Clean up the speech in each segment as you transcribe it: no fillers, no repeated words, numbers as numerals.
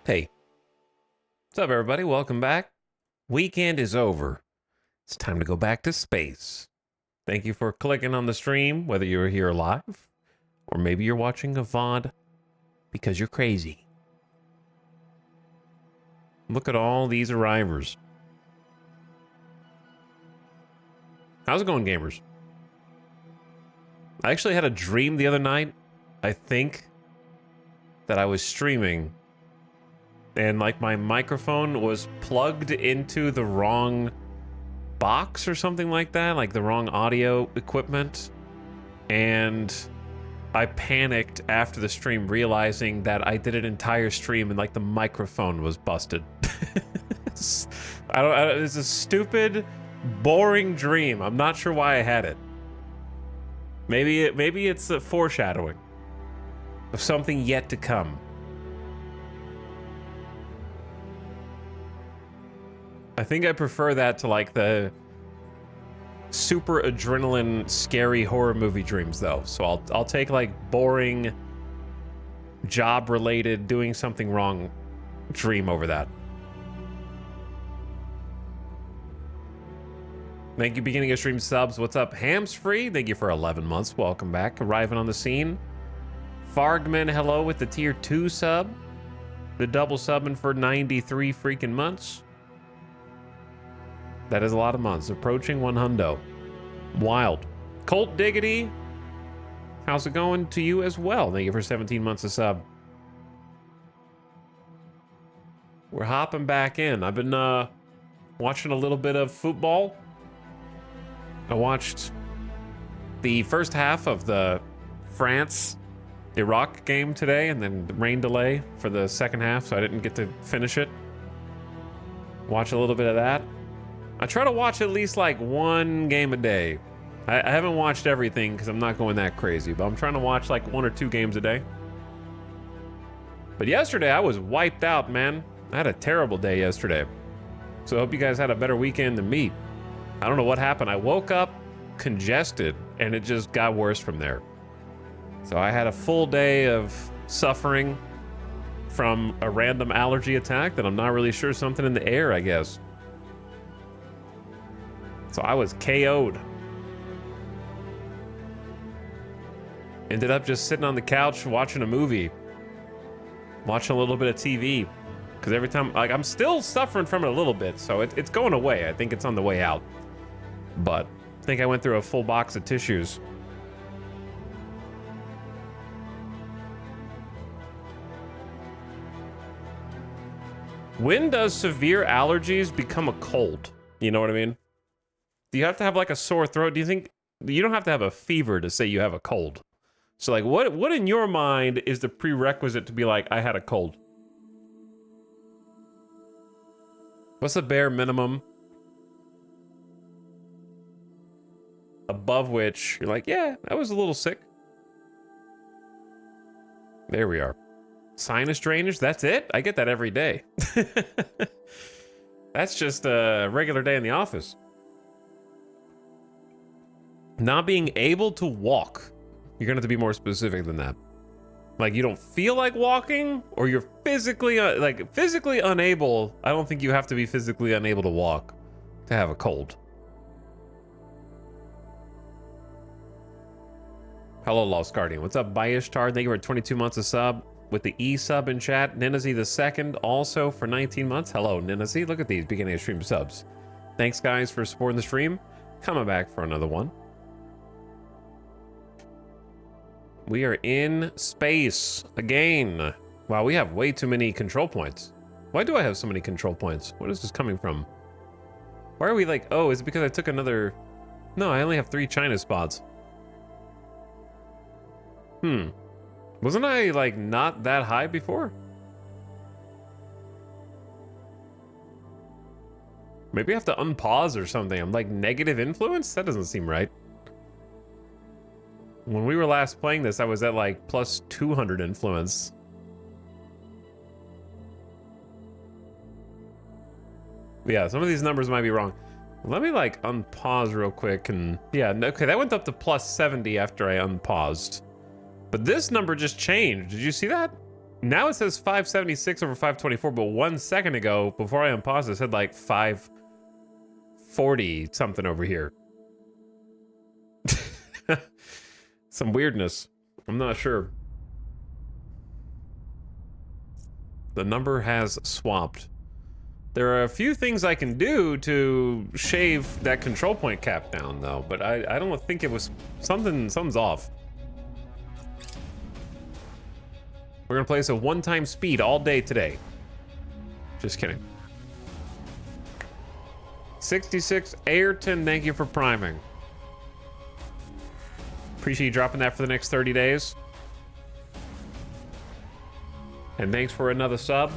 Hey, what's up, everybody? Welcome back. Weekend is over. It's time to go back to space. Thank you for clicking on the stream, whether you're here live or maybe you're watching a VOD because you're crazy. Look at all these arrivers. How's it going, gamers? I actually had a dream the other night, I think, that I was streaming and like my microphone was plugged into the wrong box or something like that, like the wrong audio equipment. And I panicked after the stream, realizing that I did an entire stream and like the microphone was busted. It's a stupid, boring dream. I'm not sure why I had it. Maybe it's a foreshadowing of something yet to come. I think I prefer that to like the super adrenaline, scary horror movie dreams, though. So I'll take like boring, job-related, doing something wrong dream over that. Thank you, beginning of stream subs. What's up, Hams Free? Thank you for 11 months. Welcome back, arriving on the scene. Fargman, hello with the tier 2 sub. The double subbing for 93 freaking months. That is a lot of months. Approaching 100. Wild. Colt Diggity, how's it going to you as well? Thank you for 17 months of sub. We're hopping back in. I've been watching a little bit of football. I watched the first half of the France-Iraq game today, and then the rain delay for the second half, so I didn't get to finish it. Watch a little bit of that. I try to watch at least like one game a day. I haven't watched everything because I'm not going that crazy, but I'm trying to watch like 1 or 2 games a day. But yesterday I was wiped out, man. I had a terrible day yesterday. So I hope you guys had a better weekend than me. I don't know what happened. I woke up congested and it just got worse from there. So I had a full day of suffering from a random allergy attack that I'm not really sure, something in the air, I guess. So I was KO'd. Ended up just sitting on the couch watching a movie. Watching a little bit of TV. Because every time, like, I'm still suffering from it a little bit, so it's going away. I think it's on the way out. But I think I went through a full box of tissues. When does severe allergies become a cold? You know what I mean? Do you have to have like a sore throat? Do you think you don't have to have a fever to say you have a cold? So like what in your mind is the prerequisite to be like, I had a cold? What's the bare minimum above which you're like, yeah, I was a little sick? There we are. Sinus drainage, that's it? I get that every day. That's just a regular day in the office. Not being able to walk. You're gonna have to be more specific than that. Like you don't feel like walking, or you're physically physically unable. I don't think you have to be physically unable to walk to have a cold. Hello, Lost Guardian. What's up, Bayishtar? Thank you for 22 months of sub with the E sub in chat. Ninazi the second also for 19 months. Hello, Ninazi. Look at these beginning of stream subs. Thanks, guys, for supporting the stream. Coming back for another one. We are in space again. Wow, we have way too many control points. Why do I have so many control points? What is this coming from? Why are we like, oh, is it because I took another? No, I only have 3 China spots. Wasn't I like not that high before? Maybe I have to unpause or something. I'm like negative influence? That doesn't seem right. When we were last playing this, I was at like plus 200 influence. Yeah, some of these numbers might be wrong. Let me like unpause real quick and yeah, okay, that went up to plus 70 after I unpaused. But this number just changed. Did you see that? Now it says 576 over 524, but 1 second ago, before I unpaused, it said like 540 something over here. Some weirdness. I'm not sure. The number has swapped. There are a few things I can do to shave that control point cap down, though, but I don't think it was something's off. We're gonna place a one-time speed all day today. Just kidding. 66 Ayrton, thank you for priming. Appreciate you dropping that for the next 30 days. And thanks for another sub.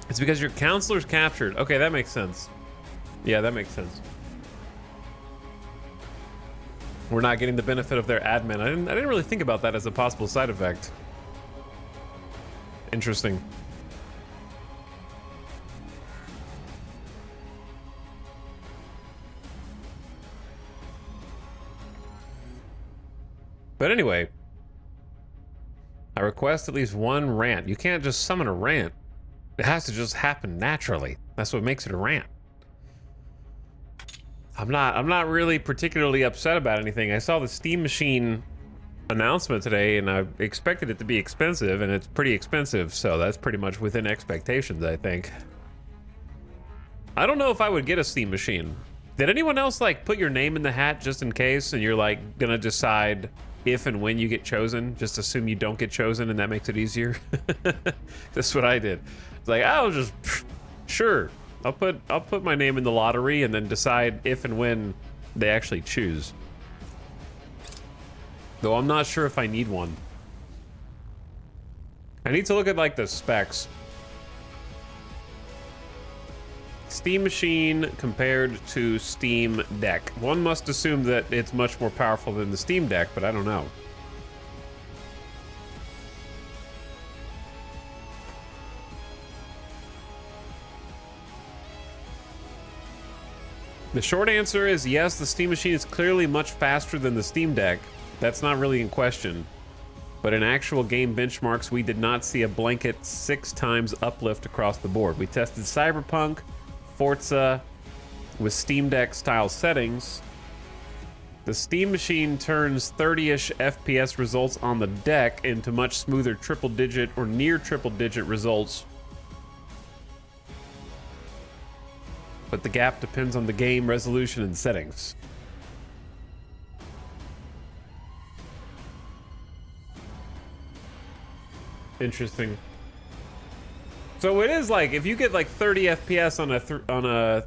It's because your counselor's captured. Okay, that makes sense. Yeah, that makes sense. We're not getting the benefit of their admin. I didn't really think about that as a possible side effect. Interesting. But anyway, I request at least one rant. You can't just summon a rant. It has to just happen naturally. That's what makes it a rant. I'm not really particularly upset about anything. I saw the Steam Machine announcement today, and I expected it to be expensive, and it's pretty expensive, so that's pretty much within expectations, I think. I don't know if I would get a Steam Machine. Did anyone else, like, put your name in the hat just in case, and you're, like, gonna decide if and when you get chosen? Just assume you don't get chosen, and that makes it easier? That's what I did. It's like, I'll just, sure. I'll put my name in the lottery and then decide if and when they actually choose. Though I'm not sure if I need one. I need to look at like the specs. Steam Machine compared to Steam Deck. One must assume that it's much more powerful than the Steam Deck, but I don't know. The short answer is yes, the Steam Machine is clearly much faster than the Steam Deck. That's not really in question. But in actual game benchmarks, we did not see a blanket 6 times uplift across the board. We tested Cyberpunk, Forza with Steam Deck style settings. The Steam Machine turns 30-ish FPS results on the deck into much smoother triple-digit or near triple-digit results. But the gap depends on the game resolution and settings. Interesting. So it is like if you get like 30 FPS on a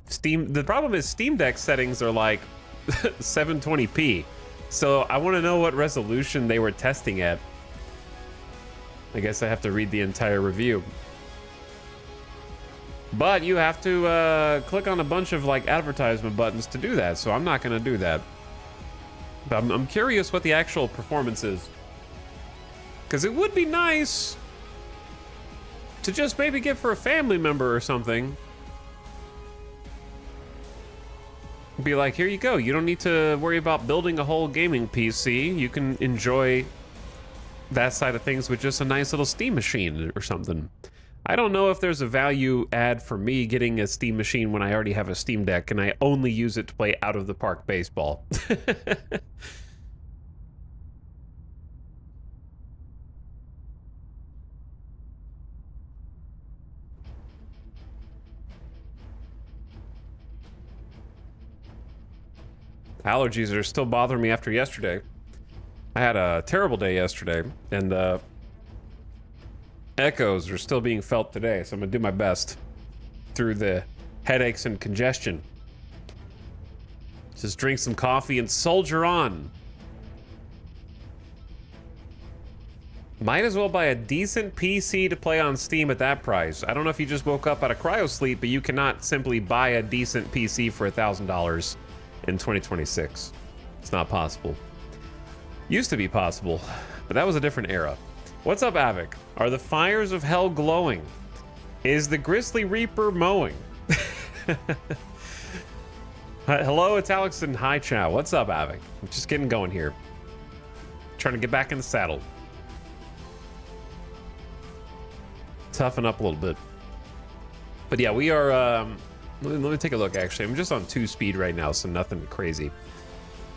Steam. The problem is Steam Deck settings are like 720p. So I want to know what resolution they were testing at. I guess I have to read the entire review. But you have to click on a bunch of like advertisement buttons to do that, so I'm not going to do that. But I'm curious what the actual performance is. Because it would be nice to just maybe get for a family member or something. Be like, here you go. You don't need to worry about building a whole gaming PC. You can enjoy that side of things with just a nice little Steam Machine or something. I don't know if there's a value add for me getting a Steam Machine when I already have a Steam Deck and I only use it to play out of the park baseball. Allergies are still bothering me after yesterday. I had a terrible day yesterday, and the echoes are still being felt today, so I'm gonna do my best through the headaches and congestion. Just drink some coffee and soldier on. Might as well buy a decent PC to play on Steam at that price. I don't know if you just woke up out of cryo sleep, but you cannot simply buy a decent PC for $1,000 in 2026. It's not possible. Used to be possible, but that was a different era. What's up, Avic? Are the fires of hell glowing? Is the Grizzly Reaper mowing? Hello, it's Alex and hi, Chow. What's up, Avic? I'm just getting going here. Trying to get back in the saddle. toughen up a little bit. But yeah, we are, let me take a look, actually. I'm just on 2 speed right now, so nothing crazy.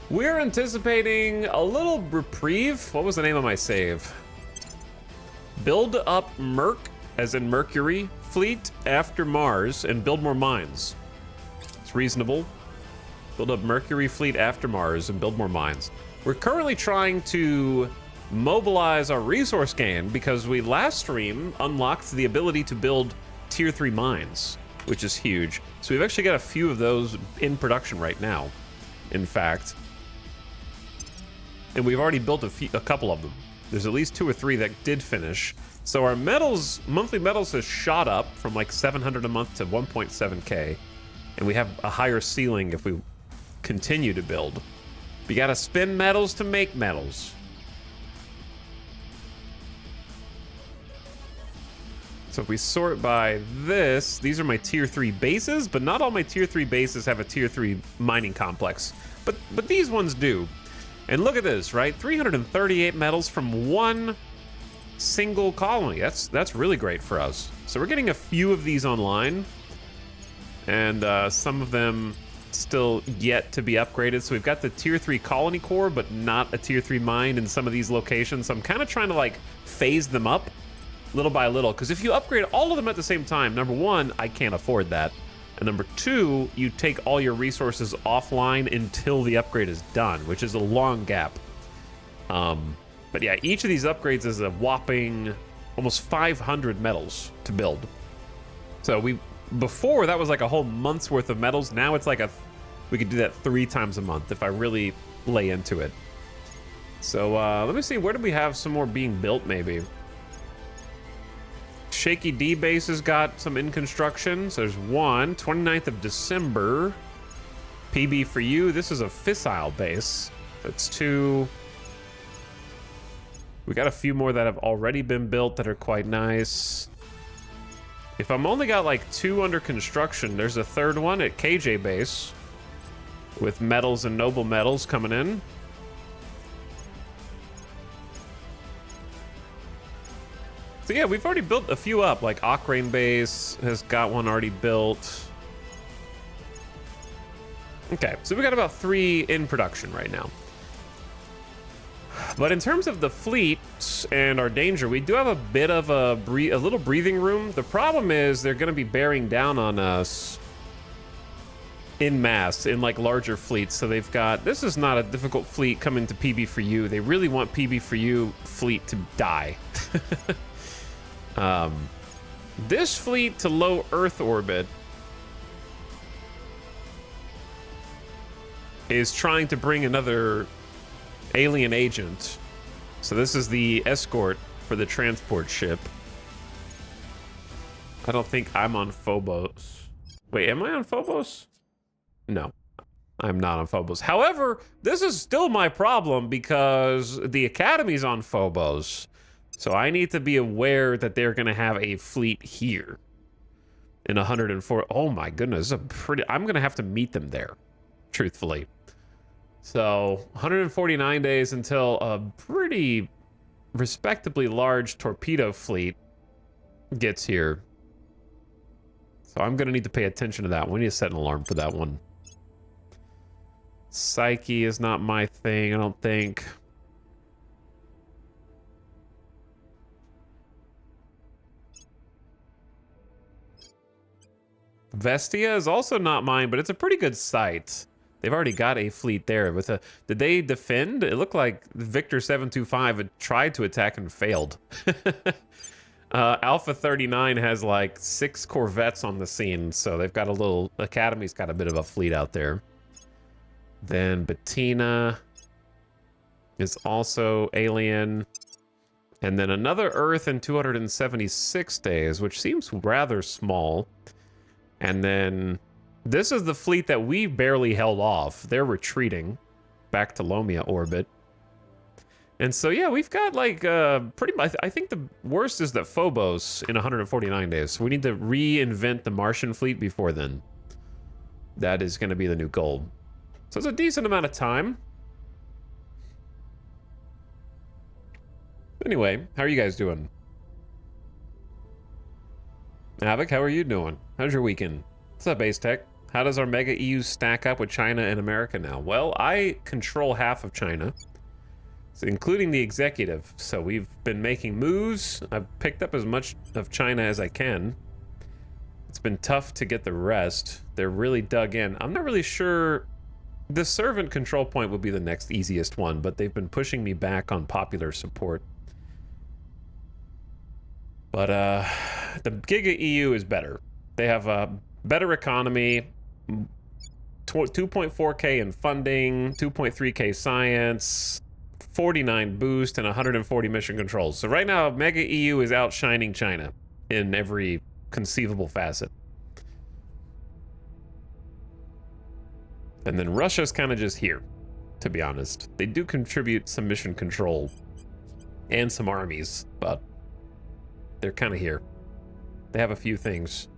We're anticipating a little reprieve. What was the name of my save? Build up Merc, as in Mercury, fleet after Mars, and build more mines. It's reasonable. Build up Mercury fleet after Mars and build more mines. We're currently trying to mobilize our resource gain because we last stream unlocked the ability to build tier 3 mines, which is huge. So we've actually got a few of those in production right now, in fact. And we've already built a couple of them. There's at least 2 or 3 that did finish. So our metals, monthly metals has shot up from like 700 a month to 1.7k. And we have a higher ceiling if we continue to build. We gotta spend metals to make metals. So if we sort by this, these are my tier 3 bases, but not all my tier 3 bases have a tier 3 mining complex. But these ones do. And look at this, right? 338 metals from one single colony. That's really great for us. So we're getting a few of these online, and some of them still yet to be upgraded. So we've got the tier 3 colony core, but not a tier 3 mine in some of these locations. So I'm kind of trying to like phase them up little by little, because if you upgrade all of them at the same time, number 1, I can't afford that. And number 2, you take all your resources offline until the upgrade is done, which is a long gap. But yeah, each of these upgrades is a whopping almost 500 metals to build. So before that was like a whole month's worth of metals. Now it's like we could do that 3 times a month if I really lay into it. So let me see, where do we have some more being built maybe? Shaky D base has got some in construction. So there's one, 29th of December. PB for you. This is a fissile base. That's 2. We got a few more that have already been built that are quite nice. If I'm only got like 2 under construction, there's a 3rd one at KJ base with metals and noble metals coming in. So yeah, we've already built a few up, like Ocrane base has got one already built. Okay, so we got about 3 in production right now. But in terms of the fleet and our danger, we do have a bit of a little breathing room. The problem is they're going to be bearing down on us in mass, in like larger fleets. So they've got, this is not a difficult fleet coming to PB for you. They really want PB for you fleet to die. This fleet to low Earth orbit is trying to bring another alien agent. So this is the escort for the transport ship. I don't think I'm on Phobos. Wait, am I on Phobos? No, I'm not on Phobos. However, this is still my problem because the Academy's on Phobos. So I need to be aware that they're going to have a fleet here in 104. Oh my goodness, I'm going to have to meet them there, truthfully. So 149 days until a pretty respectably large torpedo fleet gets here. So I'm going to need to pay attention to that. We need to set an alarm for that one. Psyche is not my thing, I don't think. Vestia is also not mine, but it's a pretty good site. They've already got a fleet there. Did they defend? It looked like Victor 725 had tried to attack and failed. Alpha 39 has like 6 corvettes on the scene, so they've got a little... Academy's got a bit of a fleet out there. Then Bettina is also alien. And then another Earth in 276 days, which seems rather small. And then this is the fleet that we barely held off. They're retreating back to Lomia orbit. And so, yeah, we've got like pretty much, I think the worst is that Phobos in 149 days. So we need to reinvent the Martian fleet before then. That is going to be the new goal. So it's a decent amount of time. Anyway, how are you guys doing? Havoc, how are you doing? How's your weekend? What's up, Ace Tech? How does our Mega EU stack up with China and America now? Well, I control half of China, including the executive. So we've been making moves. I've picked up as much of China as I can. It's been tough to get the rest. They're really dug in. I'm not really sure. The servant control point would be the next easiest one, but they've been pushing me back on popular support. But the Giga EU is better. They have a better economy, 2.4K in funding, 2.3K science, 49 boost, and 140 mission controls. So right now, Mega EU is outshining China in every conceivable facet. And then Russia's kind of just here, to be honest. They do contribute some mission control and some armies, but they're kind of here. They have a few things.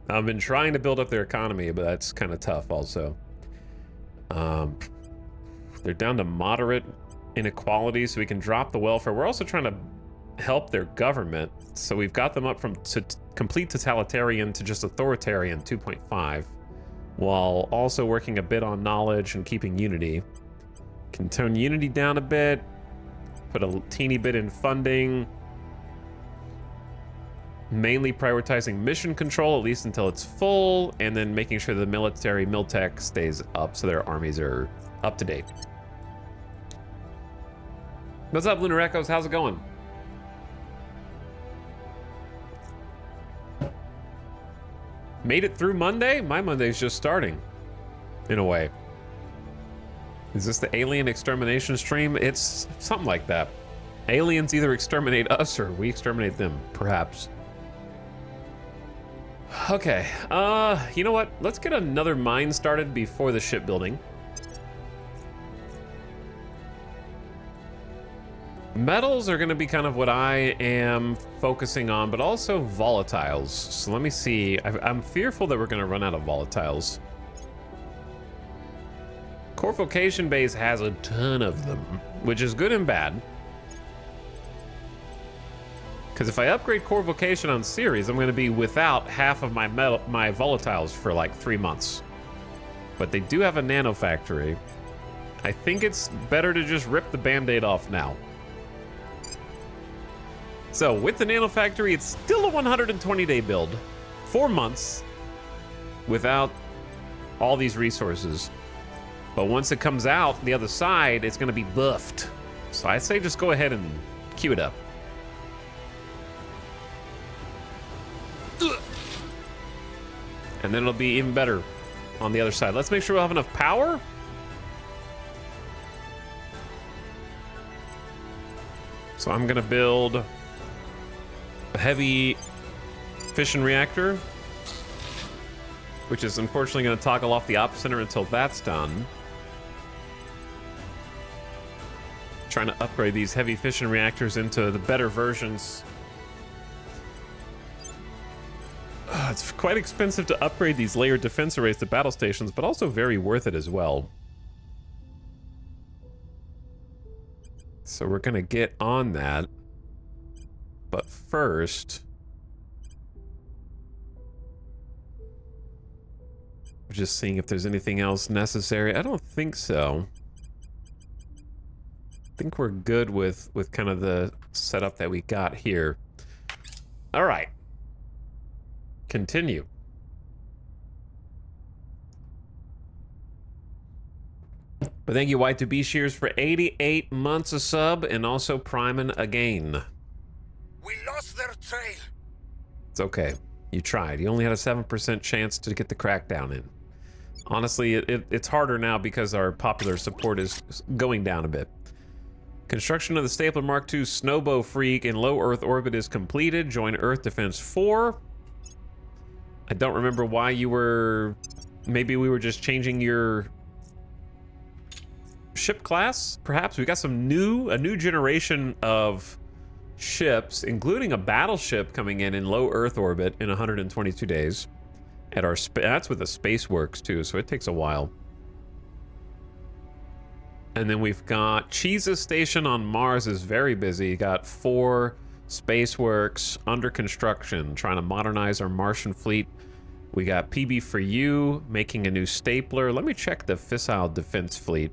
I've been trying to build up their economy, but that's kind of tough also. They're down to moderate inequality, so we can drop the welfare. We're also trying to help their government, so we've got them up from complete totalitarian to just authoritarian 2.5, while also working a bit on knowledge and keeping unity. Can tone unity down a bit, put a teeny bit in funding, mainly prioritizing mission control, at least until it's full, and then making sure the military miltech stays up so their armies are up to date. What's up, Lunar Echoes? How's it going? Made it through Monday? My Monday's just starting, in a way. Is this the alien extermination stream? It's something like that. Aliens either exterminate us or we exterminate them, perhaps. Okay, you know what? Let's get another mine started before the shipbuilding. Metals are going to be kind of what I am focusing on, but also volatiles. So let me see. I'm fearful that we're going to run out of volatiles. Core Vocation Base has a ton of them, which is good and bad. Because if I upgrade Core Vocation on Series, I'm going to be without half of my volatiles for like 3 months. But they do have a nano factory. I think it's better to just rip the band-aid off now. So with the nano factory, it's still a 120-day build. 4 months without all these resources. But once it comes out the other side, it's going to be buffed. So I say just go ahead and queue it up. And then it'll be even better on the other side. Let's make sure we'll have enough power. So I'm gonna build a heavy fission reactor, which is unfortunately gonna toggle off the op center until that's done. Trying to upgrade these heavy fission reactors into the better versions. It's quite expensive to upgrade these layered defense arrays to battle stations, but also very worth it as well. So we're gonna get on that. But first, we're just seeing if there's anything else necessary. I don't think so. I think we're good with kind of the setup that we got here. All right. Continue. But thank you, Y2B Shears, for 88 months of sub and also priming again. We lost their trail. It's okay. You tried. You only had a 7% chance to get the crackdown in. Honestly, it's harder now because our popular support is going down a bit. Construction of the Stapler Mark II Snowbow Freak in low Earth orbit is completed. Join Earth Defense 4. I don't remember why you were... Maybe we were just changing your ship class, perhaps? We got a new generation of ships, including a battleship coming in low Earth orbit in 122 days. At our that's with the Space Works too, so it takes a while. And then we've got Cheese's station on Mars is very busy. Got 4 Space Works, under construction, trying to modernize our Martian fleet. We got PB for you, making a new stapler. Let me check the fissile defense fleet.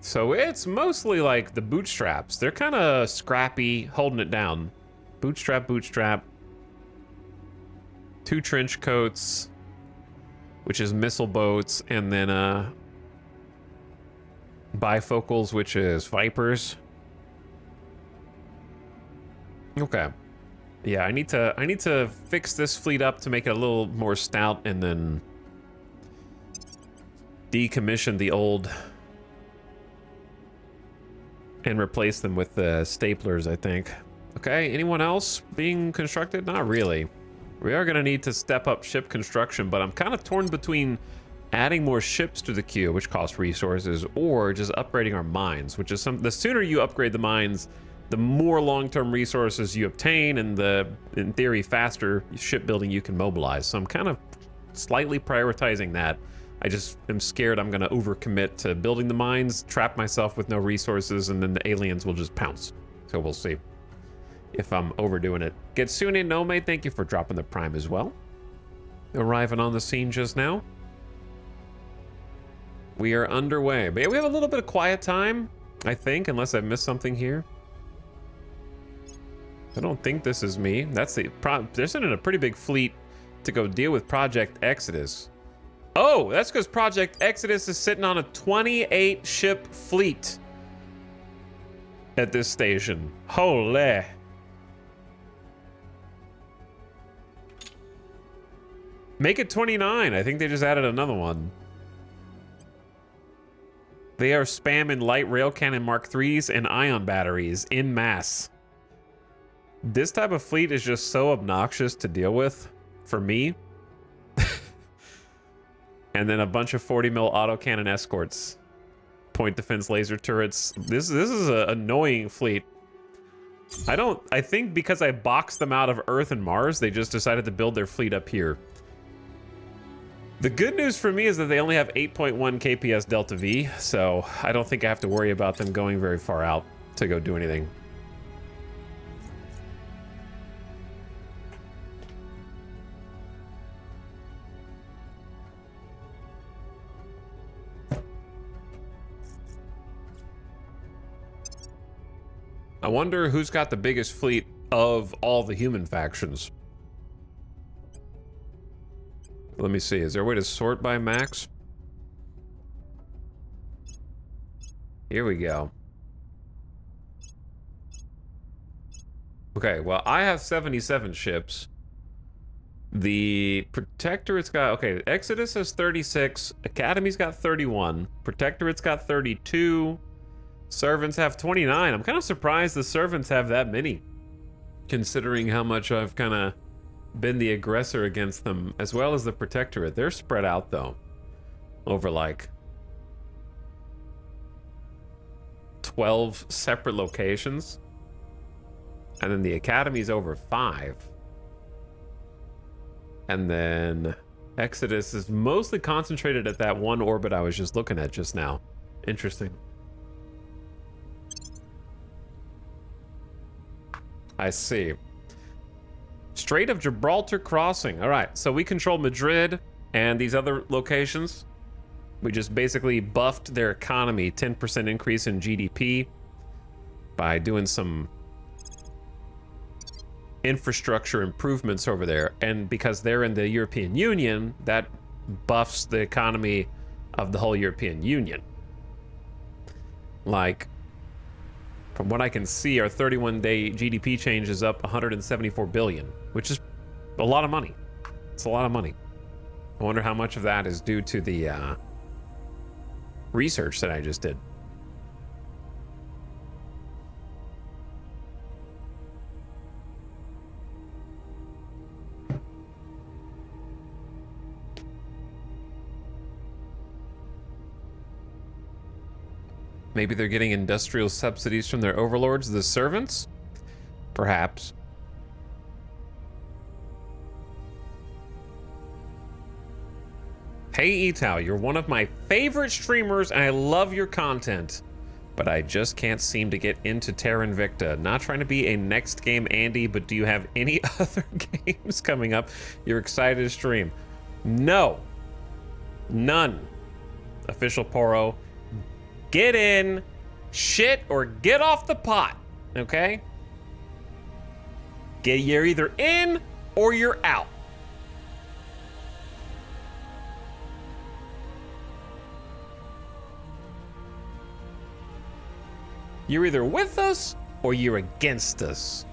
So it's mostly like the bootstraps. They're kind of scrappy, holding it down. Bootstrap, bootstrap. 2 trench coats, which is missile boats, and then bifocals, which is Vipers. Okay. Yeah, I need to fix this fleet up to make it a little more stout, and then decommission the old and replace them with the staplers, I think. Okay, anyone else being constructed? Not really. We are gonna need to step up ship construction, but I'm kind of torn between adding more ships to the queue, which costs resources, or just upgrading our mines, which is the sooner you upgrade the mines, the more long-term resources you obtain, and the, in theory, faster shipbuilding you can mobilize. So I'm kind of slightly prioritizing that. I just am scared I'm gonna overcommit to building the mines, trap myself with no resources, and then the aliens will just pounce. So we'll see if I'm overdoing it. Getsune Nome, thank you for dropping the prime as well. Arriving on the scene just now. We are underway. But yeah, we have a little bit of quiet time, I think, unless I've missed something here. I don't think this is me. That's the they're sending a pretty big fleet to go deal with Project Exodus. Oh, that's because Project Exodus is sitting on a 28 ship fleet at this station. Holy. Make it 29. I think they just added another one. They are spamming light rail cannon Mark IIIs and ion batteries in mass. This type of fleet is just so obnoxious to deal with for me. And then a bunch of 40 mil autocannon escorts, point defense laser turrets. This is an annoying fleet. I think because I boxed them out of Earth and Mars, they just decided to build their fleet up here. The good news for me is that they only have 8.1 KPS Delta V, so I don't think I have to worry about them going very far out to go do anything. I wonder who's got the biggest fleet of all the human factions. Let me see. Is there a way to sort by max? Here we go. Okay, well, I have 77 ships. The Protectorate's got... Okay, Exodus has 36. Academy's got 31. Protectorate's got 32. Servants have 29. I'm kind of surprised the servants have that many, considering how much I've kind of been the aggressor against them, as well as the Protectorate. They're spread out, though, over like 12 separate locations. And then the Academy's over 5. And then Exodus is mostly concentrated at that one orbit I was just looking at just now. Interesting. I see. Strait of Gibraltar crossing. All right, so we control Madrid and these other locations. We just basically buffed their economy, 10% increase in GDP by doing some infrastructure improvements over there. And because they're in the European Union, that buffs the economy of the whole European Union. Like, from what I can see, our 31-day GDP change is up 174 billion, which is a lot of money. It's a lot of money. I wonder how much of that is due to the research that I just did. Maybe they're getting industrial subsidies from their overlords, the servants? Perhaps. Hey Etau, you're one of my favorite streamers and I love your content, but I just can't seem to get into Terra Invicta. Not trying to be a next game Andy, but do you have any other games coming up you're excited to stream? No. None. Official Poro. Get in, shit, or get off the pot, okay? You're either in or you're out. You're either with us or you're against us.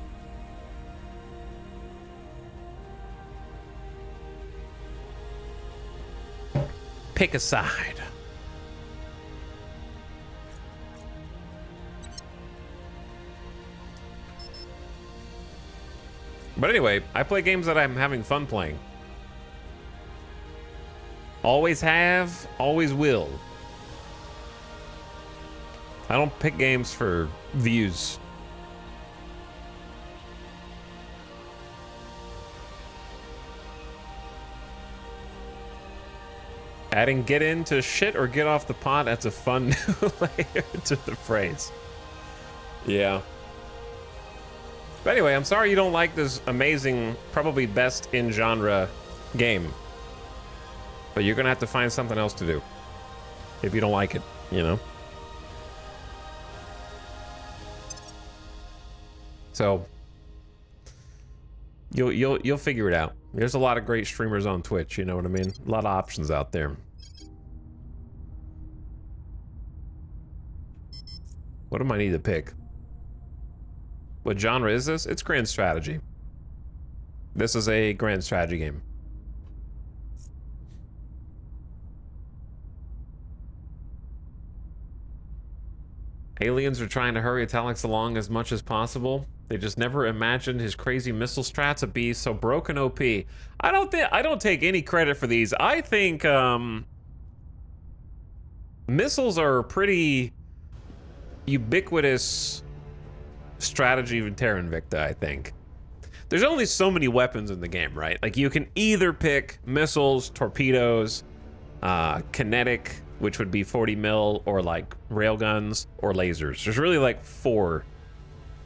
Pick a side. But anyway, I play games that I'm having fun playing. Always have, always will. I don't pick games for views. Adding get into shit or get off the pot, that's a fun new layer to the phrase. Yeah. But anyway, I'm sorry you don't like this amazing, probably best in genre game. But you're gonna have to find something else to do if you don't like it, you know? So you'll figure it out. There's a lot of great streamers on Twitch, you know what I mean? A lot of options out there. What do I need to pick? What genre is this? It's grand strategy. This is a grand strategy game. Aliens are trying to hurry Italic's along as much as possible. They just never imagined his crazy missile strats would be so broken OP. I don't take any credit for these. I think missiles are a pretty ubiquitous strategy in Terra Invicta, I think. There's only so many weapons in the game, right? Like you can either pick missiles, torpedoes, kinetic, which would be 40 mil, or like railguns or lasers. There's really like 4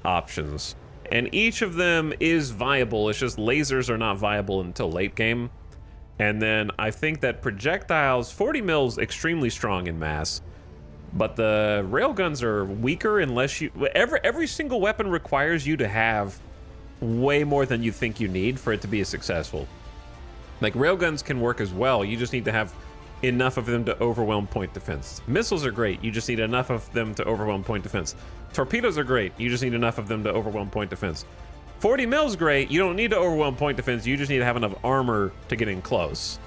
options, and each of them is viable. It's just lasers are not viable until late game. And then I think that projectiles, 40 mil is extremely strong in mass, but the railguns are weaker unless you every single weapon requires you to have way more than you think you need for it to be successful. Like railguns can work as well, you just need to have enough of them to overwhelm point defense. Missiles are great, you just need enough of them to overwhelm point defense. Torpedoes are great, you just need enough of them to overwhelm point defense. 40 mil is great, you don't need to overwhelm point defense, you just need to have enough armor to get in close.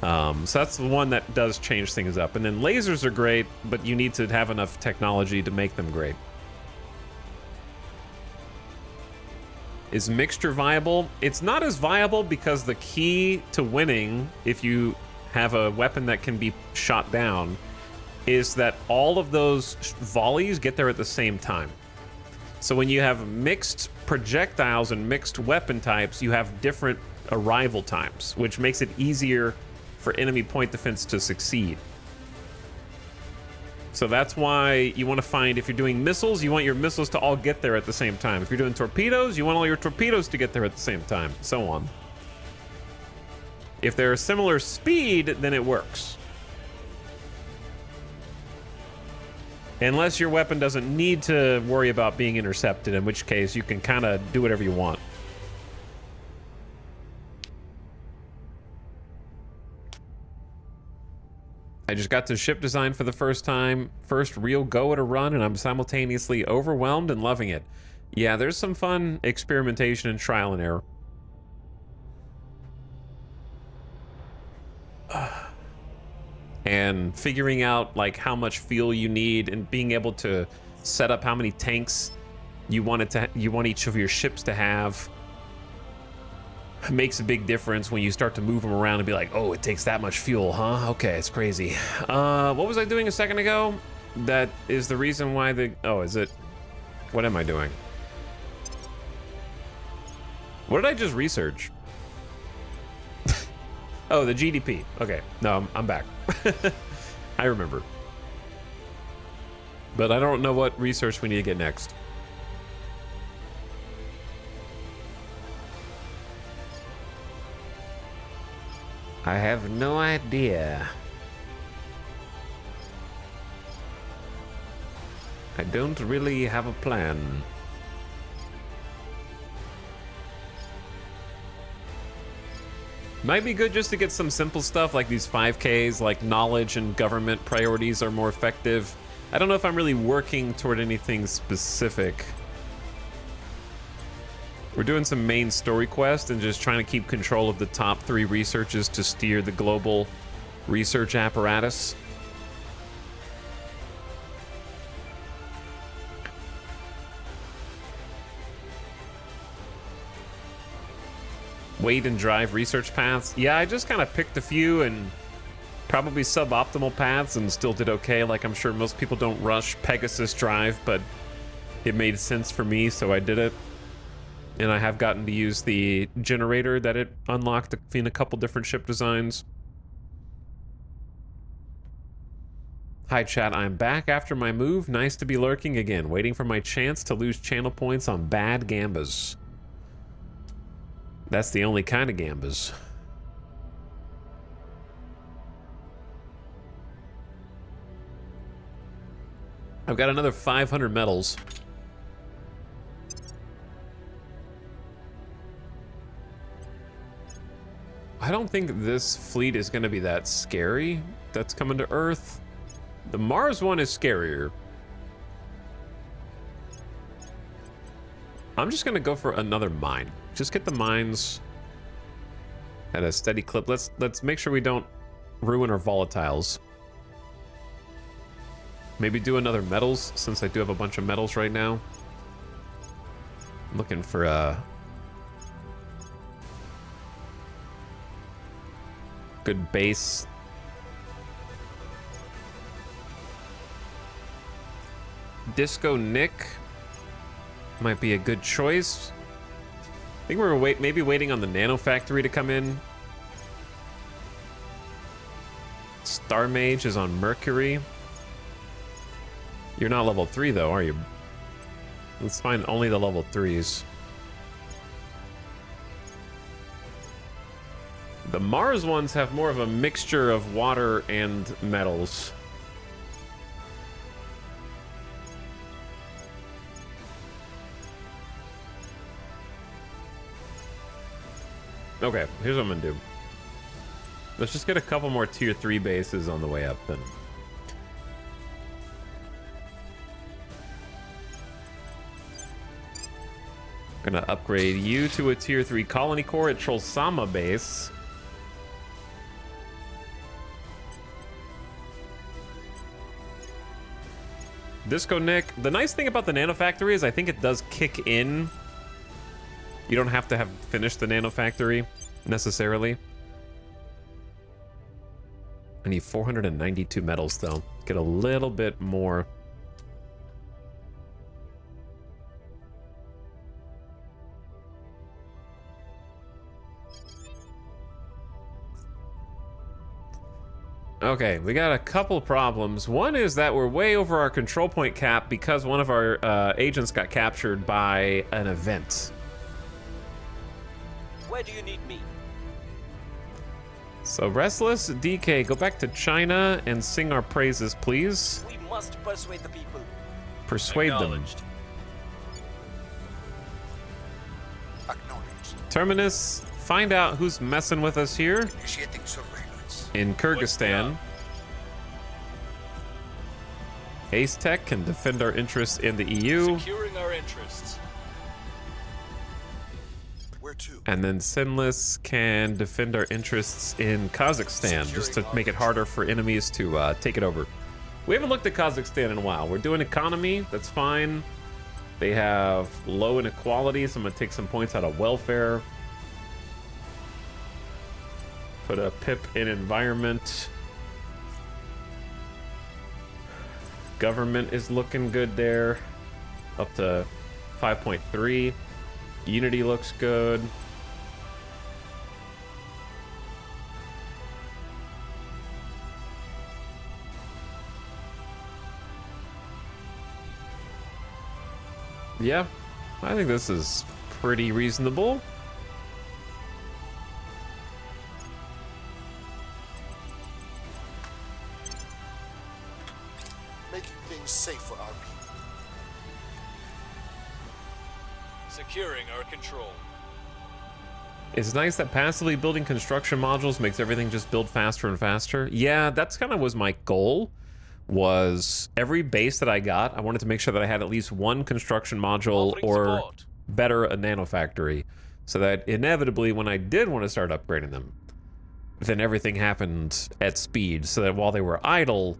So that's the one that does change things up. And then lasers are great, but you need to have enough technology to make them great. Is mixture viable? It's not as viable because the key to winning, if you have a weapon that can be shot down, is that all of those volleys get there at the same time. So when you have mixed projectiles and mixed weapon types, you have different arrival times, which makes it easier for enemy point defense to succeed. So that's why you want to find, if you're doing missiles, you want your missiles to all get there at the same time. If you're doing torpedoes, you want all your torpedoes to get there at the same time, so on. If they're a similar speed, then it works. Unless your weapon doesn't need to worry about being intercepted, in which case you can kind of do whatever you want. I just got to ship design for the first time. First real go at a run, and I'm simultaneously overwhelmed and loving it. Yeah, there's some fun experimentation and trial and error. And figuring out like how much fuel you need and being able to set up how many tanks you want each of your ships to have makes a big difference when you start to move them around and be like, oh, it takes that much fuel, huh? Okay, it's crazy. What was I doing a second ago? That is the reason why oh, is it? What am I doing? What did I just research? Oh, the GDP. Okay. No, I'm back. I remember. But I don't know what research we need to get next. I have no idea. I don't really have a plan. Might be good just to get some simple stuff like these 5Ks, like knowledge and government priorities are more effective. I don't know if I'm really working toward anything specific. We're doing some main story quest and just trying to keep control of the top 3 researches to steer the global research apparatus. Wait and drive research paths. Yeah, I just kind of picked a few and probably suboptimal paths and still did okay. Like, I'm sure most people don't rush Pegasus Drive, but it made sense for me, so I did it. And I have gotten to use the generator that it unlocked in a couple different ship designs. Hi chat, I'm back after my move. Nice to be lurking again, waiting for my chance to lose channel points on bad gambas. That's the only kind of gambas. I've got another 500 medals. I don't think this fleet is going to be that scary that's coming to Earth. The Mars one is scarier. I'm just going to go for another mine. Just get the mines at a steady clip. Let's make sure we don't ruin our volatiles. Maybe do another metals, since I do have a bunch of metals right now. I'm looking for a good base. Disco Nick might be a good choice. I think we're maybe waiting on the Nano Factory to come in. Star Mage is on Mercury. You're not level 3 though, are you? Let's find only the level 3s. The Mars ones have more of a mixture of water and metals. Okay, here's what I'm gonna do. Let's just get a couple more tier 3 bases on the way up then. Gonna upgrade you to a tier 3 colony core at Trollsama base. Disco Nick. The nice thing about the Nano Factory is I think it does kick in. You don't have to have finished the Nano Factory necessarily. I need 492 metals though. Get a little bit more. Okay, we got a couple problems. One is that we're way over our control point cap because one of our agents got captured by an event. Where do you need me? So, Restless, DK, go back to China and sing our praises, please. We must persuade the people. Persuade them. Acknowledged. Terminus, find out who's messing with us here Initiating surveillance. in Kyrgyzstan. Ace Tech can defend our interests in the EU. Securing our interests. Where to? And then Sinless can defend our interests in Kazakhstan, just to make it harder for enemies to take it over. We haven't looked at Kazakhstan in a while. We're doing economy, that's fine. They have low inequality, so I'm gonna take some points out of welfare. Put a pip in environment. Government is looking good there. Up to 5.3. Unity looks good. Yeah, I think this is pretty reasonable. Making things safe for our people. Securing our control. It's nice that passively building construction modules makes everything just build faster and faster. Yeah, that's kind of was my goal. Was every base that I got, I wanted to make sure that I had at least one construction module Offering or support. better a nanofactory, so that inevitably when I did want to start upgrading them, then everything happened at speed, so that while they were idle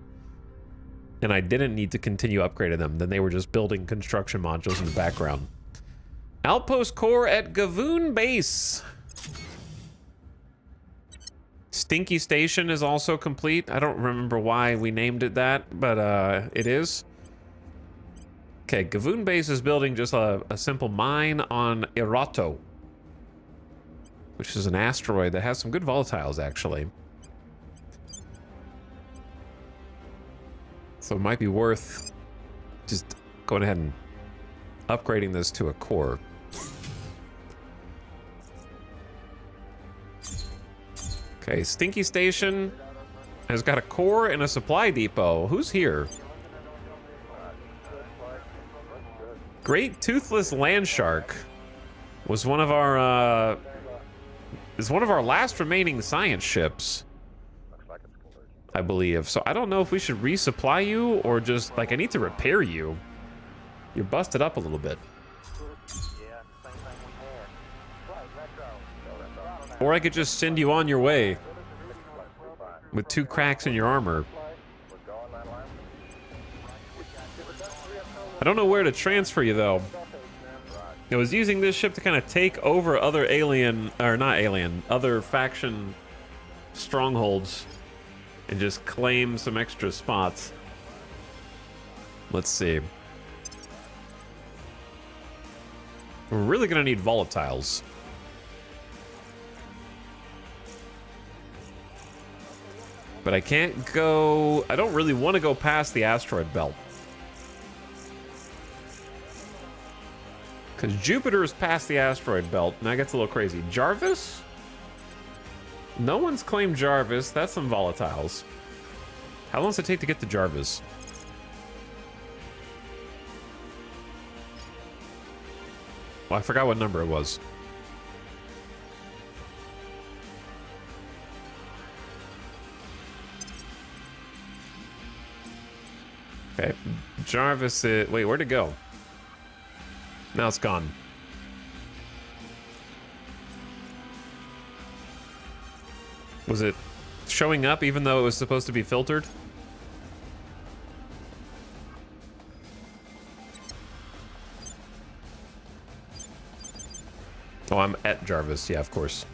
and I didn't need to continue upgrading them, then they were just building construction modules in the background. Outpost core at Gavoon base. Stinky Station is also complete. I don't remember why we named it that, but it is. Okay, Gavoon base is building just a simple mine on Irato, which is an asteroid that has some good volatiles, actually. So it might be worth just going ahead and upgrading this to a core. Okay, Stinky Station has got a core and a supply depot. Who's here? Great Toothless Land Shark was one of our is one of our last remaining science ships, I believe. So I don't know if we should resupply you or just like I need to repair you. You're busted up a little bit. Or I could just send you on your way with 2 cracks in your armor. I don't know where to transfer you, though. I was using this ship to kind of take over other alien, or not alien, other faction strongholds and just claim some extra spots. Let's see. We're really gonna need volatiles. But I can't go... I don't really want to go past the asteroid belt. Because Jupiter is past the asteroid belt, and that gets a little crazy. Jarvis? No one's claimed Jarvis. That's some volatiles. How long does it take to get to Jarvis? Well, I forgot what number it was. Okay, Jarvis is... Wait, where'd it go? Now it's gone. Was it showing up even though it was supposed to be filtered? Oh, I'm at Jarvis. Yeah, of course.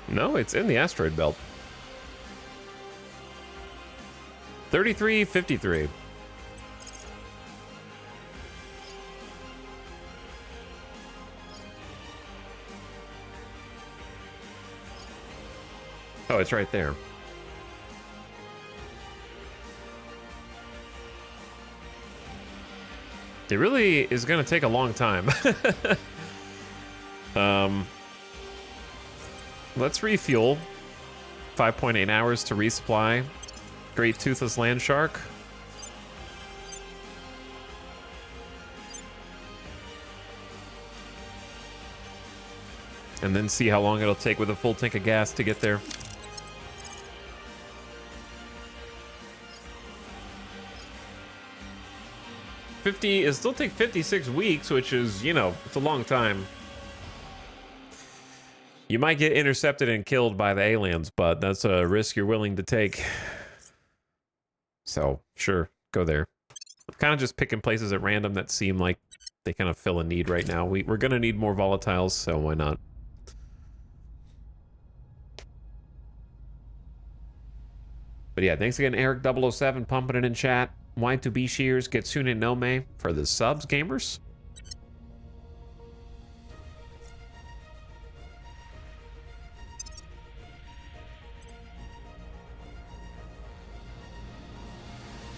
No, it's in the asteroid belt. 3353. Oh, it's right there. It really is going to take a long time. Let's refuel. 5.8 hours to resupply. Great Toothless Land Shark. And then see how long it'll take with a full tank of gas to get there. It'll still take 56 weeks, which is, you know, it's a long time. You might get intercepted and killed by the aliens, but that's a risk you're willing to take. So, sure, go there. I'm kind of just picking places at random that seem like they kind of fill a need right now. We're going to need more volatiles, so why not? But yeah, thanks again, Eric007, pumping it in chat. Y2B Shears, Getsune Nome for the subs, gamers.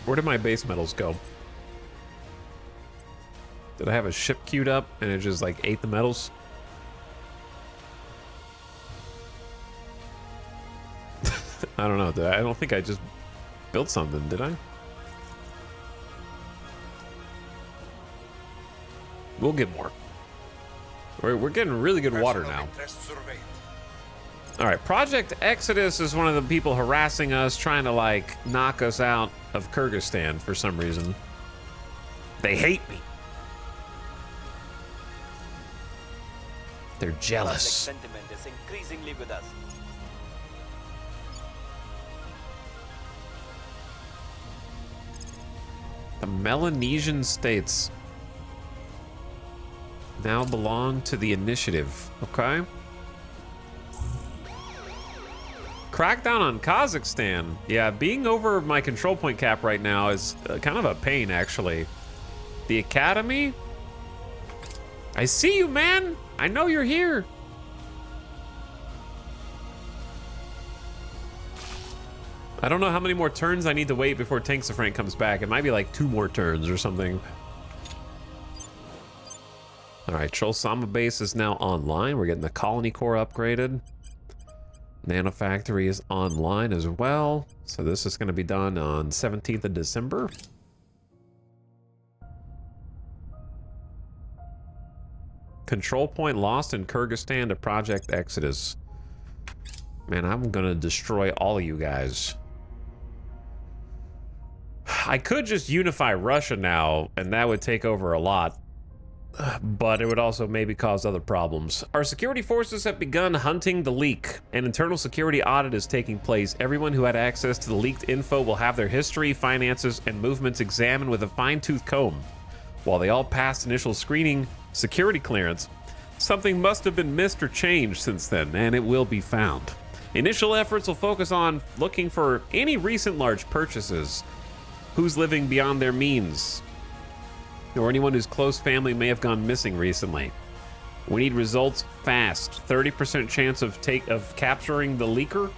Where did my base metals go? Did I have a ship queued up and it just like ate the metals? I don't know. I don't think I just built something, did I? We'll get more. We're getting really good water now. All right, Project Exodus is one of the people harassing us, trying to like knock us out of Kyrgyzstan for some reason. They hate me. They're jealous. Sentiment is increasingly with us. The Melanesian states now belong to the initiative. Okay. Crackdown on Kazakhstan. Yeah, being over my control point cap right now is kind of a pain, actually. The Academy? I see you, man. I know you're here. I don't know how many more turns I need to wait before Tanks of Frank comes back. It might be like 2 more turns or something. All right, Cholsama base is now online. We're getting the colony core upgraded. Nanofactory is online as well. So this is going to be done on 17th of December. Control point lost in Kyrgyzstan to Project Exodus. Man, I'm going to destroy all of you guys. I could just unify Russia now, and that would take over a lot. But it would also maybe cause other problems. Our security forces have begun hunting the leak. An internal security audit is taking place. Everyone who had access to the leaked info will have their history, finances, and movements examined with a fine-tooth comb. While they all passed initial screening, security clearance, something must have been missed or changed since then, and it will be found. Initial efforts will focus on looking for any recent large purchases, who's living beyond their means, or anyone whose close family may have gone missing recently. We need results fast. 30% chance of capturing the leaker,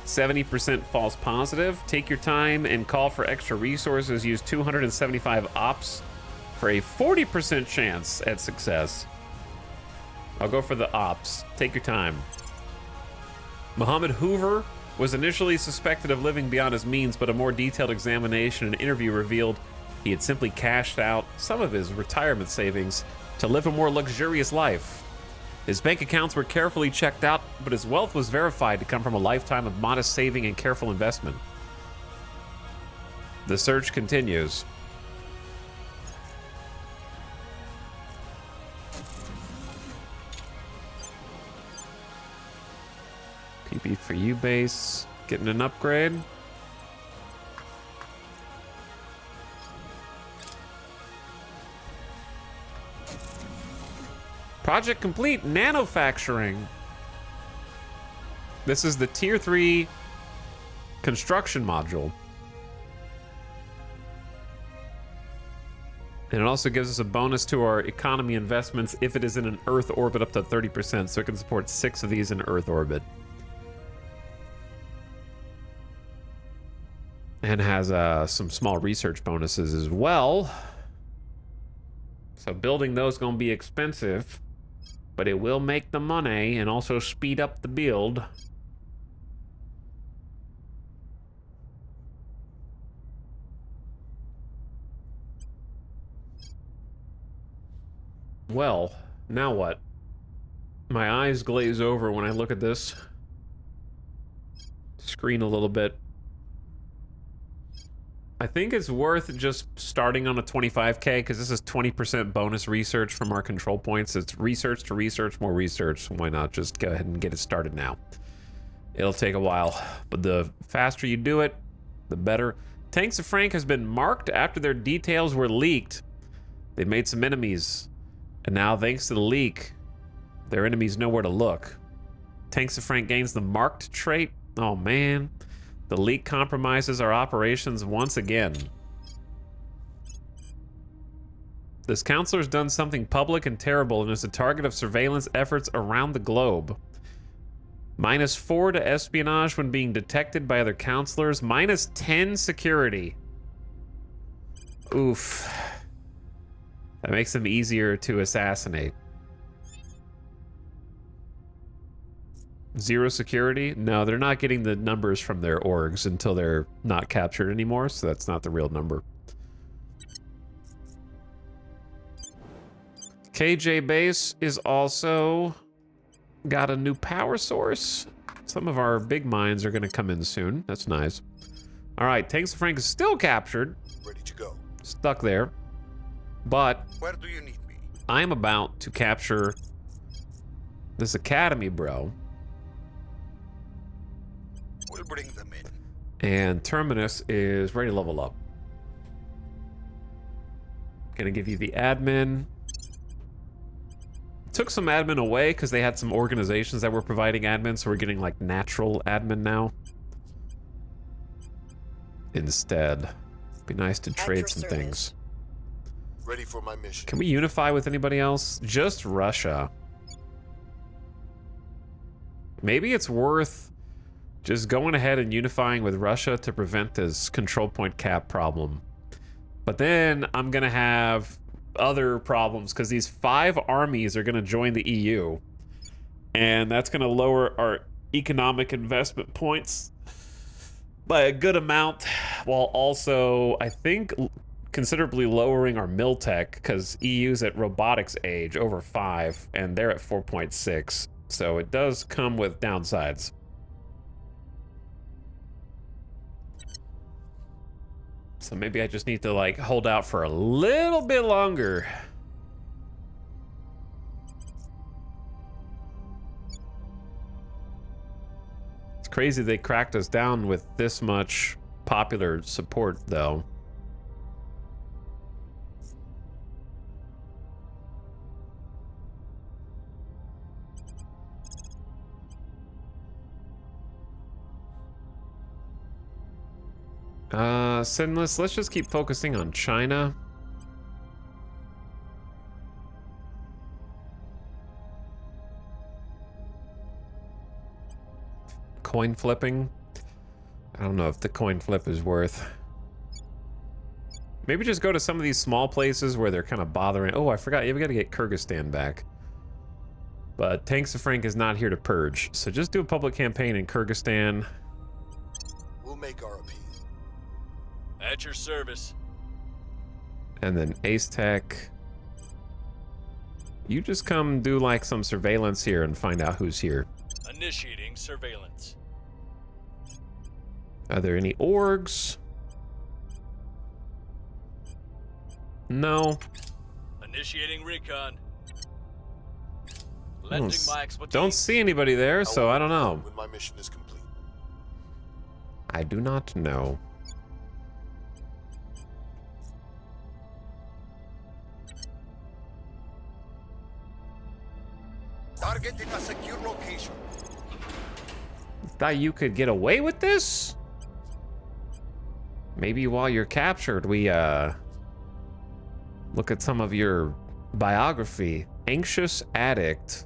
70% false positive. Take your time and call for extra resources. Use 275 ops for a 40% chance at success. I'll go for the ops. Take your time. Mohammed Hoover was initially suspected of living beyond his means, but a more detailed examination and interview revealed he had simply cashed out some of his retirement savings to live a more luxurious life. His bank accounts were carefully checked out, but his wealth was verified to come from a lifetime of modest saving and careful investment. The search continues. PP for you base, getting an upgrade. Project complete, nanofacturing. This is the tier 3 construction module. And it also gives us a bonus to our economy investments if it is in an Earth orbit up to 30%, so it can support 6 of these in Earth orbit. And has some small research bonuses as well. So building those is going to be expensive, but it will make the money and also speed up the build. Well, now what? My eyes glaze over when I look at this screen a little bit. I think it's worth just starting on a 25k because this is 20% bonus research from our control points. It's research to research, more research. Why not just go ahead and get it started now? It'll take a while, but the faster you do it, the better. Tanks of Frank has been marked after their details were leaked. They made some enemies, and now thanks to the leak, their enemies know where to look. Tanks of Frank gains the marked trait. Oh man. The leak compromises our operations once again. This counselor's done something public and terrible and is the target of surveillance efforts around the globe. -4 to espionage when being detected by other counselors. -10 security. Oof. That makes them easier to assassinate. Zero security? No, they're not getting the numbers from their orgs until they're not captured anymore, so that's not the real number. KJ base is also got a new power source. Some of our big mines are going to come in soon. That's nice. All right, Tanks of Frank is still captured. Ready to go. Stuck there. But Where do you need me? I'm about to capture this academy, bro. We'll bring them in. And Terminus is ready to level up. Gonna give you the admin. Took some admin away because they had some organizations that were providing admin, so we're getting like natural admin now. Instead, be nice to trade some things. Ready for my mission. Can we unify with anybody else? Just Russia. Maybe it's worth just going ahead and unifying with Russia to prevent this control point cap problem. But then I'm gonna have other problems because these 5 armies are gonna join the EU, and that's gonna lower our economic investment points by a good amount, while also, I think, considerably lowering our mill tech, because EU's at robotics age over 5 and they're at 4.6, so it does come with downsides. So maybe I just need to like hold out for a little bit longer. It's crazy they cracked us down with this much popular support though. Sinless, let's just keep focusing on China. Coin flipping. I don't know if the coin flip is worth. Maybe just go to some of these small places where they're kind of bothering. Oh, I forgot. Yeah, we got to get Kyrgyzstan back. But Tanks of Frank is not here to purge. So just do a public campaign in Kyrgyzstan. We'll make our appeal. At your service. And then Ace Tech. You just come do like some surveillance here and find out who's here. Initiating surveillance. Are there any orgs? No. Initiating recon. Lending my expertise. Don't see anybody there, so I don't know. When my mission is complete. I do not know. Target in a secure location. Thought you could get away with this? Maybe while you're captured, we look at some of your biography. Anxious addict.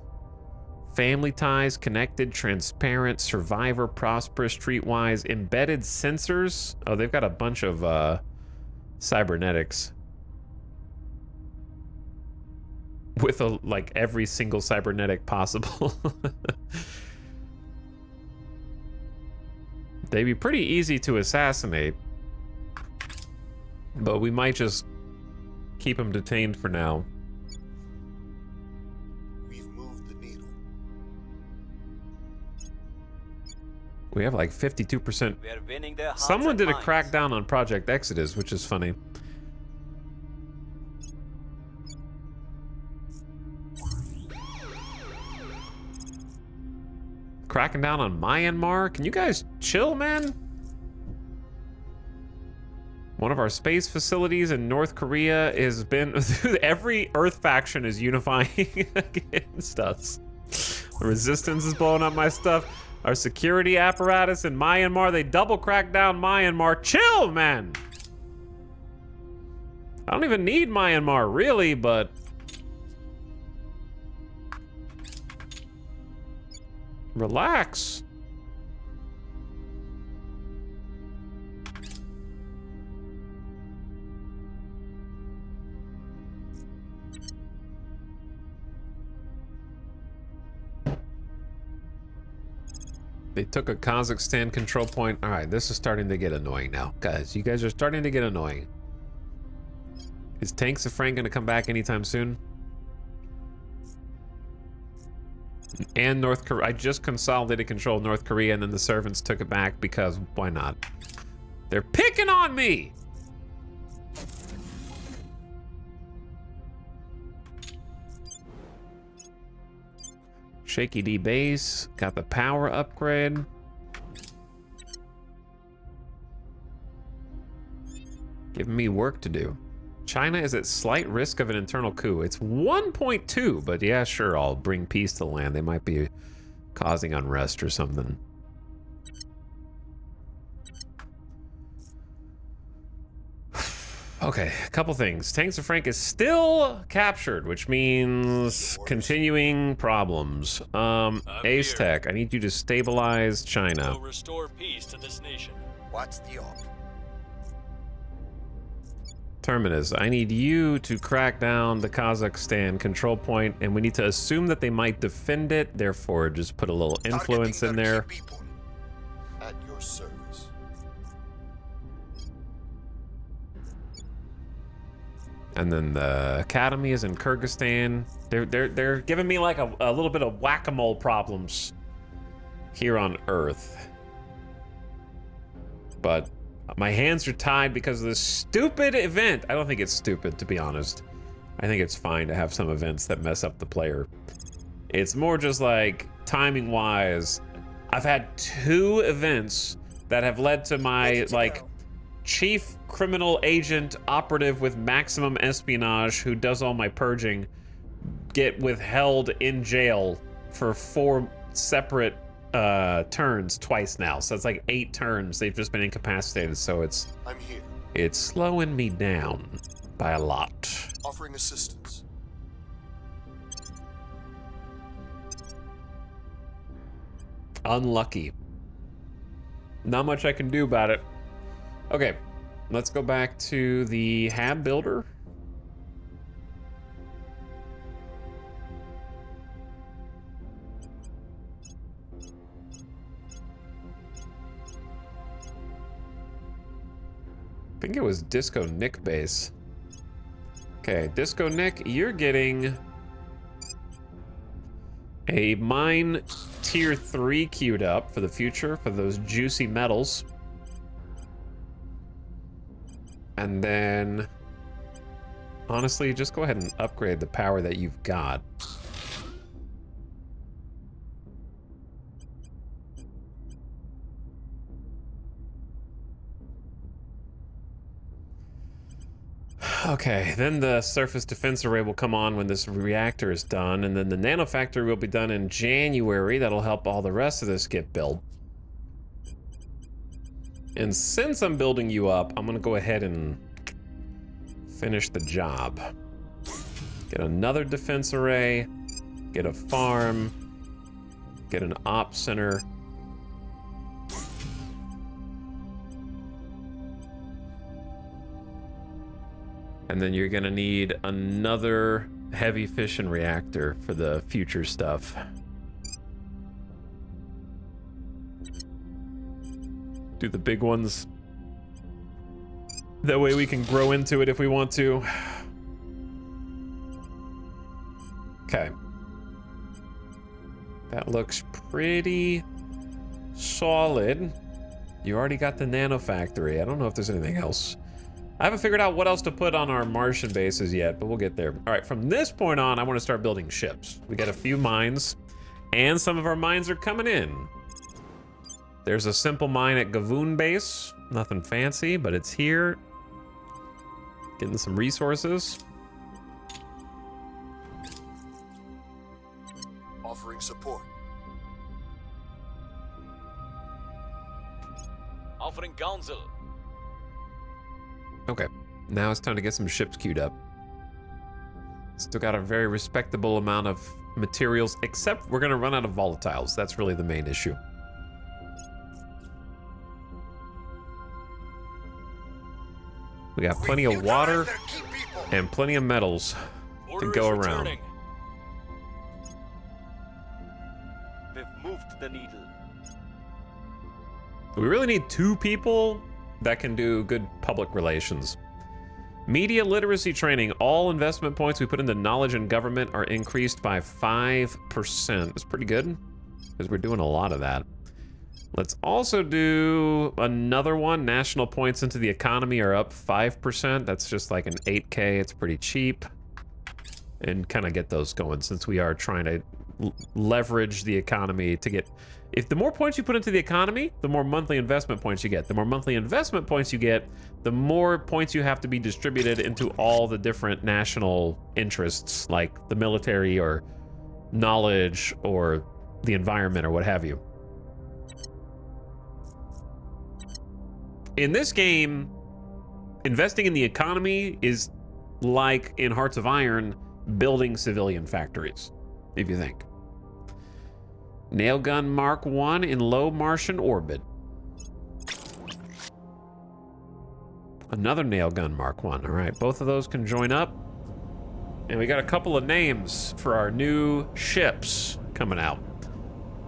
Family ties, connected, transparent, survivor, prosperous, streetwise, embedded sensors. Oh, they've got a bunch of cybernetics. With like every single cybernetic possible. They'd be pretty easy to assassinate. But we might just keep them detained for now. We've moved the needle. We have like 52%. We are winning their hearts Someone and did a minds. crackdown on Project Exodus, which is funny. Cracking down on Myanmar? Can you guys chill, man? One of our space facilities in North Korea has been... Every Earth faction is unifying against us. The Resistance is blowing up my stuff. Our security apparatus in Myanmar, they double cracked down Myanmar. Chill, man! I don't even need Myanmar, really, but... Relax. They took a Kazakhstan control point. All right, this is starting to get annoying now. Guys, you guys are starting to get annoying. Is Tanks of Frank going to come back anytime soon? And North Korea. I just consolidated control of North Korea, and then the servants took it back because why not? They're picking on me! Shaky D base. Got the power upgrade. Giving me work to do. China is at slight risk of an internal coup. It's 1.2, but yeah, sure, I'll bring peace to the land. They might be causing unrest or something. Okay, a couple things. Tanks of Frank is still captured, which means continuing problems. Ace here. Tech, I need you to stabilize China. Will restore peace to this nation. What's the op? Terminus, I need you to crack down the Kazakhstan control point, and we need to assume that they might defend it, therefore just put a little influence in Targeting their there. key people. At your service. And then the academy is in Kyrgyzstan. They're giving me like a little bit of whack-a-mole problems here on Earth. But my hands are tied because of this stupid event. I don't think it's stupid, to be honest. I think it's fine to have some events that mess up the player. It's more just like timing-wise. I've had 2 events that have led to my like chief criminal agent operative with maximum espionage who does all my purging get withheld in jail for 4 separate turns twice now. So it's like 8 turns they've just been incapacitated. So I'm here. it's slowing me down by a lot. Offering assistance. Unlucky. Not much I can do about it. Okay, let's go back to the Hab Builder. I think it was Disco Nick base. Okay, Disco Nick, you're getting a mine tier 3 queued up for the future for those juicy metals. And then, honestly, just go ahead and upgrade the power that you've got. Okay, then the surface defense array will come on when this reactor is done, and then the nanofactory will be done in January. That'll help all the rest of this get built. And since I'm building you up, I'm gonna go ahead and finish the job. Get another defense array, get a farm, get an op center. And then you're gonna need another heavy fission reactor for the future stuff. Do the big ones. That way we can grow into it if we want to. Okay. That looks pretty solid. You already got the nanofactory. I don't know if there's anything else. I haven't figured out what else to put on our Martian bases yet, but we'll get there. All right, from this point on, I want to start building ships. We got a few mines, and some of our mines are coming in. There's a simple mine at Gavoon base. Nothing fancy, but it's here. Getting some resources. Offering support. Offering counsel. Okay, now it's time to get some ships queued up. Still got a very respectable amount of materials, except we're gonna run out of volatiles. That's really the main issue. We got plenty of water Their key people. and plenty of metals Order to go is around. returning. We've moved the needle. We really need 2 people that can do good public relations. Media literacy training. All investment points we put into knowledge and government are increased by 5%. That's pretty good, because we're doing a lot of that. Let's also do another one. National points into the economy are up 5%. That's just like an 8K. It's pretty cheap. And kind of get those going, since we are trying to leverage the economy to get... If the more points you put into the economy, the more monthly investment points you get. The more monthly investment points you get, the more points you have to be distributed into all the different national interests, like the military or knowledge or the environment or what have you. In this game, investing in the economy is like in Hearts of Iron, building civilian factories, if you think. Nailgun Mark 1 in low Martian orbit. Another Nailgun Mark 1. All right, both of those can join up. And we got a couple of names for our new ships coming out.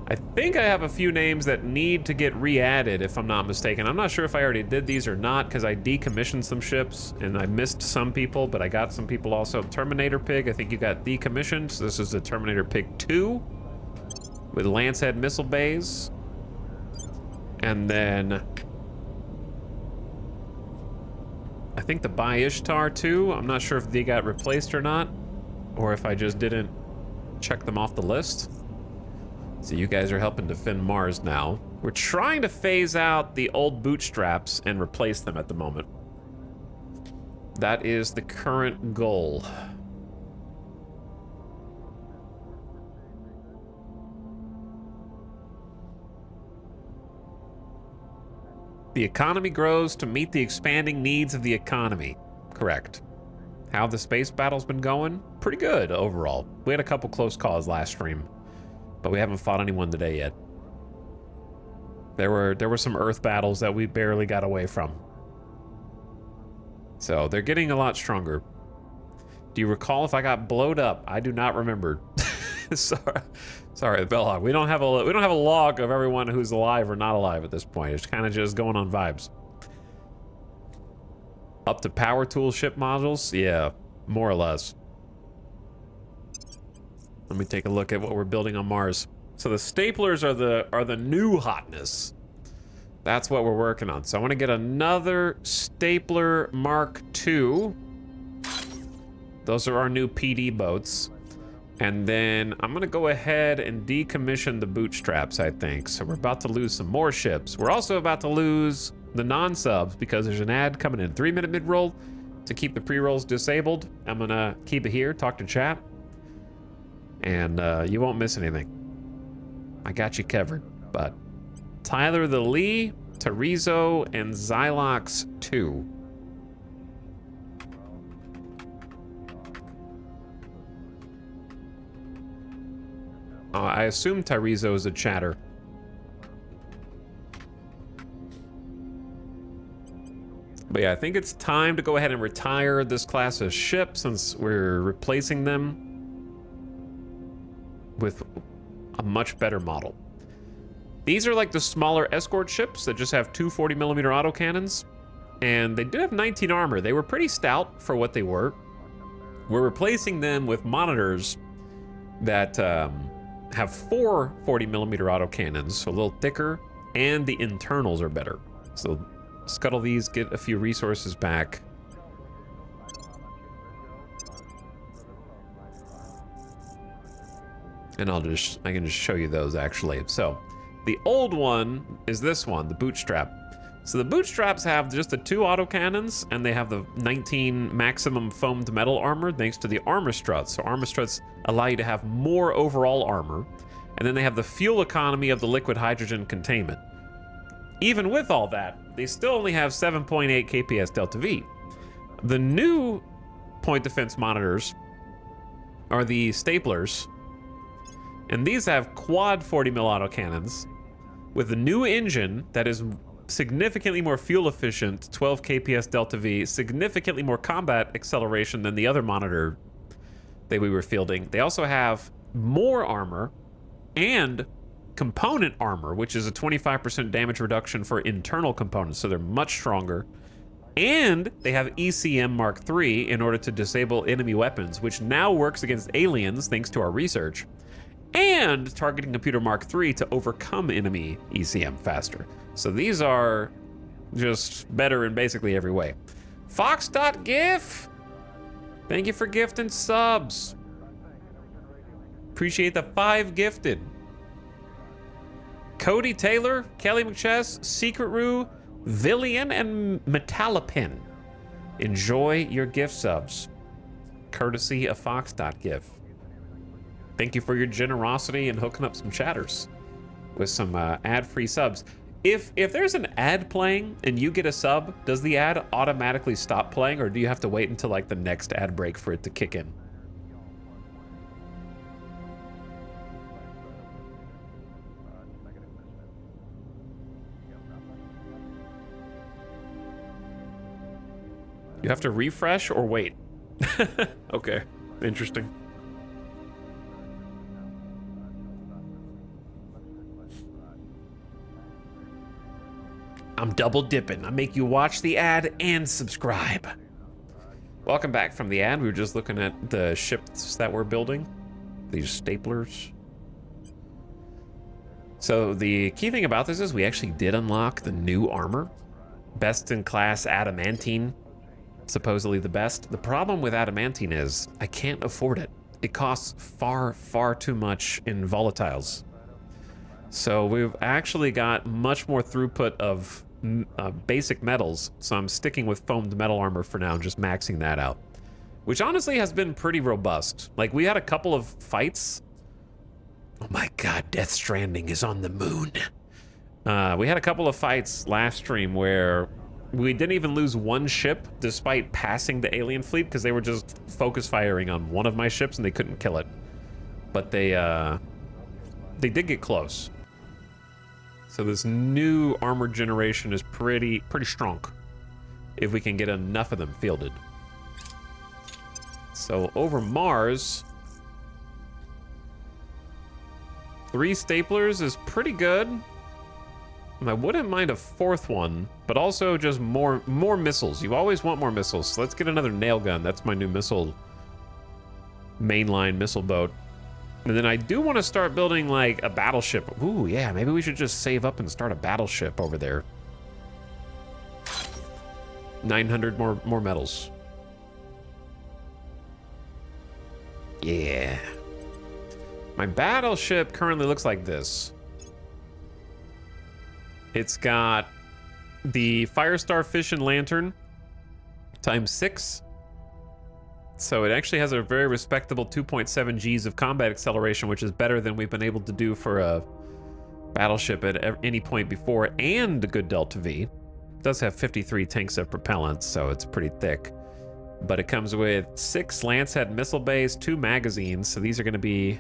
I think I have a few names that need to get re-added, if I'm not mistaken. I'm not sure if I already did these or not, because I decommissioned some ships, and I missed some people, but I got some people also. Terminator Pig, I think you got decommissioned. So this is the Terminator Pig 2 with Lancehead missile bays. And then I think the Ishtar 2, I'm not sure if they got replaced or not, or if I just didn't check them off the list. So you guys are helping defend Mars now. We're trying to phase out the old bootstraps and replace them at the moment. That is the current goal. The economy grows to meet the expanding needs of the economy. Correct. How the space battle's been going? Pretty good overall. We had a couple close calls last stream, but we haven't fought anyone today yet. There were some Earth battles that we barely got away from. So they're getting a lot stronger. Do you recall if I got blowed up? I do not remember. Sorry, Bellhog. We don't have a log of everyone who's alive or not alive at this point. It's kind of just going on vibes. Up to power tool ship modules? Yeah, more or less. Let me take a look at what we're building on Mars. So the staplers are the new hotness. That's what we're working on. So I want to get another stapler Mark II. Those are our new PD boats. And then I'm going to go ahead and decommission the bootstraps, I think. So we're about to lose some more ships. We're also about to lose the non-subs because there's an ad coming in 3-minute mid-roll to keep the pre-rolls disabled. I'm going to keep it here, talk to chat, and you won't miss anything. I got you covered. But Tyler the Lee, Terizo, and Xylox 2. I assume Terizo is a chatter. But yeah, I think it's time to go ahead and retire this class of ship since we're replacing them with a much better model. These are like the smaller escort ships that just have 2 40mm autocannons, and they did have 19 armor. They were pretty stout for what they were. We're replacing them with monitors that have 4 40mm autocannons, so a little thicker, and the internals are better. So scuttle these, get a few resources back. And I can just show you those actually. So the old one is this one, the bootstrap. So the bootstraps have just the 2 autocannons, and they have the 19 maximum foamed metal armor thanks to the armor struts. So armor struts allow you to have more overall armor. And then they have the fuel economy of the liquid hydrogen containment. Even with all that, they still only have 7.8 kps delta V. The new point defense monitors are the staplers, and these have quad 40mm autocannons with a new engine that is significantly more fuel efficient, 12 kps delta V, significantly more combat acceleration than the other monitor that we were fielding. They also have more armor and component armor, which is a 25% damage reduction for internal components, so they're much stronger. And they have ECM Mark III in order to disable enemy weapons, which now works against aliens thanks to our research. And targeting computer Mark III to overcome enemy ECM faster. So these are just better in basically every way. Fox.gif! Thank you for gifting subs. Appreciate the 5 gifted. Cody Taylor, Kelly McChess, Secret Rue, Villian, and Metallopin. Enjoy your gift subs. Courtesy of Fox.gif. Thank you for your generosity and hooking up some chatters with some ad-free subs. If there's an ad playing and you get a sub, does the ad automatically stop playing, or do you have to wait until like the next ad break for it to kick in? You have to refresh or wait? Okay, interesting. I'm double dipping. I make you watch the ad and subscribe. Welcome back from the ad. We were just looking at the ships that we're building. These staplers. So the key thing about this is we actually did unlock the new armor. Best in class adamantine. Supposedly the best. The problem with adamantine is I can't afford it. It costs far, far too much in volatiles. So we've actually got much more throughput of basic metals, so I'm sticking with foamed metal armor for now and just maxing that out, which honestly has been pretty robust. Like, we had a couple of fights. Oh my god, Death Stranding is on the moon. We had a couple of fights last stream where we didn't even lose one ship despite passing the alien fleet because they were just focus firing on one of my ships and they couldn't kill it. But they did get close. So this new armor generation is pretty strong if we can get enough of them fielded. So over Mars, 3 staplers is pretty good. I wouldn't mind a 4th one, but also just more missiles. You always want more missiles. So let's get another nail gun. That's my new missile, mainline missile boat. And then I do want to start building like a battleship. Ooh, yeah, maybe we should just save up and start a battleship over there. 900 more metals. Yeah. My battleship currently looks like this. It's got the Firestar Fission Lantern ×6. So it actually has a very respectable 2.7 Gs of combat acceleration, which is better than we've been able to do for a battleship at any point before, and a good Delta V. It does have 53 tanks of propellant, so it's pretty thick. But it comes with 6 Lancehead missile bays, 2 magazines, so these are going to be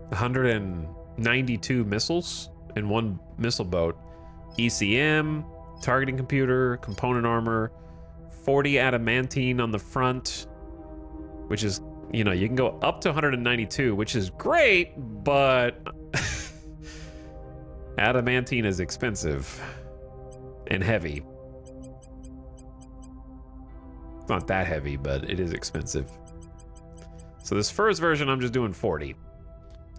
192 missiles in one missile boat. ECM, targeting computer, component armor, 40 adamantine on the front, which is, you know, you can go up to 192, which is great, but adamantine is expensive and heavy. It's not that heavy, but it is expensive. So this first version, I'm just doing 40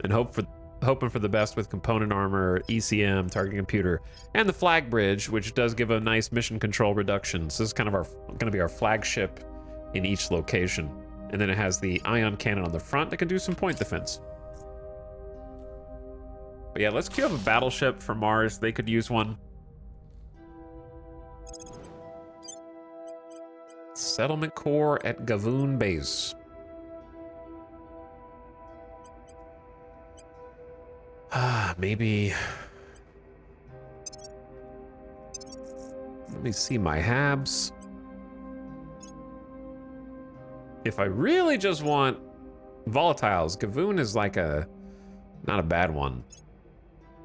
and hoping for the best with component armor, ECM, targeting computer, and the flag bridge, which does give a nice mission control reduction. So this is kind of going to be our flagship in each location. And then it has the ion cannon on the front that can do some point defense. But yeah, let's queue up a battleship for Mars. They could use one. Settlement core at Gavoon Base. Maybe. Let me see my habs. If I really just want volatiles, Gavoon is like not a bad one.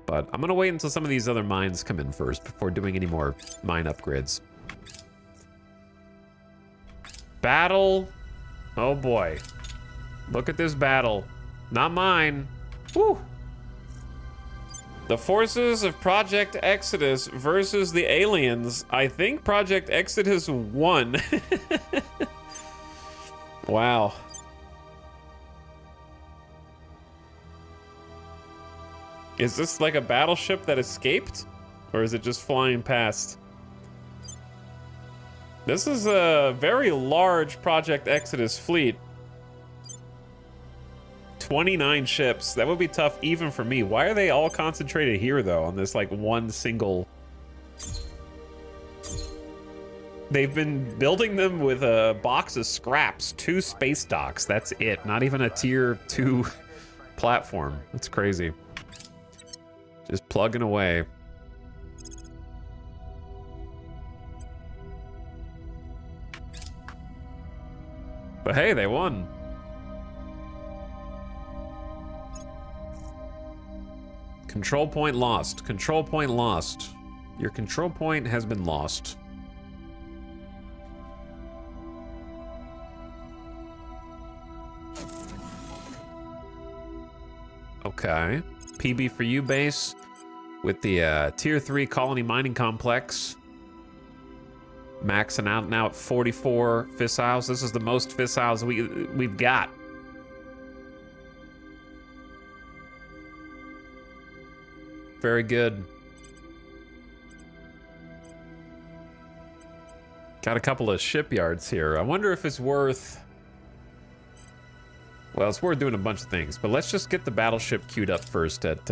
But I'm gonna wait until some of these other mines come in first before doing any more mine upgrades. Battle. Oh boy. Look at this battle. Not mine. Woo! The forces of Project Exodus versus the aliens. I think Project Exodus won. Wow. Is this like a battleship that escaped? Or is it just flying past? This is a very large Project Exodus fleet. 29 ships. That would be tough even for me. Why are they all concentrated here, though, on this, like, one single... They've been building them with a box of scraps, 2 space docks. That's it. Not even a tier 2 platform. That's crazy. Just plugging away. But hey, they won. Control point lost. Control point lost. Your control point has been lost. Okay. PB for you base with the tier 3 colony mining complex. Maxing out now at 44 fissiles. This is the most fissiles we've got. Very good. Got a couple of shipyards here. I wonder if it's worth... Well, it's worth doing a bunch of things, but let's just get the battleship queued up first at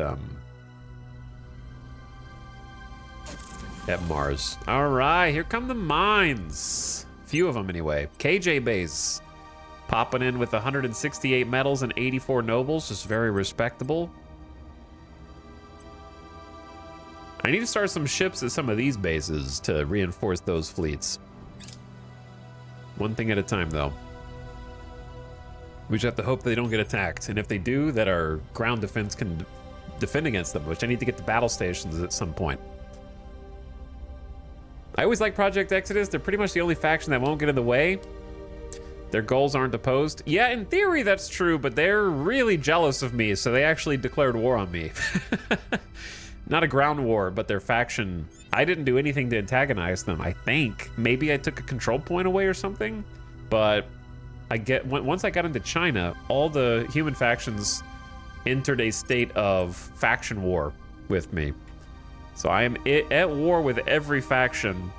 Mars. All right, here come the mines. Few of them anyway. KJ base popping in with 168 metals and 84 nobles, just very respectable. I need to start some ships at some of these bases to reinforce those fleets. One thing at a time, though. We just have to hope they don't get attacked, and if they do, that our ground defense can defend against them, which I need to get to battle stations at some point. I always like Project Exodus. They're pretty much the only faction that won't get in the way. Their goals aren't opposed. Yeah, in theory, that's true, but they're really jealous of me, so they actually declared war on me. Not a ground war, but their faction. I didn't do anything to antagonize them, I think. Maybe I took a control point away or something, but once I got into China, all the human factions entered a state of faction war with me. So I am at war with every faction,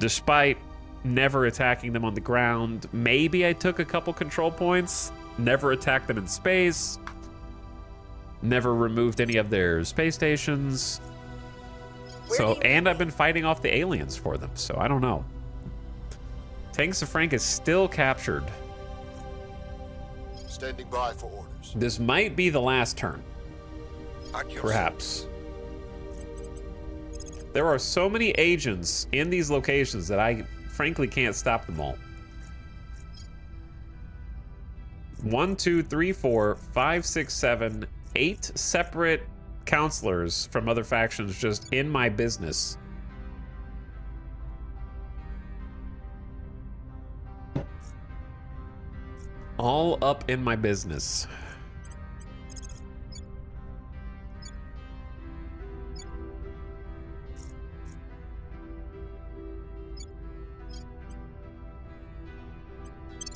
despite never attacking them on the ground. Maybe I took a couple control points, never attacked them in space, never removed any of their space stations. So, and I've been fighting off the aliens for them, so I don't know. Tanks of Frank is still captured. Standing by for orders. This might be the last turn. Perhaps. There are so many agents in these locations that I frankly can't stop them all. 1, 2, 3, 4, 5, 6, 7, 8 separate counselors from other factions just in my business. All up in my business.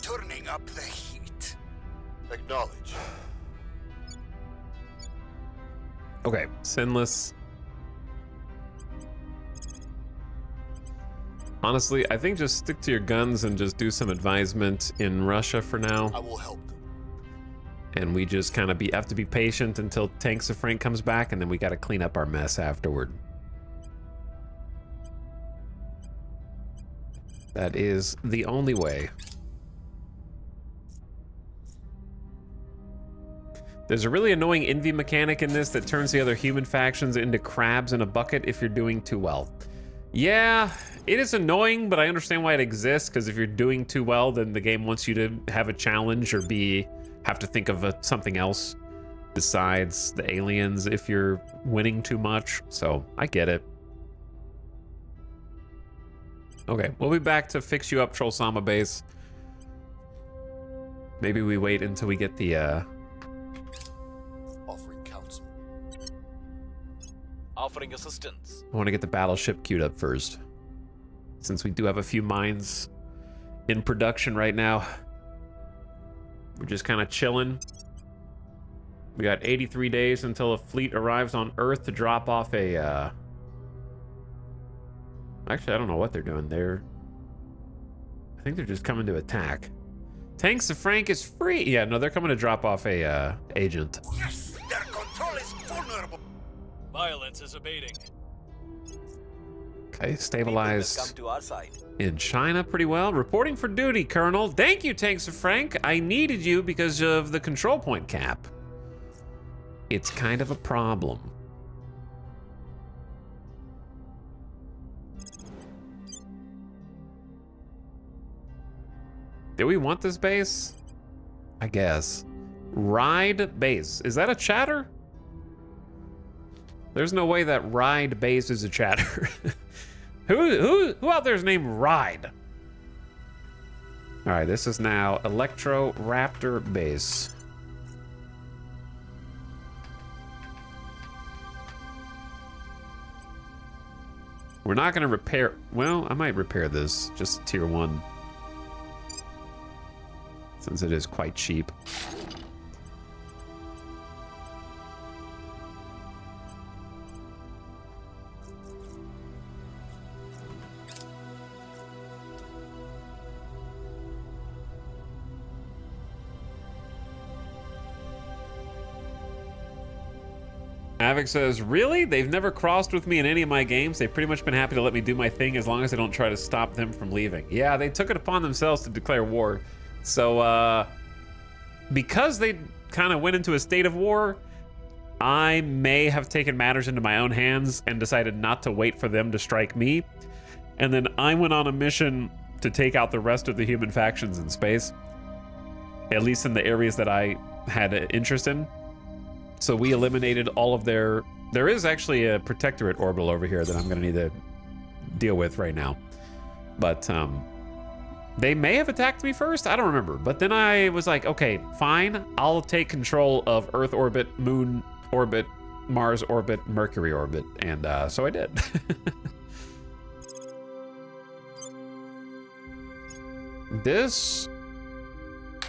Turning up the heat. Acknowledge. Okay, sinless. Honestly, I think just stick to your guns and just do some advisement in Russia for now. I will help them. And we just kind of have to be patient until Tanks of Frank comes back, and then we got to clean up our mess afterward. That is the only way. There's a really annoying envy mechanic in this that turns the other human factions into crabs in a bucket if you're doing too well. Yeah, it is annoying, but I understand why it exists, because if you're doing too well, then the game wants you to have a challenge or have to think of something else besides the aliens if you're winning too much. So I get it. Okay, we'll be back to fix you up, Troll Sama base. Maybe we wait until we get the Offering Offering assistance. I want to get the battleship queued up first, since we do have a few mines in production right now. We're just kind of chilling. We got 83 days until a fleet arrives on Earth to drop off a, Actually, I don't know what they're doing. I think they're just coming to attack. Tanks of Frank is free. Yeah, no, they're coming to drop off a, agent. Yes, their control is vulnerable. Violence is abating. Okay, People will come stabilized to our side. in China pretty well. Reporting for duty, Colonel. Thank you, Tanks of Frank. I needed you because of the control point cap. It's kind of a problem. Do we want this base? I guess. Ride base. Is that a chatter? There's no way that ride base is a chatter. Who out there is named Ride? All right, this is now Electro Raptor base. We're not gonna repair, well, I might repair this, just tier 1. Since it is quite cheap. Avic says, really? They've never crossed with me in any of my games. They've pretty much been happy to let me do my thing as long as I don't try to stop them from leaving. Yeah, they took it upon themselves to declare war. So, because they kind of went into a state of war, I may have taken matters into my own hands and decided not to wait for them to strike me. And then I went on a mission to take out the rest of the human factions in space, at least in the areas that I had an interest in. So we eliminated all of their... There is actually a protectorate orbital over here that I'm going to need to deal with right now. But, they may have attacked me first. I don't remember. But then I was like, okay, fine. I'll take control of Earth orbit, Moon orbit, Mars orbit, Mercury orbit. And so I did. This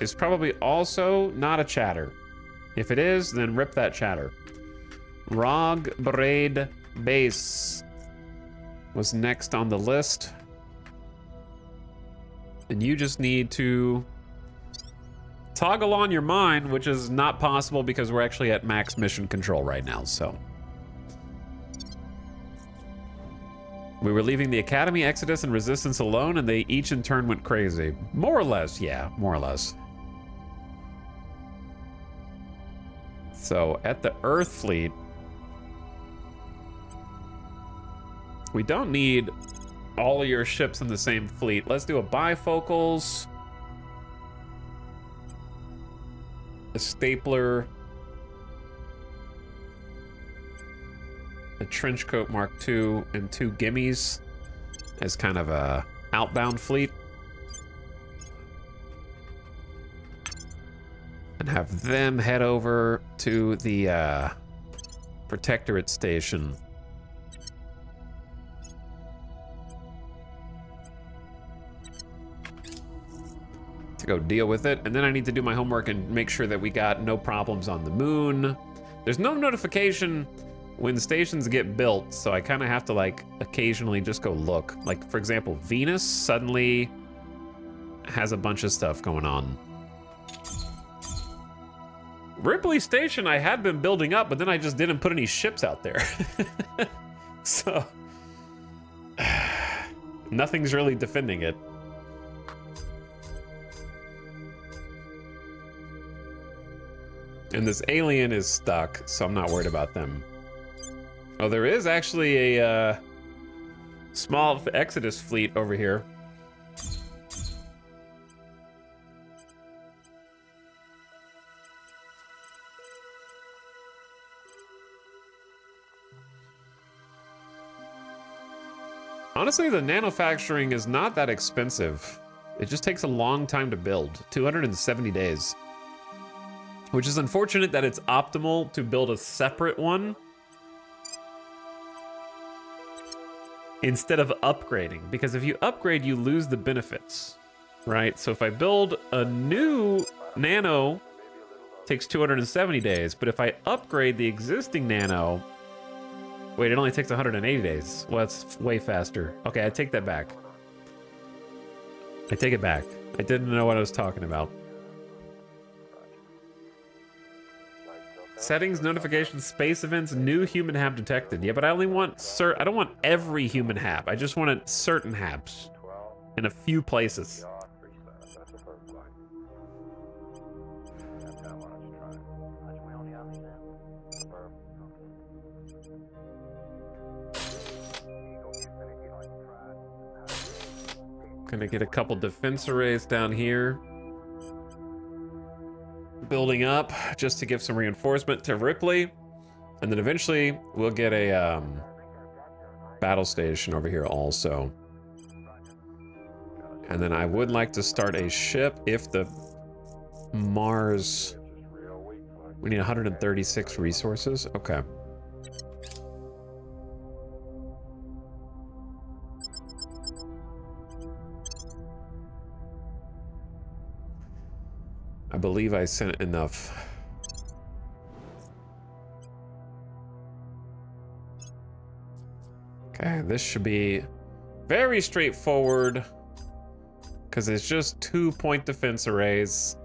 is probably also not a chatter. If it is, then rip that chatter. Rog Braid Base was next on the list. And you just need to toggle on your mind, which is not possible because we're actually at max mission control right now, so. We were leaving the Academy, Exodus, and Resistance alone, and they each in turn went crazy. More or less, yeah, more or less. So, at the Earth fleet, we don't need all of your ships in the same fleet. Let's do a bifocals, a stapler, a trench coat Mark II, and 2 gimmies as kind of a outbound fleet. And have them head over to the Protectorate Station. To go deal with it. And then I need to do my homework and make sure that we got no problems on the moon. There's no notification when stations get built, so I kind of have to like occasionally just go look. Like, for example, Venus suddenly has a bunch of stuff going on. Ripley Station I had been building up, but then I just didn't put any ships out there. So, nothing's really defending it. And this alien is stuck, so I'm not worried about them. Oh, there is actually a small Exodus fleet over here. Honestly, the nanofacturing is not that expensive. It just takes a long time to build, 270 days. Which is unfortunate that it's optimal to build a separate one instead of upgrading, because if you upgrade, you lose the benefits, right? So if I build a new nano, it takes 270 days, but if I upgrade the existing nano, wait, it only takes 180 days. Well, that's way faster. Okay, I take that back. I take it back. I didn't know what I was talking about. Settings, notifications, space events, new human hab detected. Yeah, but I only want I don't want every human hab. I just wanted certain habs in a few places. Gonna get a couple defense arrays down here. Building up just to give some reinforcement to Ripley, and then eventually we'll get a battle station over here also. And then I would like to start a ship if the Mars. We need 136 resources. Okay. I believe I sent enough. Okay, this should be very straightforward because it's just 2-point defense arrays.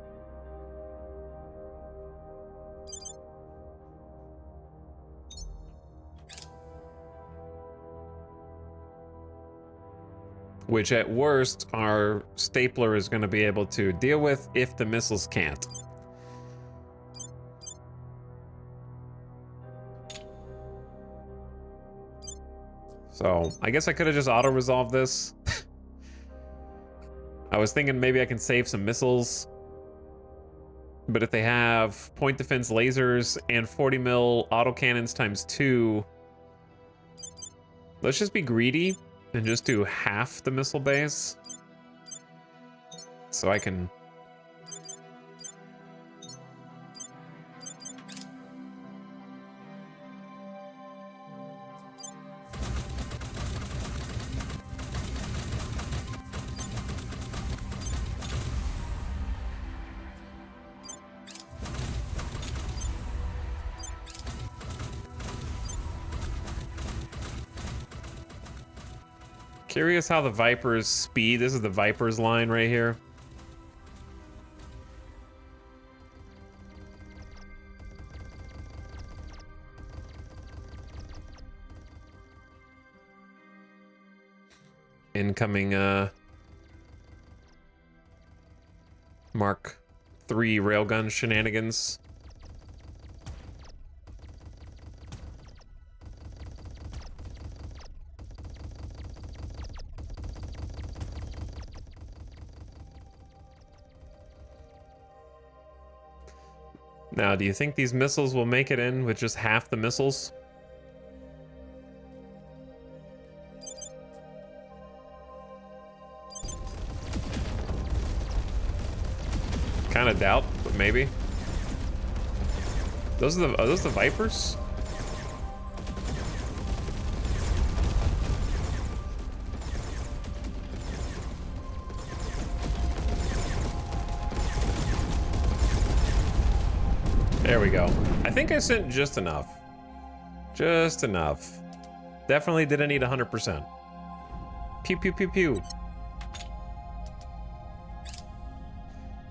Which at worst, our stapler is going to be able to deal with if the missiles can't. So, I guess I could have just auto-resolved this. I was thinking maybe I can save some missiles. But if they have point defense lasers and 40 mil autocannons times 2, let's just be greedy and just do half the missile base. So I can... Curious how the Viper's speed, this is the Viper's line right here. Incoming Mark III railgun shenanigans. Now, do you think these missiles will make it in with just half the missiles? Kind of doubt, but maybe. Are those the Vipers? There we go. I think I sent just enough. Just enough. Definitely didn't need 100%. Pew, pew, pew, pew.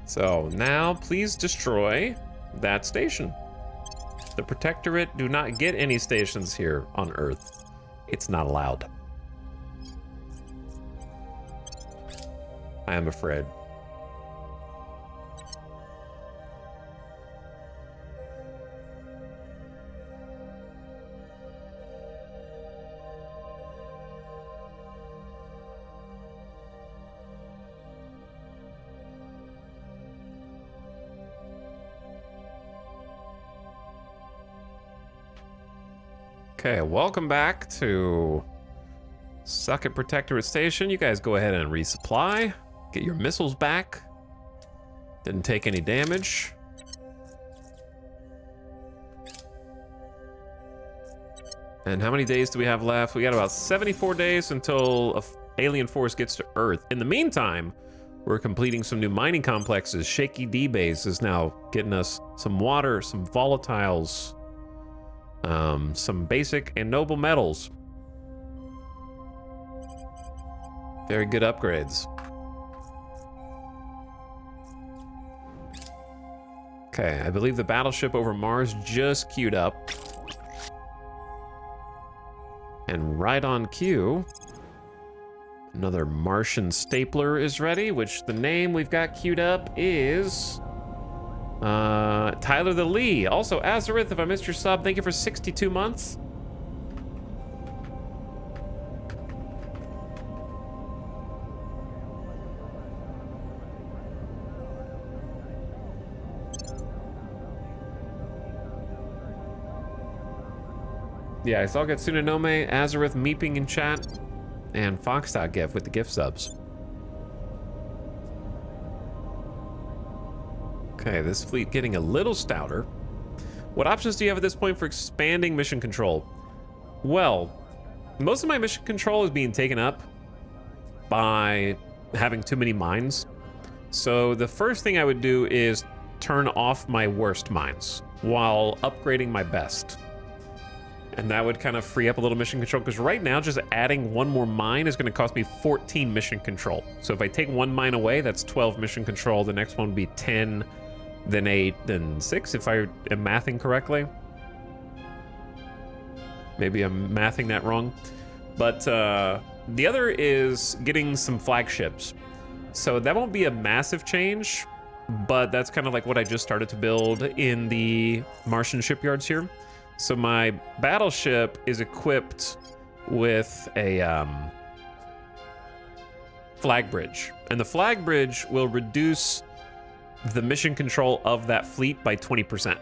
So now please destroy that station. The Protectorate do not get any stations here on Earth. It's not allowed. I am afraid. Okay, welcome back to Suck It Protectorate Station. You guys go ahead and resupply. Get your missiles back. Didn't take any damage. And how many days do we have left? We got about 74 days until a alien force gets to Earth. In the meantime, we're completing some new mining complexes. Shaky D base is now getting us some water, some volatiles, some basic and noble metals. Very good upgrades. Okay, I believe the battleship over Mars just queued up. And right on cue, another Martian stapler is ready, which the name we've got queued up is Tyler the Lee. Also, Azareth, if I missed your sub, thank you for 62 months. Yeah, I saw Gatsuna Nome, Azareth meeping in chat, and Fox.gif with the gift subs. Okay, this fleet getting a little stouter. What options do you have at this point for expanding mission control? Well, most of my mission control is being taken up by having too many mines. So the first thing I would do is turn off my worst mines while upgrading my best. And that would kind of free up a little mission control, because right now just adding one more mine is going to cost me 14 mission control. So if I take one mine away, that's 12 mission control. The next one would be 10, then 8, then 6, if I am mathing correctly. Maybe I'm mathing that wrong. But the other is getting some flagships. So that won't be a massive change, but that's kind of like what I just started to build in the Martian shipyards here. So my battleship is equipped with a flag bridge, and the flag bridge will reduce the mission control of that fleet by 20%.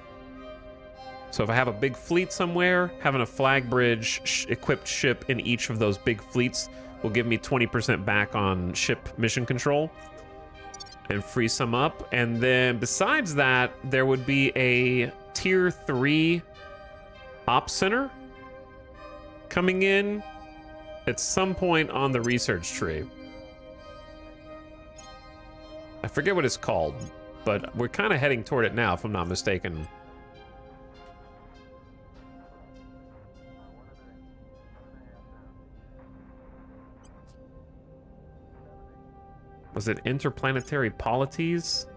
So if I have a big fleet somewhere, having a flag bridge equipped ship in each of those big fleets will give me 20% back on ship mission control and free some up. And then besides that, there would be a tier 3 Ops Center coming in at some point on the research tree. I forget what it's called, but we're kind of heading toward it now, if I'm not mistaken. Was it interplanetary polities?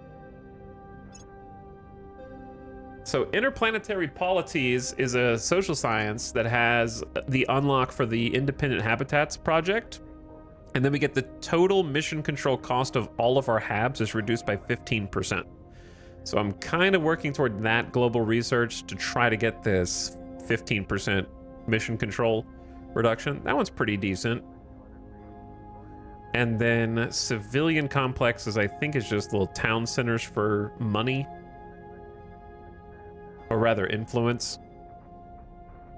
So interplanetary polities is a social science that has the unlock for the Independent Habitats project. And then we get the total mission control cost of all of our HABs is reduced by 15%. So I'm kind of working toward that global research to try to get this 15% mission control reduction. That one's pretty decent. And then civilian complexes, I think, is just little town centers for money. Or rather, influence.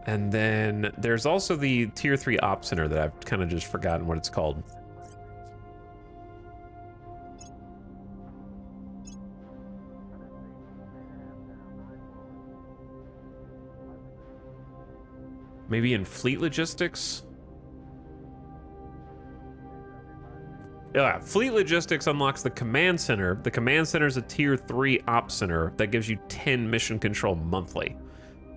And then there's also the tier 3 Ops Center that I've kind of just forgotten what it's called. Maybe in fleet logistics? Yeah, fleet logistics unlocks the command center. The command center is a tier 3 Ops Center that gives you 10 mission control monthly.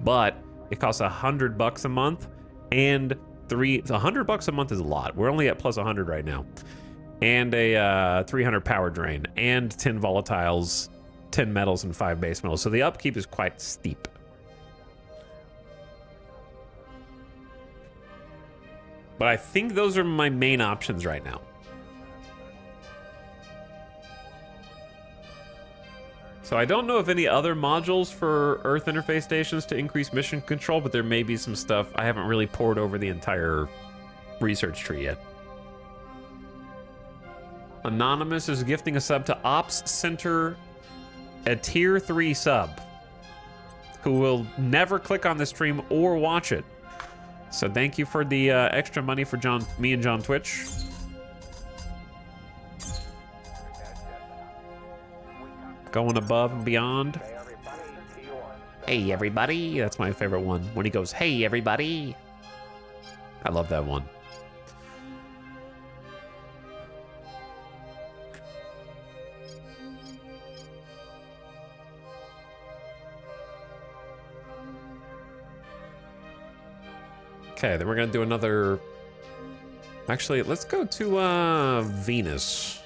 But it costs $100 a month, and $100 a month is a lot. We're only at plus 100 right now. And a 300 power drain, and 10 volatiles, 10 metals, and 5 base metals. So the upkeep is quite steep. But I think those are my main options right now. So I don't know of any other modules for Earth interface stations to increase mission control, but there may be some stuff. I haven't really poured over the entire research tree yet. Anonymous is gifting a sub to Ops Center, a tier 3 sub, who will never click on the stream or watch it. So thank you for the extra money for me and John Twitch. Going above and beyond. Hey everybody, that's my favorite one. When he goes, hey everybody. I love that one. Okay, then we're gonna do another... Actually, let's go to Venus.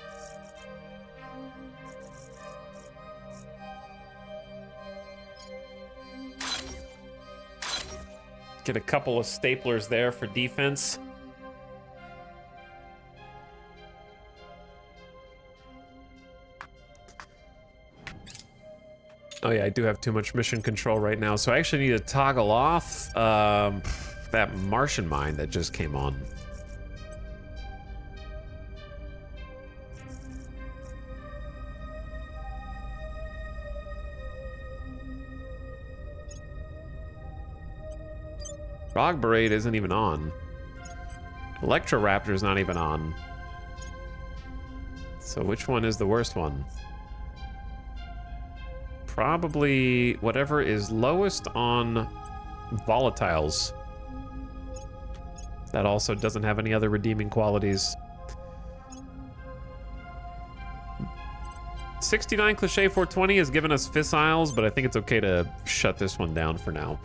Get a couple of staplers there for defense. Oh yeah, I do have too much mission control right now, so I actually need to toggle off that Martian mine that just came on. Frog Parade isn't even on. Electroraptor's not even on. So which one is the worst one? Probably whatever is lowest on volatiles. That also doesn't have any other redeeming qualities. 69 Cliché 420 has given us fissiles, but I think it's okay to shut this one down for now.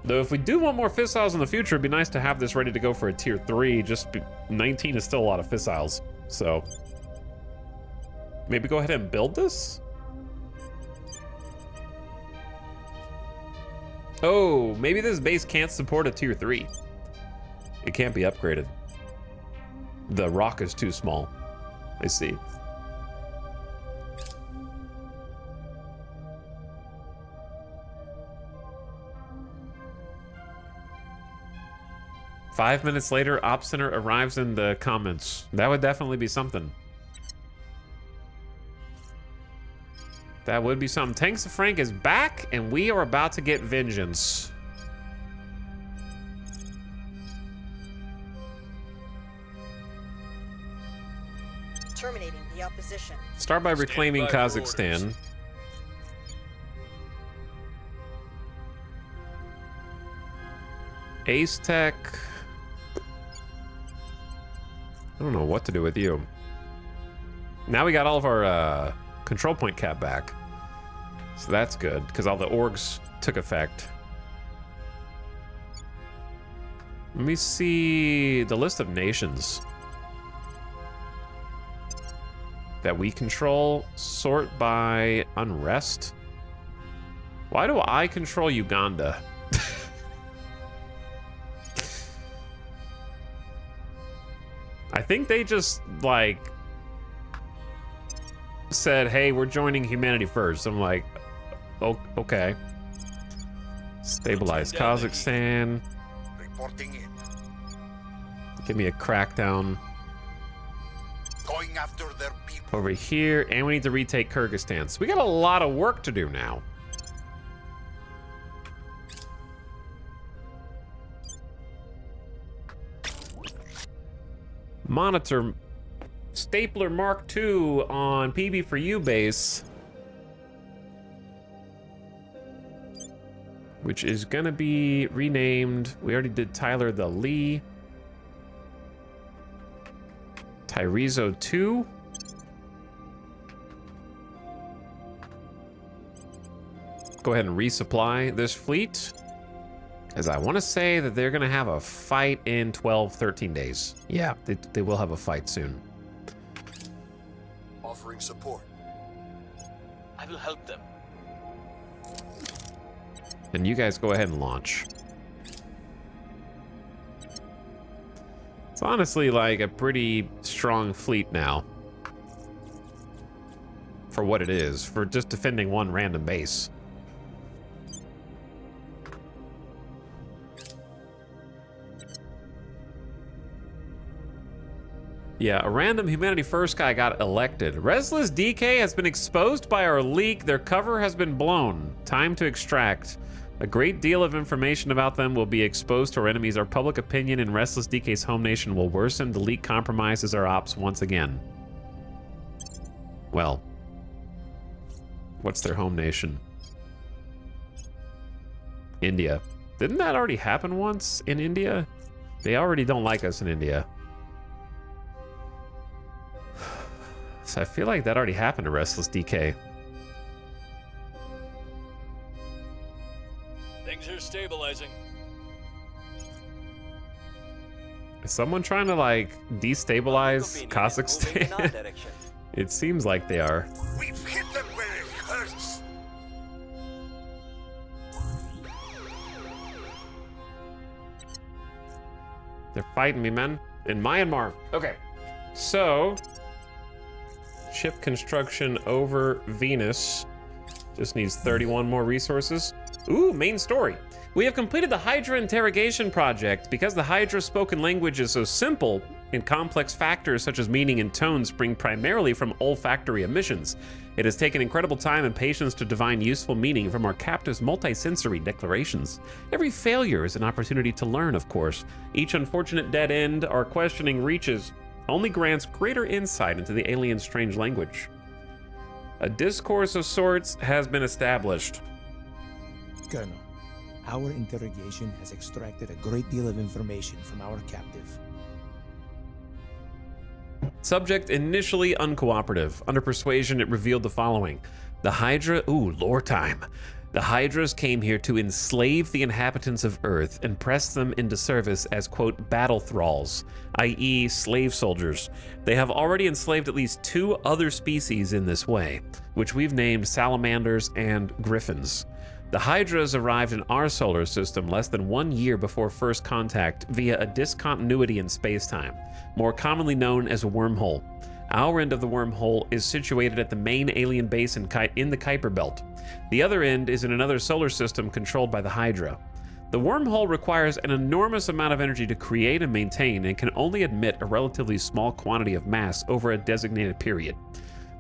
Though if we do want more fissiles in the future, it'd be nice to have this ready to go for a tier 3. 19 is still a lot of fissiles, so... Maybe go ahead and build this? Oh, maybe this base can't support a tier 3. It can't be upgraded. The rock is too small. I see. Five minutes later, Op Center arrives in the comments. That would definitely be something. That would be something. Tanks of Frank is back, and we are about to get vengeance. Terminating the opposition. Start by reclaiming by for Kazakhstan. orders. Ace Tech. I don't know what to do with you. Now we got all of our control point cap back. So that's good, because all the orgs took effect. Let me see the list of nations that we control. Sort by unrest. Why do I control Uganda? I think they just, like, said, hey, we're joining humanity first. I'm like, oh, okay. Stabilize Kazakhstan. Reporting in. Give me a crackdown Going after their people. over here. And we need to retake Kyrgyzstan. So we got a lot of work to do now. Monitor Stapler Mark II on PB4U base, which is gonna be renamed. We already did Tyler the Lee. Tyrezo 2. Go ahead and resupply this fleet, as I want to say that they're gonna have a fight in 12, 13 days. Yeah, they will have a fight soon. Offering support. I will help them. And you guys go ahead and launch. It's honestly like a pretty strong fleet now. For what it is, for just defending one random base. Yeah, a random Humanity First guy got elected. Restless DK has been exposed by our leak. Their cover has been blown. Time to extract. A great deal of information about them will be exposed to our enemies. Our public opinion in Restless DK's home nation will worsen. The leak compromises our ops once again. Well, what's their home nation? India. Didn't that already happen once in India? They already don't like us in India. So I feel like that already happened to Restless DK. Things are stabilizing. Is someone trying to, like, destabilize Opinion is moving in our Kazakhstan? direction. It seems like they are. We've hit them where it hurts. They're fighting me, man. In Myanmar. Okay. So, ship construction over Venus. Just needs 31 more resources. Ooh, main story. We have completed the Hydra interrogation project. Because the Hydra spoken language is so simple, and complex factors such as meaning and tone spring primarily from olfactory emissions, it has taken incredible time and patience to divine useful meaning from our captive's multisensory declarations. Every failure is an opportunity to learn, of course. Each unfortunate dead end our questioning reaches only grants greater insight into the alien's strange language. A discourse of sorts has been established. Colonel, our interrogation has extracted a great deal of information from our captive. Subject initially uncooperative. Under persuasion, it revealed the following. The Hydra, lore time. The Hydras came here to enslave the inhabitants of Earth and press them into service as, quote, battle thralls, i.e. slave soldiers. They have already enslaved at least 2 other species in this way, which we've named salamanders and griffins. The Hydras arrived in our solar system less than 1 year before first contact via a discontinuity in spacetime, more commonly known as a wormhole. Our end of the wormhole is situated at the main alien base in the Kuiper Belt. The other end is in another solar system controlled by the Hydra. The wormhole requires an enormous amount of energy to create and maintain and can only admit a relatively small quantity of mass over a designated period.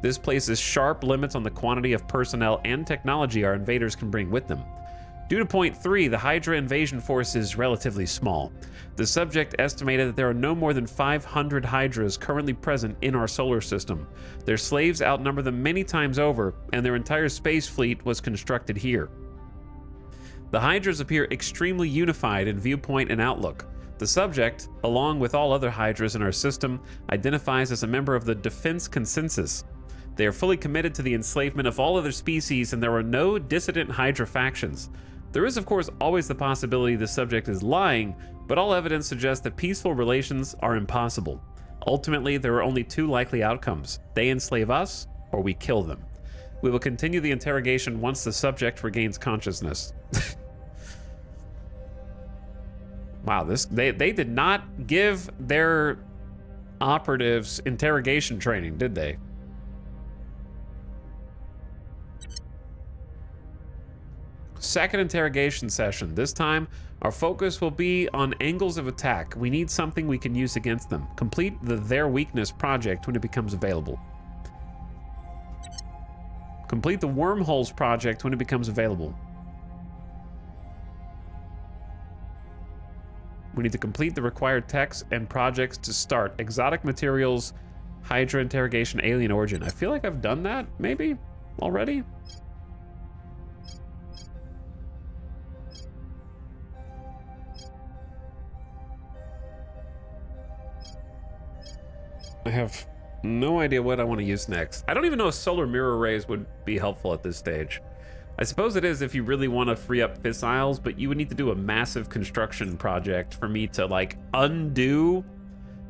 This places sharp limits on the quantity of personnel and technology our invaders can bring with them. Due to point 3, the Hydra invasion force is relatively small. The subject estimated that there are no more than 500 Hydras currently present in our solar system. Their slaves outnumber them many times over, and their entire space fleet was constructed here. The Hydras appear extremely unified in viewpoint and outlook. The subject, along with all other Hydras in our system, identifies as a member of the Defense Consensus. They are fully committed to the enslavement of all other species, and there are no dissident Hydra factions. There is, of course, always the possibility the subject is lying, but all evidence suggests that peaceful relations are impossible. Ultimately, there are only 2 likely outcomes. They enslave us, or we kill them. We will continue the interrogation once the subject regains consciousness. Wow, they did not give their operatives interrogation training, did they? Second interrogation session. This time, our focus will be on angles of attack. We need something we can use against them. Complete the Their Weakness project when it becomes available. Complete the Wormholes project when it becomes available. We need to complete the required texts and projects to start. Exotic materials, Hydra interrogation, alien origin. I feel like I've done that, maybe, already? I have no idea what I want to use next. I don't even know if solar mirror rays would be helpful at this stage. I suppose it is if you really want to free up fissiles, but you would need to do a massive construction project for me to, like, undo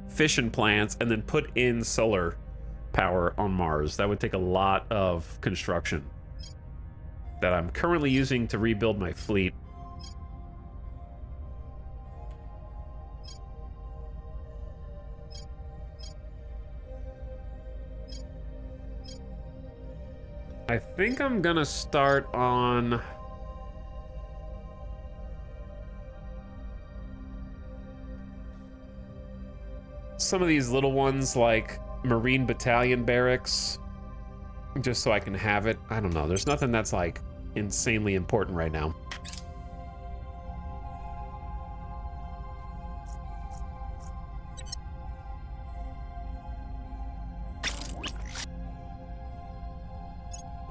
fission plants and then put in solar power on Mars. That would take a lot of construction that I'm currently using to rebuild my fleet. I think I'm gonna start on some of these little ones like Marine Battalion Barracks, just so I can have it. I don't know, there's nothing that's like insanely important right now.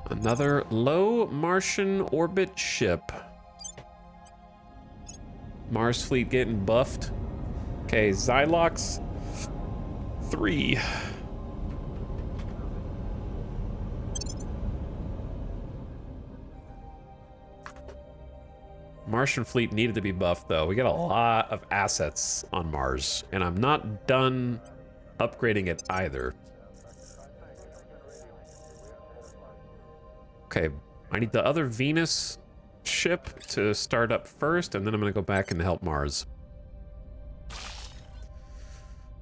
Another low Martian orbit ship. Mars fleet getting buffed. Okay, Xylox 3. Martian fleet needed to be buffed, though. We got a lot of assets on Mars, and I'm not done upgrading it either. Okay, I need the other Venus ship to start up first, and then I'm going to go back and help Mars.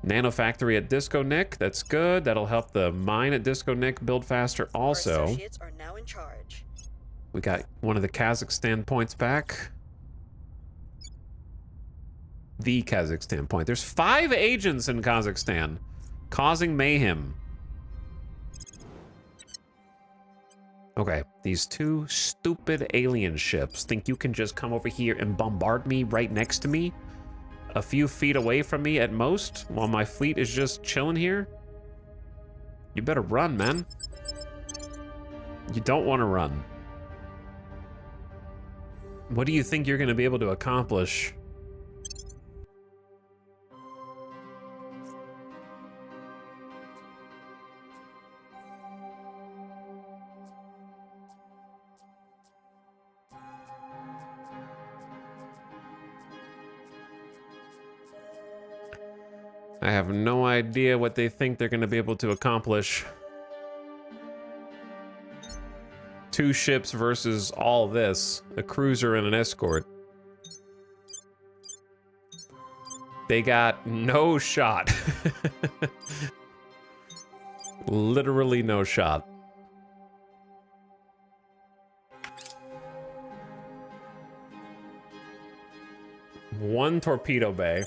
Nano factory at Disco Nick, that's good. That'll help the mine at Disco Nick build faster also. Our associates are now in charge. We got one of the Kazakhstan points back. The Kazakhstan point. There's 5 agents in Kazakhstan causing mayhem. Okay, these 2 stupid alien ships think you can just come over here and bombard me right next to me? A few feet away from me at most, while my fleet is just chilling here? You better run, man. You don't want to run. What do you think you're going to be able to accomplish? I have no idea what they think they're going to be able to accomplish. 2 ships versus all this. A cruiser and an escort. They got no shot. Literally no shot. One torpedo bay.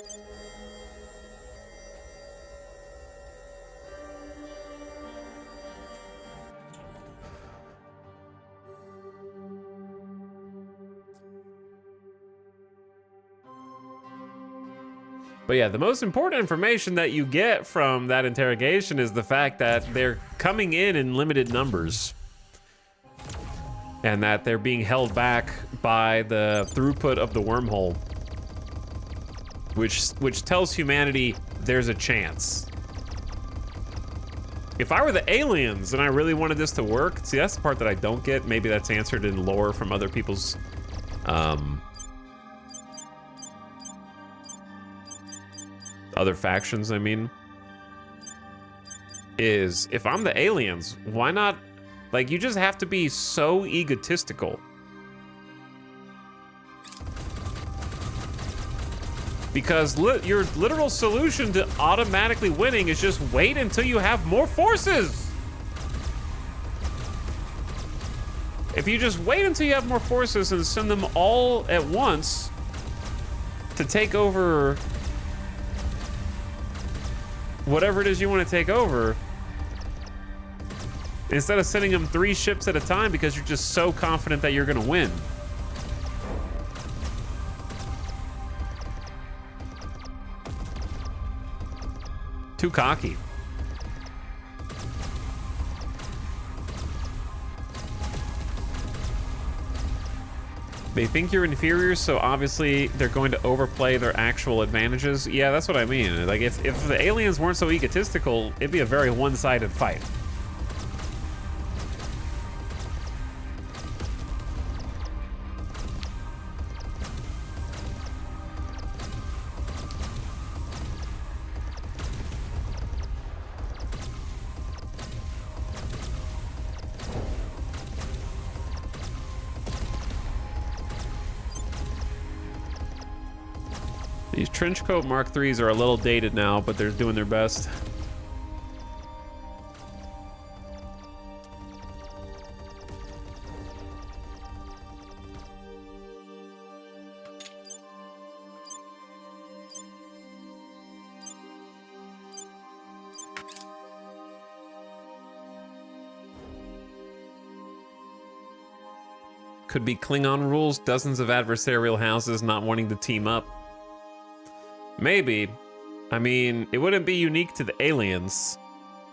But yeah, the most important information that you get from that interrogation is the fact that they're coming in limited numbers. And that they're being held back by the throughput of the wormhole. Which tells humanity there's a chance. If I were the aliens and I really wanted this to work, see, that's the part that I don't get. Maybe that's answered in lore from other people's other factions, I mean, is if I'm the aliens, why not, like, you just have to be so egotistical. Because your literal solution to automatically winning is just wait until you have more forces. If you just wait until you have more forces and send them all at once to take over whatever it is you want to take over, instead of sending them 3 ships at a time because you're just so confident that you're going to win. Too cocky. They think you're inferior, so obviously they're going to overplay their actual advantages. Yeah, that's what I mean. Like, if the aliens weren't so egotistical, it'd be a very one-sided fight. These Trenchcoat Mark IIIs are a little dated now, but they're doing their best. Could be Klingon rules, dozens of adversarial houses not wanting to team up. Maybe. I mean, it wouldn't be unique to the aliens.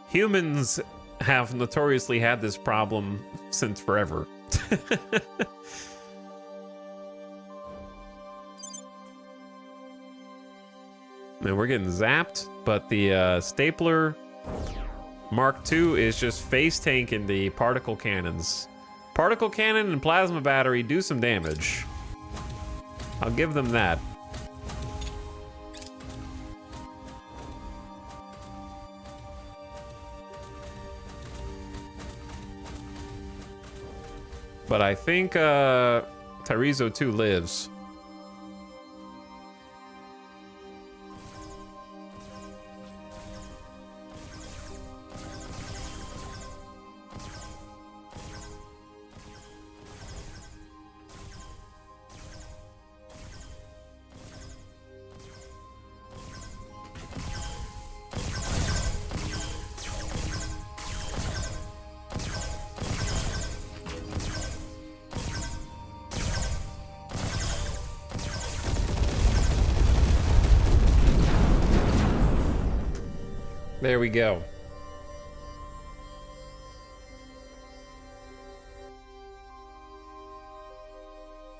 Humans have notoriously had this problem since forever. And we're getting zapped, but the stapler Mark II is just face tanking the particle cannons. Particle cannon and plasma battery do some damage. I'll give them that. But I think Tyrezo 2 lives. There we go.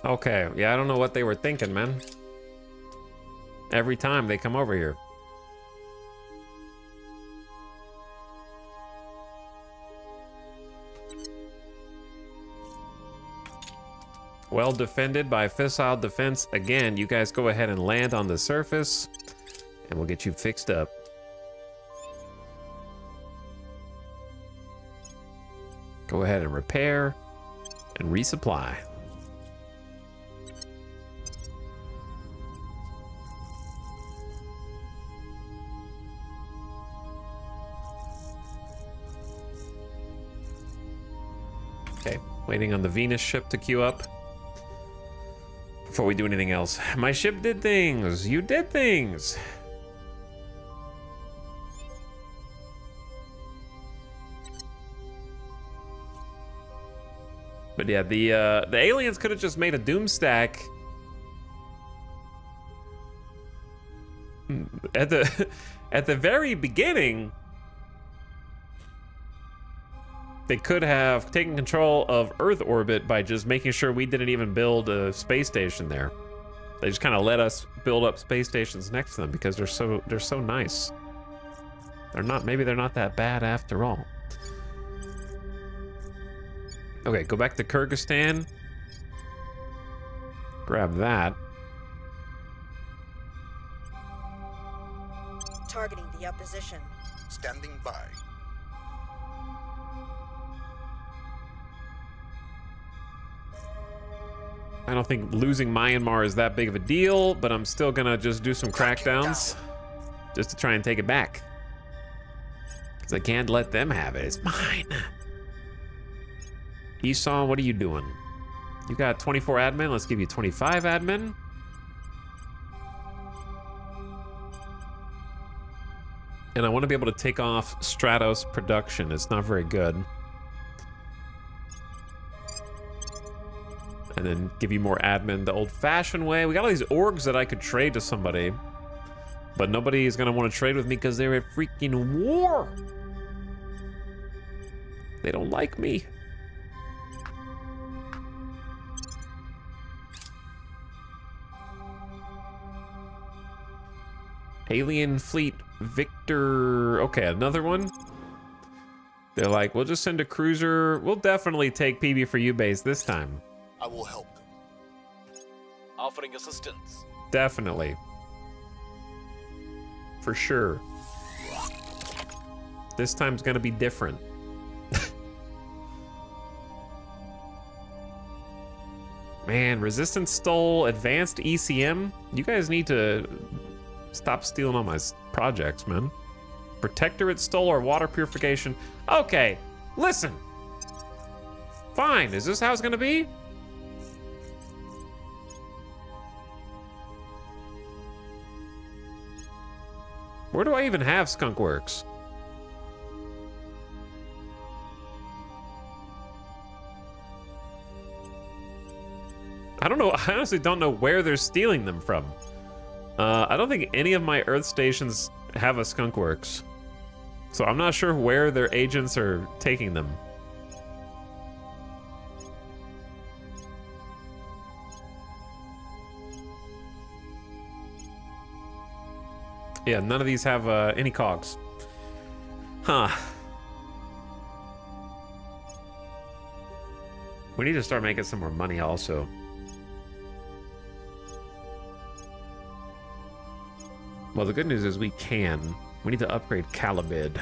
Okay, yeah, I don't know what they were thinking, man. Every time they come over here. Well defended by fissile defense. Again, you guys go ahead and land on the surface, and we'll get you fixed up. Go ahead and repair and resupply. Okay, waiting on the Venus ship to queue up before we do anything else. My ship did things. You did things. But yeah, the aliens could have just made a doom stack at the very beginning. They could have taken control of Earth orbit by just making sure we didn't even build a space station there. They just kind of let us build up space stations next to them because they're so nice. Maybe they're not that bad after all. Okay, go back to Kyrgyzstan. Grab that. Targeting the opposition. Standing by. I don't think losing Myanmar is that big of a deal, but I'm still gonna just do some crackdowns just to try and take it back. Because I can't let them have it. It's mine. Esau, what are you doing? You got 24 admin. Let's give you 25 admin. And I want to be able to take off Stratos production. It's not very good. And then give you more admin the old-fashioned way. We got all these orgs that I could trade to somebody. But nobody is going to want to trade with me because they're at freaking war. They don't like me. Alien Fleet Victor. Okay, another one. They're like, we'll just send a cruiser. We'll definitely take PB for you base this time. I will help them. Offering assistance. Definitely. For sure. This time's gonna be different. Man, Resistance stole Advanced ECM. You guys need to stop stealing all my projects, man. Protectorate stole our water purification. Okay, listen. Fine, is this how it's gonna be? Where do I even have Skunkworks? I don't know. I honestly don't know where they're stealing them from. I don't think any of my Earth stations have a Skunkworks. So I'm not sure where their agents are taking them. Yeah, none of these have any cogs. Huh. We need to start making some more money also. Well, the good news is we can. We need to upgrade Calibid.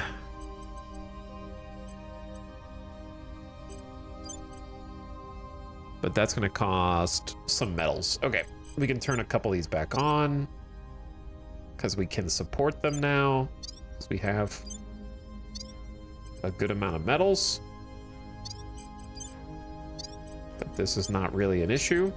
But that's going to cost some metals. Okay, we can turn a couple of these back on because we can support them now, because we have a good amount of metals. But this is not really an issue.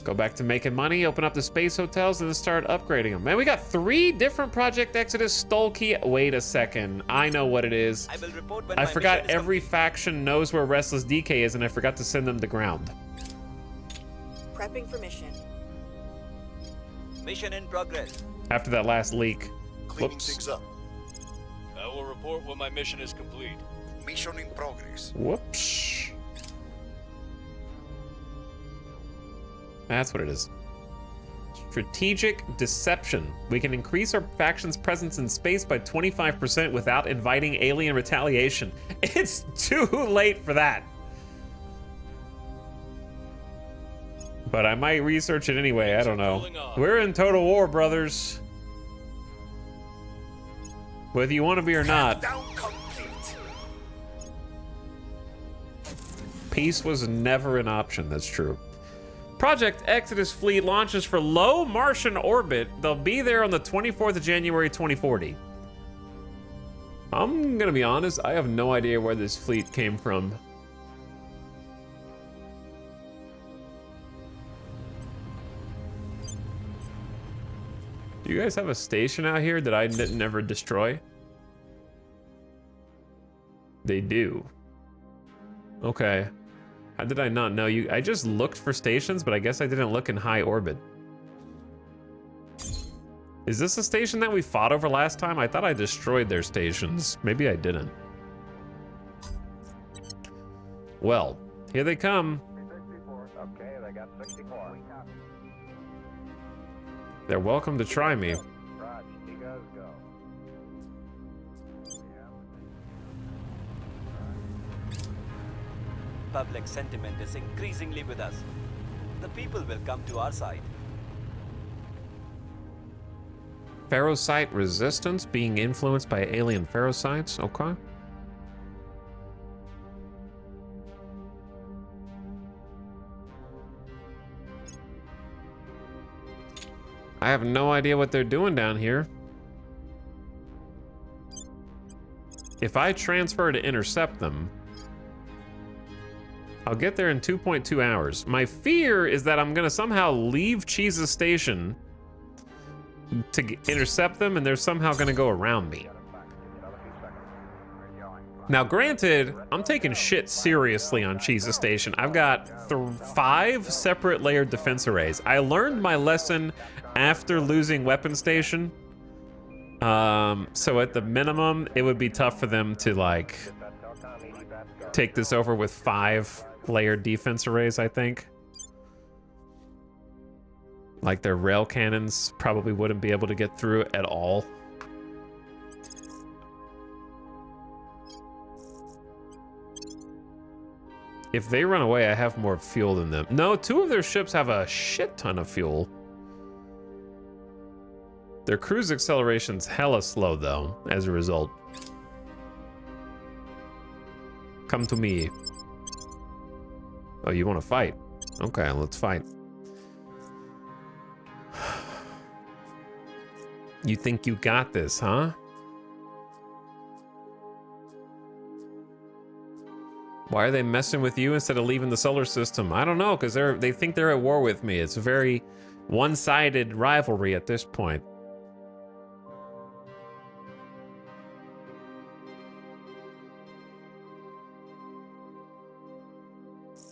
Go back to making money, open up the space hotels, and then start upgrading them. Man, we got 3 different Project Exodus stole key. Wait a second. I know what it is. I will report when I my forgot mission is every faction knows where Restless DK is, and I forgot to send them to ground. Prepping for mission. complete. Mission in progress. After that last leak. Cleaning Whoops. things up. I will report when my mission is complete. Mission in progress. Whoops. That's what it is. Strategic deception. We can increase our faction's presence in space by 25% without inviting alien retaliation. It's too late for that. But I might research it anyway. I don't know. We're in total war, brothers. Whether you want to be or not. Down complete. Peace was never an option, that's true. Project Exodus fleet launches for low Martian orbit. They'll be there on the 24th of January, 2040. I'm gonna be honest, I have no idea where this fleet came from. Do you guys have a station out here that I didn't ever destroy? They do. Okay. How did I not know you? I just looked for stations, but I guess I didn't look in high orbit. Is this a station that we fought over last time? I thought I destroyed their stations. Maybe I didn't. Well, here they come. Okay, they got 64. They're welcome to try me. Raj, he goes, go. Public sentiment is increasingly with us. The people will come to our side. Ferrocite resistance being influenced by alien ferrocites. Okay. I have no idea what they're doing down here. If I transfer to intercept them, I'll get there in 2.2 hours. My fear is that I'm gonna somehow leave Cheese's station to intercept them, and they're somehow gonna go around me. Now, granted, I'm taking shit seriously on Cheese's station. I've got 5 separate layered defense arrays. I learned my lesson after losing weapon station. So at the minimum, it would be tough for them to like take this over with 5 layered defense arrays, I think. Like their rail cannons probably wouldn't be able to get through at all. If they run away, I have more fuel than them. No, 2 of their ships have a shit ton of fuel. Their cruise acceleration's hella slow, though, as a result. Come to me. Oh, you want to fight? Okay, let's fight. You think you got this, huh? Why are they messing with you instead of leaving the solar system? I don't know, because they think they're at war with me. It's a very one-sided rivalry at this point.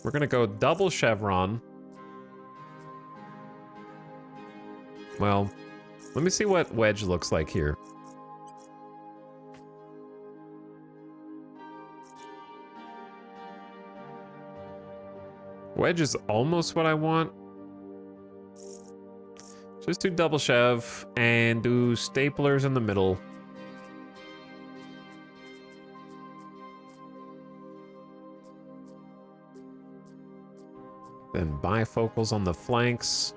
We're gonna go double chevron. Well, let me see what Wedge looks like here. Wedge is almost what I want. Just do double shove and do staplers in the middle. Then bifocals on the flanks.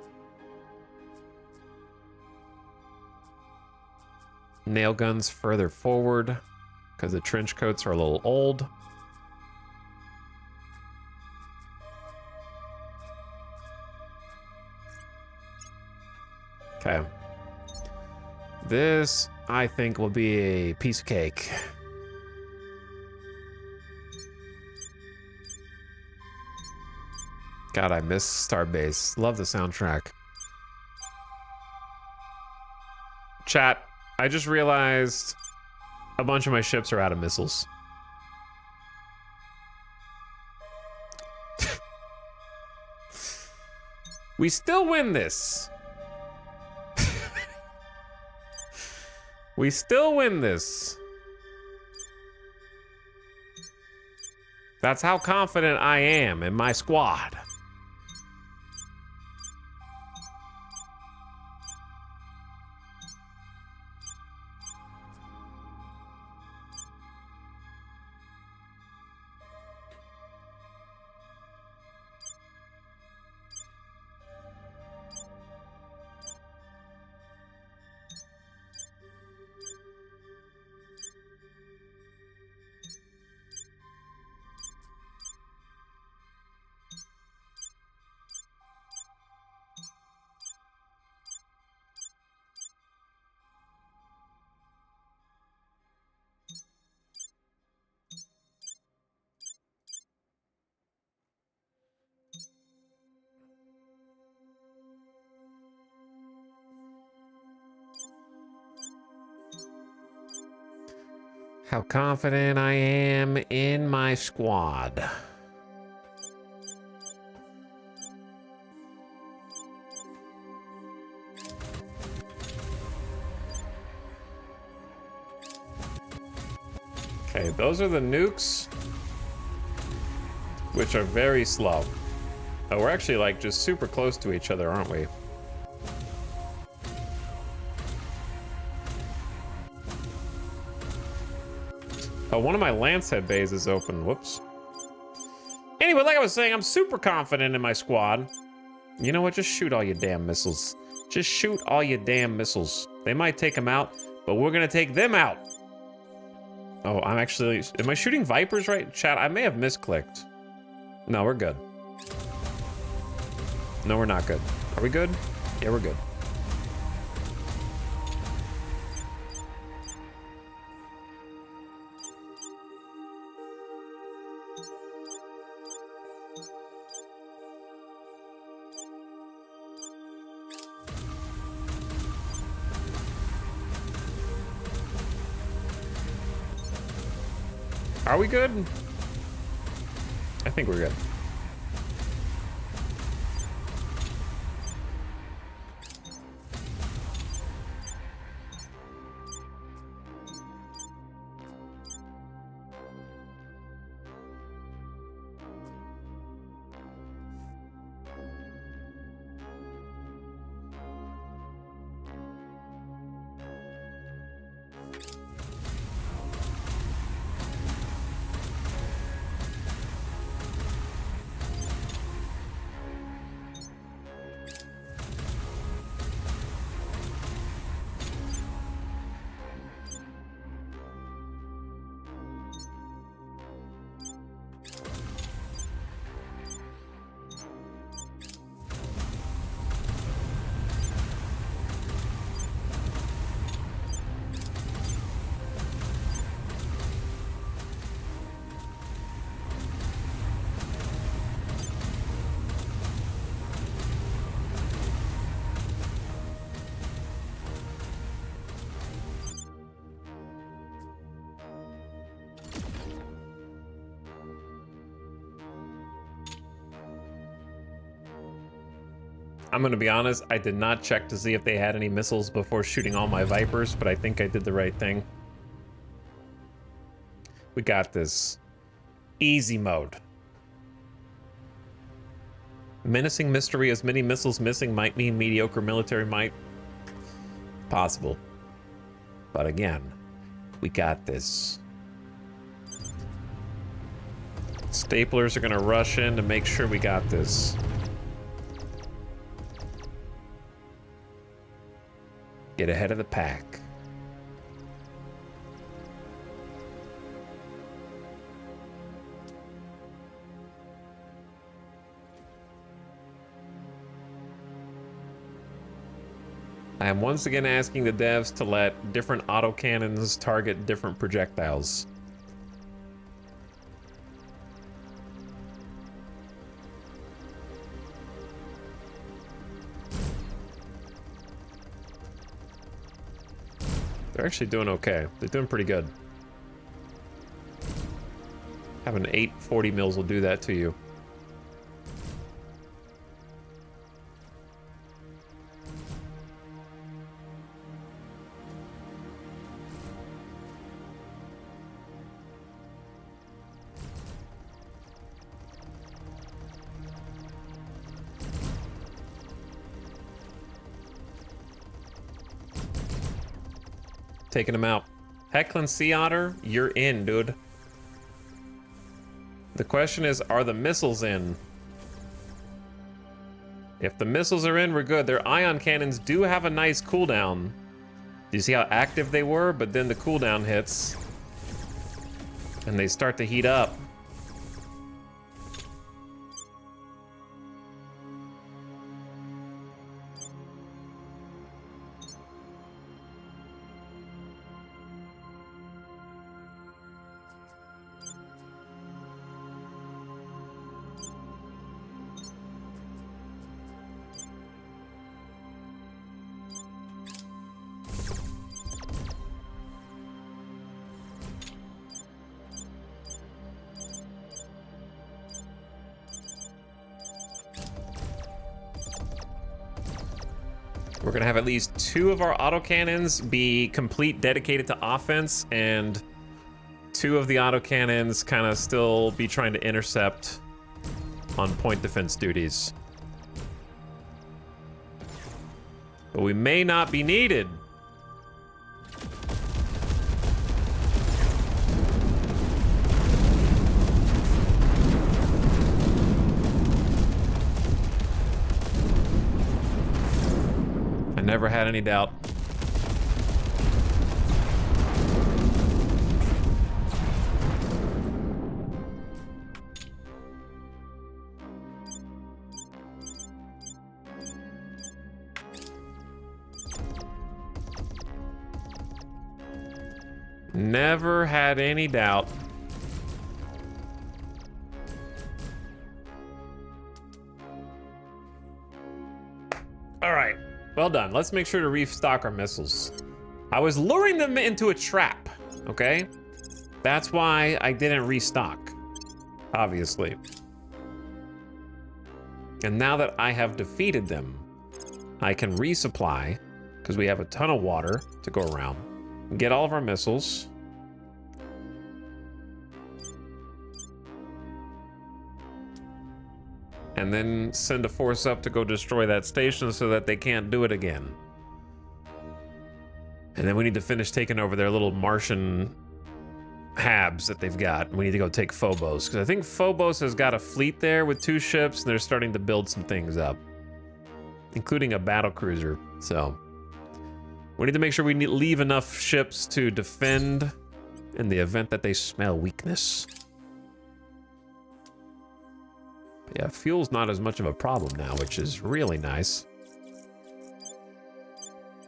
Nail guns further forward because the trench coats are a little old. Okay. This, I think, will be a piece of cake. God, I miss Starbase. Love the soundtrack. Chat, I just realized a bunch of my ships are out of missiles. We still win this. We still win this. That's how confident I am in my squad. How confident I am in my squad. Okay, those are the nukes, which are very slow. Oh, we're actually like just super close to each other, aren't we? Oh, one of my Lancehead bays is open. Whoops. Anyway, like I was saying, I'm super confident in my squad. You know what? Just shoot all your damn missiles. Just shoot all your damn missiles. They might take them out, but we're gonna take them out. Oh, I'm actually... Am I shooting Vipers right? Chat, I may have misclicked. No, we're good. No, we're not good. Are we good? Yeah, we're good. Are we good? I think we're good. I'm gonna be honest, I did not check to see if they had any missiles before shooting all my Vipers, but I think I did the right thing. We got this. Easy mode. Menacing mystery, as many missiles missing might mean mediocre military might. Possible. But again, we got this. Staplers are gonna rush in to make sure we got this. Get ahead of the pack. I am once again asking the devs to let different autocannons target different projectiles. They're actually doing okay. They're doing pretty good. Having 840 mils will do that to you. Taking him out. Heckling Sea Otter, you're in, dude. The question is, are the missiles in? If the missiles are in, we're good. Their ion cannons do have a nice cooldown. Do you see how active they were? But then the cooldown hits. And they start to heat up. We're gonna have at least 2 of our autocannons be complete dedicated to offense, and 2 of the autocannons kind of still be trying to intercept on point defense duties. But we may not be needed. Never had any doubt. Never had any doubt. All right. Well done. Let's make sure to restock our missiles. I was luring them into a trap, okay? That's why I didn't restock, obviously. And now that I have defeated them, I can resupply, because we have a ton of water to go around. Get all of our missiles. And then send a force up to go destroy that station so that they can't do it again. And then we need to finish taking over their little Martian habs that they've got. We need to go take Phobos, because I think Phobos has got a fleet there with 2 ships, and they're starting to build some things up, including a battle cruiser. So we need to make sure we leave enough ships to defend in the event that they smell weakness. Yeah, fuel's not as much of a problem now, which is really nice.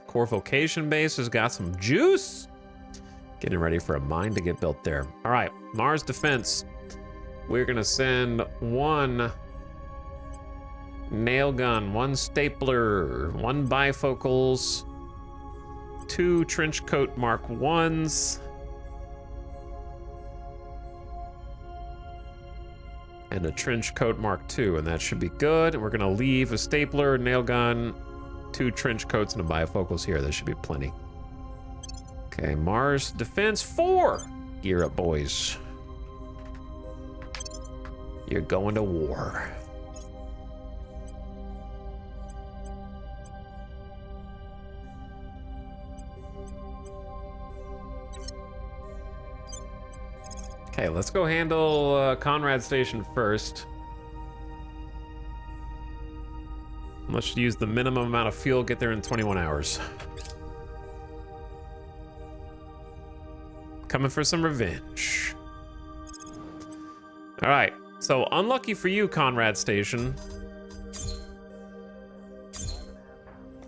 Core Vocation Base has got some juice. Getting ready for a mine to get built there. All right, Mars Defense. We're gonna send 1 nail gun, 1 stapler, 1 bifocals, 2 trench coat Mark 1s, and a trench coat Mark II, and that should be good. And we're gonna leave a stapler, nail gun, 2 trench coats, and a bifocals here. That should be plenty. Okay, Mars Defense 4. Gear up, boys. You're going to war. Okay, let's go handle Conrad Station first. Let's use the minimum amount of fuel, get there in 21 hours. Coming for some revenge. All right, so unlucky for you, Conrad Station.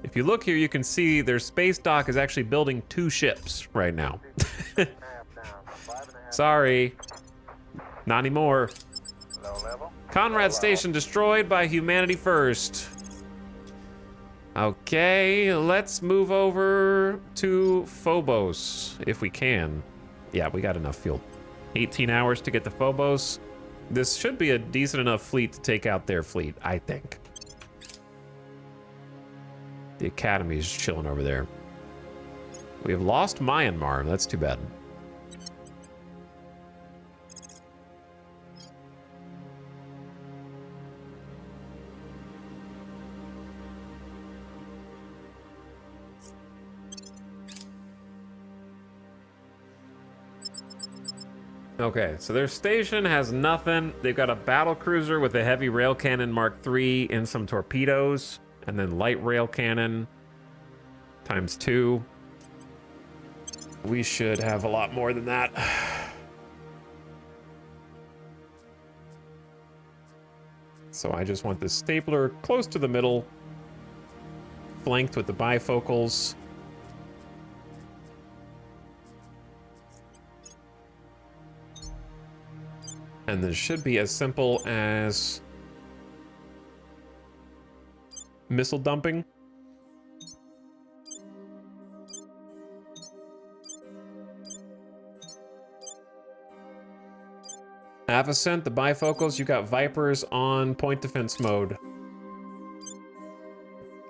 If you look here, you can see their space dock is actually building 2 ships right now. Sorry, not anymore. Low level. Conrad Station destroyed by humanity first. Okay, let's move over to Phobos if we can. Yeah, we got enough fuel. 18 hours to get to Phobos. This should be a decent enough fleet to take out their fleet, I think. The Academy's chilling over there. We have lost Myanmar. That's too bad. Okay, so their station has nothing. They've got a battle cruiser with a heavy rail cannon Mark III and some torpedoes, and then light rail cannon ×2. We should have a lot more than that. So I just want this stapler close to the middle, flanked with the bifocals. And this should be as simple as missile dumping. Avocent, the bifocals, you got Vipers on point defense mode.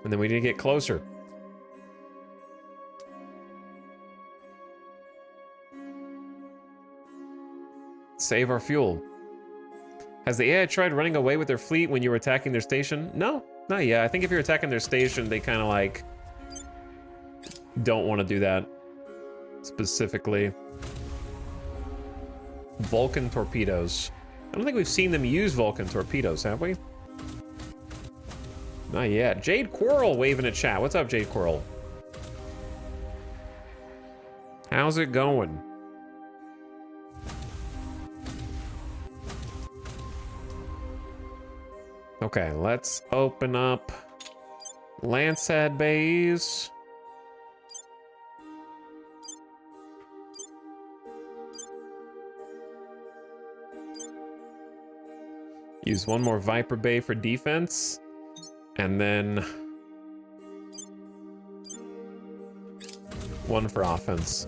And then we need to get closer. Save our fuel. Has the AI tried running away with their fleet when you were attacking their station? No, not yet. I think if you're attacking their station, they kind of like don't want to do that specifically. Vulcan torpedoes. I don't think we've seen them use Vulcan torpedoes, have we? Not yet. Jade Quarrel waving a chat. What's up, Jade Quarrel? How's it going? Okay, let's open up Landsat bays. Use one more Viper Bay for defense. And then one for offense.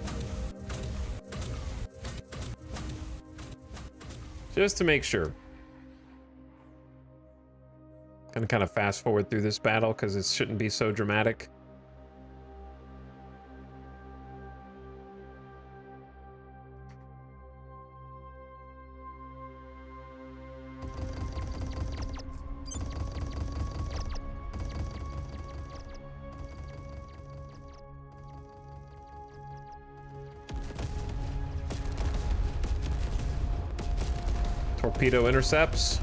Just to make sure. Gonna kind of fast forward through this battle because it shouldn't be so dramatic. Torpedo intercepts.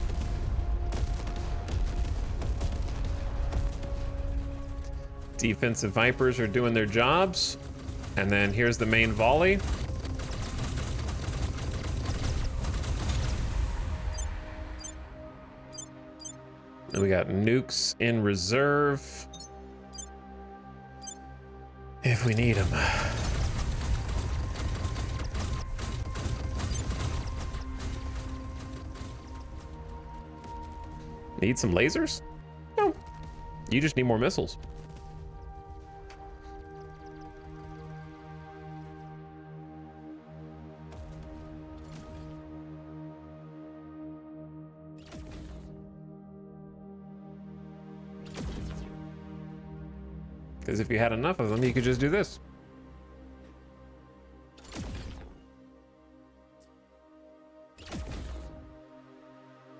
Defensive Vipers are doing their jobs. And then here's the main volley. And we got nukes in reserve if we need them. Need some lasers? No. You just need more missiles. Because if you had enough of them, you could just do this.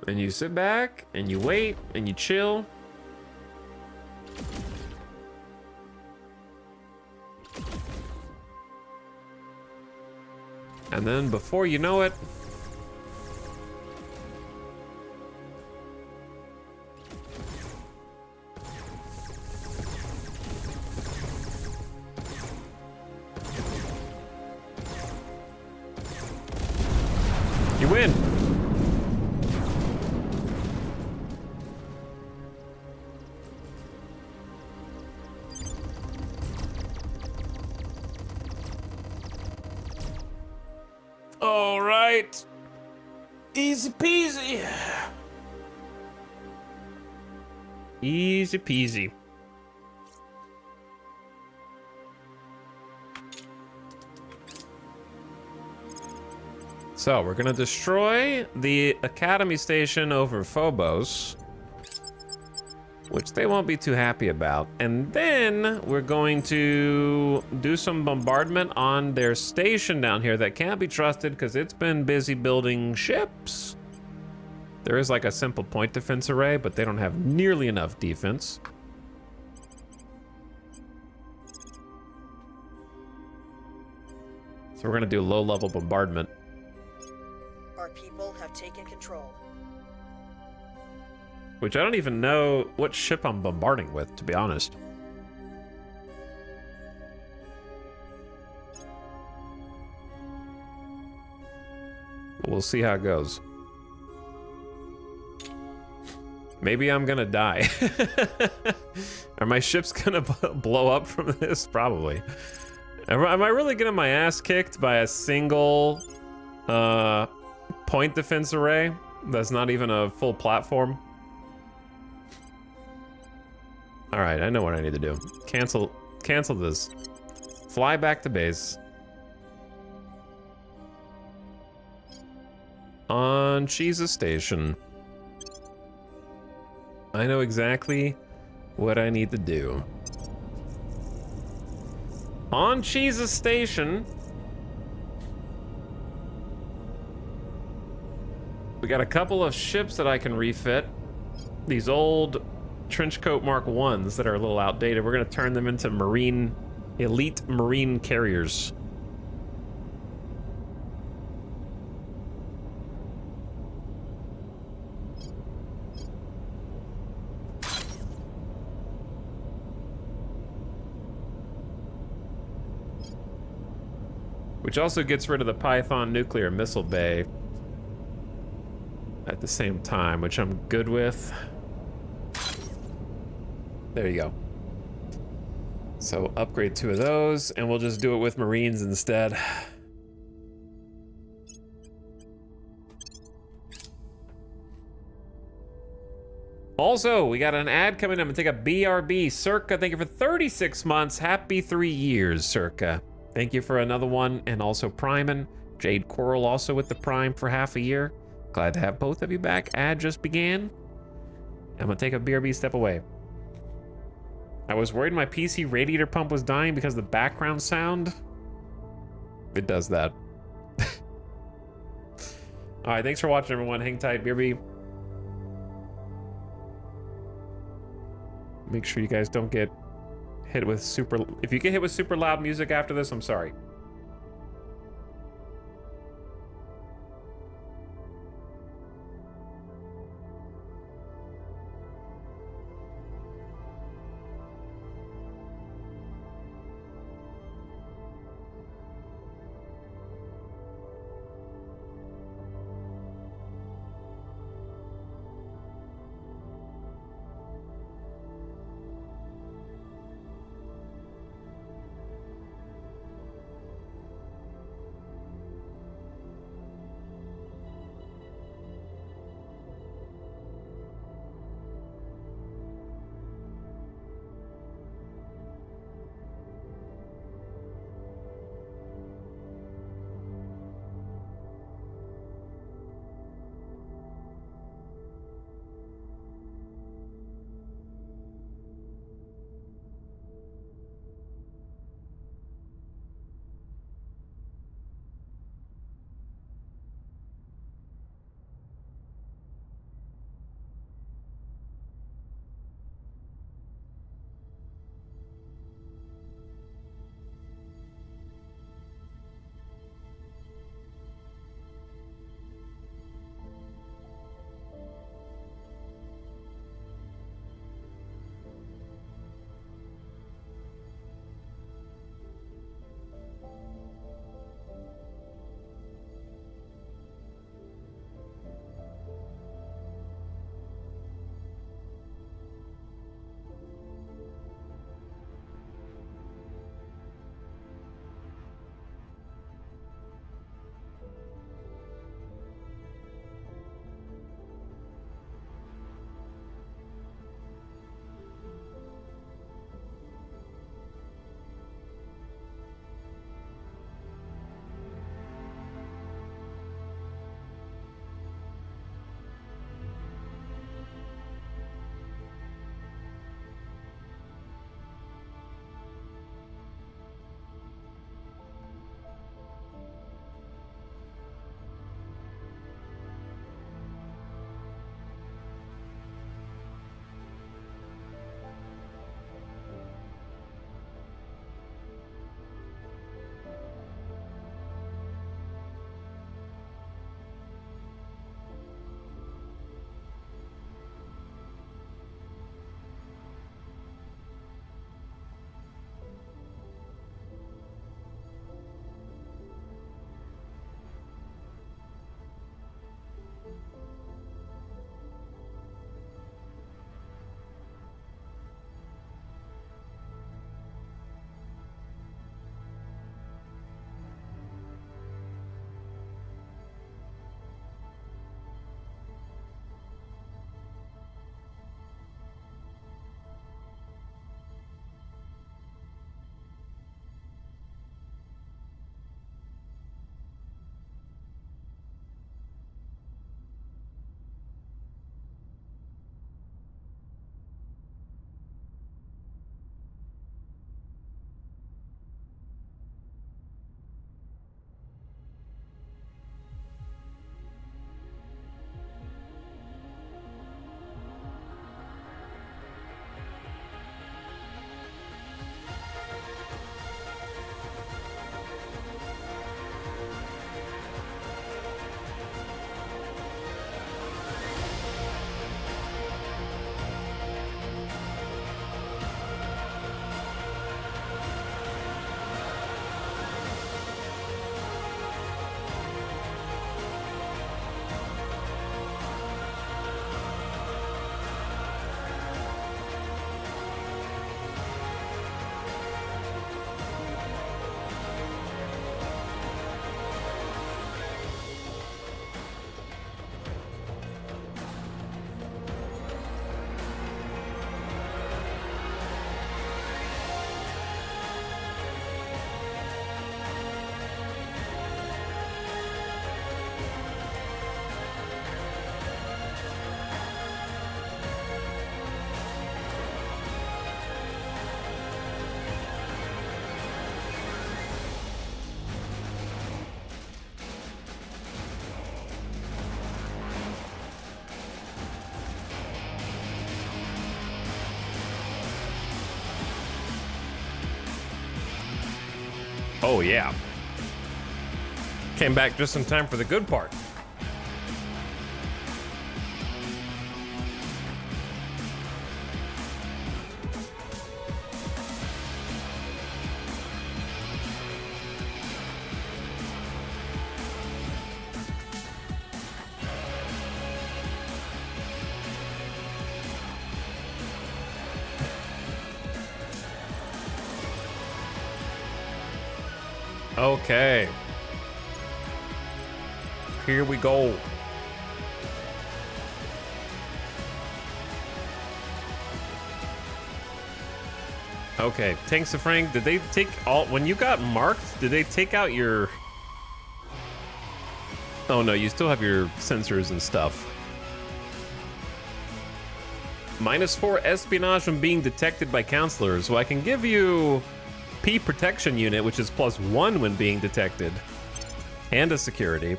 And you sit back, and you wait, and you chill. And then before you know it, You win. All right. Easy peasy. Easy peasy. So we're gonna destroy the Academy Station over Phobos, which they won't be too happy about. And then we're going to do some bombardment on their station down here that can't be trusted because it's been busy building ships. There is like a simple point defense array, but they don't have nearly enough defense. So we're gonna do low-level bombardment. Our people have taken control. Which I don't even know what ship I'm bombarding with, to be honest. But we'll see how it goes. Maybe I'm gonna die. Are my ships gonna blow up from this? Probably. Am I really getting my ass kicked by a single point defense array that's not even a full platform? All right, I know what I need to do. Cancel this. Fly back to base. On Jesus Station. I know exactly what I need to do. On Jesus Station. We got a couple of ships that I can refit. These old Trenchcoat Mark 1s that are a little outdated. We're gonna turn them into elite marine carriers. Which also gets rid of the Python nuclear missile bay at the same time, which I'm good with. There you go. So upgrade 2 of those, and we'll just do it with Marines instead. Also, we got an ad coming up and take a BRB. Circa, thank you for 36 months. Happy 3 years, Circa. Thank you for another one, and also Primin. Jade Coral also with the Prime for half a year. Glad to have both of you back. Ad just began. I'm gonna take a BRB step away. I was worried my PC radiator pump was dying because of the background sound. It does that. All right, thanks for watching, everyone. Hang tight, BRB. Make sure you guys don't get hit with super... If you get hit with super loud music after this, I'm sorry. Oh, yeah. Came back just in time for the good part. Okay. Here we go. Okay, Tanks of Frank, did they take all... When you got marked, did they take out your... Oh no, you still have your sensors and stuff. -4 espionage from being detected by counselors. So I can give you P protection unit, which is +1 when being detected. And a security.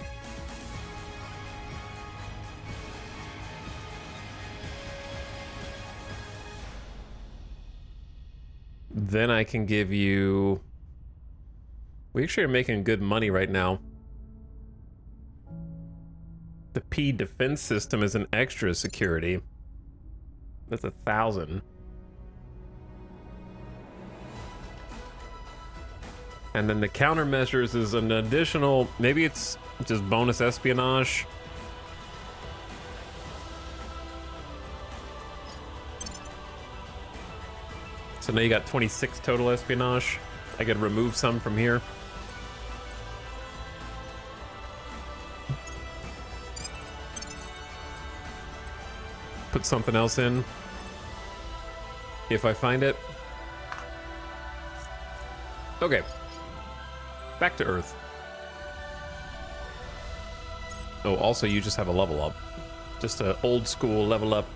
Then I can give you... We actually are making good money right now. The P defense system is an extra security. That's 1,000. And then the countermeasures is an additional... Maybe it's just bonus espionage. So now you got 26 total espionage. I could remove some from here. Put something else in. If I find it. Okay. Back to Earth. Oh, also you just have a level up. Just a old school level up.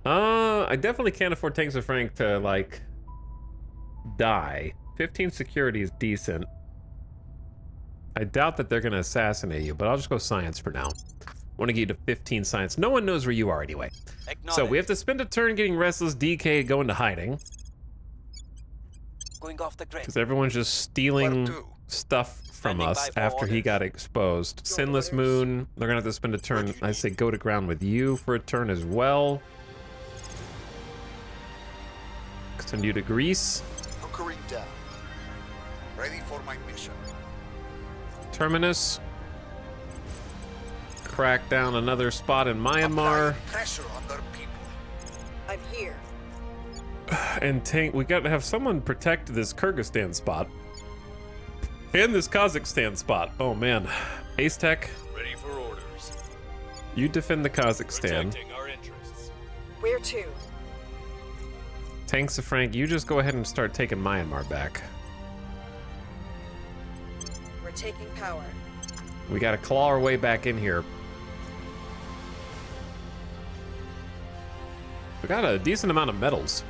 I definitely can't afford Tanks of Frank to, like, die. 15 security is decent. I doubt that they're gonna assassinate you, but I'll just go science for now. Want to get you to 15 science. No one knows where you are anyway. So we have to spend a turn getting restless, DK, go into hiding. Going off the grid. Because everyone's just stealing Where to? stuff from Standing us by for after he orders. got exposed. Sinless Moon, they're gonna have to spend a turn. I say go to ground with you for a turn as well. Send you to Greece. Hunkering down. Ready for my mission. Terminus. Crack down another spot in Myanmar. Apply pressure on their people. I'm here. And tank, we gotta have someone protect this Kyrgyzstan spot. And this Kazakhstan spot. Oh man. Ace Tech, Ready for orders. you defend the Kazakhstan. Protecting our interests. Where to? Tanks of Frank, you just go ahead and start taking Myanmar back. We're taking power. We gotta claw our way back in here. We got a decent amount of medals.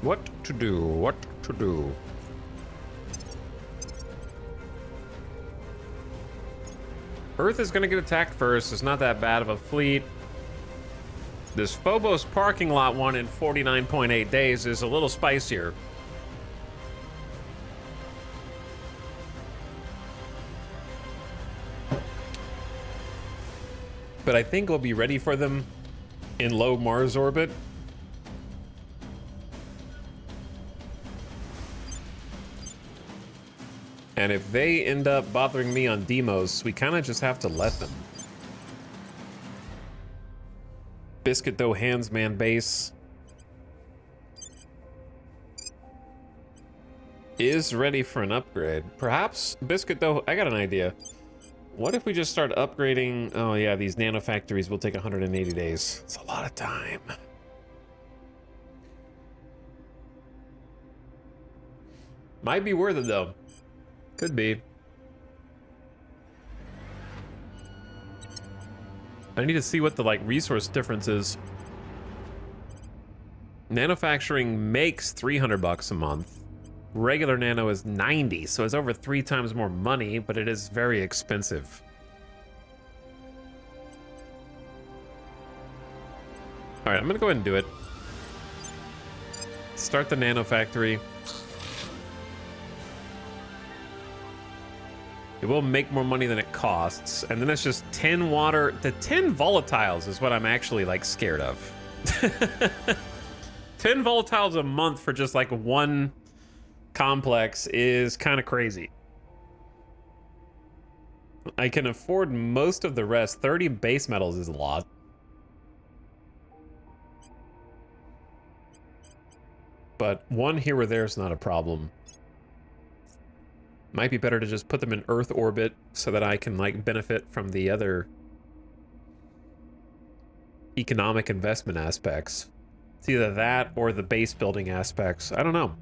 What to do? What to do? Earth is gonna get attacked first. It's not that bad of a fleet. This Phobos parking lot one in 49.8 days is a little spicier. But I think we'll be ready for them in low Mars orbit. And if they end up bothering me on Demos, we kind of just have to let them. Biscuit Dough Hands Man base is ready for an upgrade. Perhaps Biscuit Dough, I got an idea. What if we just start upgrading? Oh yeah, these nano factories will take 180 days. It's a lot of time. Might be worth it though. Could be. I need to see what the like resource difference is. Manufacturing makes 300 bucks a month. Regular nano is 90, so it's over 3 times more money, but it is very expensive. All right, I'm gonna go ahead and do it. Start the nano factory. It will make more money than it costs, and then it's just 10 water. The 10 volatiles is what I'm actually like scared of. 10 volatiles a month for just like one complex is kind of crazy. I can afford most of the rest. 30 base metals is a lot. But one here or there is not a problem. Might be better to just put them in Earth orbit so that I can like benefit from the other economic investment aspects. It's either that or the base building aspects. I don't know.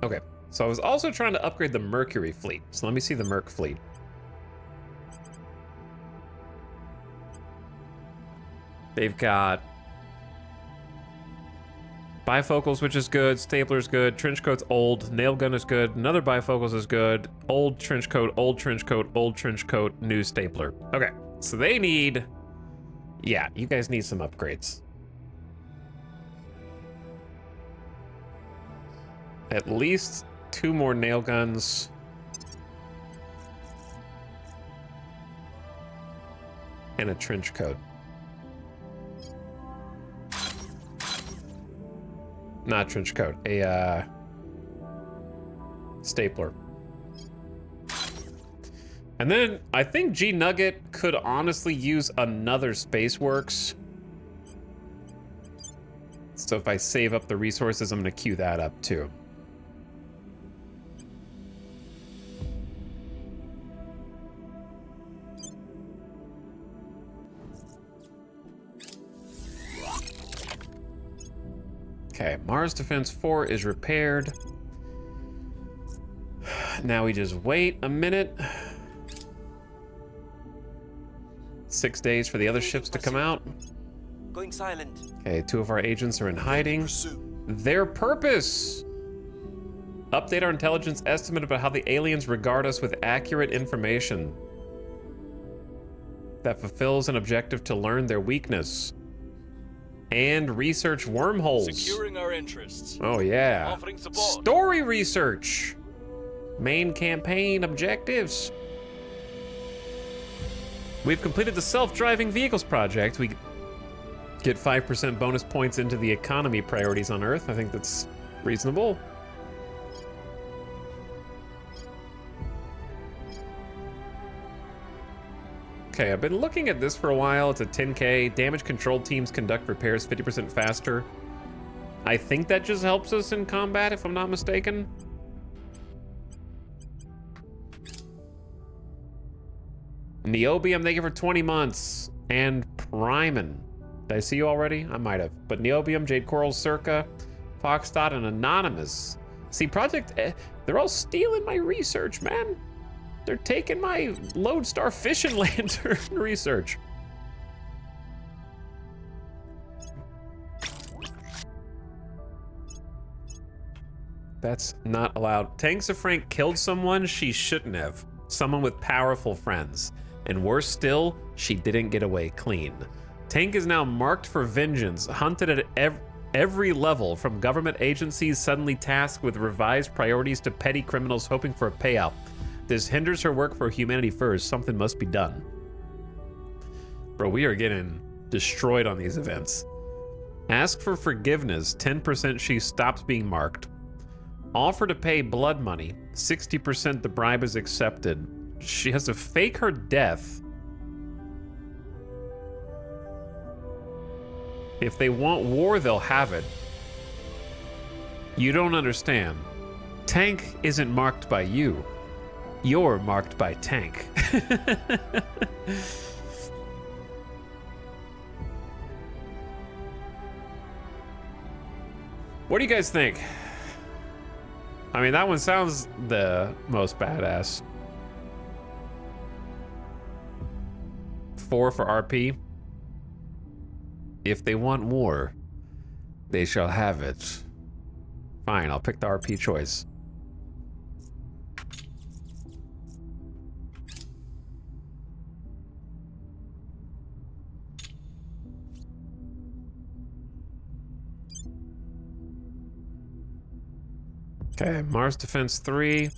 Okay, so I was also trying to upgrade the Mercury fleet. So let me see the Merc fleet. They've got bifocals, which is good. Stapler's good. Trench coat's old. Nail gun is good. Another bifocals is good. Old trench coat, old trench coat, old trench coat, new stapler. Okay, so they need... Yeah, you guys need some upgrades. At least 2 more nail guns. And a trench coat. Not trench coat, a stapler. And then I think G Nugget could honestly use another Spaceworks. So if I save up the resources, I'm gonna queue that up too. Okay, Mars Defense 4 is repaired. Now we just wait a minute. 6 days for the other ships to come out. Going silent. Okay, 2 of our agents are in hiding. Their purpose! Update our intelligence estimate about how the aliens regard us with accurate information that fulfills an objective to learn their weakness. And research wormholes. Securing our interests. Oh yeah. Offering support. Story research. Main campaign objectives. We've completed the self-driving vehicles project. We get 5% bonus points into the economy priorities on Earth. I think that's reasonable. Okay, I've been looking at this for a while. It's a 10K. Damage control teams conduct repairs 50% faster. I think that just helps us in combat, if I'm not mistaken. Niobium, they give her 20 months. And Primin. Did I see you already? I might have. But Niobium, Jade Coral, Circa, Foxdot, and Anonymous. See, they're all stealing my research, man. They're taking my Lodestar fishing lantern research. That's not allowed. Tanks of Frank killed someone she shouldn't have. Someone with powerful friends. And worse still, she didn't get away clean. Tank is now marked for vengeance, hunted at every level, from government agencies suddenly tasked with revised priorities to petty criminals hoping for a payout. This hinders her work for humanity first. Something must be done. Bro, we are getting destroyed on these events. Ask for forgiveness. 10% she stops being marked. Offer to pay blood money. 60% the bribe is accepted. She has to fake her death. If they want war, they'll have it. You don't understand. Tank isn't marked by you. You're marked by Tank. What do you guys think? I mean, that one sounds the most badass. 4 for RP. If they want war, they shall have it. Fine, I'll pick the RP choice. Okay, Mars Defense 3.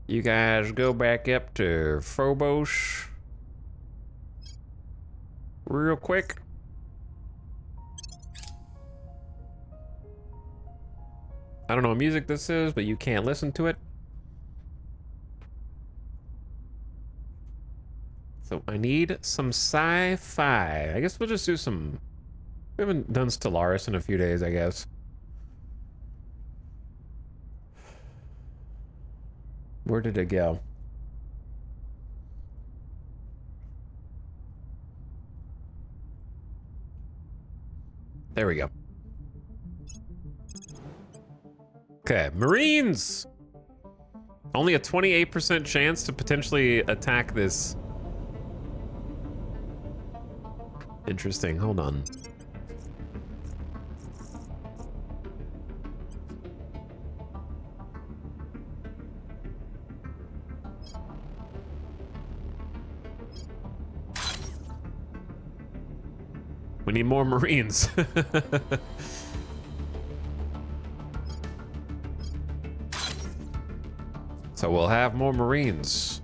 You guys go back up to Phobos real quick. I don't know what music this is, but you can't listen to it. So I need some sci-fi. I guess we'll just do some... We haven't done Stellaris in a few days, I guess. Where did it go? There we go. Okay, Marines! Only a 28% chance to potentially attack this. Interesting, hold on. We need more Marines. So we'll have more Marines.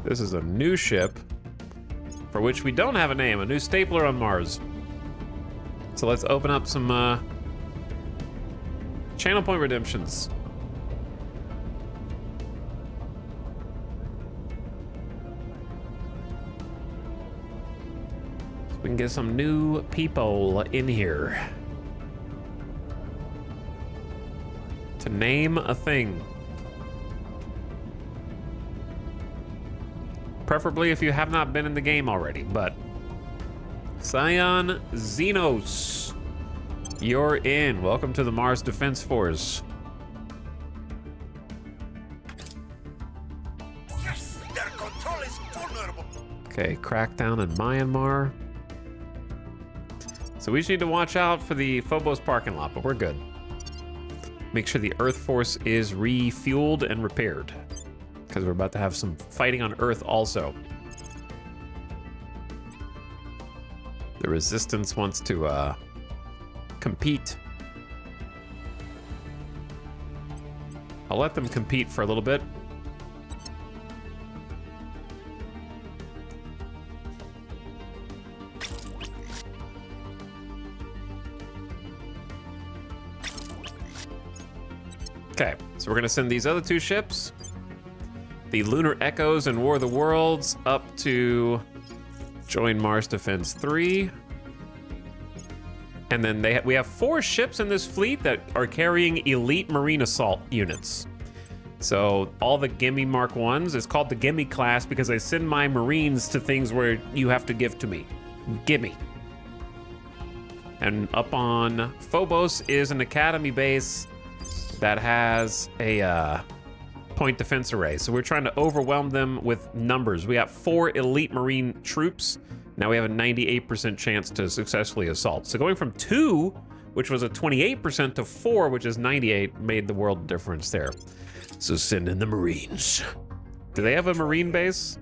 This is a new ship for which we don't have a name, a new stapler on Mars. So let's open up some channel point redemptions. We can get some new people in here. To name a thing. Preferably if you have not been in the game already, but... Scion Xenos. You're in. Welcome to the Mars Defense Force. Yes, their control is vulnerable. Okay, crackdown in Myanmar. So we just need to watch out for the Phobos parking lot, but we're good. Make sure the Earth Force is refueled and repaired, because we're about to have some fighting on Earth also. The Resistance wants to compete. I'll let them compete for a little bit. Okay, so we're gonna send these other two ships, the Lunar Echoes and War of the Worlds, up to join Mars Defense 3. And then we have 4 ships in this fleet that are carrying elite marine assault units. So all the Gimme Mark 1s, it's called the Gimme class because I send my Marines to things where you have to give to me. Gimme. And up on Phobos is an Academy base that has a point defense array. So we're trying to overwhelm them with numbers. We got 4 elite Marine troops. Now we have a 98% chance to successfully assault. So going from 2, which was a 28%, to 4, which is 98, made the world difference there. So send in the Marines. Do they have a Marine base?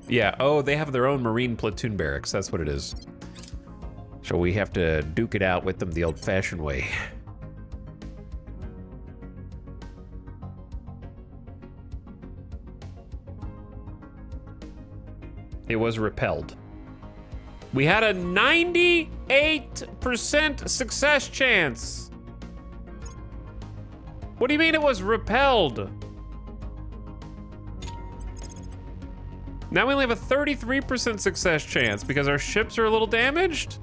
Yeah, oh, they have their own Marine platoon barracks. That's what it is. So we have to duke it out with them the old-fashioned way. It was repelled. We had a 98% success chance. What do you mean it was repelled? Now we only have a 33% success chance because our ships are a little damaged?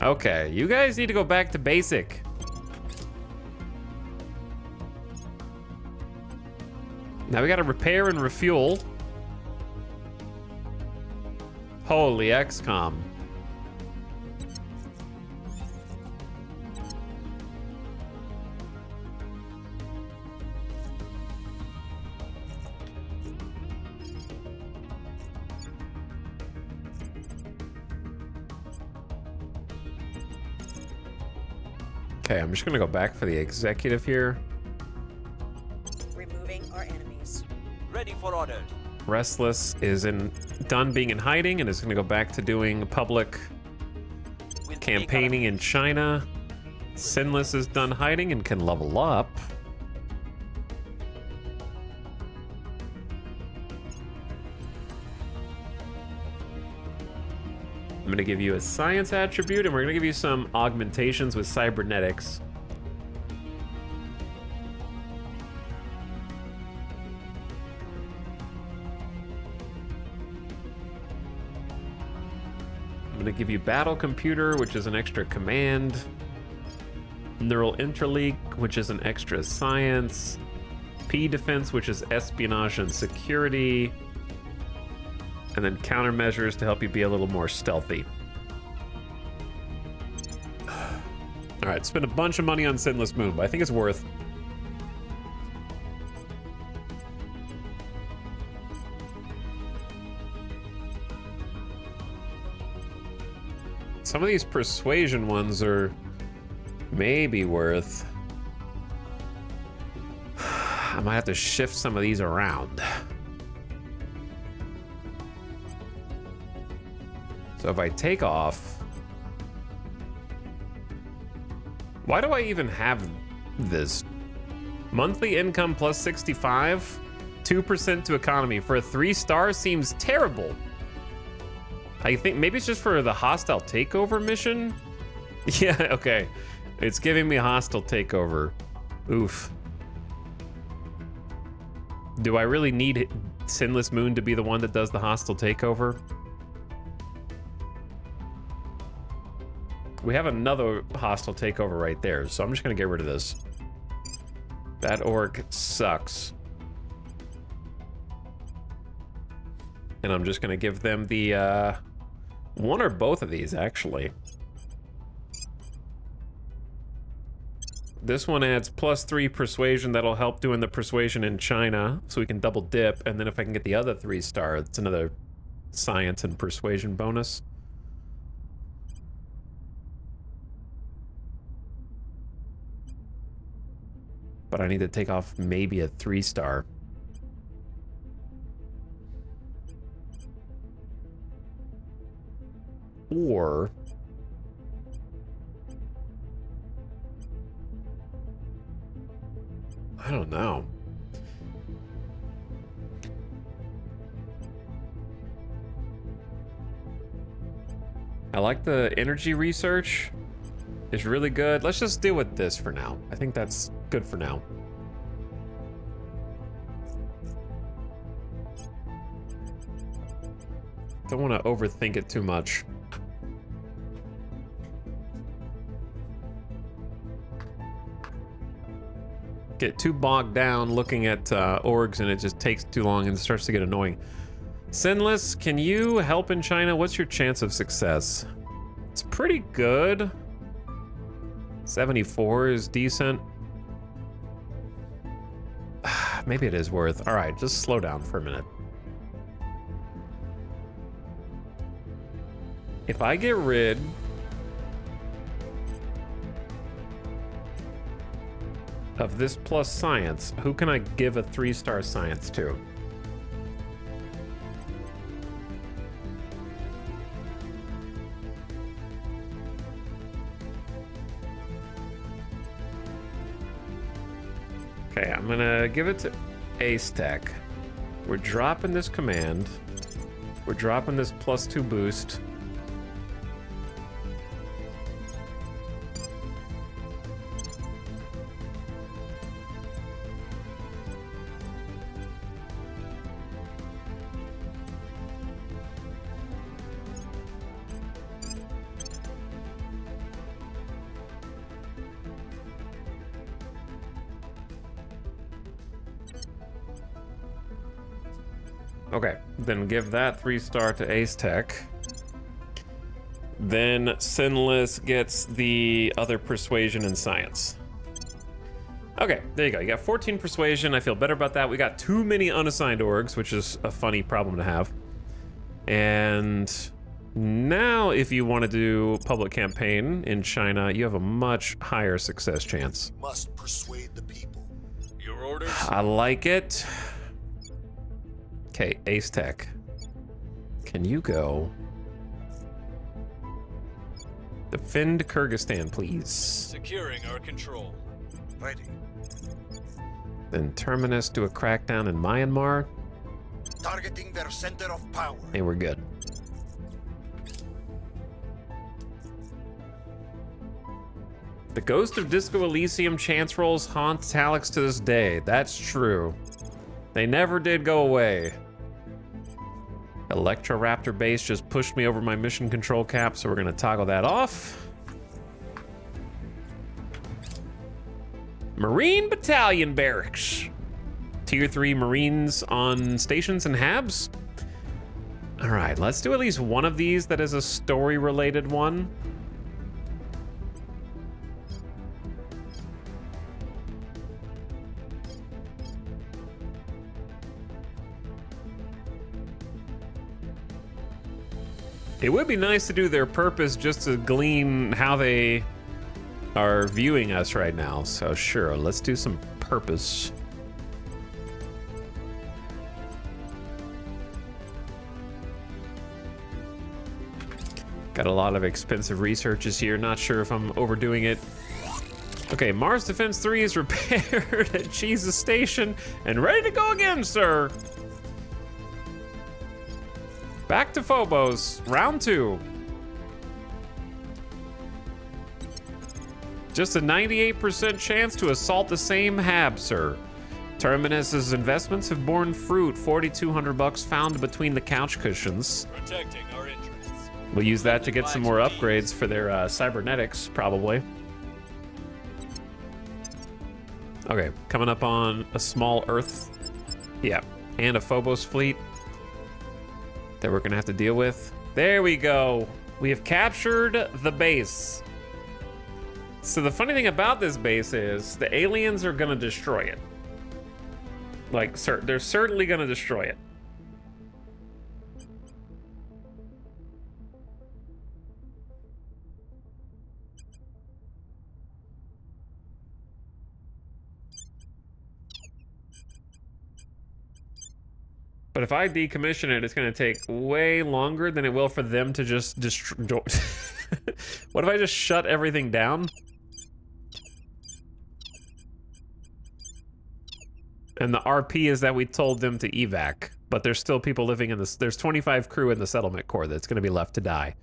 Okay, you guys need to go back to basic. Now we gotta repair and refuel. Holy XCOM. Okay, I'm just gonna go back for the executive here. Removing our enemies. Ready for orders. Restless is done being in hiding and is gonna go back to doing public We'll take campaigning in China. Sinless is done hiding and can level up. I'm gonna give you a science attribute, and we're gonna give you some augmentations with cybernetics. I'm gonna give you battle computer, which is an extra command. Neural interleak, which is an extra science. P defense, which is espionage and security. And then countermeasures to help you be a little more stealthy. All right, spend a bunch of money on Sinless Moon, but I think it's worth. Some of these persuasion ones are maybe worth. I might have to shift some of these around. So if I take off, why do I even have this? Monthly income plus 65, 2% to economy for a 3-star seems terrible. I think maybe it's just for the hostile takeover mission. Yeah, okay. It's giving me a hostile takeover. Oof. Do I really need Sinless Moon to be the one that does the hostile takeover? We have another hostile takeover right there, so I'm just gonna get rid of this. That orc sucks. And I'm just gonna give them the, one or both of these, actually. This one adds +3 persuasion. That'll help doing the persuasion in China, so we can double dip. And then if I can get the other 3-star, it's another science and persuasion bonus. But I need to take off maybe a 3-star. Or I don't know. I like the energy research. It's really good. Let's just deal with this for now. I think that's good for now. Don't want to overthink it too much. Get too bogged down looking at orgs, and it just takes too long and it starts to get annoying. Sinless, can you help in China? What's your chance of success? It's pretty good. 74 is decent. Maybe it is worth. All right, just slow down for a minute. If I get rid of this plus science, who can I give a 3-star science to? Okay, I'm gonna give it to Ace Tech. We're dropping this command. We're dropping this +2 boost. Okay, then give that 3-star to Ace Tech. Then Sinless gets the other persuasion and science. Okay, there you go. You got 14 persuasion. I feel better about that. We got too many unassigned orgs, which is a funny problem to have. And Now, if you want to do public campaign in China, you have a much higher success chance. Must persuade the people. Your orders? I like it. Okay, Ace Tech. Can you go? Defend Kyrgyzstan, please. Securing our control. Ready. Then Terminus do a crackdown in Myanmar, Targeting their center of power. and we're good. The ghost of Disco Elysium chance rolls haunts Hallex to this day. That's true. They never did go away. Electroraptor base just pushed me over my mission control cap, so we're gonna toggle that off. Marine Battalion Barracks. Tier 3 Marines on stations and habs. All right, let's do at least one of these that is a story-related one. It would be nice to do their purpose just to glean how they are viewing us right now. So sure, let's do some purpose. Got a lot of expensive researches here. Not sure if I'm overdoing it. Okay, Mars Defense 3 is repaired at Jesus Station and ready to go again, sir. Back to Phobos, round 2. Just a 98% chance to assault the same hab, sir. Terminus's investments have borne fruit. 4,200 bucks found between the couch cushions. Protecting our interests. We'll use that to get some more upgrades for their cybernetics, probably. Okay, coming up on a small Earth. Yeah, and a Phobos fleet that we're gonna have to deal with. There we go. We have captured the base. So the funny thing about this base is the aliens are gonna destroy it. Like, they're certainly gonna destroy it. But if I decommission it, it's going to take way longer than it will for them to just destroy. What if I just shut everything down? And the RP is that we told them to evac, but there's still people living in this. There's 25 crew in the settlement core that's going to be left to die.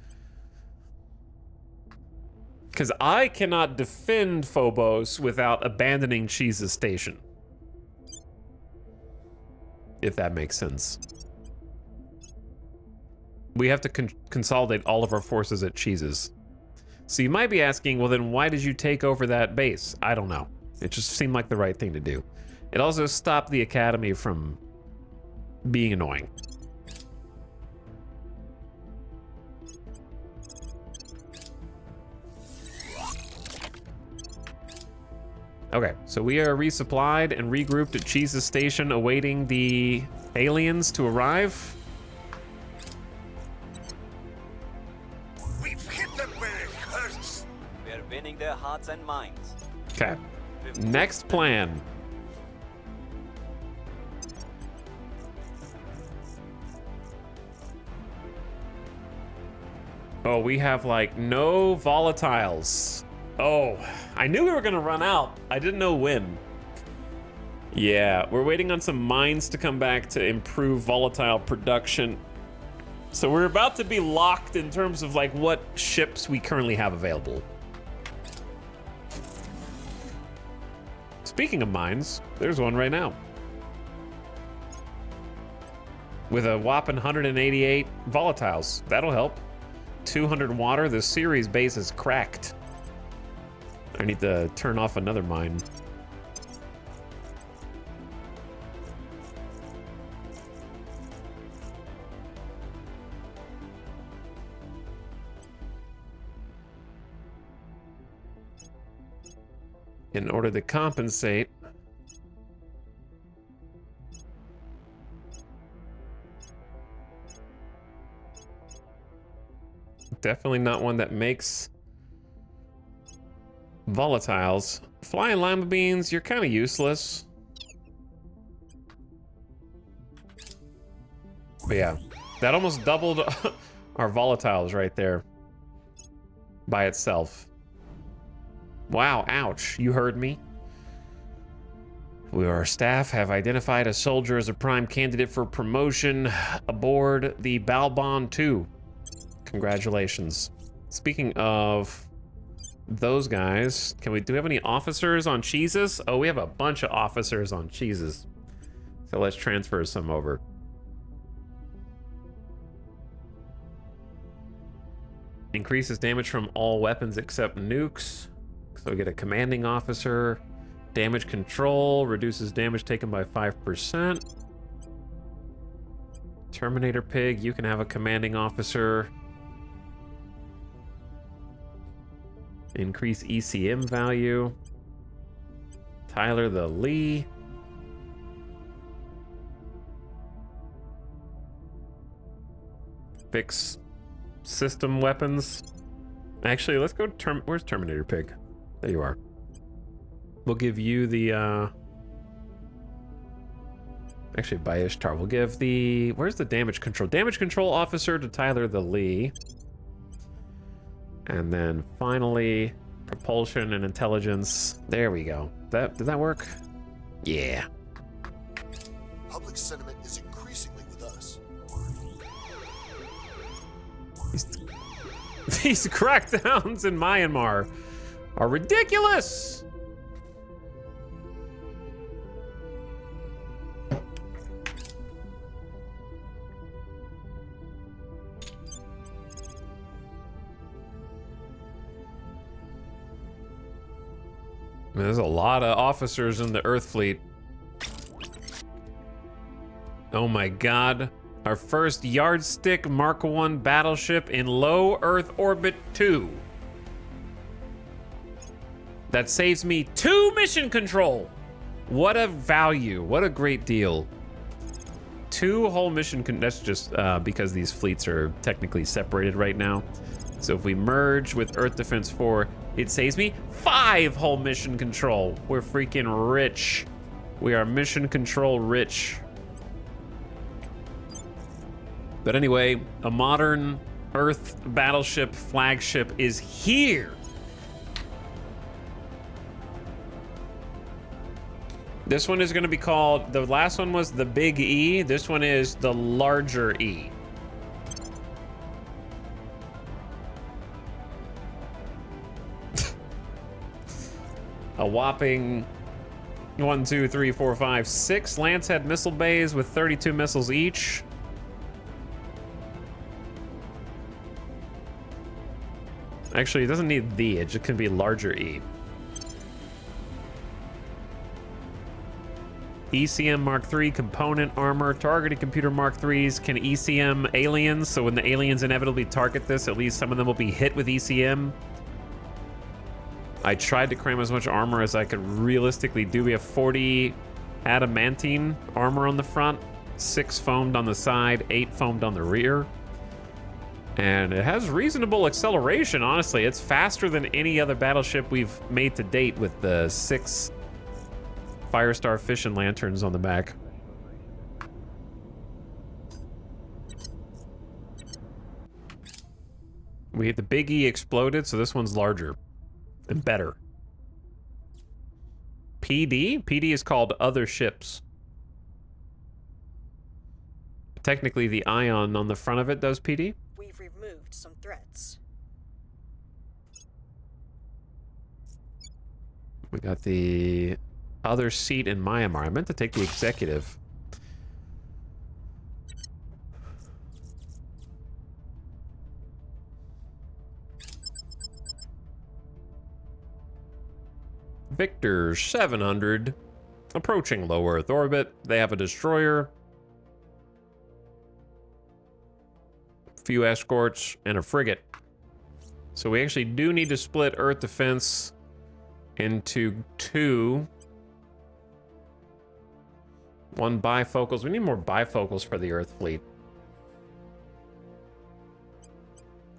Because I cannot defend Phobos without abandoning Cheese's station. If that makes sense. We have to consolidate all of our forces at Cheese's. So you might be asking, well then why did you take over that base? I don't know. It just seemed like the right thing to do. It also stopped the Academy from being annoying. Okay, so we are resupplied and regrouped at Cheese's station, awaiting the aliens to arrive. We've hit them where it hurts. We're winning their hearts and minds. Okay, next plan. Oh, we have like no volatiles. Oh, I knew we were gonna run out. I didn't know when. Yeah, we're waiting on some mines to come back to improve volatile production. So we're about to be locked in terms of like what ships we currently have available. Speaking of mines, there's one right now. With a whopping 188 volatiles. That'll help. 200 water. The series base is cracked. I need to turn off another mine. In order to compensate, Definitely not one that makes volatiles. Flying lima beans, you're kind of useless. But yeah, that almost doubled our volatiles right there by itself. Wow, ouch, you heard me. Our staff have identified a soldier as a prime candidate for promotion aboard the Balbon 2. Congratulations. Speaking of those guys, do we have any officers on cheeses? Oh, we have a bunch of officers on cheeses. So let's transfer some over. Increases damage from all weapons except nukes. So we get a commanding officer. Damage control, reduces damage taken by 5%. Terminator Pig, you can have a commanding officer. Increase ECM value. Tyler the Lee. Fix system weapons. Actually, let's go where's Terminator Pig? There you are. We'll give you the, actually, by Ishtar, we'll give the... Where's the damage control? Damage control officer to Tyler the Lee. And then finally, propulsion and intelligence. There we go. Did that work? Yeah. Public sentiment is increasingly with us. These crackdowns in Myanmar are ridiculous! There's a lot of officers in the Earth fleet. Oh my god. Our first Yardstick Mark I battleship in low Earth orbit 2. That saves me 2 mission control. What a value. What a great deal. 2 whole mission that's just because these fleets are technically separated right now. So if we merge with Earth Defense 4, it saves me 5 whole mission control. We're freaking rich. We are mission control rich. But anyway, a modern Earth battleship flagship is here. This one is going to be called, the last one was the Big E. This one is the larger E. A whopping 1, 2, 3, 4, 5, 6 Lancehead missile bays with 32 missiles each. Actually, it doesn't need the, it just can be larger E. ECM Mark III component armor. Targeted computer Mark IIIs can ECM aliens, so when the aliens inevitably target this, at least some of them will be hit with ECM. I tried to cram as much armor as I could realistically do. We have 40 adamantine armor on the front, 6 foamed on the side, 8 foamed on the rear. And it has reasonable acceleration, honestly. It's faster than any other battleship we've made to date with the 6 Firestar Fission lanterns on the back. The Big E exploded, so this one's larger and better. PD? PD is called Other Ships. Technically, the ion on the front of it does PD. We've removed some threats. We got the other seat in Myanmar. I meant to take the executive. Victor 700, approaching low Earth orbit. They have a destroyer, a few escorts, and a frigate. So we actually do need to split Earth defense into 2. 1 bifocals. We need more bifocals for the Earth fleet.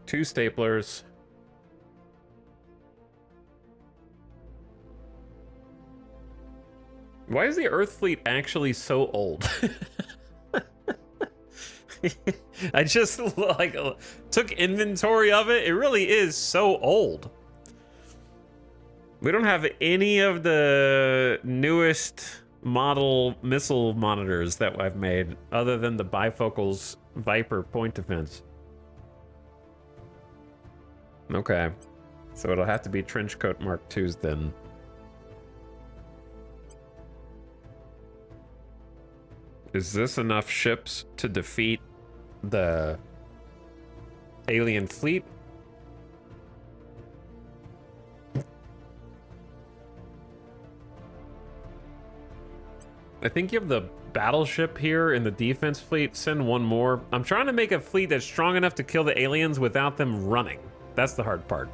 2 staplers. Why is the Earth fleet actually so old? I just like took inventory of it. It really is so old. We don't have any of the newest model missile monitors that I've made other than the bifocal's Viper point defense. Okay. So it'll have to be Trenchcoat Mark IIs then. Is this enough ships to defeat the alien fleet? I think you have the battleship here in the defense fleet. Send one more. I'm trying to make a fleet that's strong enough to kill the aliens without them running. That's the hard part.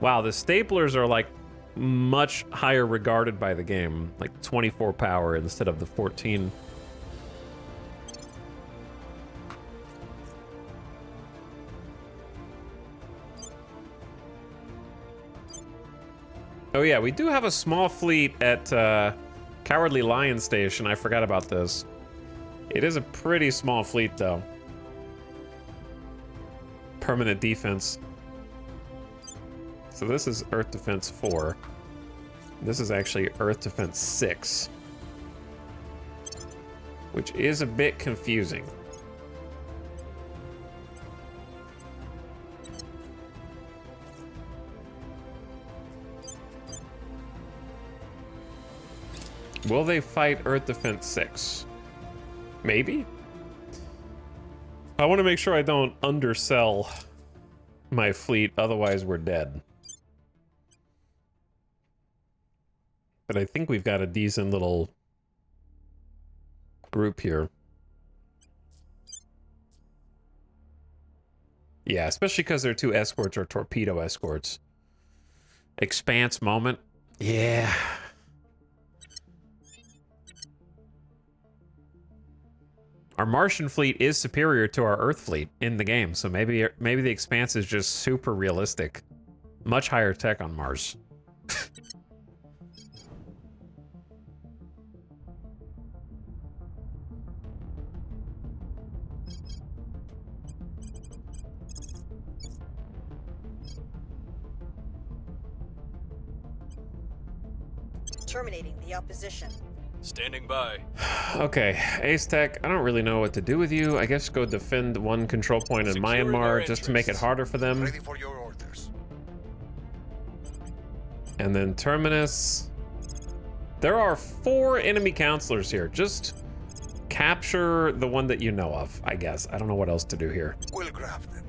Wow, the staplers are like much higher regarded by the game. Like 24 power instead of the 14. Oh yeah, we do have a small fleet at Cowardly Lion Station. I forgot about this. It is a pretty small fleet though. Permanent defense. So this is Earth Defense 4. This is actually Earth Defense 6. Which is a bit confusing. Will they fight Earth Defense 6? Maybe? I want to make sure I don't undersell my fleet, otherwise we're dead. But I think we've got a decent little group here. Yeah, especially because their 2 escorts are torpedo escorts. Expanse moment. Yeah. Our Martian fleet is superior to our Earth fleet in the game, so maybe the Expanse is just super realistic. Much higher tech on Mars. Terminating the opposition. Standing by. Okay, Ace Tech, I don't really know what to do with you. I guess go defend one control point in Securing Myanmar our just to make it interests. harder for them. Ready for your orders. And then Terminus. There are 4 enemy counselors here. Just capture the one that you know of, I guess. I don't know what else to do here. We'll grab them.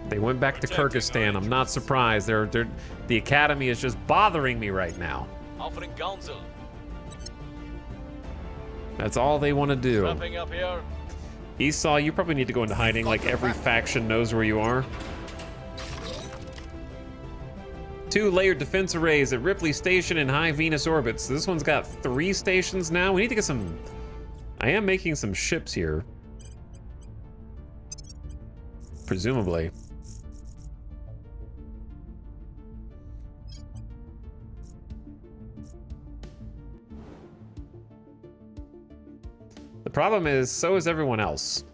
They went back to Kyrgyzstan. I'm not surprised. The academy is just bothering me right now. Offering counsel. That's all they want to do. Wrapping up here. Esau, you probably need to go into hiding like every faction knows where you are. 2 layered defense arrays at Ripley Station in high Venus orbits. This one's got 3 stations now. We need to get some... I am making some ships here. Presumably. The problem is, so is everyone else.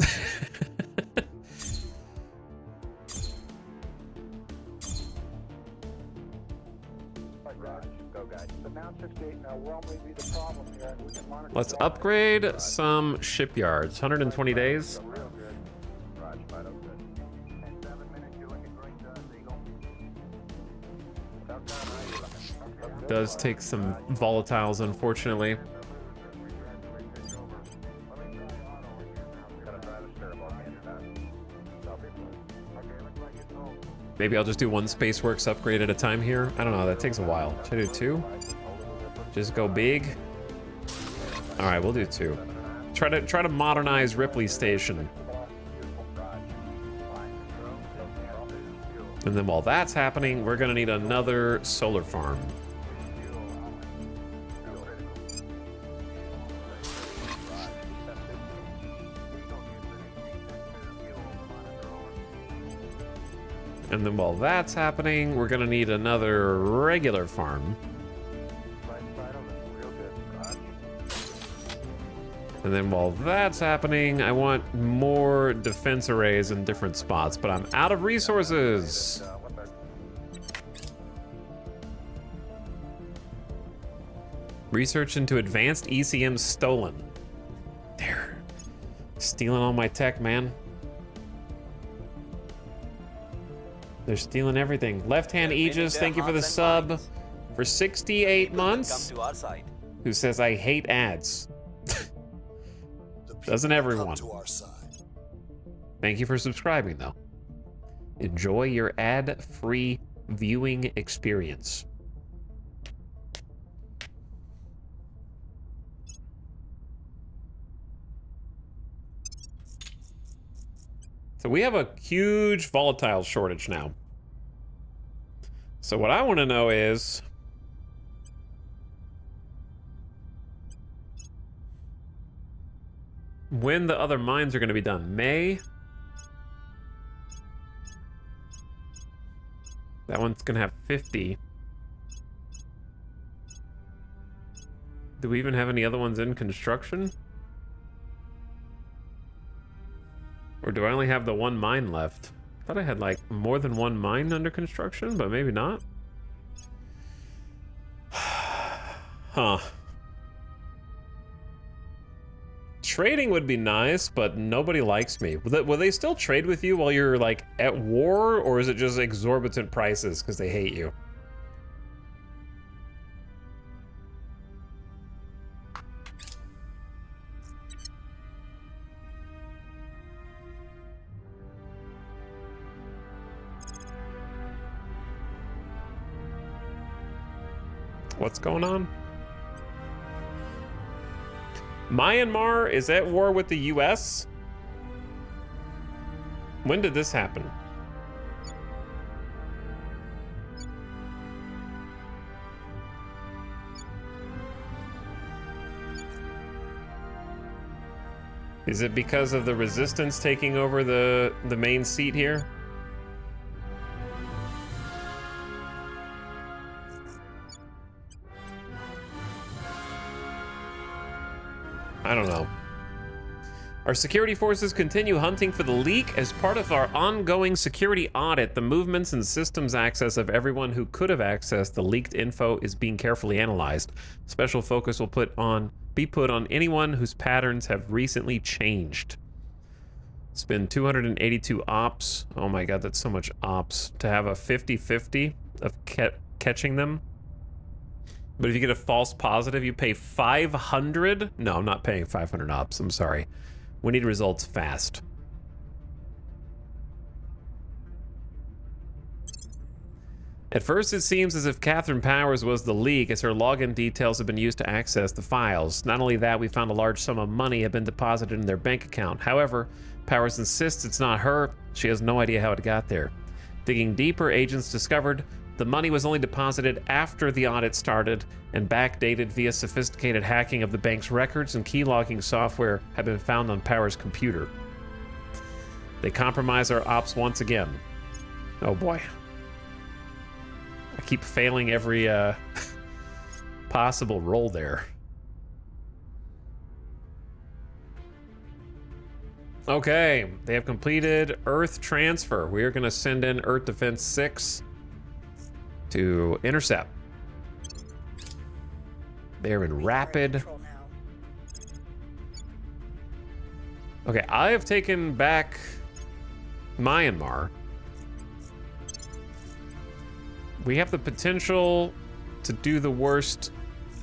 Let's upgrade some shipyards. 120 days. Does take some volatiles, unfortunately. Maybe I'll just do 1 Spaceworks upgrade at a time here. I don't know, that takes a while. Should I do 2? Just go big? Alright, we'll do 2. Try to modernize Ripley Station. And then while that's happening, we're gonna need another solar farm. And then while that's happening, we're gonna need another regular farm. Right side on it. Real good. Roger. And then while that's happening, I want more defense arrays in different spots, but I'm out of resources. What the? Research into advanced ECM stolen. They're stealing all my tech, man. They're stealing everything. Left-hand They're winning Aegis, their thank you for the hearts and sub minds. for 68 People will months. Come to our side. Who says I hate ads. The people Doesn't will everyone? come to our side. Thank you for subscribing, though. Enjoy your ad-free viewing experience. So we have a huge volatile shortage now. So what I want to know is, when the other mines are going to be done. May? That one's going to have 50. Do we even have any other ones in construction? Or do I only have the one mine left? I thought I had like more than one mine under construction, but maybe not. Huh. Trading would be nice, but nobody likes me. Will they still trade with you while you're like at war, or is it just exorbitant prices because they hate you? What's going on? Myanmar is at war with the US? When did this happen? Is it because of the resistance taking over the main seat here? I don't know. Our security forces continue hunting for the leak. As part of our ongoing security audit, the movements and systems access of everyone who could have accessed the leaked info is being carefully analyzed. Special focus will be put on anyone whose patterns have recently changed. It's been 282 ops. Oh my god, that's so much ops. To have a 50-50 of catching them. But if you get a false positive, you pay 500? No, I'm not paying 500 ops. I'm sorry. We need results fast. At first, it seems as if Catherine Powers was the leak, as her login details have been used to access the files. Not only that, we found a large sum of money had been deposited in their bank account. However, Powers insists it's not her. She has no idea how it got there. Digging deeper, agents discovered the money was only deposited after the audit started and backdated via sophisticated hacking of the bank's records, and key logging software had been found on Power's computer. They compromise our ops once again. Oh boy. I keep failing every possible roll there. Okay, they have completed Earth transfer. We are going to send in Earth Defense 6 to intercept. They're in rapid. Control now. Okay, I have taken back Myanmar. We have the potential to do the worst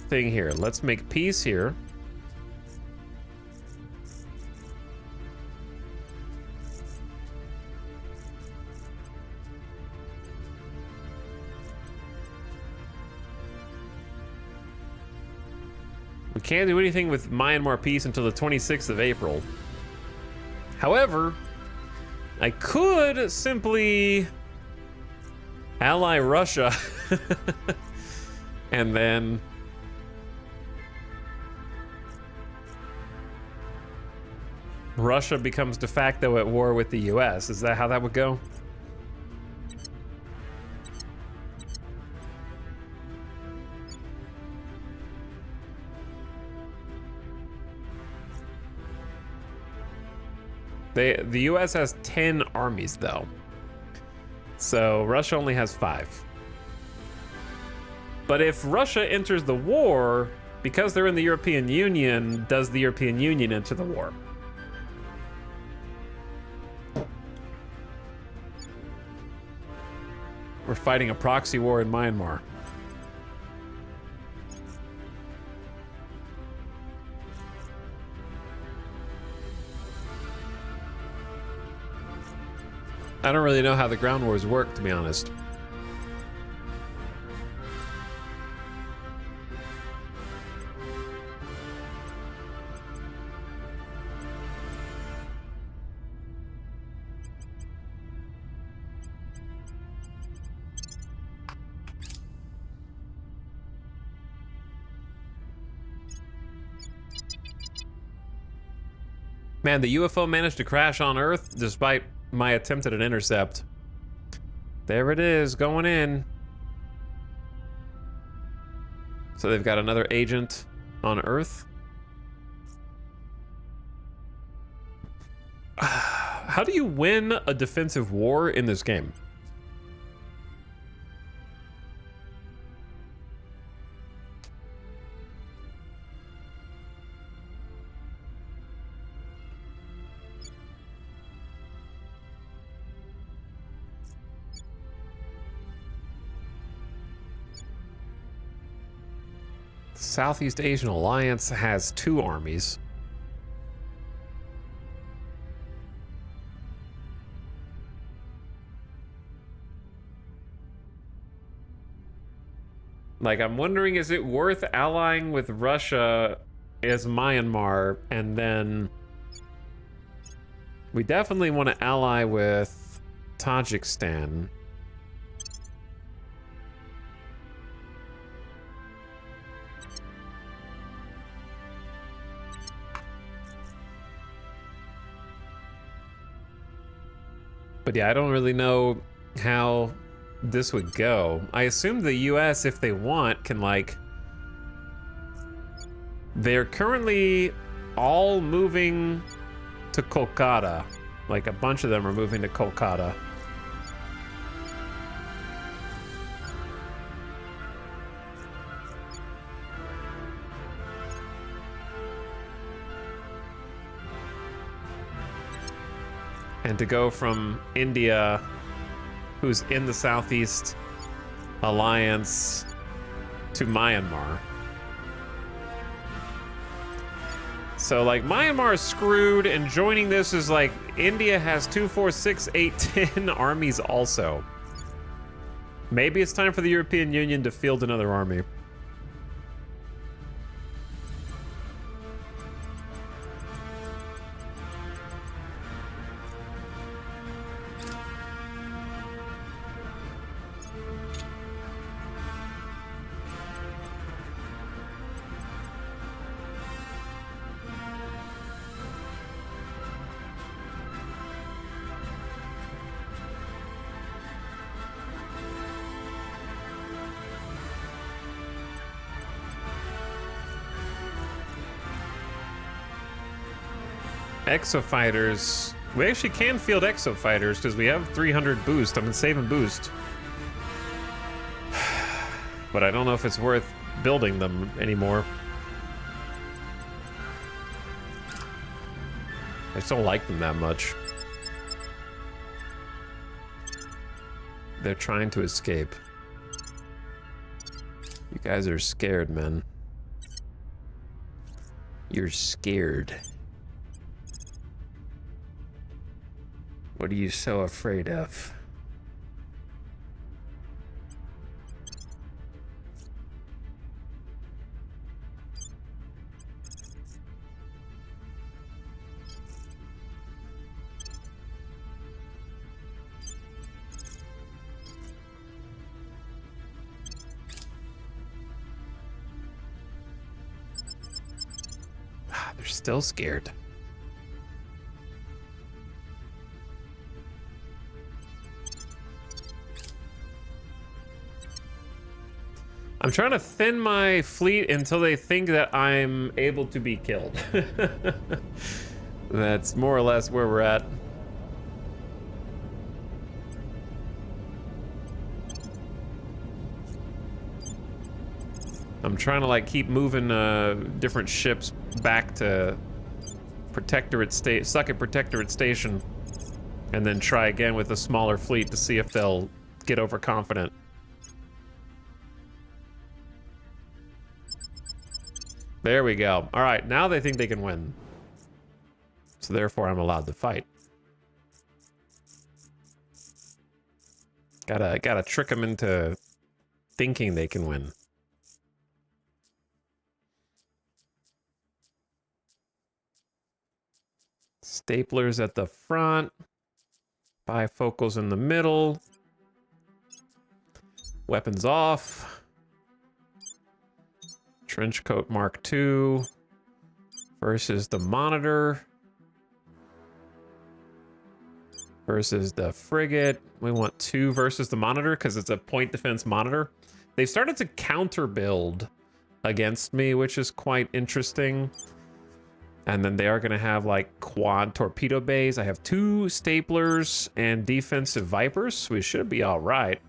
thing here. Let's make peace here. We can't do anything with Myanmar peace until the 26th of April. However, I could simply ally Russia and then Russia becomes de facto at war with the US. Is that how that would go? The US has 10 armies though. So Russia only has 5. But if Russia enters the war, because they're in the European Union, does the European Union enter the war? We're fighting a proxy war in Myanmar. I don't really know how the ground wars work, to be honest. Man, the UFO managed to crash on Earth despite my attempt at an intercept. There it is, going in. So they've got another agent on Earth. How do you win a defensive war in this game? Southeast Asian Alliance has 2 armies. Like, I'm wondering, is it worth allying with Russia as Myanmar, and then we definitely want to ally with Tajikistan. But yeah, I don't really know how this would go. I assume the US, if they want, can like... They're currently all moving to Kolkata. Like a bunch of them are moving to Kolkata. And to go from India, who's in the Southeast Alliance, to Myanmar. So like Myanmar is screwed, and joining this is like India has 2, 4, 6, 8, 10 armies also. Maybe it's time for the European Union to field another army. Exofighters. We actually can field exofighters because we have 300 boost. I'm saving boost. But I don't know if it's worth building them anymore. I just don't like them that much. They're trying to escape. You guys are scared, man. You're scared. What are you so afraid of? They're still scared. I'm trying to thin my fleet until they think that I'm able to be killed. That's more or less where we're at. I'm trying to like keep moving different ships back to Protectorate State, Sucket Protectorate Station, and then try again with a smaller fleet to see if they'll get overconfident. There we go. All right, now they think they can win. So therefore, I'm allowed to fight. Gotta trick them into thinking they can win. Staplers at the front. Bifocals in the middle. Weapons off. Trenchcoat Mark II versus the Monitor versus the Frigate. We want 2 versus the Monitor because it's a point defense monitor. They've started to counter build against me, which is quite interesting. And then they are going to have like quad torpedo bays. I have 2 staplers and defensive Vipers, so we should be all right.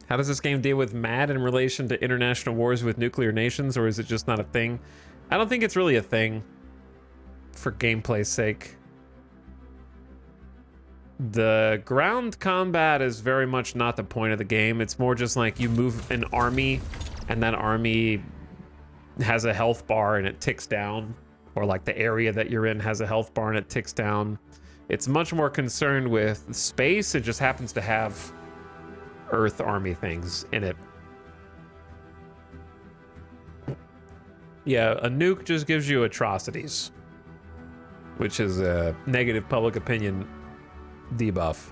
How does this game deal with MAD in relation to international wars with nuclear nations, or is it just not a thing? I don't think it's really a thing for gameplay's sake. The ground combat is very much not the point of the game. It's more just like you move an army and that army has a health bar and it ticks down, or like the area that you're in has a health bar and it ticks down. It's much more concerned with space. It just happens to have Earth army things in it. Yeah, a nuke just gives you atrocities, which is a negative public opinion debuff.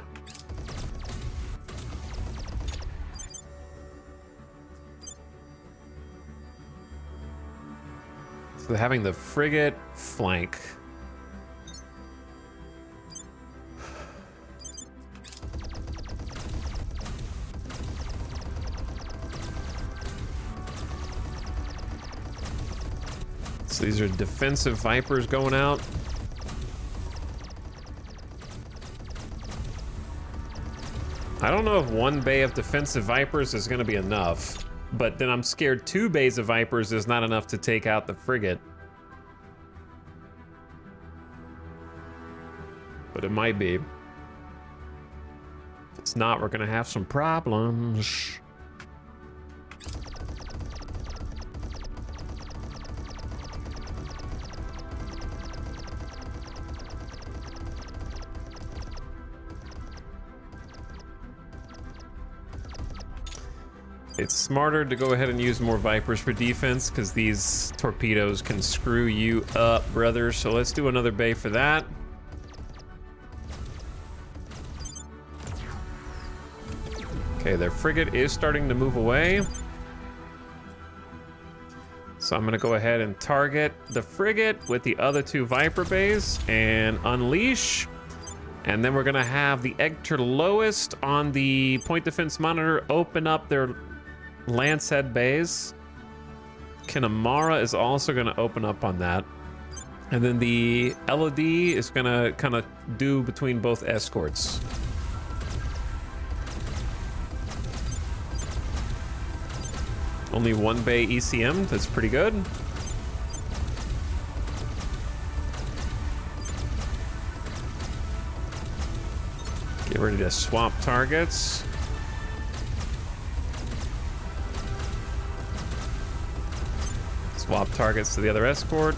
So having the frigate flank. So these are defensive Vipers going out. I don't know if 1 bay of defensive Vipers is going to be enough, but then I'm scared 2 bays of Vipers is not enough to take out the frigate. But it might be. If it's not, we're going to have some problems. It's smarter to go ahead and use more Vipers for defense because these torpedoes can screw you up, brother. So let's do another bay for that. Okay, their frigate is starting to move away. So I'm going to go ahead and target the frigate with the other 2 Viper bays and unleash. And then we're going to have the Egter Lowest on the point defense monitor open up their Lancehead bays. Kinamara is also going to open up on that. And then the LOD is going to kind of do between both escorts. Only 1 bay ECM, that's pretty good. Get ready to swap targets. Swap targets to the other escort.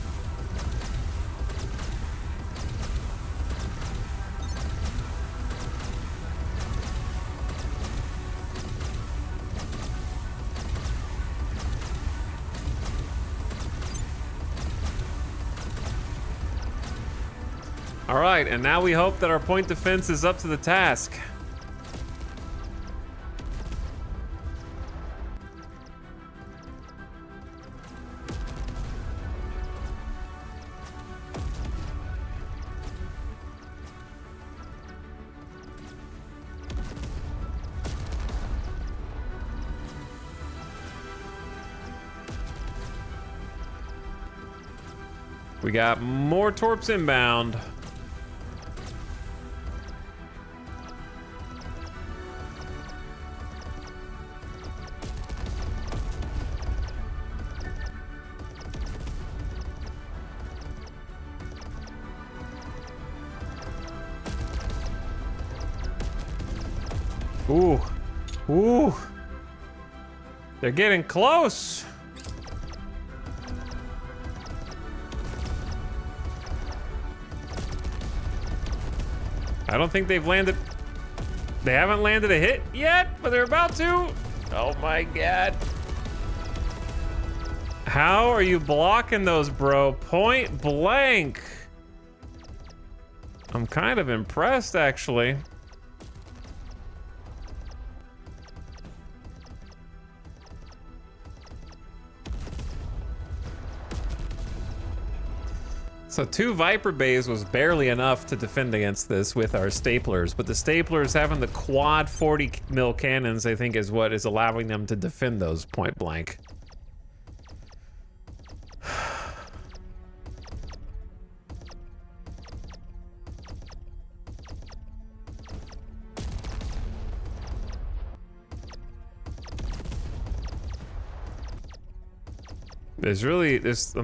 All right, and now we hope that our point defense is up to the task. We got more torps inbound. Ooh. Ooh. They're getting close. I don't think they've landed. They haven't landed a hit yet, but they're about to. Oh my God. How are you blocking those, bro? Point blank. I'm kind of impressed, actually. So 2 Viper bays was barely enough to defend against this with our staplers, but the staplers having the quad 40 mil cannons, I think, is what is allowing them to defend those point blank.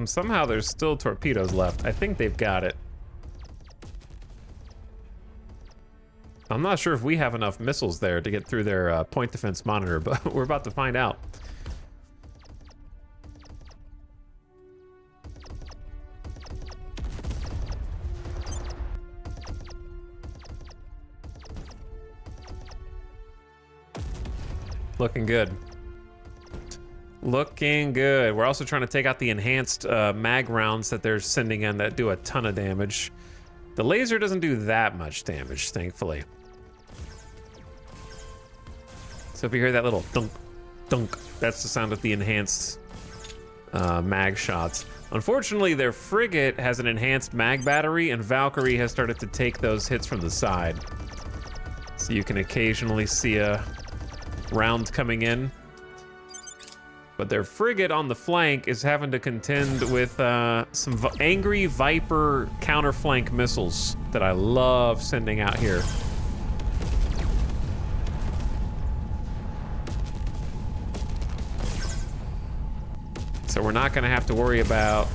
Somehow there's still torpedoes left. I think they've got it. I'm not sure if we have enough missiles there to get through their point defense monitor, but we're about to find out. Looking good. Looking good. We're also trying to take out the enhanced mag rounds that they're sending in that do a ton of damage. The laser doesn't do that much damage, thankfully. So if you hear that little dunk, dunk, that's the sound of the enhanced mag shots. Unfortunately, their frigate has an enhanced mag battery, and Valkyrie has started to take those hits from the side. So you can occasionally see a round coming in. But their frigate on the flank is having to contend with some angry Viper counterflank missiles that I love sending out here. So we're not gonna have to worry about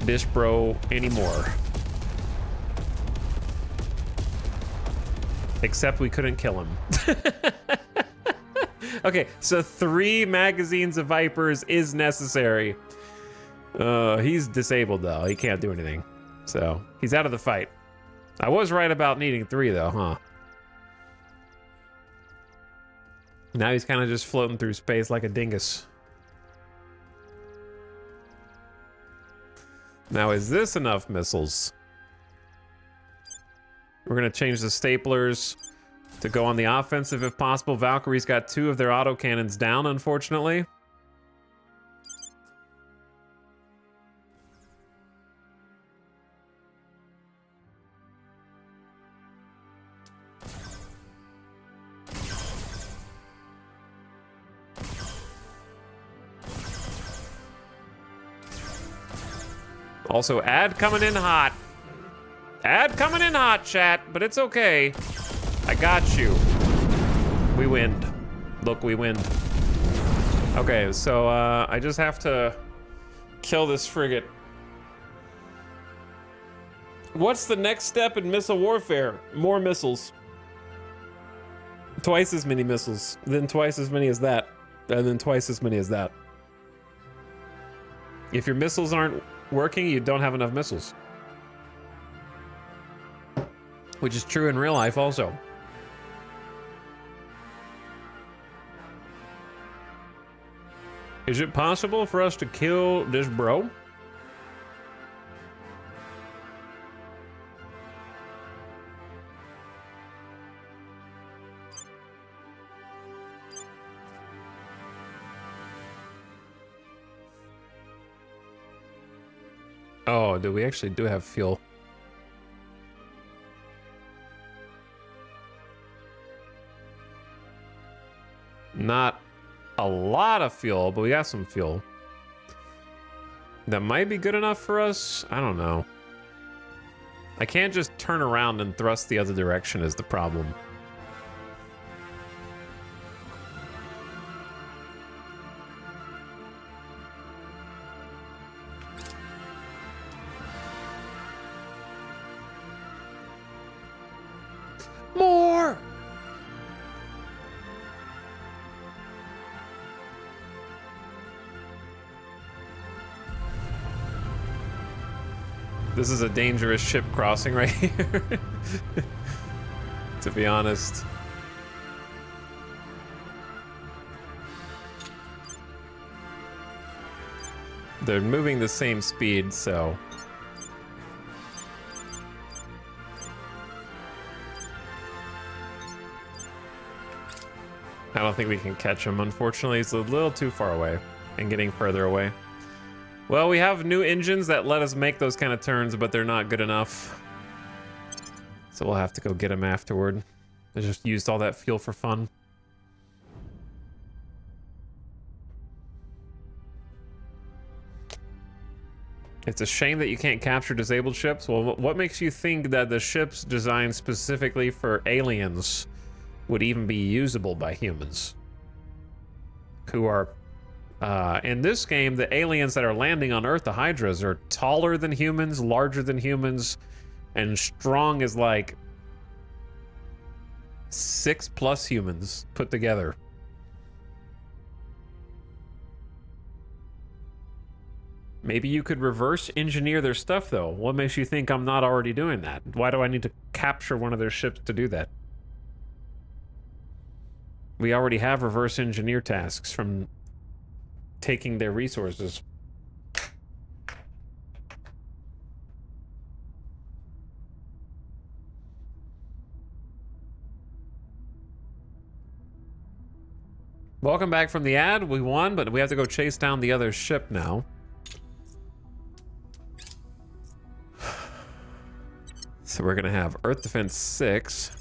this bro anymore. Except we couldn't kill him. Okay, so 3 magazines of Vipers is necessary. He's disabled though, he can't do anything. So, he's out of the fight. I was right about needing 3 though, huh? Now he's kind of just floating through space like a dingus. Now, is this enough missiles? We're gonna change the staplers to go on the offensive if possible. Valkyrie's got 2 of their autocannons down, unfortunately. Also, ad coming in hot. Ad coming in hot, chat, but it's okay. I got you. We win. Look, we win. Okay, so I just have to kill this frigate. What's the next step in missile warfare? More missiles. Twice as many missiles, then twice as many as that, and then twice as many as that. If your missiles aren't working, you don't have enough missiles. Which is true in real life also. Is it possible for us to kill this bro? Oh, we actually do have fuel. Not a lot of fuel, but we got some fuel. That might be good enough for us. I don't know. I can't just turn around and thrust the other direction is the problem. More! This is a dangerous ship crossing right here. To be honest. They're moving the same speed, so... I don't think we can catch him, unfortunately. He's a little too far away and getting further away. Well, we have new engines that let us make those kind of turns, but they're not good enough. So we'll have to go get them afterward. I just used all that fuel for fun. It's a shame that you can't capture disabled ships. Well, what makes you think that the ships designed specifically for aliens would even be usable by humans? Who are... in this game, the aliens that are landing on Earth, the Hydras, are taller than humans, larger than humans, and strong as like 6+ humans put together. Maybe you could reverse engineer their stuff, though. What makes you think I'm not already doing that? Why do I need to capture one of their ships to do that? We already have reverse engineer tasks from taking their resources. Welcome back from the ad. We won, but we have to go chase down the other ship now. So we're gonna have Earth Defense 6.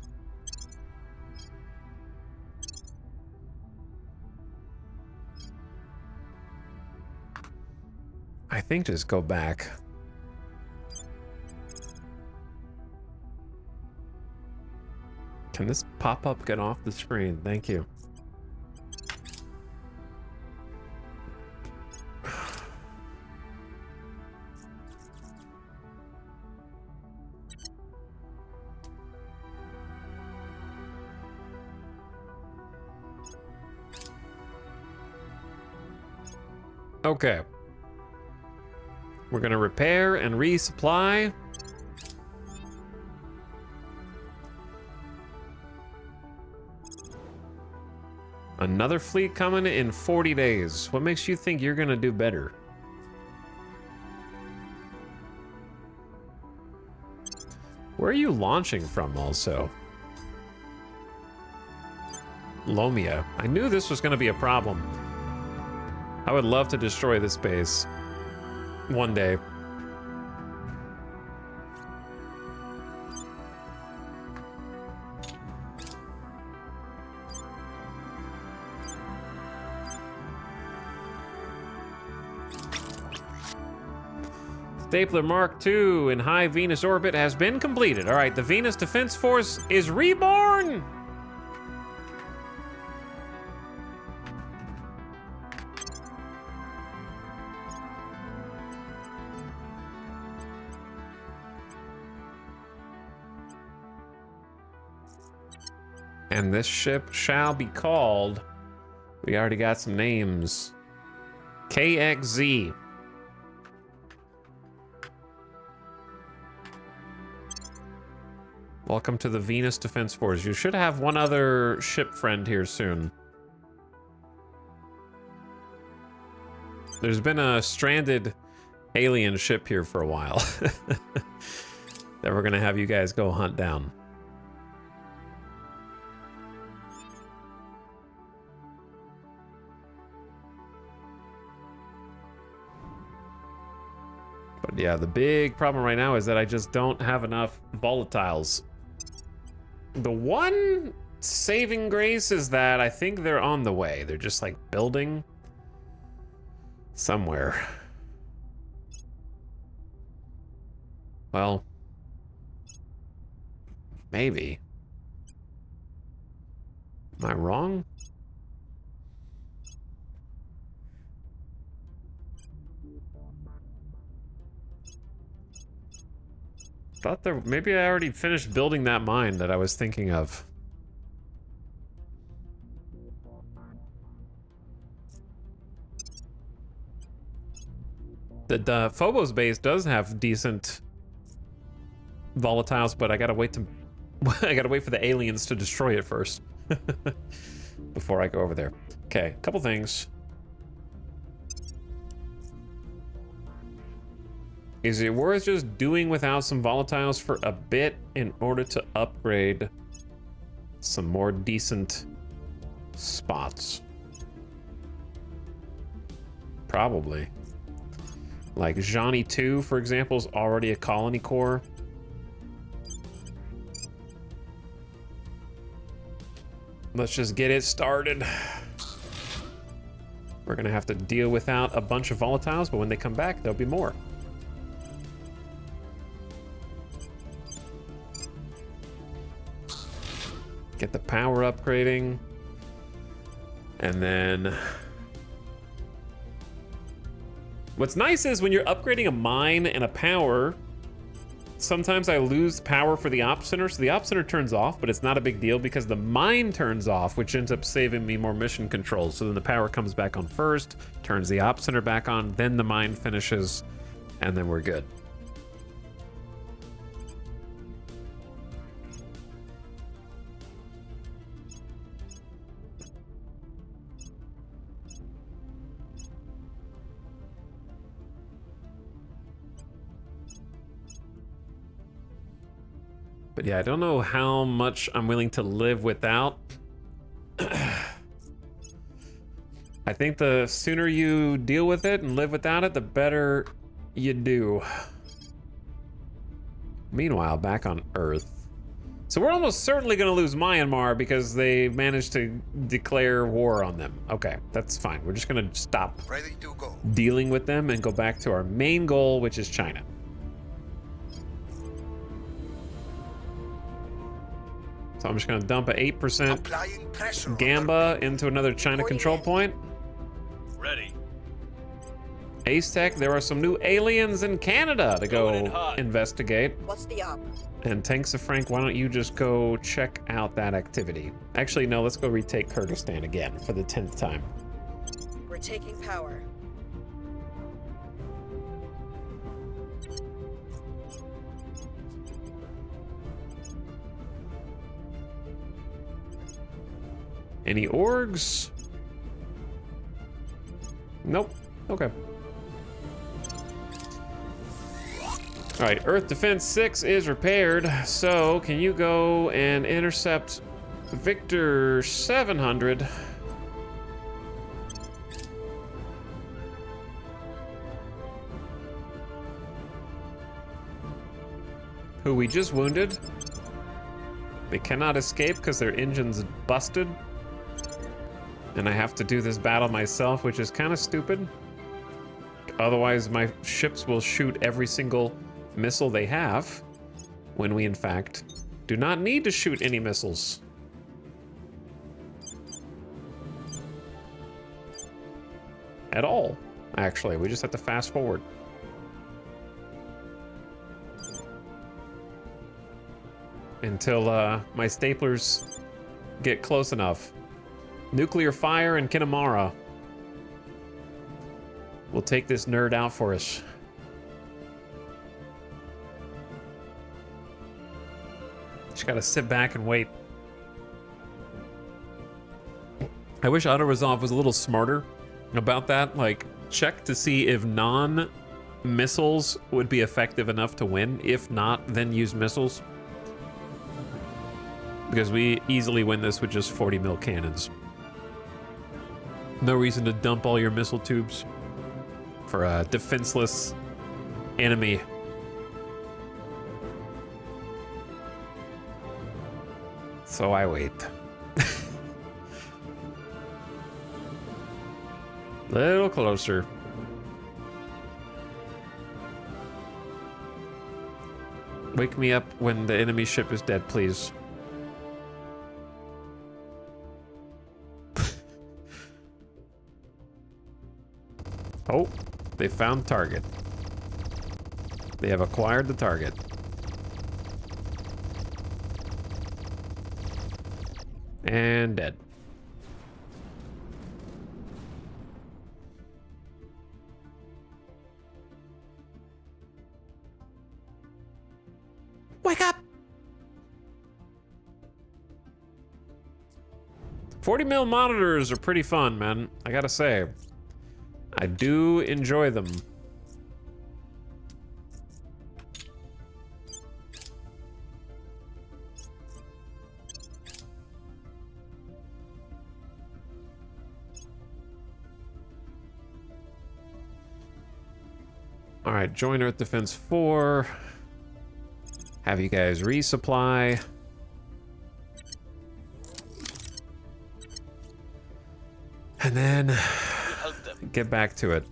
I think just go back. Can this pop-up get off the screen? Thank you. Okay. We're gonna repair and resupply. Another fleet coming in 40 days. What makes you think you're gonna do better? Where are you launching from also? Lomia. I knew this was gonna be a problem. I would love to destroy this base. One day. Stapler Mark II in high Venus orbit has been completed. All right, the Venus Defense Force is reborn! And this ship shall be called... We already got some names. KXZ. Welcome to the Venus Defense Force. You should have one other ship friend here soon. There's been a stranded alien ship here for a while. That we're gonna have you guys go hunt down. But yeah, the big problem right now is that I just don't have enough volatiles. The one saving grace is that I think they're on the way. They're just like building somewhere. Well, maybe. Am I wrong? Thought there, maybe I already finished building that mine that I was thinking of. The Phobos base does have decent volatiles, but I gotta wait to I gotta wait for the aliens to destroy it first before I go over there. Okay, couple things. Is it worth just doing without some volatiles for a bit in order to upgrade some more decent spots? Probably. Like Johnny 2, for example, is already a colony core. Let's just get it started. We're gonna have to deal without a bunch of volatiles, but when they come back, there'll be more. Get the power upgrading. And then... What's nice is when you're upgrading a mine and a power, sometimes I lose power for the op center, so the op center turns off, but it's not a big deal because the mine turns off, which ends up saving me more mission controls. So then the power comes back on first, turns the op center back on, then the mine finishes, and then we're good. But yeah, I don't know how much I'm willing to live without. I think the sooner you deal with it and live without it, the better you do. Meanwhile, back on Earth. So we're almost certainly going to lose Myanmar because they managed to declare war on them. Okay, that's fine. We're just going to stop Ready to go. dealing with them and go back to our main goal, which is China. So I'm just going to dump an 8% Applying pressure. Gamba into another China control point. Ready. Ace Tech, there are some new aliens in Canada to Going in go hot. investigate. What's the op? And Tanks of Frank, why don't you just go check out that activity? Actually, no, let's go retake Kyrgyzstan again for the 10th time. We're taking power. Any orgs? Nope. Okay. All right, Earth Defense 6 is repaired. So can you go and intercept Victor 700? Who we just wounded. They cannot escape because their engine's busted. And I have to do this battle myself, which is kind of stupid. Otherwise, my ships will shoot every single missile they have, when we, in fact, do not need to shoot any missiles. At all, actually. We just have to fast forward. Until my staplers get close enough. Nuclear fire and Kinamara will take this nerd out for us. Just gotta sit back and wait. I wish auto-resolve was a little smarter about that. Like, check to see if non-missiles would be effective enough to win. If not, then use missiles. Because we easily win this with just 40 mil cannons. No reason to dump all your missile tubes for a defenseless enemy. So I wait. Little closer. Wake me up when the enemy ship is dead, please. Oh, they found target. They have acquired the target. And dead. Wake up! 40mm monitors are pretty fun, man. I gotta say. I do enjoy them. All right, join Earth Defense 4. Have you guys resupply. And then Help them. get back to it.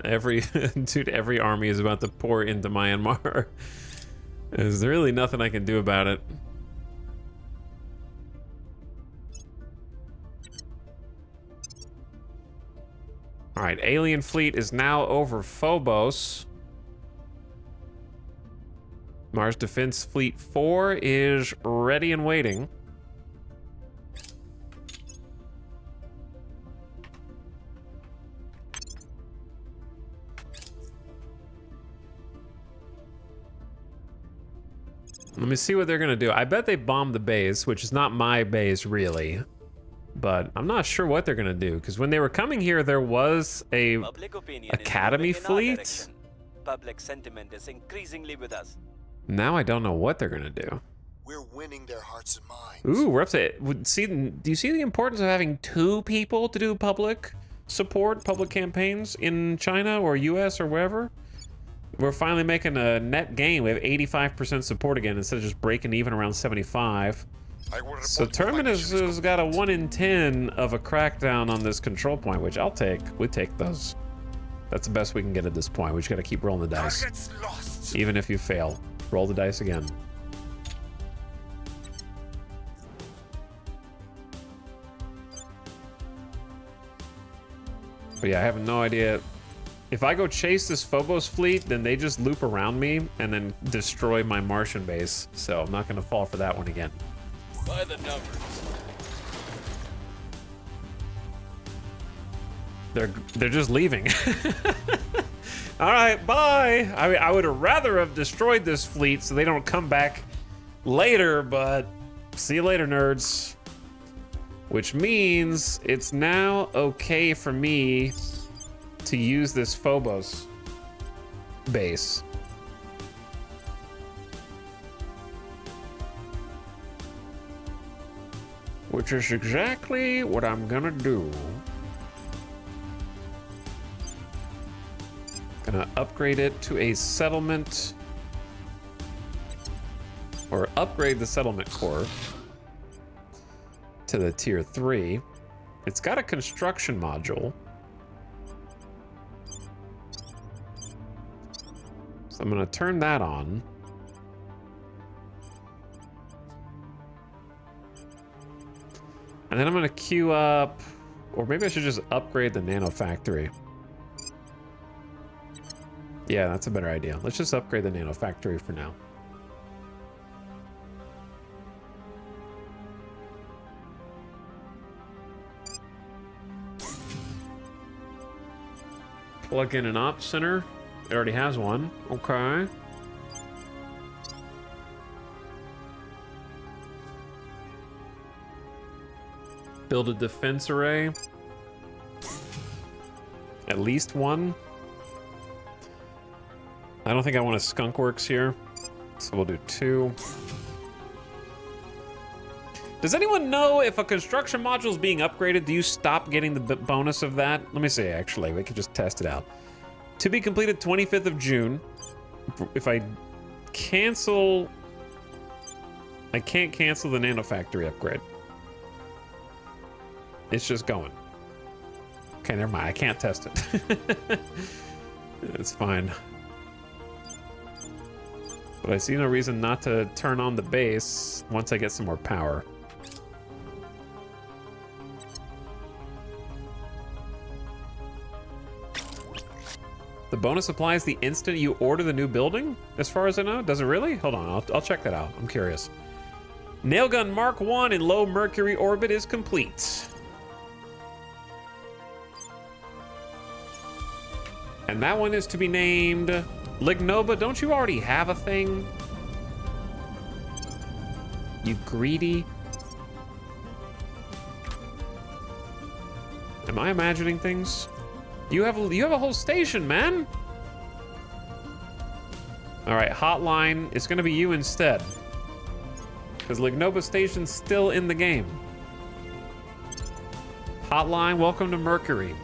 Every army is about to pour into Myanmar. There's really nothing I can do about it. All right, alien fleet is now over Phobos. Mars Defense Fleet 4 is ready and waiting. Let me see what they're gonna do. I bet they bombed the base, which is not my base really. But I'm not sure what they're gonna do, because when they were coming here, there was a Public opinion Academy is moving in our fleet? direction. Public sentiment is increasingly with us. Now I don't know what they're gonna do. We're winning their hearts and minds. Ooh, we're up to see. Do you see the importance of having 2 people to do public support, public campaigns in China or US or wherever? We're finally making a net gain. We have 85% support again instead of just breaking even around 75. I will report So when my Terminus mission is has got a complete. 1 in 10 of a crackdown on this control point, which I'll take. We take those. That's the best we can get at this point. We just got to keep rolling the dice. Targets lost. Even if you fail, roll the dice again. But yeah, I have no idea. If I go chase this Phobos fleet, then they just loop around me and then destroy my Martian base. So I'm not going to fall for that one again. By the numbers. They're just leaving. All right, bye. I would have rather have destroyed this fleet so they don't come back later, but see you later, nerds. Which means it's now okay for me to use this Phobos base. Which is exactly what I'm gonna do. Gonna upgrade it to a settlement, or upgrade the settlement core to the tier 3. It's got a construction module. So I'm gonna turn that on. And then I'm gonna queue up, or maybe I should just upgrade the nano factory. Yeah, that's a better idea. Let's just upgrade the nano factory for now. Plug in an ops center. It already has one. Okay. Build a defense array. At least one. I don't think I want a skunk works here, so we'll do 2. Does anyone know if a construction module is being upgraded, do you stop getting the bonus of that? Let me see, actually. We could just test it out. To be completed 25th of June. If I cancel... I can't cancel the nano factory upgrade. It's just going. Okay, never mind. I can't test it. It's fine. But I see no reason not to turn on the base once I get some more power. The bonus applies the instant you order the new building, as far as I know. Does it really? Hold on, I'll check that out. I'm curious. Nailgun Mark 1 in low Mercury orbit is complete. And that one is to be named Lignoba. Don't you already have a thing? You greedy. Am I imagining things? You have a whole station, man. All right, hotline. It's gonna be you instead, because Lignoba Station's still in the game. Hotline, welcome to Mercury.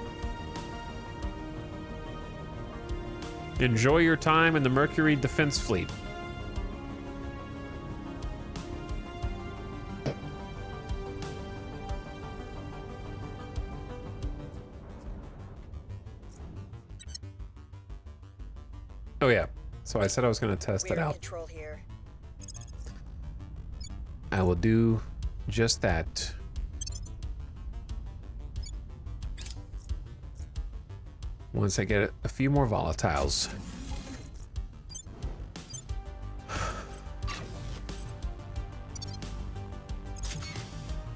Enjoy your time in the Mercury Defense Fleet. Oh yeah, so I said I was going to test it We're in out. control here. I will do just that. Once I get a few more volatiles.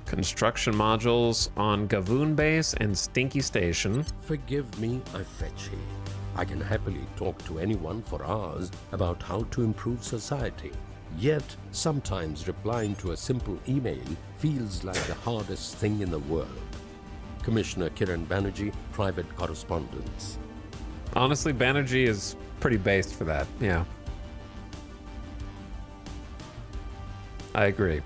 Construction modules on Gavoon Base and Stinky Station. Forgive me, Ifechi. I can happily talk to anyone for hours about how to improve society. Yet, sometimes replying to a simple email feels like the hardest thing in the world. Commissioner Kiran Banerjee, Private Correspondence. Honestly, Banerjee is pretty based for that, yeah. I agree.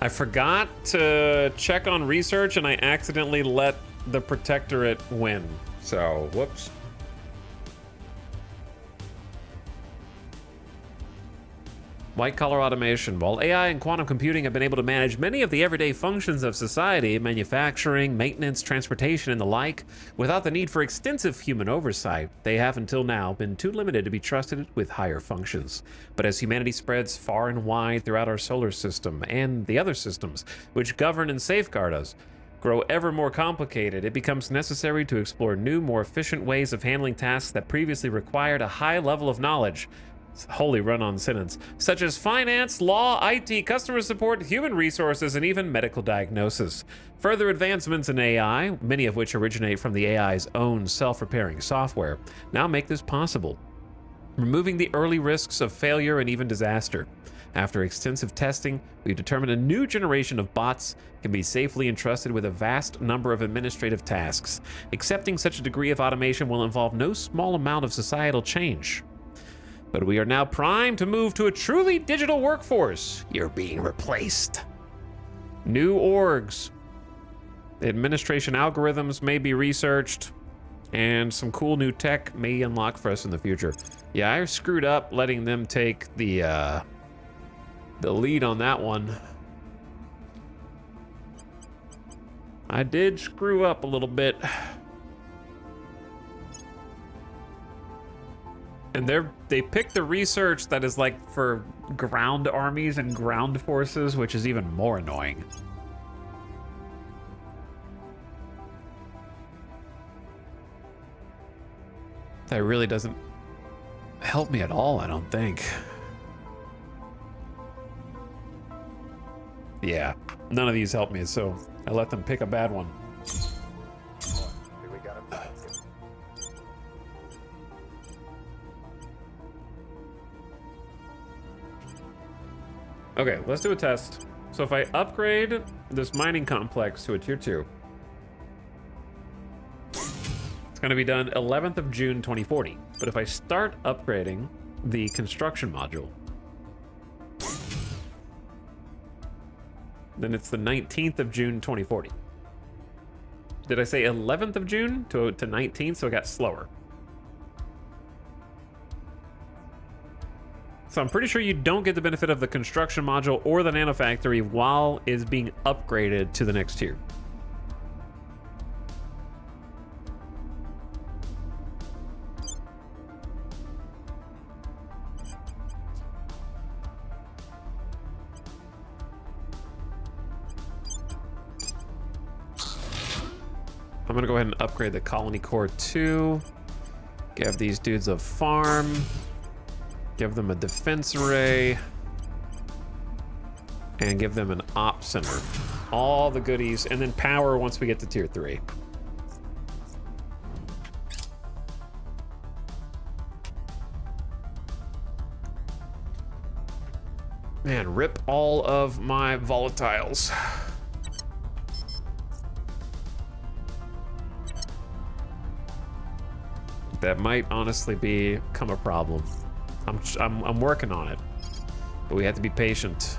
I forgot to check on research and I accidentally let the Protectorate win. So, whoops. White collar automation. While AI and quantum computing have been able to manage many of the everyday functions of society, manufacturing, maintenance, transportation, and the like, without the need for extensive human oversight, they have until now been too limited to be trusted with higher functions. But as humanity spreads far and wide throughout our solar system and the other systems which govern and safeguard us, grow ever more complicated, it becomes necessary to explore new, more efficient ways of handling tasks that previously required a high level of knowledge. It's a wholly run-on sentence, such as finance, law, IT, customer support, human resources, and even medical diagnosis. Further advancements in AI, many of which originate from the AI's own self-repairing software, now make this possible, removing the early risks of failure and even disaster. After extensive testing, we've determined a new generation of bots can be safely entrusted with a vast number of administrative tasks. Accepting such a degree of automation will involve no small amount of societal change. But we are now primed to move to a truly digital workforce. You're being replaced. New orgs. Administration algorithms may be researched, and some cool new tech may unlock for us in the future. Yeah, I screwed up letting them take the lead on that one. I did screw up a little bit. And they picked the research that is like for ground armies and ground forces, which is even more annoying. That really doesn't help me at all, I don't think. Yeah, none of these help me, so I let them pick a bad one. We got him. Okay, let's do a test. So if I upgrade this mining complex to a tier 2, it's going to be done 11th of June 2040. But if I start upgrading the construction module, then it's the 19th of June 2040. Did I say 11th of June to 19th? So it got slower. So I'm pretty sure you don't get the benefit of the construction module or the nanofactory while it's being upgraded to the next tier. I'm gonna go ahead and upgrade the colony core too. Give these dudes a farm. Give them a defense array. And give them an op center. All the goodies, and then power once we get to tier 3. Man, rip all of my volatiles. That might honestly become a problem. I'm working on it, but we have to be patient.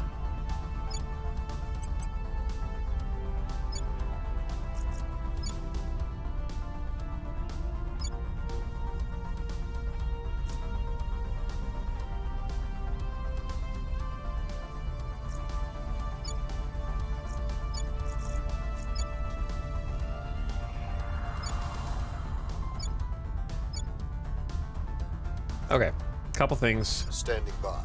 Okay, couple things. Standing by.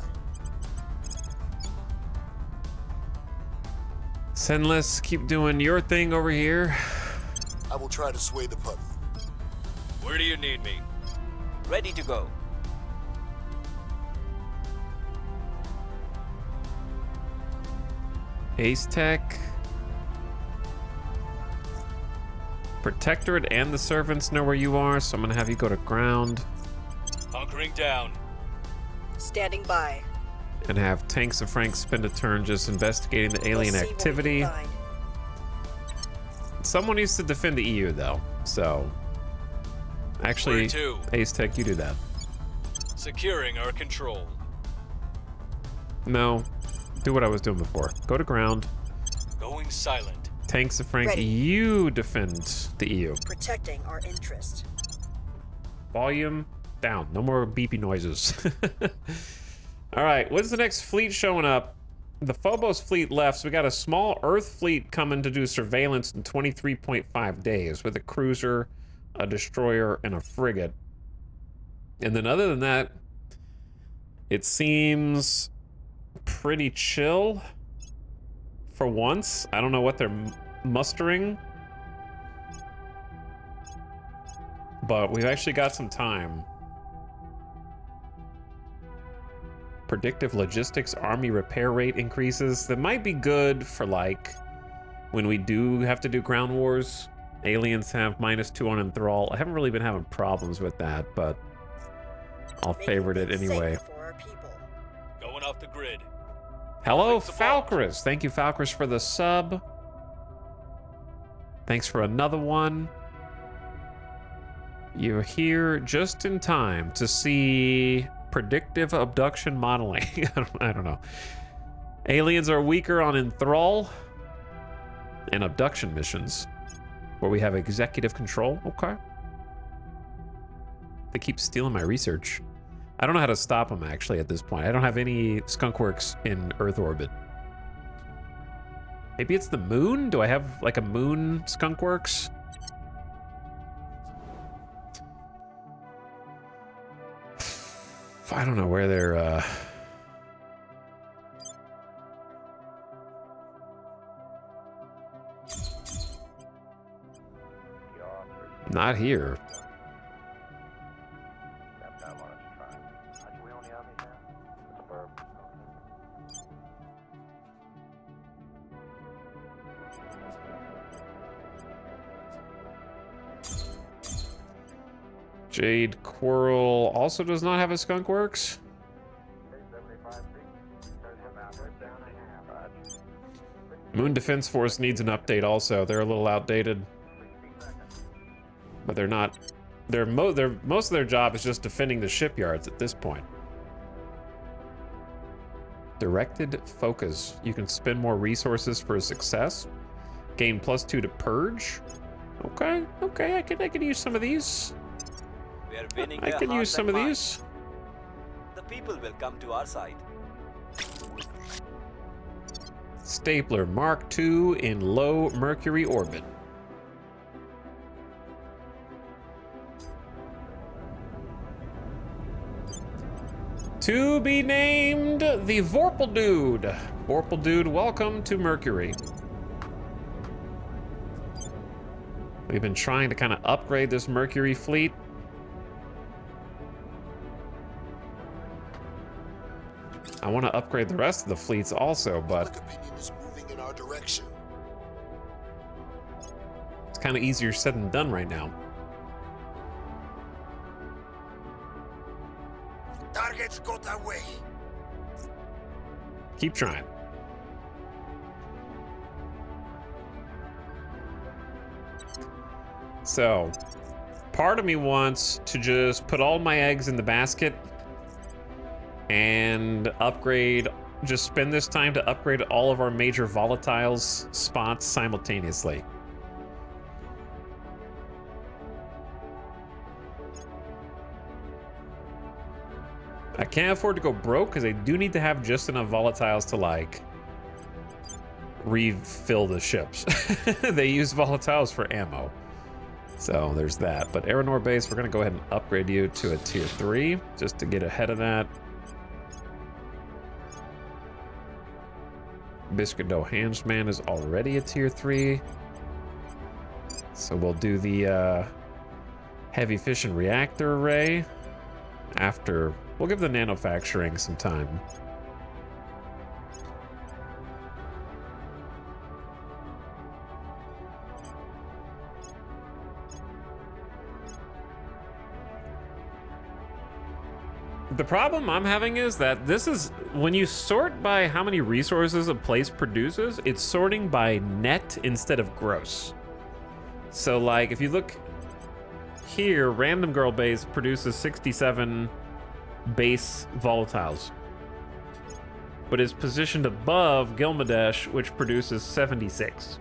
Senless, keep doing your thing over here. I will try to sway the puddle. Where do you need me? Ready to go. Ace Tech. Protectorate and the servants know where you are, so I'm gonna have you go to ground. Hunkering down. Standing by. And have Tanks of Frank spend a turn just investigating the alien We'll see what we activity. can find. Someone needs to defend the EU, though, so... Actually, Where to? Ace Tech, you do that. Securing our control. No, do what I was doing before. Go to ground. Going silent. Tanks of Frank, Ready. you defend the EU. Protecting our interest. Volume down. No more beepy noises. All right, when's the next fleet showing up? The Phobos fleet left, so we got a small Earth fleet coming to do surveillance in 23.5 days with a cruiser, a destroyer, and a frigate. And then other than that, it seems pretty chill for once. I don't know what they're mustering, but we've actually got some time. Predictive logistics army repair rate increases. That might be good for like when we do have to do ground wars. Aliens have -2 on enthrall. I haven't really been having problems with that, but I'll Making favorite it things anyway. safer for our people. Going off the grid. Hello, Thanks a lot. Falcris. Thank you, Falcris, for the sub. Thanks for another one. You're here just in time to see predictive abduction modeling. I don't know. Aliens are weaker on enthrall and abduction missions, where we have executive control. Okay. They keep stealing my research. I don't know how to stop them, actually, at this point. I don't have any skunkworks in Earth orbit. Maybe it's the moon? Do I have, like, a moon skunkworks? I don't know where they're, not here. Jade Coral also does not have a skunkworks. Moon Defense Force needs an update also. They're a little outdated. But they're not. Most of their job is just defending the shipyards at this point. Directed focus. You can spend more resources for success. Gain +2 to purge. Okay, I could use some of these. We are winning I their can use hearts some and of minds. these. The people will come to our side. Stapler Mark II in low Mercury orbit. To be named the Vorpal Dude. Vorpal Dude, welcome to Mercury. We've been trying to kind of upgrade this Mercury fleet. I want to upgrade the rest of the fleets also, but Public opinion is moving in our direction. it's kind of easier said than done right now. Targets got away. Keep trying. So, part of me wants to just put all my eggs in the basket and upgrade, just spend this time to upgrade all of our major volatiles spots simultaneously. I can't afford to go broke because I do need to have just enough volatiles to like refill the ships. They use volatiles for ammo. So there's that. But Aeronor base, we're gonna go ahead and upgrade you to a tier 3 just to get ahead of that. Biscuit-Dough Handsman is already a tier 3. So we'll do the heavy fission reactor array after. We'll give the nanofacturing some time. The problem I'm having is that this is, when you sort by how many resources a place produces, it's sorting by net instead of gross. So like, if you look here, Random Girl base produces 67 base volatiles, but is positioned above Gilgamesh, which produces 76.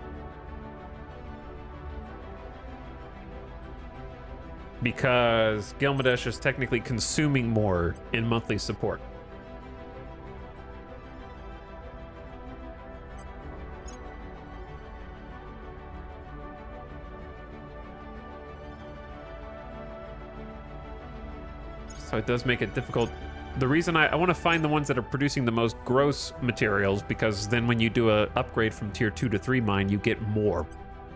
Because Gilgamesh is technically consuming more in monthly support. So it does make it difficult. The reason I want to find the ones that are producing the most gross materials, because then when you do a upgrade from tier 2 to 3 mine, you get more,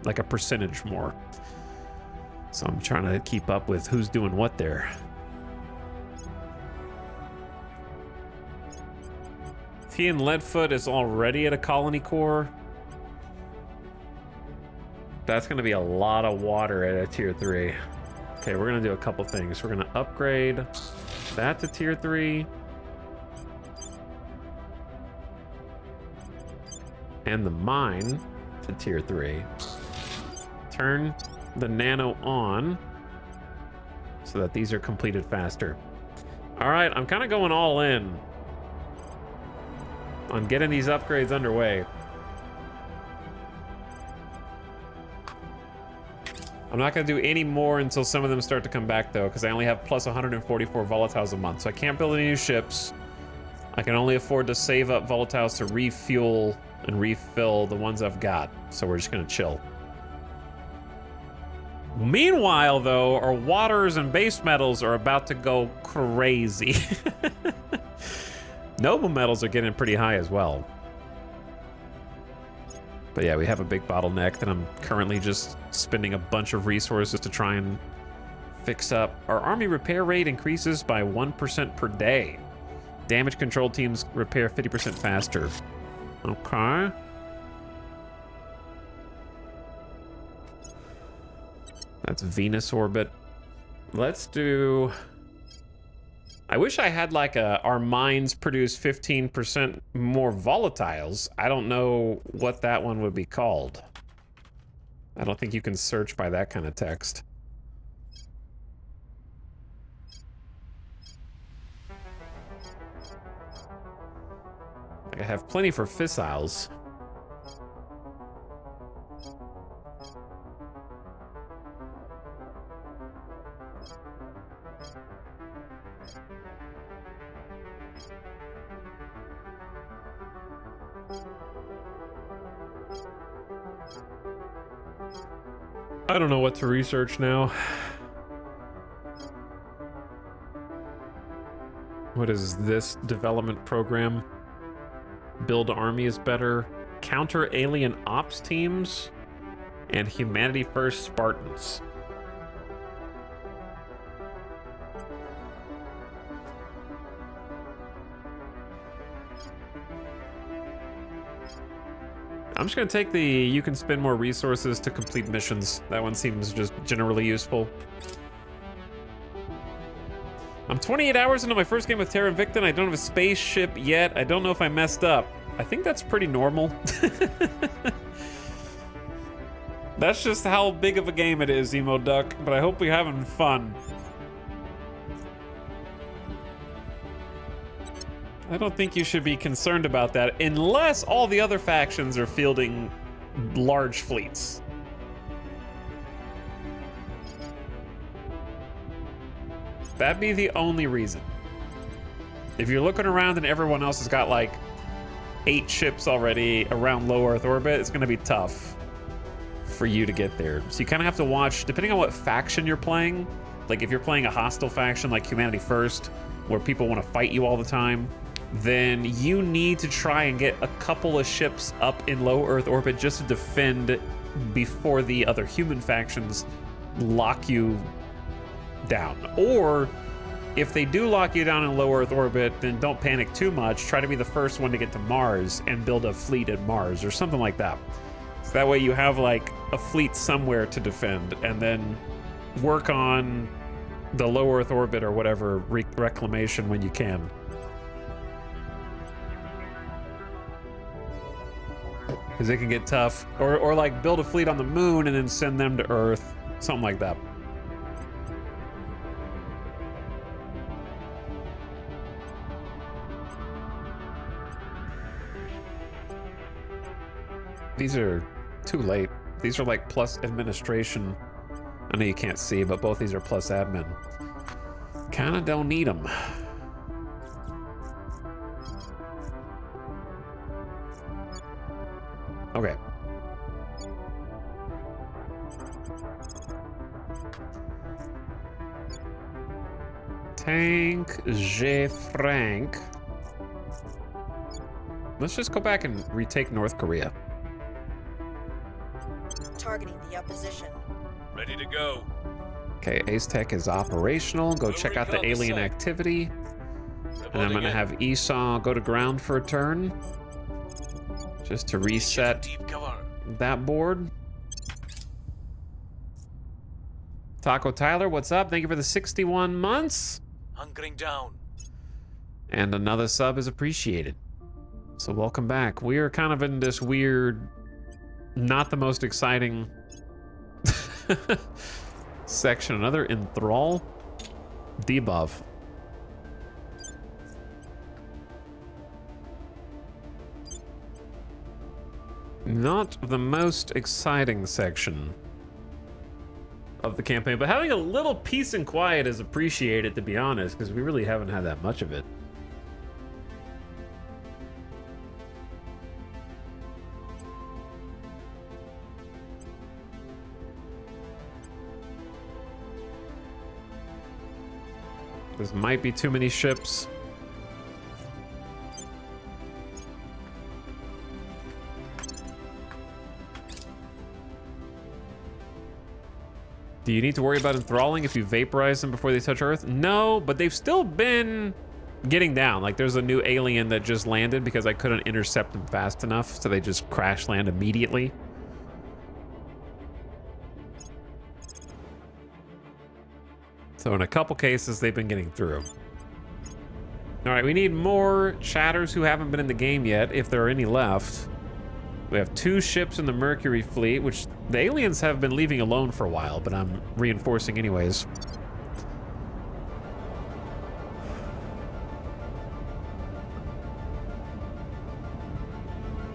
like a percentage more. So I'm trying to keep up with who's doing what there. Fian Leadfoot is already at a colony core. That's going to be a lot of water at a tier 3. Okay, we're going to do a couple things. We're going to upgrade that to tier 3. And the mine to tier 3. Turn the nano on so that these are completed faster. All right, I'm kind of going all in on getting these upgrades underway. I'm not going to do any more until some of them start to come back, though, because I only have plus 144 volatiles a month. So I can't build any new ships. I can only afford to save up volatiles to refuel and refill the ones I've got. So we're just going to chill. Meanwhile, though, our waters and base metals are about to go crazy. Noble metals are getting pretty high as well. But yeah, we have a big bottleneck that I'm currently just spending a bunch of resources to try and fix up. Our army repair rate increases by 1% per day. Damage control teams repair 50% faster. Okay. That's Venus orbit. Let's do... I wish I had like our mines produce 15% more volatiles. I don't know what that one would be called. I don't think you can search by that kind of text. I have plenty for fissiles. I don't know what to research now. What is this development program? Build army is better. Counter alien ops teams and Humanity First Spartans. I'm just gonna take the you can spend more resources to complete missions. That one seems just generally useful. I'm 28 hours into my first game with Terra Invicta and I don't have a spaceship yet. I don't know if I messed up. I think that's pretty normal. That's just how big of a game it is, Emo Duck, but I hope you're having fun. I don't think you should be concerned about that unless all the other factions are fielding large fleets. That'd be the only reason. If you're looking around and everyone else has got like 8 ships already around low Earth orbit, it's gonna be tough for you to get there. So you kind of have to watch, depending on what faction you're playing. Like if you're playing a hostile faction like Humanity First, where people want to fight you all the time, then you need to try and get a couple of ships up in low Earth orbit just to defend before the other human factions lock you down. Or if they do lock you down in low Earth orbit, then don't panic too much. Try to be the first one to get to Mars and build a fleet at Mars or something like that. So that way you have like a fleet somewhere to defend, and then work on the low Earth orbit or whatever reclamation when you can. Because it can get tough. Or like build a fleet on the moon and then send them to Earth. Something like that. These are too late. These are like plus administration. I know you can't see, but both these are plus admin. Kinda don't need them. Okay. Tank J. Frank. Let's just go back and retake North Korea. Targeting the opposition. Ready to go. Okay, Ace Tech is operational. Go We'll check out the recon the alien site. activity. And I'm Reporting gonna in. have Esau go to ground for a turn. Just to reset Deep cover. that board. Taco Tyler, what's up? Thank you for the 61 months. Hunkering down. And another sub is appreciated. So welcome back. We are kind of in this weird, not the most exciting section. Another enthrall debuff. Not the most exciting section of the campaign, but having a little peace and quiet is appreciated, to be honest, because we really haven't had that much of it. This might be too many ships. Do you need to worry about enthralling if you vaporize them before they touch Earth? No, but they've still been getting down. Like there's a new alien that just landed because I couldn't intercept them fast enough, so they just crash land immediately. So in a couple cases, they've been getting through. All right, we need more chatters who haven't been in the game yet, if there are any left. We have 2 ships in the Mercury fleet, which the aliens have been leaving alone for a while, but I'm reinforcing anyways.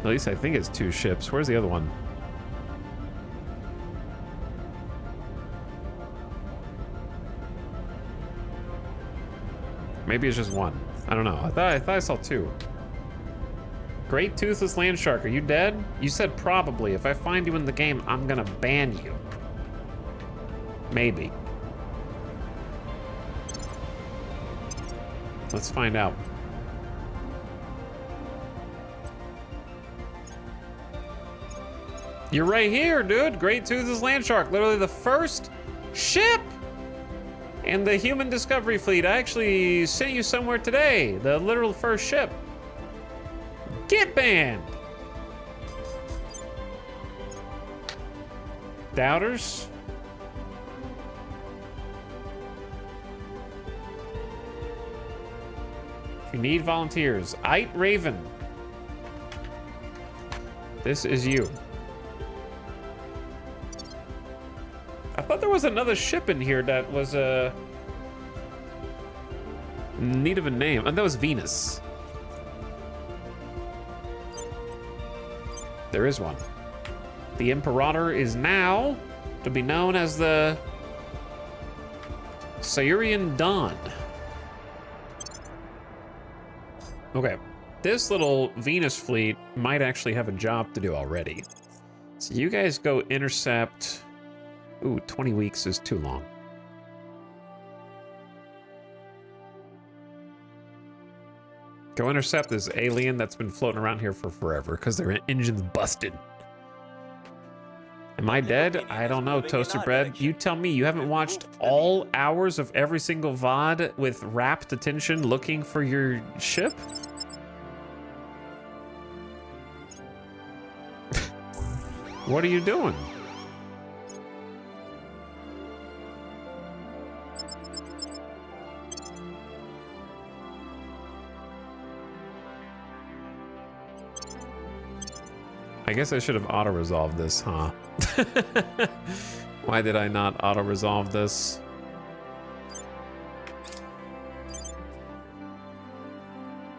At least I think it's 2 ships. Where's the other one? Maybe it's just 1. I don't know. I thought I saw 2. Great Toothless Land Shark, are you dead? You said probably. If I find you in the game, I'm gonna ban you. Maybe. Let's find out. You're right here, dude. Great Toothless Land Shark. Literally the first ship in the human discovery fleet. I actually sent you somewhere today. The literal first ship. Get banned. Doubters? If you need volunteers. Ite Raven. This is you. I thought there was another ship in here that was in need of a name. And that was Venus. There is one. The Imperator is now to be known as the Saurian Dawn. Okay, this little Venus fleet might actually have a job to do already. So you guys go intercept. Ooh, 20 weeks is too long. Go intercept this alien that's been floating around here for forever because their engine's busted. Am I dead? I don't know, Toaster Bread. You tell me. You haven't watched all hours of every single VOD with rapt attention looking for your ship? What are you doing? I guess I should have auto-resolved this, huh? Why did I not auto-resolve this?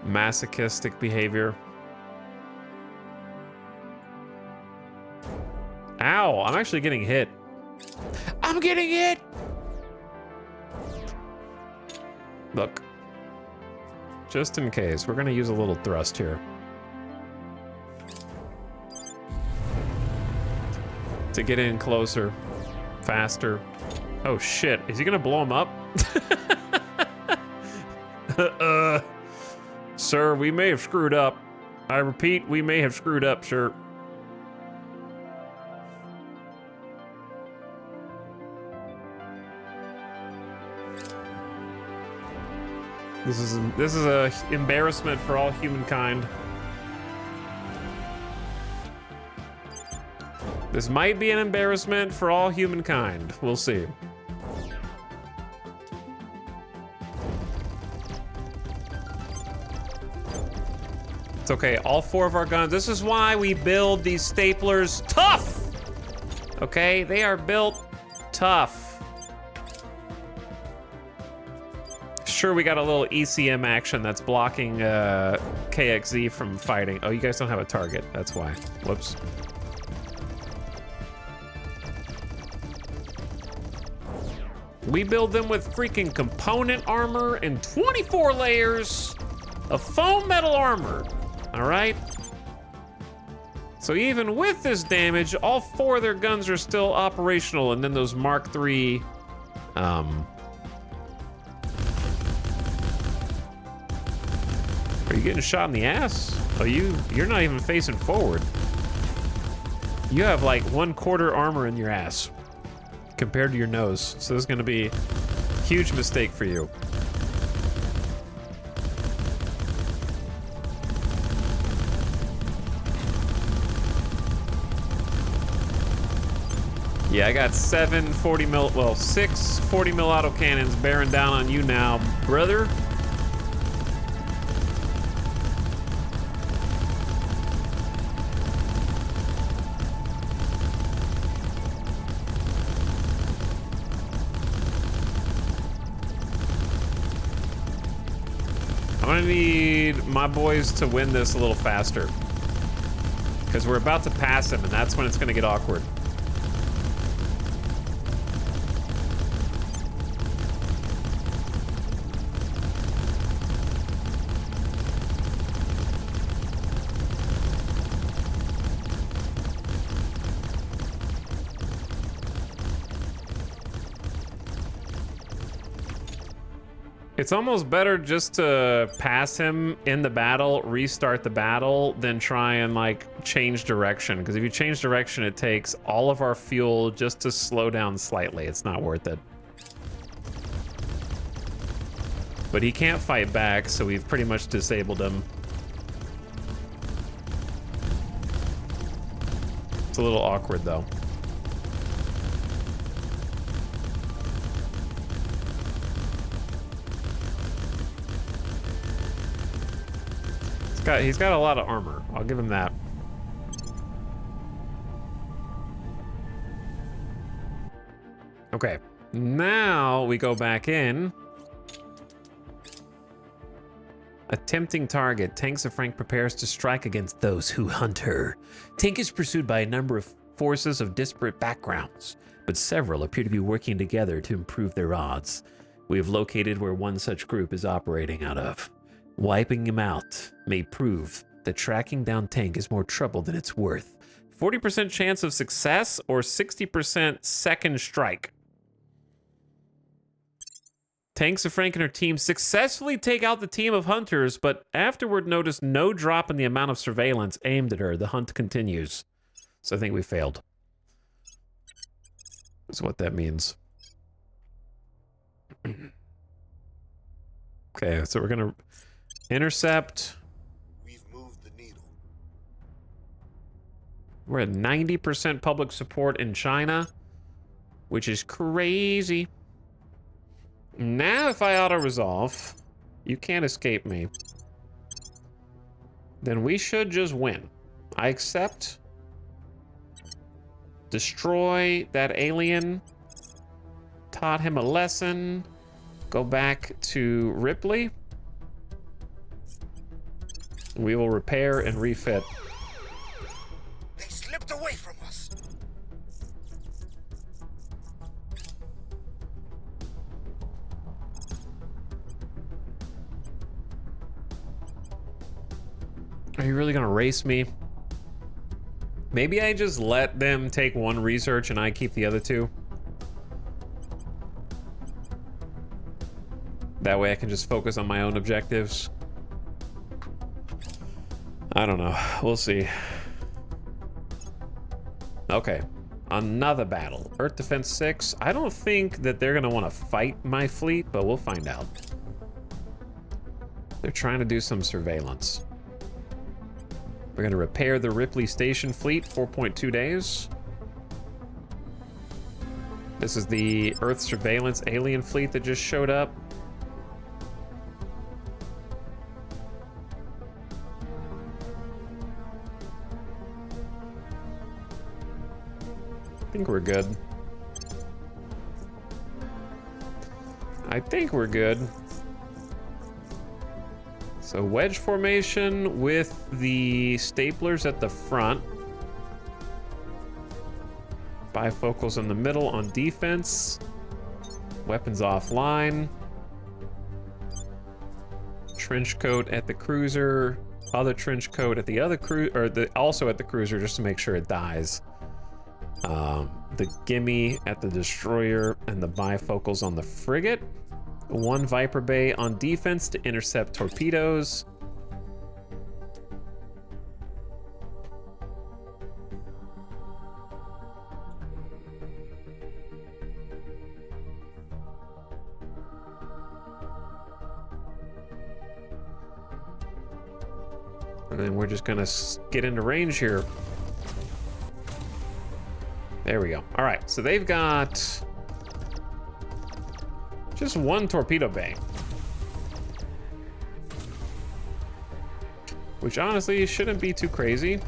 Masochistic behavior. Ow, I'm actually getting hit. I'm getting hit! Look. Just in case, we're gonna use a little thrust here. To get in closer, faster. Oh shit, is he gonna blow him up? Sir, we may have screwed up. I repeat, we may have screwed up, sir. This is a embarrassment for all humankind. This might be an embarrassment for all humankind. We'll see. It's okay, all four of our guns. This is why we build these staplers tough. Okay, they are built tough. Sure, we got a little ECM action that's blocking KXZ from fighting. Oh, you guys don't have a target. That's why. Whoops. We build them with freaking component armor and 24 layers of foam metal armor. All right? So even with this damage, all four of their guns are still operational, and then those Mark III Are you getting shot in the ass? Oh, you're not even facing forward. You have like 1/4 armor in your ass compared to your nose. So this is gonna be a huge mistake for you. Yeah, I got 7 40 mil, well, 6 40 mil autocannons bearing down on you now, brother. I'm gonna need my boys to win this a little faster, because we're about to pass him, and that's when it's gonna get awkward. It's almost better just to pass him in the battle, restart the battle, than try and like change direction. Because if you change direction, it takes all of our fuel just to slow down slightly. It's not worth it. But he can't fight back, so we've pretty much disabled him. It's a little awkward though. He's got a lot of armor. I'll give him that. Okay, now we go back in. Attempting target. Tanks of Frank prepares to strike against those who hunt her. Tank is pursued by a number of forces of disparate backgrounds, but several appear to be working together to improve their odds. We have located where one such group is operating out of. Wiping him out may prove that tracking down Tank is more trouble than it's worth. 40% chance of success or 60% second strike. Tanks of Frank and her team successfully take out the team of hunters, but afterward notice no drop in the amount of surveillance aimed at her. The hunt continues. So I think we failed. That's what that means. Okay, so we're gonna intercept. We've moved the needle. We're at 90% public support in China, which is crazy. Now if I auto-resolve, you can't escape me. Then we should just win. I accept. Destroy that alien. Taught him a lesson. Go back to Ripley. We will repair and refit. They slipped away from us. Are you really gonna race me? Maybe I just let them take one research and I keep the other two. That way I can just focus on my own objectives. I don't know. We'll see. Okay. Another battle. Earth Defense 6. I don't think that they're gonna want to fight my fleet, but we'll find out. They're trying to do some surveillance. We're gonna repair the Ripley Station fleet, 4.2 days. This is the Earth surveillance alien fleet that just showed up. I think we're good. I think we're good. So wedge formation with the staplers at the front. Bifocals in the middle on defense. Weapons offline. Trench coat at the cruiser. Other trench coat at the other also at the cruiser just to make sure it dies. The gimme at the destroyer and the bifocals on the frigate. One Viper Bay on defense to intercept torpedoes. And then we're just gonna get into range here. There we go. All right, so they've got just one torpedo bay, which honestly shouldn't be too crazy.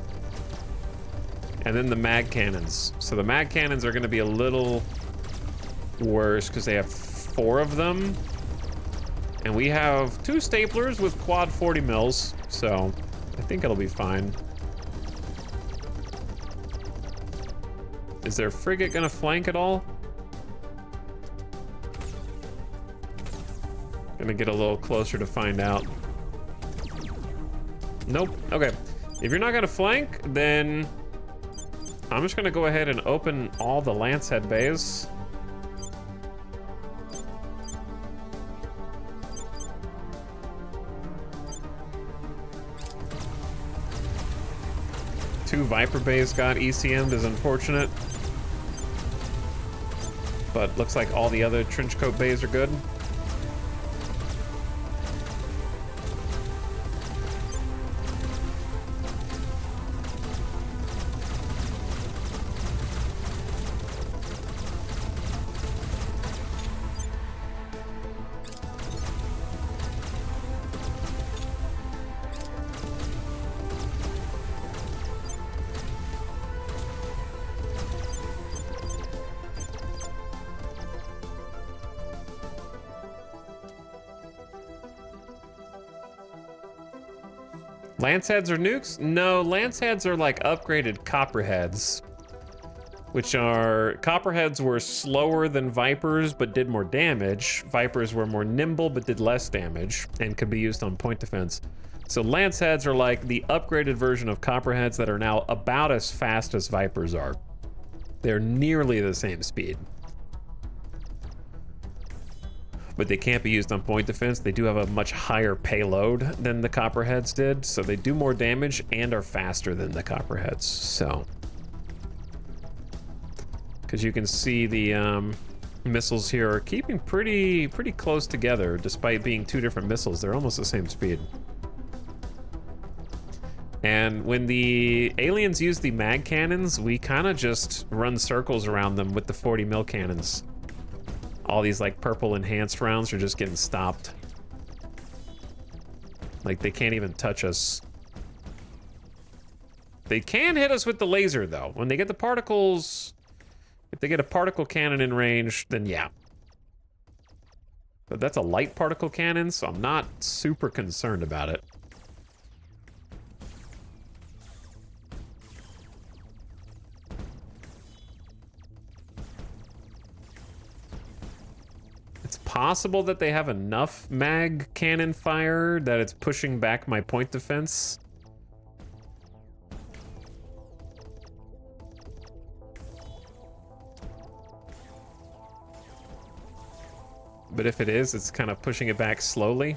And then the mag cannons. So the mag cannons are going to be a little worse because they have 4 of them. And we have 2 staplers with quad 40 mils, so I think it'll be fine. Is their frigate going to flank at all? Gonna get a little closer to find out. Nope. Okay. If you're not gonna flank, then I'm just gonna go ahead and open all the Lancehead bays. 2 Viper bays got ECM'd is unfortunate. But looks like all the other trenchcoat bays are good. Lanceheads are nukes? No, Lanceheads are like upgraded Copperheads. Which are... Copperheads were slower than Vipers, but did more damage. Vipers were more nimble, but did less damage, and could be used on point defense. So Lanceheads are like the upgraded version of Copperheads that are now about as fast as Vipers are. They're nearly the same speed. But they can't be used on point defense. They do have a much higher payload than the Copperheads did, so they do more damage and are faster than the Copperheads, so. Because you can see the missiles here are keeping pretty close together, despite being 2 different missiles. They're almost the same speed. And when the aliens use the mag cannons, we kind of just run circles around them with the 40 mil cannons. All these like purple enhanced rounds are just getting stopped. Like they can't even touch us. They can hit us with the laser though. When they get the particles, if they get a particle cannon in range, then yeah. But that's a light particle cannon, so I'm not super concerned about it. It's possible that they have enough mag cannon fire that it's pushing back my point defense. But if it is, it's kind of pushing it back slowly.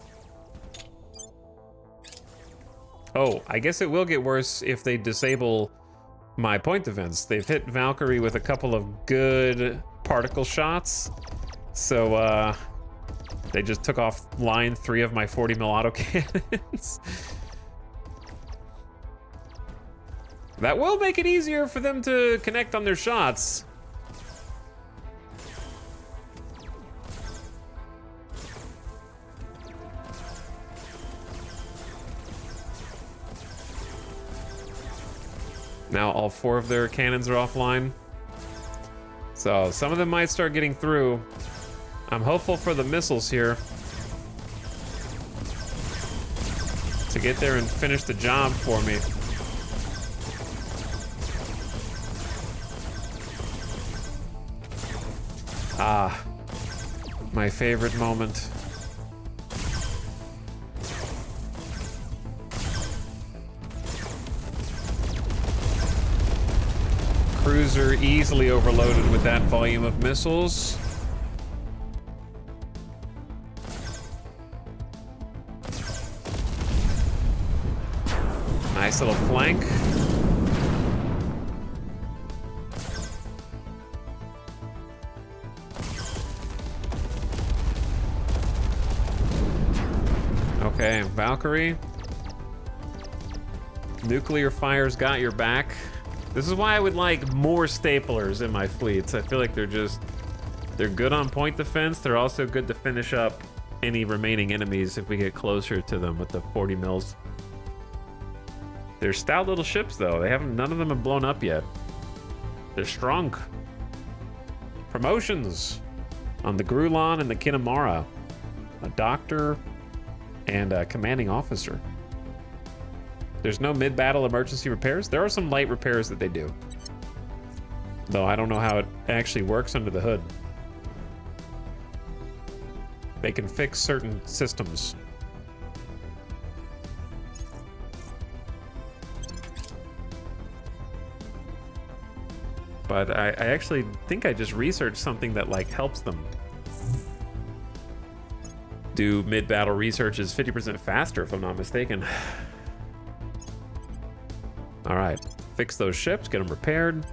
Oh, I guess it will get worse if they disable my point defense. They've hit Valkyrie with a couple of good particle shots. So, they just took off line 3 of my 40 mil autocannons. That will make it easier for them to connect on their shots. Now all 4 of their cannons are offline. So some of them might start getting through. I'm hopeful for the missiles here to get there and finish the job for me. Ah, my favorite moment. Cruiser easily overloaded with that volume of missiles. Nice little flank. Okay, Valkyrie. Nuclear fire's got your back. This is why I would like more staplers in my fleets. I feel like they're good on point defense. They're also good to finish up any remaining enemies if we get closer to them with the 40 mils. They're stout little ships though. None of them have blown up yet. They're strong. Promotions on the Grulon and the Kinemara. A doctor and a commanding officer. There's no mid-battle emergency repairs. There are some light repairs that they do, though I don't know how it actually works under the hood. They can fix certain systems. But I actually think I just researched something that like helps them do mid-battle research is 50% faster, if I'm not mistaken. All right. fix those ships, get them repaired.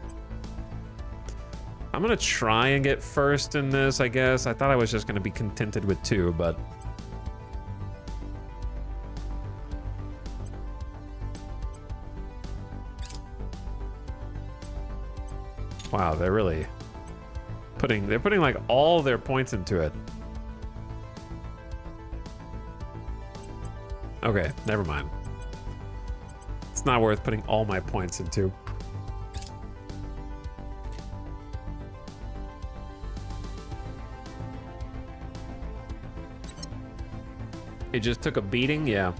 I'm gonna try and get first in this, I guess. I thought I was just gonna be contented with 2, but... Wow, they're really putting like all their points into it. Okay, never mind. It's not worth putting all my points into. It just took a beating, yeah.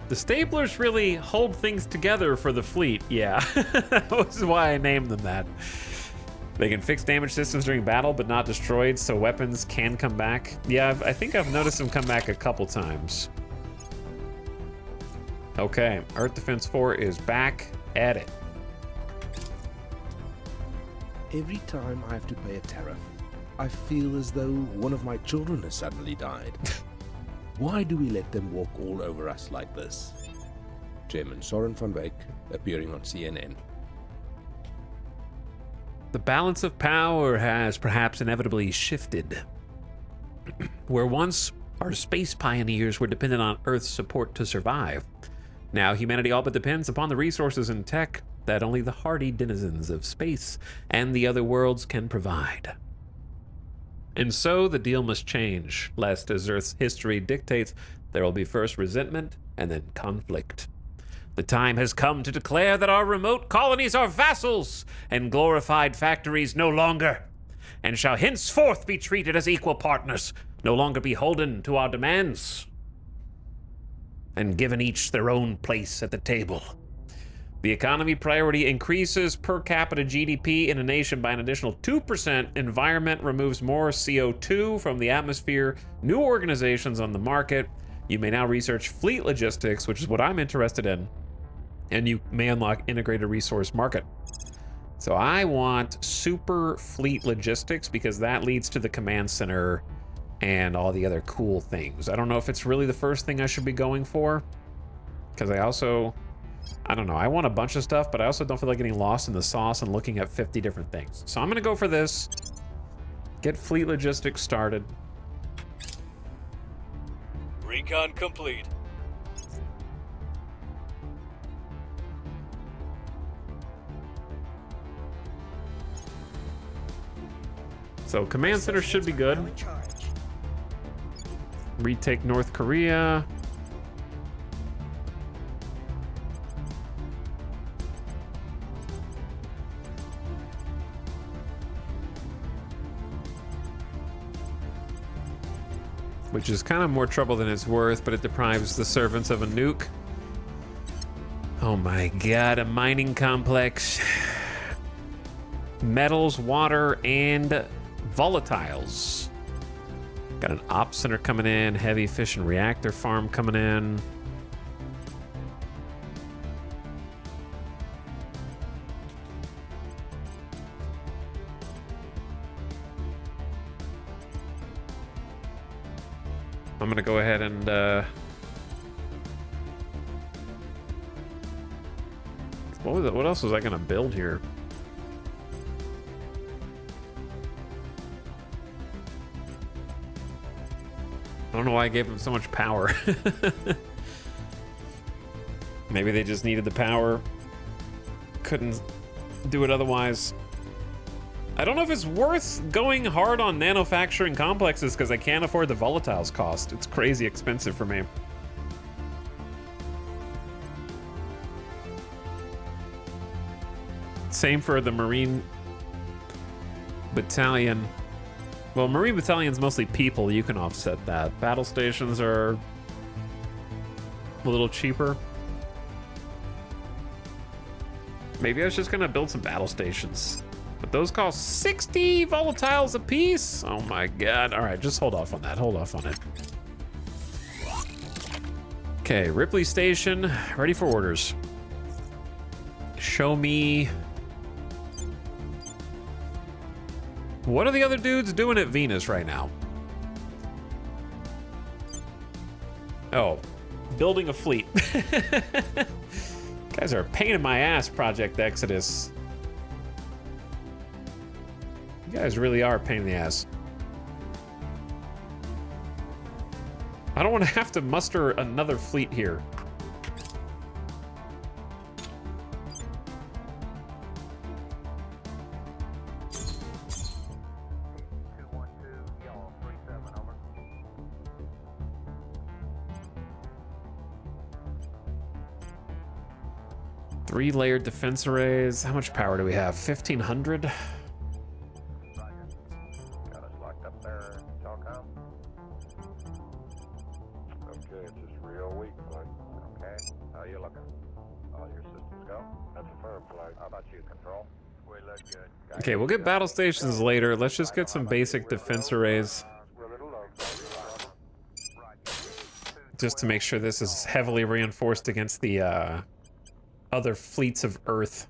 The staplers really hold things together for the fleet, yeah. That was why I named them that. They can fix damaged systems during battle, but not destroyed, so weapons can come back. Yeah, I think I've noticed them come back a couple times. Okay, Earth Defense 4 is back at it. Every time I have to pay a tariff, I feel as though one of my children has suddenly died. Why do we let them walk all over us like this? Chairman Soren van Wyk, appearing on CNN. The balance of power has perhaps inevitably shifted. Where once our space pioneers were dependent on Earth's support to survive, now humanity all but depends upon the resources and tech that only the hardy denizens of space and the other worlds can provide. And so the deal must change, lest, as Earth's history dictates, there will be first resentment and then conflict. The time has come to declare that our remote colonies are vassals and glorified factories no longer, and shall henceforth be treated as equal partners, no longer beholden to our demands, and given each their own place at the table. The economy priority increases per capita GDP in a nation by an additional 2%. Environment removes more CO2 from the atmosphere. New organizations on the market. You may now research fleet logistics, which is what I'm interested in. And you may unlock integrated resource market. So I want super fleet logistics because that leads to the command center and all the other cool things. I don't know if it's really the first thing I should be going for, because I don't know, I want a bunch of stuff, but I also don't feel like getting lost in the sauce and looking at 50 different things. So I'm gonna go for this, get fleet logistics started. Recon complete. So command center should be good. Now in charge. Retake North Korea. Which is kind of more trouble than it's worth, but it deprives the servants of a nuke. Oh my god, a mining complex. Metals, water, and volatiles. Got an ops center coming in, heavy fission reactor farm coming in. I'm gonna go ahead and what else was I gonna build here? I don't know why I gave them so much power. Maybe they just needed the power. Couldn't do it otherwise. I don't know if it's worth going hard on manufacturing complexes because I can't afford the volatiles cost. It's crazy expensive for me. Same for the Marine Battalion. Well, Marine Battalion's mostly people. You can offset that. Battle stations are a little cheaper. Maybe I was just gonna build some battle stations. But those cost 60 volatiles a piece? Oh my god. All right, just hold off on that. Hold off on it. Okay, Ripley Station, ready for orders. Show me... What are the other dudes doing at Venus right now? Oh, building a fleet. God, guys are a pain in my ass, Project Exodus. You guys really are a pain in the ass. I don't want to have to muster another fleet here. Three-layered defense arrays. How much power do we have? 1,500? Got us locked up there, Telcom. Okay, it's just real weak, Floyd. Okay, how you looking? All your systems go? That's a firm, Floyd. How about you, Control? We look good. Okay, we'll get battle stations later. Let's just get some basic defense arrays. We're a little low. Just to make sure this is heavily reinforced against the other fleets of Earth.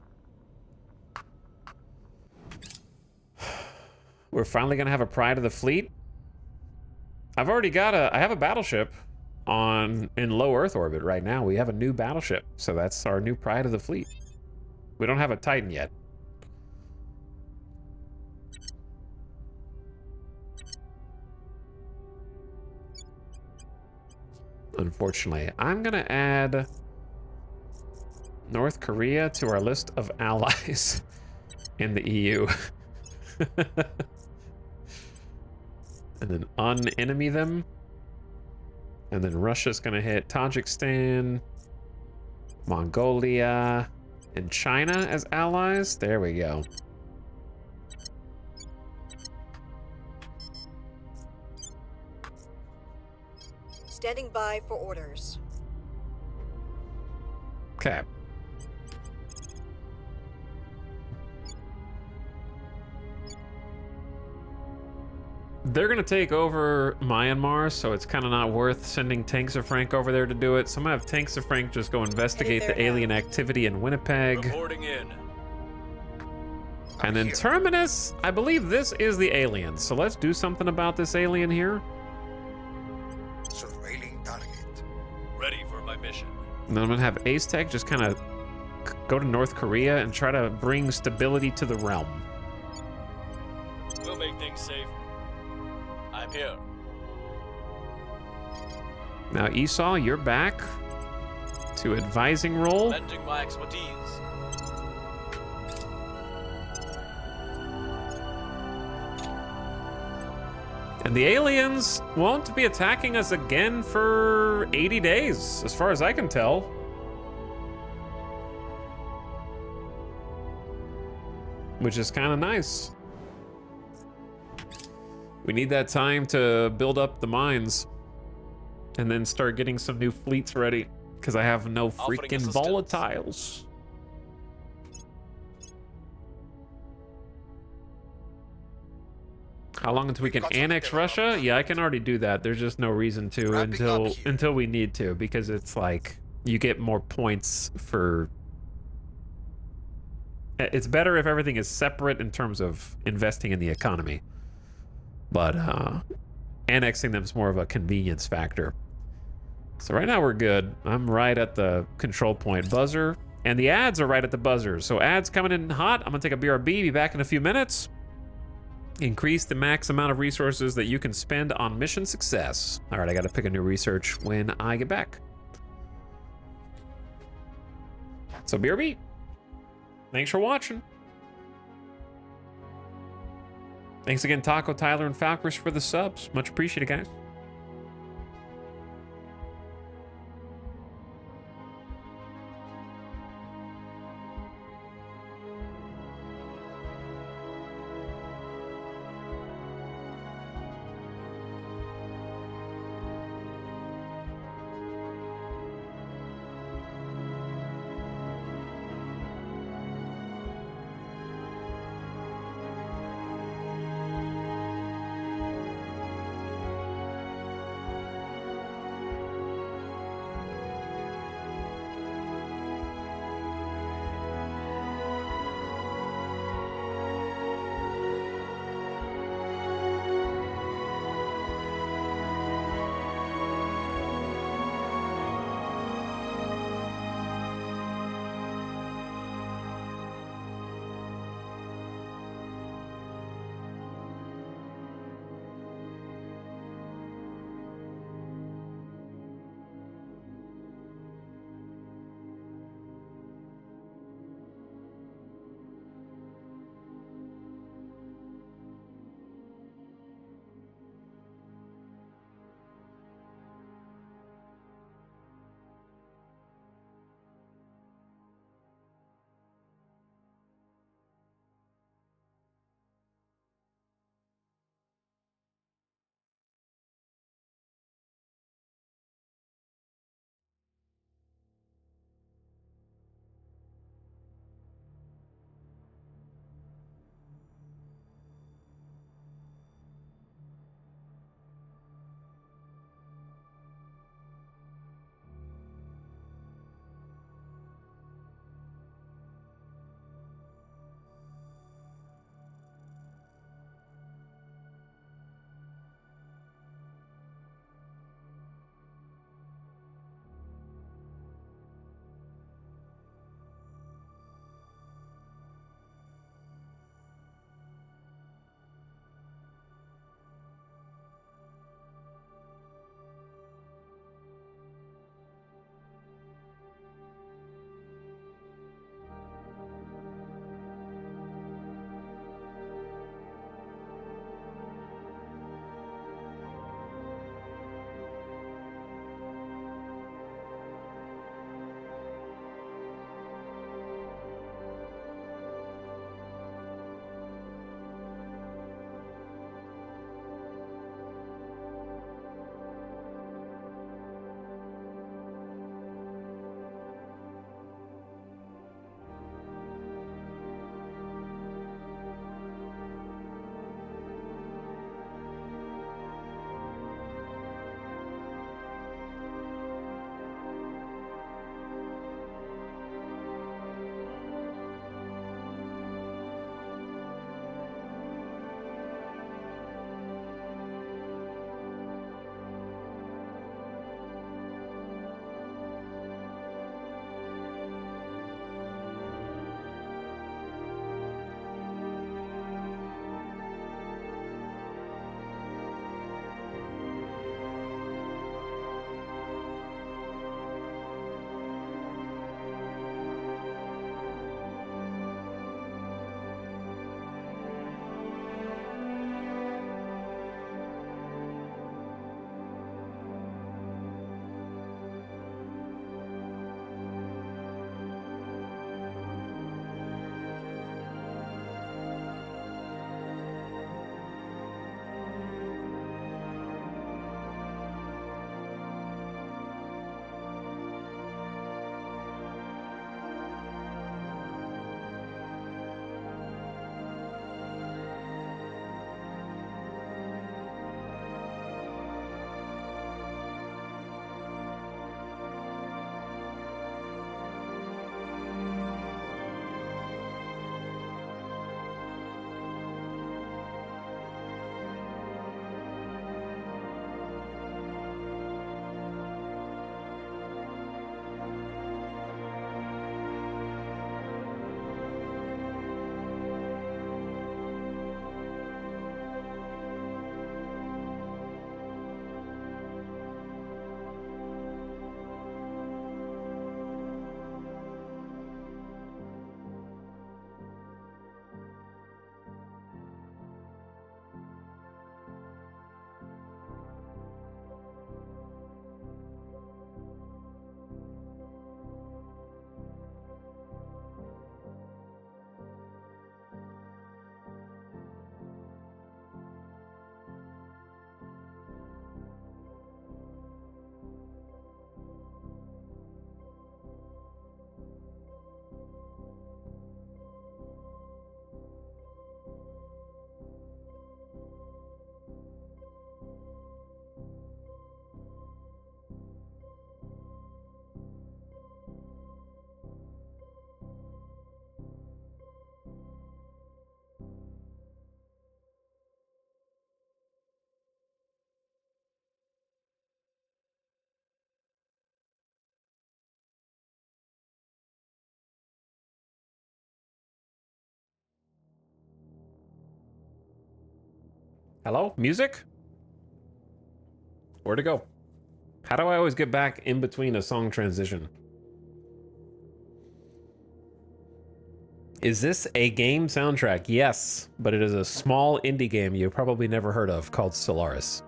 We're finally gonna have a Pride of the Fleet. I have a battleship in low Earth orbit right now. We have a new battleship, so that's our new Pride of the Fleet. We don't have a Titan yet. Unfortunately, I'm gonna add North Korea to our list of allies in the EU. And then un-enemy them. And then Russia's gonna hit Tajikistan, Mongolia, and China as allies. There we go. Standing by for orders. Okay. They're gonna take over Myanmar, so it's kind of not worth sending Tanks of Frank over there to do it. So I'm gonna have Tanks of Frank just go investigate the alien activity in Winnipeg. Reporting in. And then Terminus, I believe this is the alien. So let's do something about this alien here. Surveilling target. Ready for my mission. And then I'm gonna have Ace Tech just kind of go to North Korea and try to bring stability to the realm. We'll make things safe. I'm here. Now Esau, you're back to advising role. Lending my expertise. And the aliens won't be attacking us again for 80 days, as far as I can tell. Which is kind of nice. We need that time to build up the mines and then start getting some new fleets ready, because I have no freaking volatiles. How long until we can annex Russia? Yeah, I can already do that. There's just no reason to until we need to, because it's like you get more points for... It's better if everything is separate in terms of investing in the economy. But annexing them is more of a convenience factor. So right now we're good. I'm right at the control point buzzer, and the ads are right at the buzzer. So ads coming in hot. I'm gonna take a BRB, be back in a few minutes. Increase the max amount of resources that you can spend on mission success. All right, I gotta pick a new research when I get back. So BRB, thanks for watching. Thanks again, Taco, Tyler, and Falkers for the subs. Much appreciated, guys. Hello? Music? Where'd it go? How do I always get back in between a song transition? Is this a game soundtrack? Yes, but it is a small indie game you probably never heard of called Stellaris.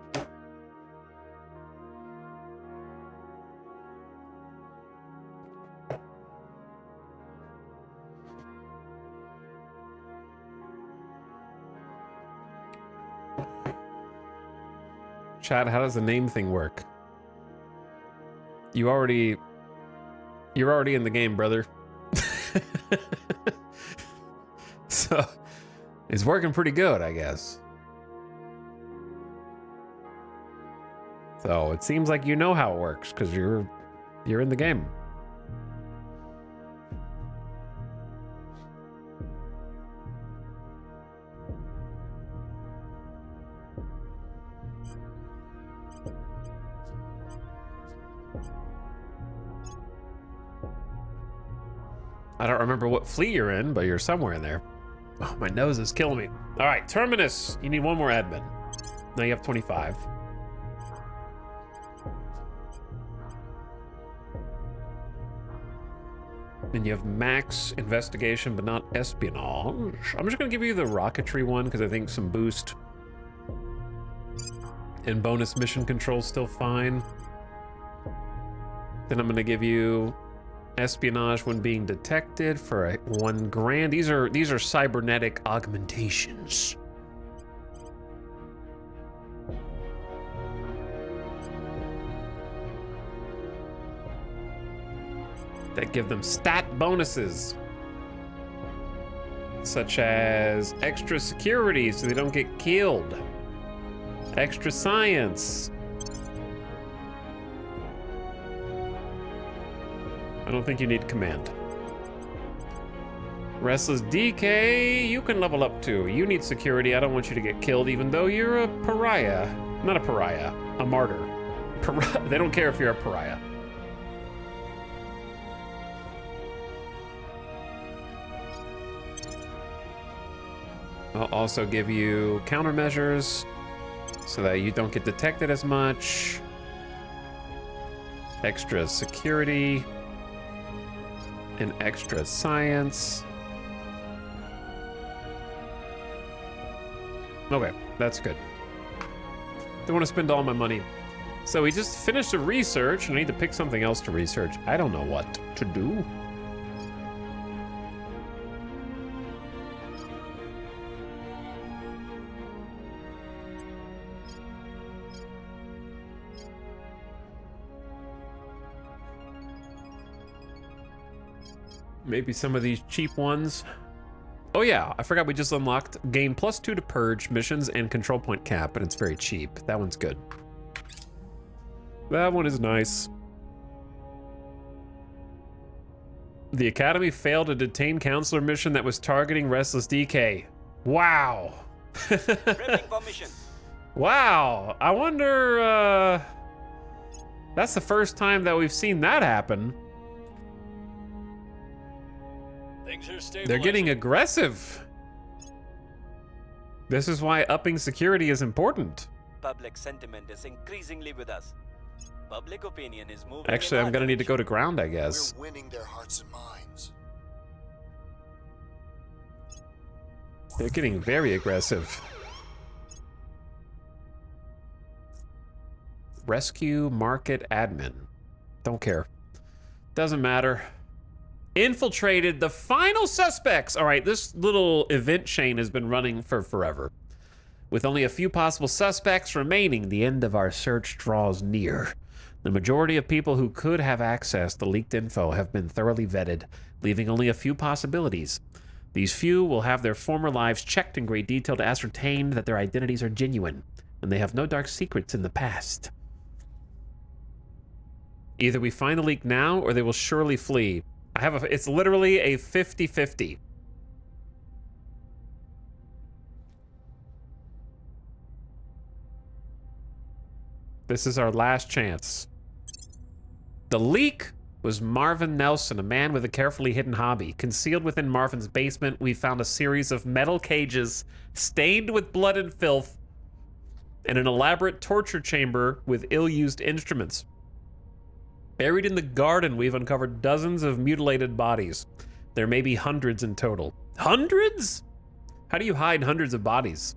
Chad, how does the name thing work? You're already in the game, brother. So, it's working pretty good, I guess. So, it seems like you know how it works, because you're in the game. I don't remember what fleet you're in, but you're somewhere in there. Oh, my nose is killing me. All right, Terminus. You need one more admin. Now you have 25. And you have max investigation, but not espionage. I'm just going to give you the rocketry one because I think some boost and bonus mission control is still fine. Then I'm going to give you espionage when being detected for $1 grand. These are cybernetic augmentations. That give them stat bonuses, such as extra security so they don't get killed, extra science. I don't think you need command. Restless DK, you can level up too. You need security. I don't want you to get killed, even though you're a pariah. Not a pariah, a martyr. They don't care if you're a pariah. I'll also give you countermeasures so that you don't get detected as much. Extra security. And extra science. Okay, that's good. Don't want to spend all my money. So we just finished a research, and I need to pick something else to research. I don't know what to do. Maybe some of these cheap ones. Oh yeah, I forgot we just unlocked gain +2 to purge missions and control point cap, and it's very cheap. That one's good. That one is nice. The Academy failed a detain counselor mission that was targeting Restless DK. Wow. Prepping for mission. Wow. I wonder, that's the first time that we've seen that happen. Things are stabilizing. They're getting aggressive. This is why upping security is important. Public sentiment is increasingly with us. Public opinion is moving. Actually, I'm gonna need to go to ground, I guess. We're winning their hearts and minds. They're getting very aggressive. Rescue market admin. Don't care. Doesn't matter. Infiltrated the final suspects. All right, this little event chain has been running for forever. With only a few possible suspects remaining, the end of our search draws near. The majority of people who could have access to leaked info have been thoroughly vetted, leaving only a few possibilities. These few will have their former lives checked in great detail to ascertain that their identities are genuine, and they have no dark secrets in the past. Either we find the leak now, or they will surely flee. It's literally a 50-50. This is our last chance. The leak was Marvin Nelson, a man with a carefully hidden hobby. Concealed within Marvin's basement, we found a series of metal cages stained with blood and filth, and an elaborate torture chamber with ill-used instruments. Buried in the garden, we've uncovered dozens of mutilated bodies. There may be hundreds in total. Hundreds? How do you hide hundreds of bodies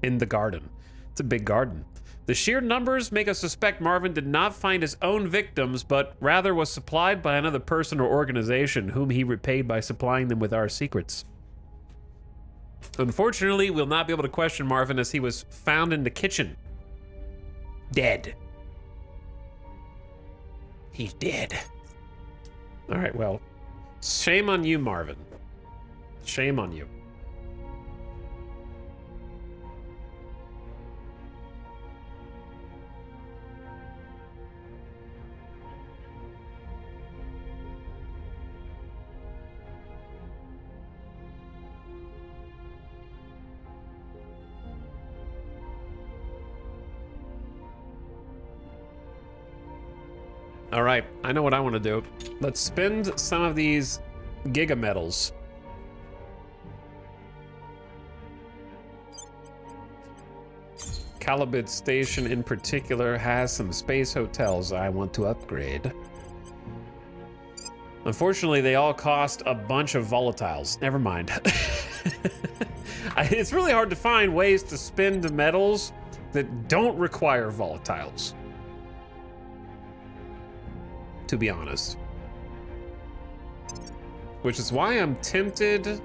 in the garden? It's a big garden. The sheer numbers make us suspect Marvin did not find his own victims, but rather was supplied by another person or organization whom he repaid by supplying them with our secrets. Unfortunately, we'll not be able to question Marvin as he was found in the kitchen. Dead. He's dead. All right, well, shame on you, Marvin. Shame on you. All right, I know what I want to do. Let's spend some of these giga metals. Calibid Station in particular has some space hotels I want to upgrade. Unfortunately, they all cost a bunch of volatiles. Never mind. It's really hard to find ways to spend metals that don't require volatiles, to be honest. Which is why I'm tempted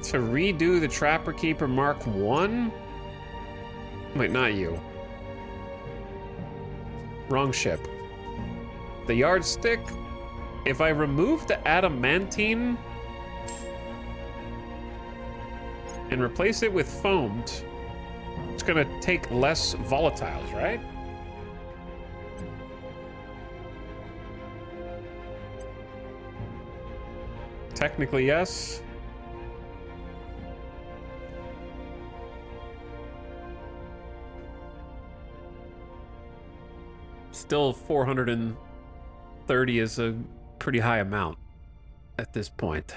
to redo the Trapper Keeper Mark 1. Wait, not you. Wrong ship. The Yardstick, if I remove the adamantine and replace it with foamed, it's gonna take less volatiles, right? Technically, yes. Still 430 is a pretty high amount at this point.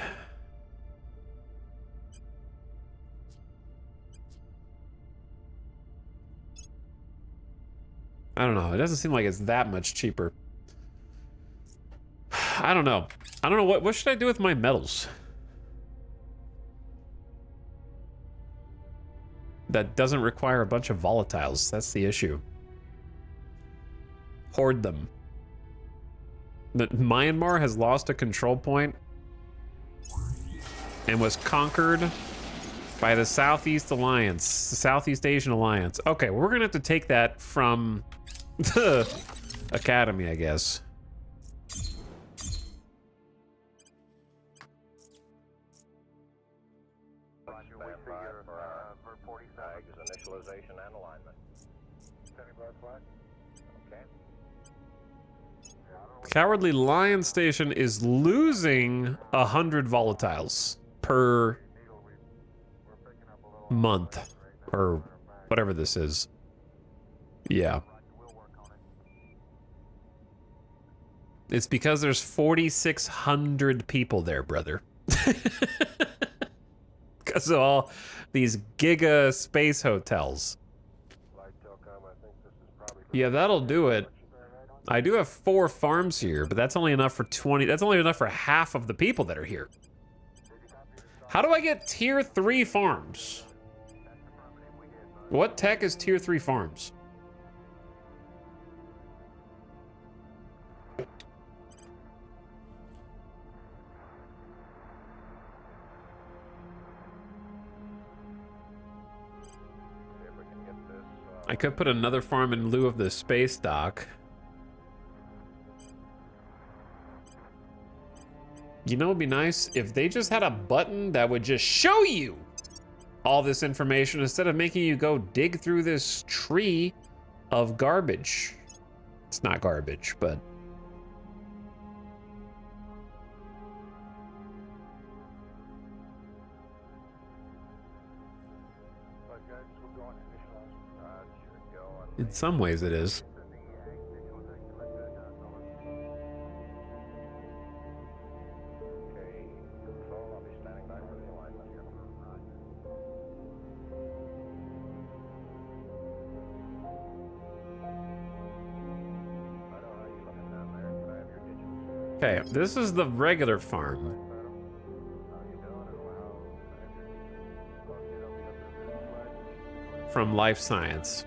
I don't know. It doesn't seem like it's that much cheaper. I don't know. I don't know. What should I do with my metals? That doesn't require a bunch of volatiles. That's the issue. Hoard them. Myanmar has lost a control point and was conquered by the Southeast Alliance, the Southeast Asian Alliance. Okay, well, we're gonna have to take that from the Academy, I guess. Initialization and alignment. Okay. Cowardly Lion Station is losing 100 volatiles per month, or whatever this is. Yeah. It's because there's 4,600 people there, brother. Because of all these giga space hotels. Yeah, that'll do it. I do have 4 farms here, but that's only enough for 20. That's only enough for half of the people that are here. How do I get tier 3 farms? What tech is tier 3 farms? I could put another farm in lieu of the space dock. You know, it'd be nice if they just had a button that would just show you all this information instead of making you go dig through this tree of garbage. It's not garbage, but... in some ways it is. Okay, this is the regular farm. From Life Science.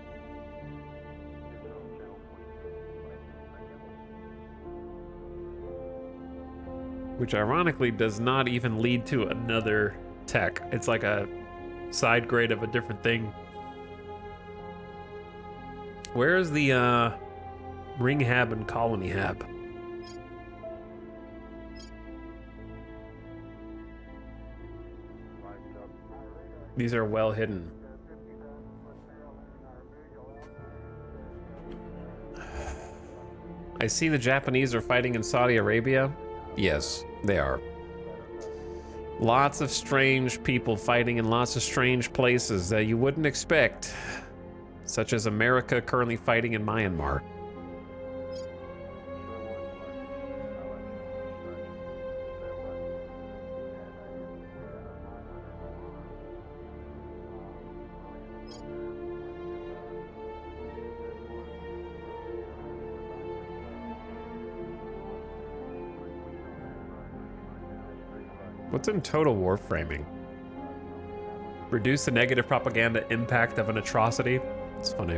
Which ironically does not even lead to another tech. It's like a side grade of a different thing. Where is the ring hab and colony hab? These are well hidden. I see the Japanese are fighting in Saudi Arabia. Yes, they are. Lots of strange people fighting in lots of strange places that you wouldn't expect, such as America currently fighting in Myanmar. What's in total warframing? Reduce the negative propaganda impact of an atrocity. It's funny.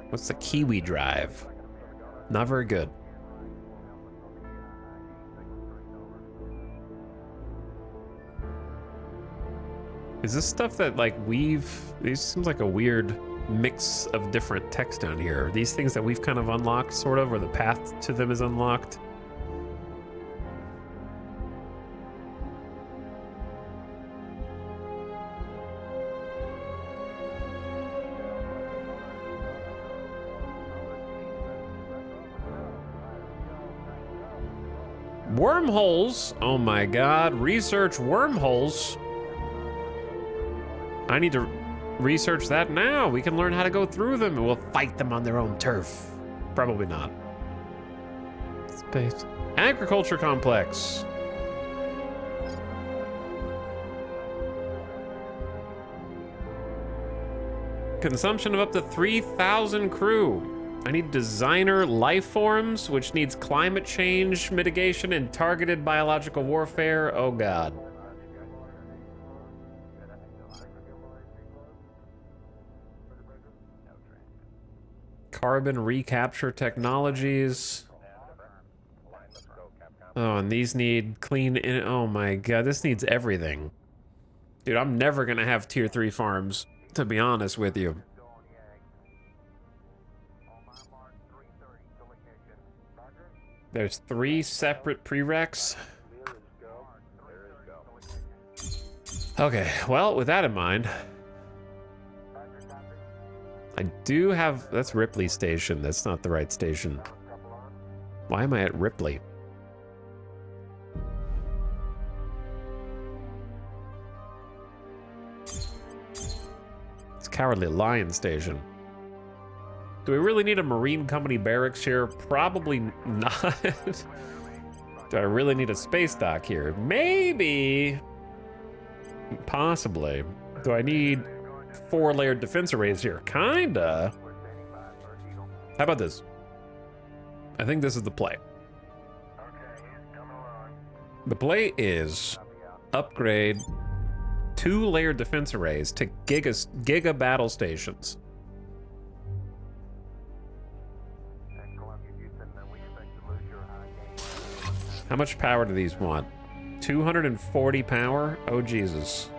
What's the Kiwi drive? Not very good. Is this stuff that like these seems like a weird mix of different text down here. These things that we've kind of unlocked, sort of, or the path to them is unlocked. Wormholes? Oh my god, research wormholes. I need to research that now. We can learn how to go through them and we'll fight them on their own turf. Probably not. Space. Agriculture complex. Consumption of up to 3,000 crew. I need designer life forms, which needs climate change mitigation and targeted biological warfare. Oh god. Carbon recapture technologies. Oh, and these need clean in. Oh my god, this needs everything. Dude, I'm never gonna have tier 3 farms, to be honest with you. There's 3 separate prereqs. Okay, well, with that in mind, I do have, that's Ripley Station. That's not the right station. Why am I at Ripley? It's Cowardly Lion Station. Do we really need a Marine Company barracks here? Probably not. Do I really need a space dock here? Maybe. Possibly. Do I need 4-layered defense arrays here? Kinda. How about this? I think this is the play. The play is upgrade 2-layered defense arrays to giga battle stations. How much power do these want? 240 power? Oh, Jesus.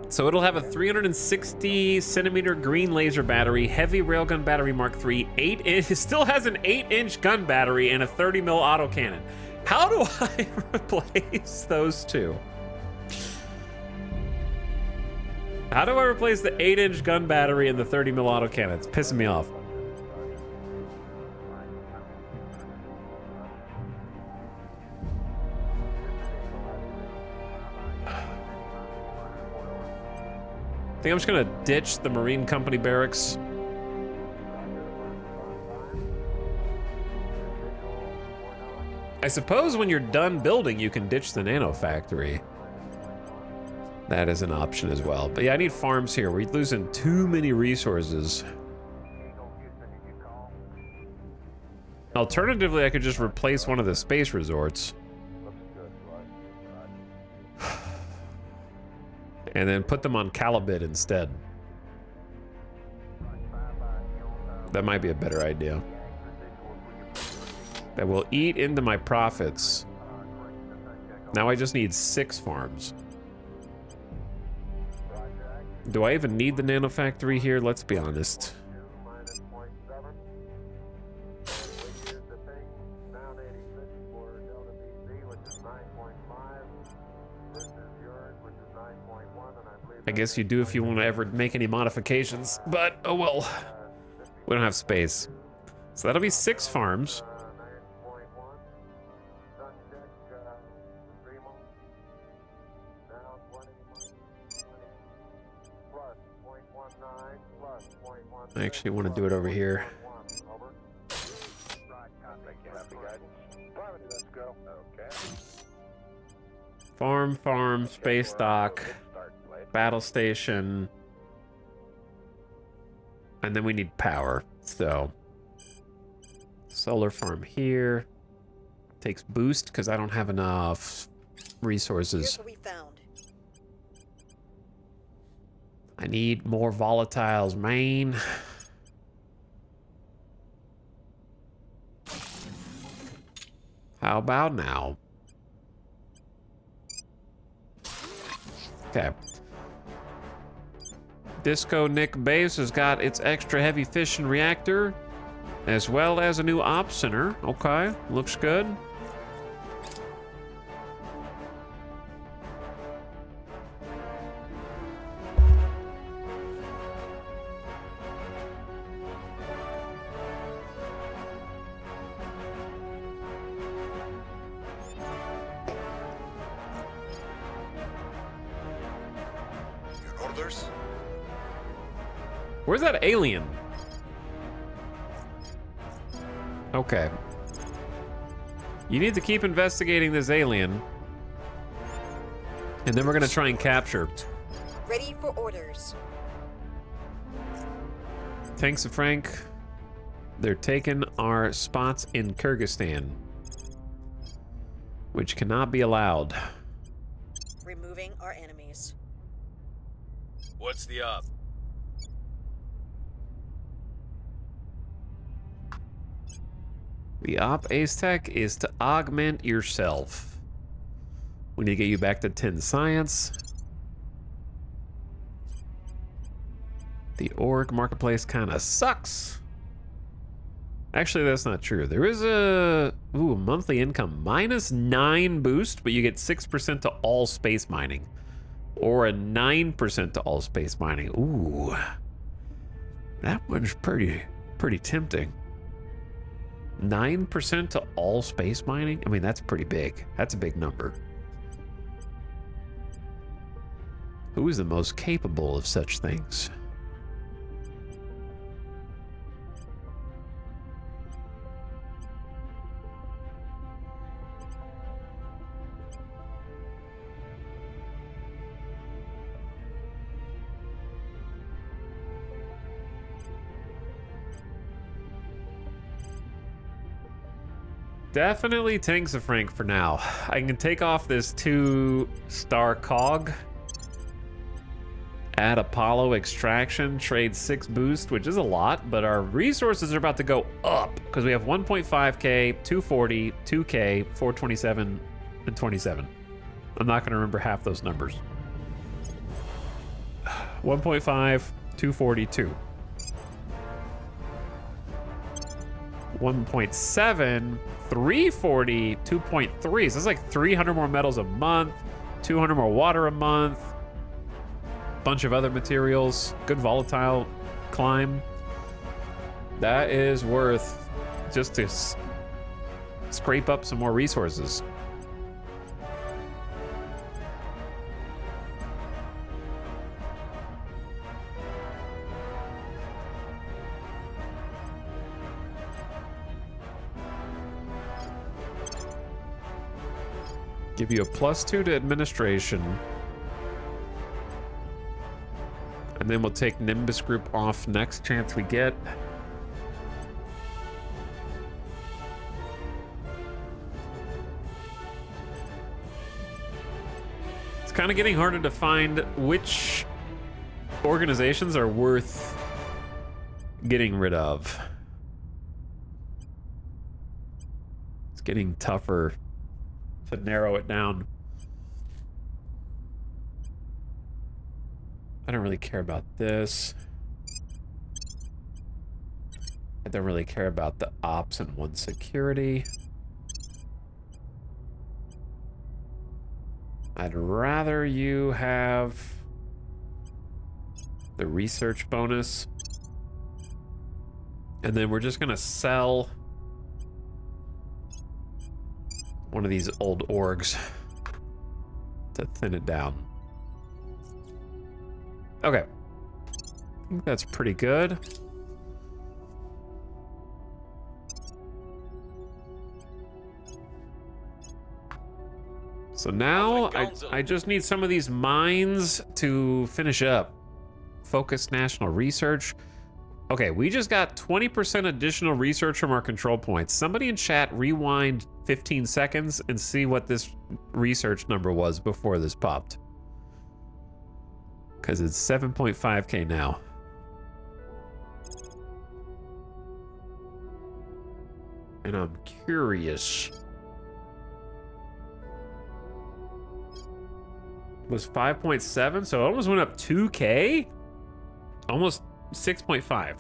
So it'll have a 360 centimeter green laser battery, heavy railgun battery Mark III, it still has an 8-inch gun battery and a 30 mil autocannon. How do I replace those two? How do I replace the 8-inch gun battery and the 30 mil autocannon? It's pissing me off. I think I'm just gonna ditch the Marine Company barracks. I suppose when you're done building, you can ditch the nano factory. That is an option as well. But yeah, I need farms here. We're losing too many resources. Alternatively, I could just replace one of the space resorts. And then put them on Calibid instead. That might be a better idea. That will eat into my profits. Now I just need 6 farms. Do I even need the nano factory here? Let's be honest. I guess you do if you want to ever make any modifications, but oh well. We don't have space. So that'll be 6 farms. I actually want to do it over here. Farm, space dock, battle station, and then we need power. So, solar farm here. Takes boost because I don't have enough resources. Here's what we found. I need more volatiles, man. How about now? Okay. Disco Nick Base has got its extra heavy fission reactor, as well as a new op center. Okay, looks good. Your orders? Where's that alien? Okay. You need to keep investigating this alien. And then we're gonna try and capture. Ready for orders. Thanks to Frank. They're taking our spots in Kyrgyzstan, which cannot be allowed. Removing our enemies. What's the up? The op Ace Tech is to augment yourself. We need to get you back to 10 science. The org marketplace kind of sucks. Actually, that's not true. There is a monthly income -9 boost, but you get 6% to all space mining, or a 9% to all space mining. Ooh, that one's pretty tempting. 9% to all space mining? I mean, that's pretty big. That's a big number. Who is the most capable of such things? Definitely tanks of Frank for now. I can take off this 2-star cog. Add Apollo extraction, trade 6 boost, which is a lot, but our resources are about to go up because we have 1.5k, 240, 2k, 427, and 27. I'm not going to remember half those numbers. 1.5, 242. 1.7, 340, 2.3. So it's like 300 more metals a month, 200 more water a month, bunch of other materials, good volatile climb. That is worth just to scrape up some more resources. Give you a +2 to administration. And then we'll take Nimbus Group off next chance we get. It's kind of getting harder to find which organizations are worth getting rid of. It's getting tougher to narrow it down. I don't really care about this. I don't really care about the ops and one security. I'd rather you have the research bonus. And then we're just gonna sell one of these old orgs to thin it down. Okay. I think that's pretty good. So now I just need some of these mines to finish up. Focus national research. Okay, we just got 20% additional research from our control points. Somebody in chat rewind 15 seconds and see what this research number was before this popped. Because it's 7.5k now. And I'm curious. It was 5.7, so it almost went up 2k? Almost 6.5.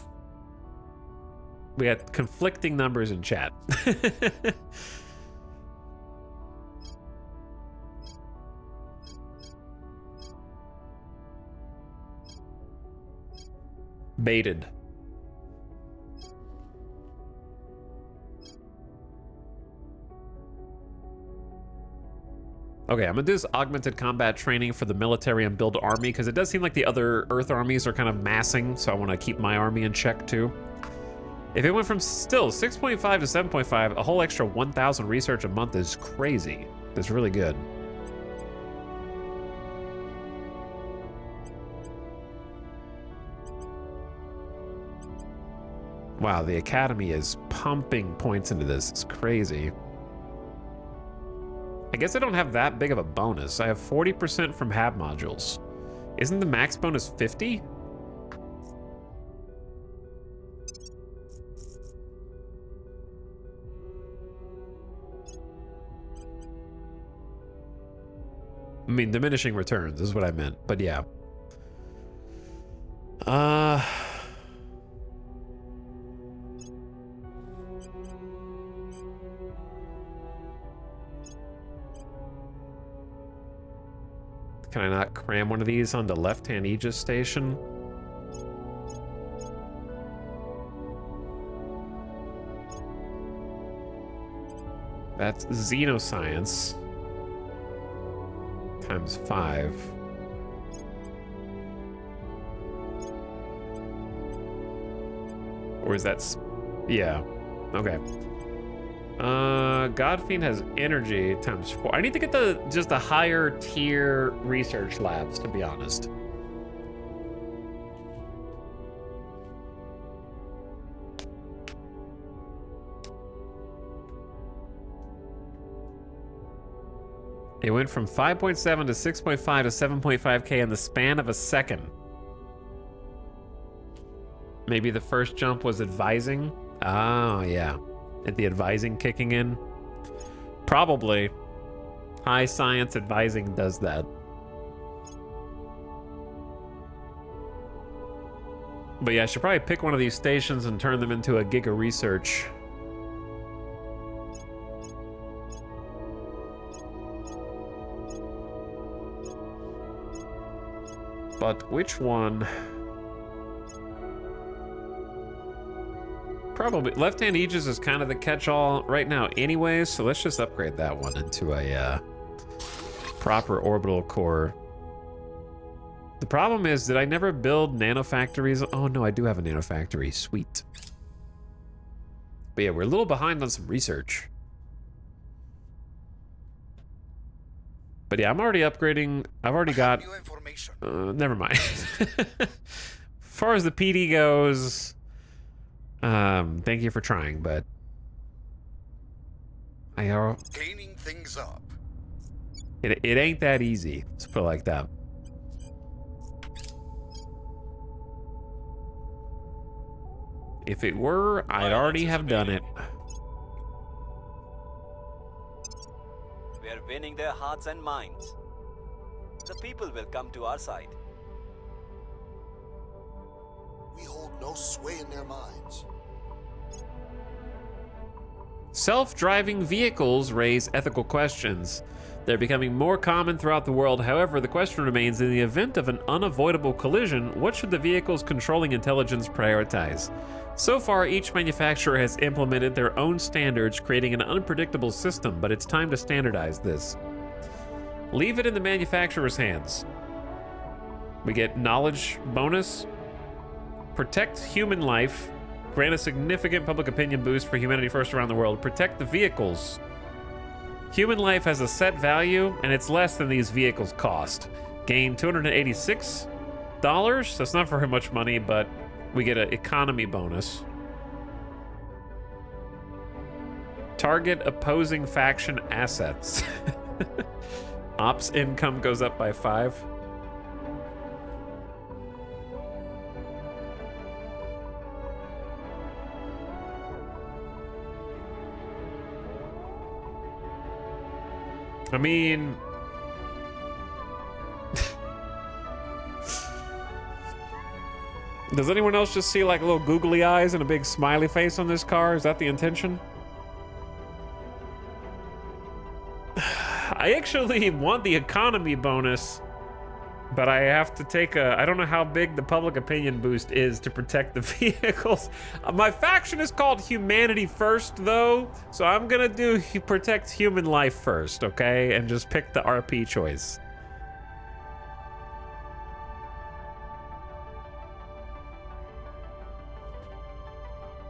We had conflicting numbers in chat. Baited. Okay, I'm gonna do this augmented combat training for the military and build army, because it does seem like the other Earth armies are kind of massing, so I want to keep my army in check too. If it went from still 6.5 to 7.5, a whole extra 1,000 research a month is crazy. That's really good. Wow, the Academy is pumping points into this. It's crazy. I guess I don't have that big of a bonus. I have 40% from hab modules. Isn't the max bonus 50? I mean, diminishing returns is what I meant, but yeah. Can I not cram one of these on the left-hand Aegis station? That's Xenoscience. Times 5. Or is that... Yeah. Okay. Godfiend has energy times 4. I need to get just the higher tier research labs, to be honest. It went from 5.7 to 6.5 to 7.5k in the span of a second. Maybe the first jump was advising. Oh, yeah. At the advising kicking in. Probably. High science advising does that. But yeah, I should probably pick one of these stations and turn them into a Giga Research. But which one? Probably left-hand Aegis is kind of the catch-all right now anyway, so let's just upgrade that one into a proper orbital core. The problem is, did I never build nanofactories? Oh no, I do have a nanofactory. Sweet. But yeah, we're a little behind on some research. But yeah, I'm already upgrading. I've already got... New information. Never mind. As far as the PD goes, thank you for trying, but... Cleaning things up. It ain't that easy. Let's put it like that. If it were, I'd already have done it. We're winning their hearts and minds. The people will come to our side. We hold no sway in their minds. Self-driving vehicles raise ethical questions. They're becoming more common throughout the world. However, the question remains, in the event of an unavoidable collision, what should the vehicle's controlling intelligence prioritize? So far, each manufacturer has implemented their own standards, creating an unpredictable system, but it's time to standardize this. Leave it in the manufacturer's hands. We get knowledge bonus. Protect human life. Grant a significant public opinion boost for humanity first around the world. Protect the vehicles. Human life has a set value, and it's less than these vehicles cost. Gain $286. That's not very much money, but we get an economy bonus. Target opposing faction assets. Ops income goes up by 5. I mean... Does anyone else just see like little googly eyes and a big smiley face on this car? Is that the intention? I actually want the economy bonus, but I have to take a... I don't know how big the public opinion boost is to protect the vehicles. My faction is called Humanity First, though, so I'm gonna do protect human life first, okay? And just pick the RP choice.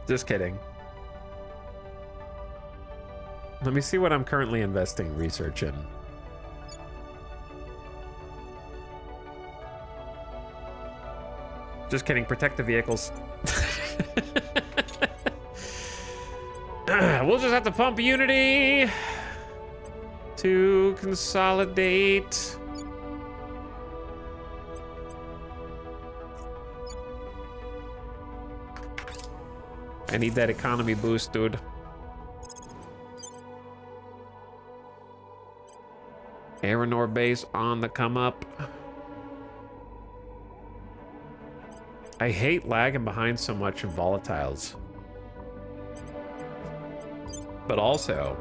Just kidding. Let me see what I'm currently investing research in. Just kidding, protect the vehicles. We'll just have to pump Unity to consolidate. I need that economy boost, dude. Aeronor base on the come up. I hate lagging behind so much in volatiles. But also,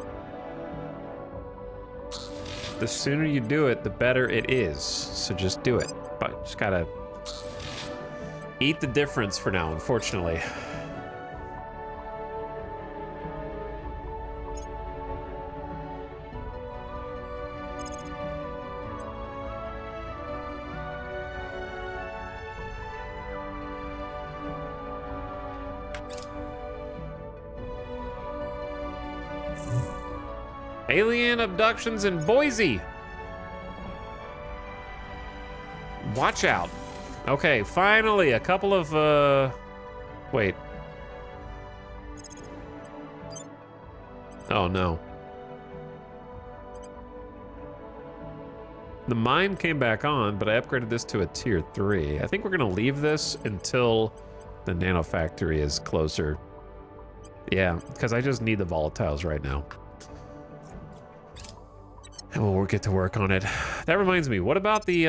the sooner you do it, the better it is. So just do it. But just gotta eat the difference for now, unfortunately. Alien abductions in Boise. Watch out. Okay, finally, a couple of, wait. Oh, no. The mine came back on, but I upgraded this to a tier 3. I think we're gonna leave this until the nano factory is closer. Yeah, because I just need the volatiles right now. And we'll get to work on it. That reminds me, what about the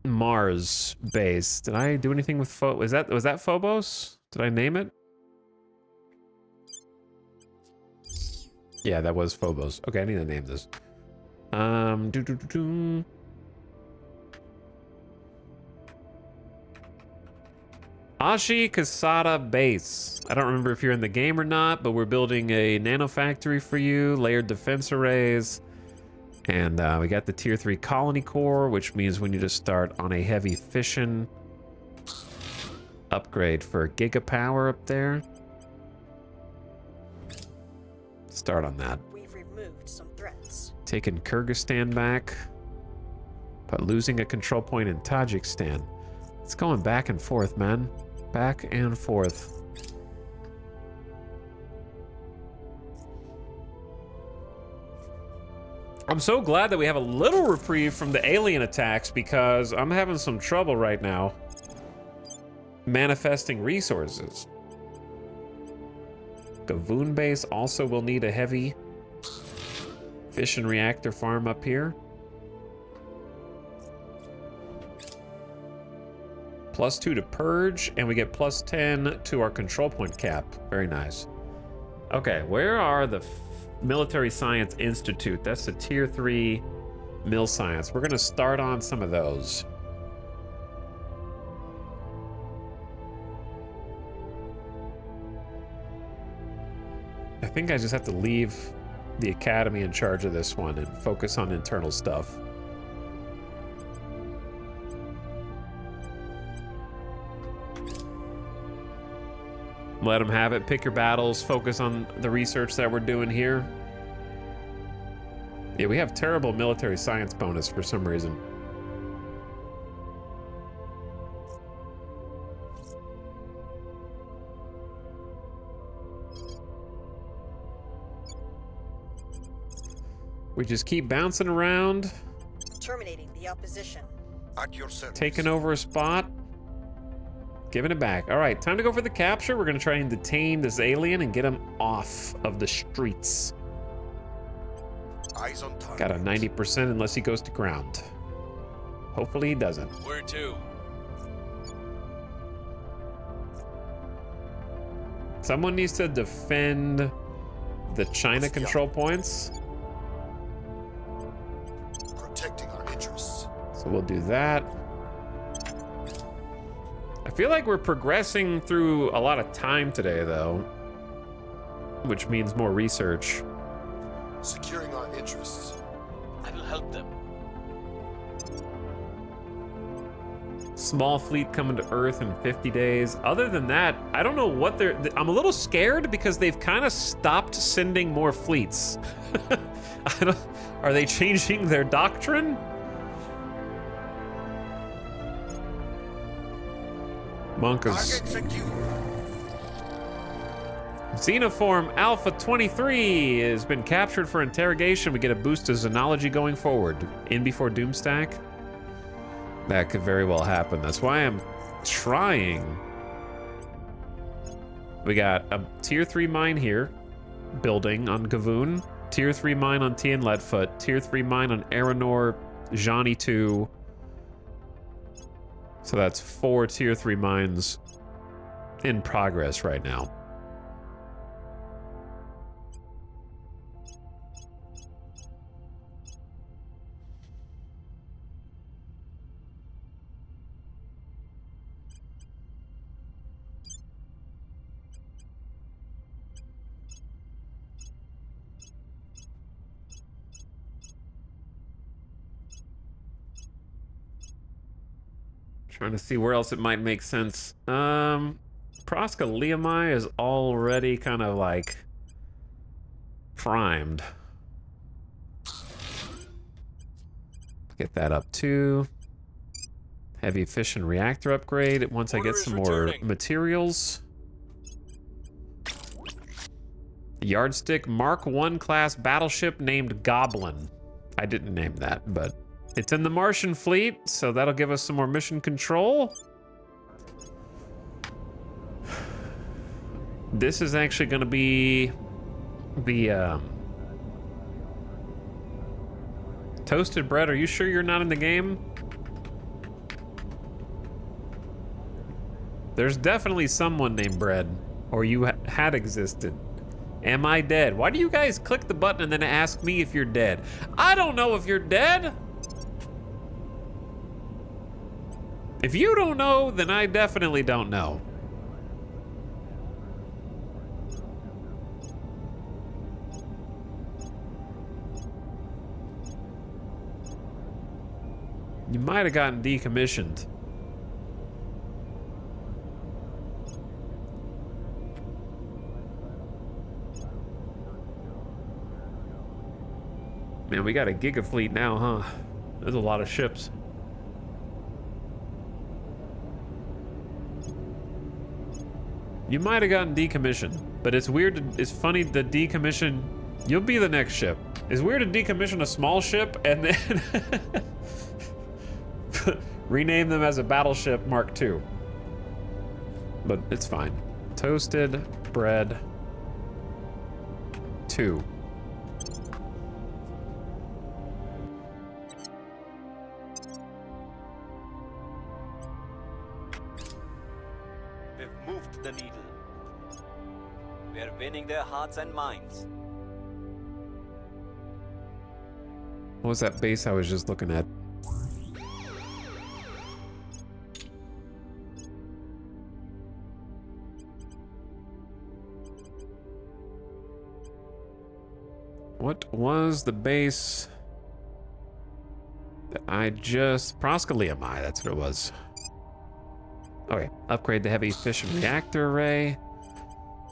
Mars base? Did I do anything with was that Phobos? Did I name it? Yeah, that was Phobos. Okay, I need to name this. Ashi Kasada base. I don't remember if you're in the game or not, but we're building a nano factory for you, layered defense arrays. And we got the tier 3 colony core, which means we need to start on a heavy fission upgrade for gigapower up there. Start on that. We've removed removed some threats. Taking Kyrgyzstan back, but losing a control point in Tajikistan. It's going back and forth, man. Back and forth. I'm so glad that we have a little reprieve from the alien attacks because I'm having some trouble right now manifesting resources. Gavoon base also will need a heavy fission reactor farm up here. +2 to purge, and we get +10 to our control point cap. Very nice. Okay, where are the Military Science Institute? That's the tier 3 mil science. We're gonna start on some of those. I think I just have to leave the academy in charge of this one and focus on internal stuff. Let them have it. Pick your battles. Focus on the research that we're doing here. Yeah, we have terrible military science bonus for some reason. We just keep bouncing around. Terminating the opposition. At your service. Taking over a spot. Giving it back. All right, time to go for the capture. We're going to try and detain this alien and get him off of the streets. Eyes on target. Got a 90% unless he goes to ground. Hopefully he doesn't. Where to? Someone needs to defend the China control points. Protecting our interests. So we'll do that. I feel like we're progressing through a lot of time today, though, which means more research. Securing our interests. I will help them. Small fleet coming to Earth in 50 days. Other than that, I don't know what they're... I'm a little scared because they've kind of stopped sending more fleets. Are they changing their doctrine? Monkas. Target secure. Xenoform Alpha 23 has been captured for interrogation. We get a boost to Xenology going forward. In before Doomstack? That could very well happen. That's why I'm trying. We got a tier 3 mine here. Building on Gavoon. Tier 3 mine on Tian Leadfoot. Tier 3 mine on Aranor Johnny 2. So that's 4 tier 3 mines in progress right now. Trying to see where else it might make sense. Proska Liamai is already kind of like primed. Get that up too. Heavy fission reactor upgrade once I get some more materials. Yardstick Mark 1 class battleship named Goblin. I didn't name that, but it's in the Martian fleet, so that'll give us some more mission control. This is actually going to be the Toasted Bread. Are you sure you're not in the game? There's definitely someone named Bread, or you had existed. Am I dead? Why do you guys click the button and then ask me if you're dead? I don't know if you're dead. If you don't know, then I definitely don't know. You might have gotten decommissioned. Man, we got a giga fleet now, huh? There's a lot of ships. You might have gotten decommissioned, but it's weird. It's funny to decommission. You'll be the next ship. It's weird to decommission a small ship and then rename them as a battleship Mark II. But it's fine. Toasted bread 2. We've moved the needle. We're winning their hearts and minds. What was that base I was just looking at? What was the base that I just... Proscalia-mai, that's what it was. Okay, upgrade the heavy fission reactor array,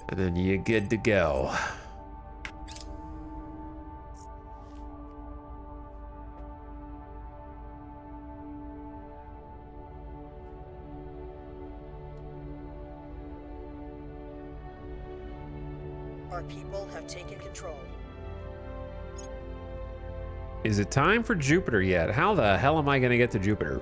and then you're good to go. Our people have taken control. Is it time for Jupiter yet? How the hell am I going to get to Jupiter?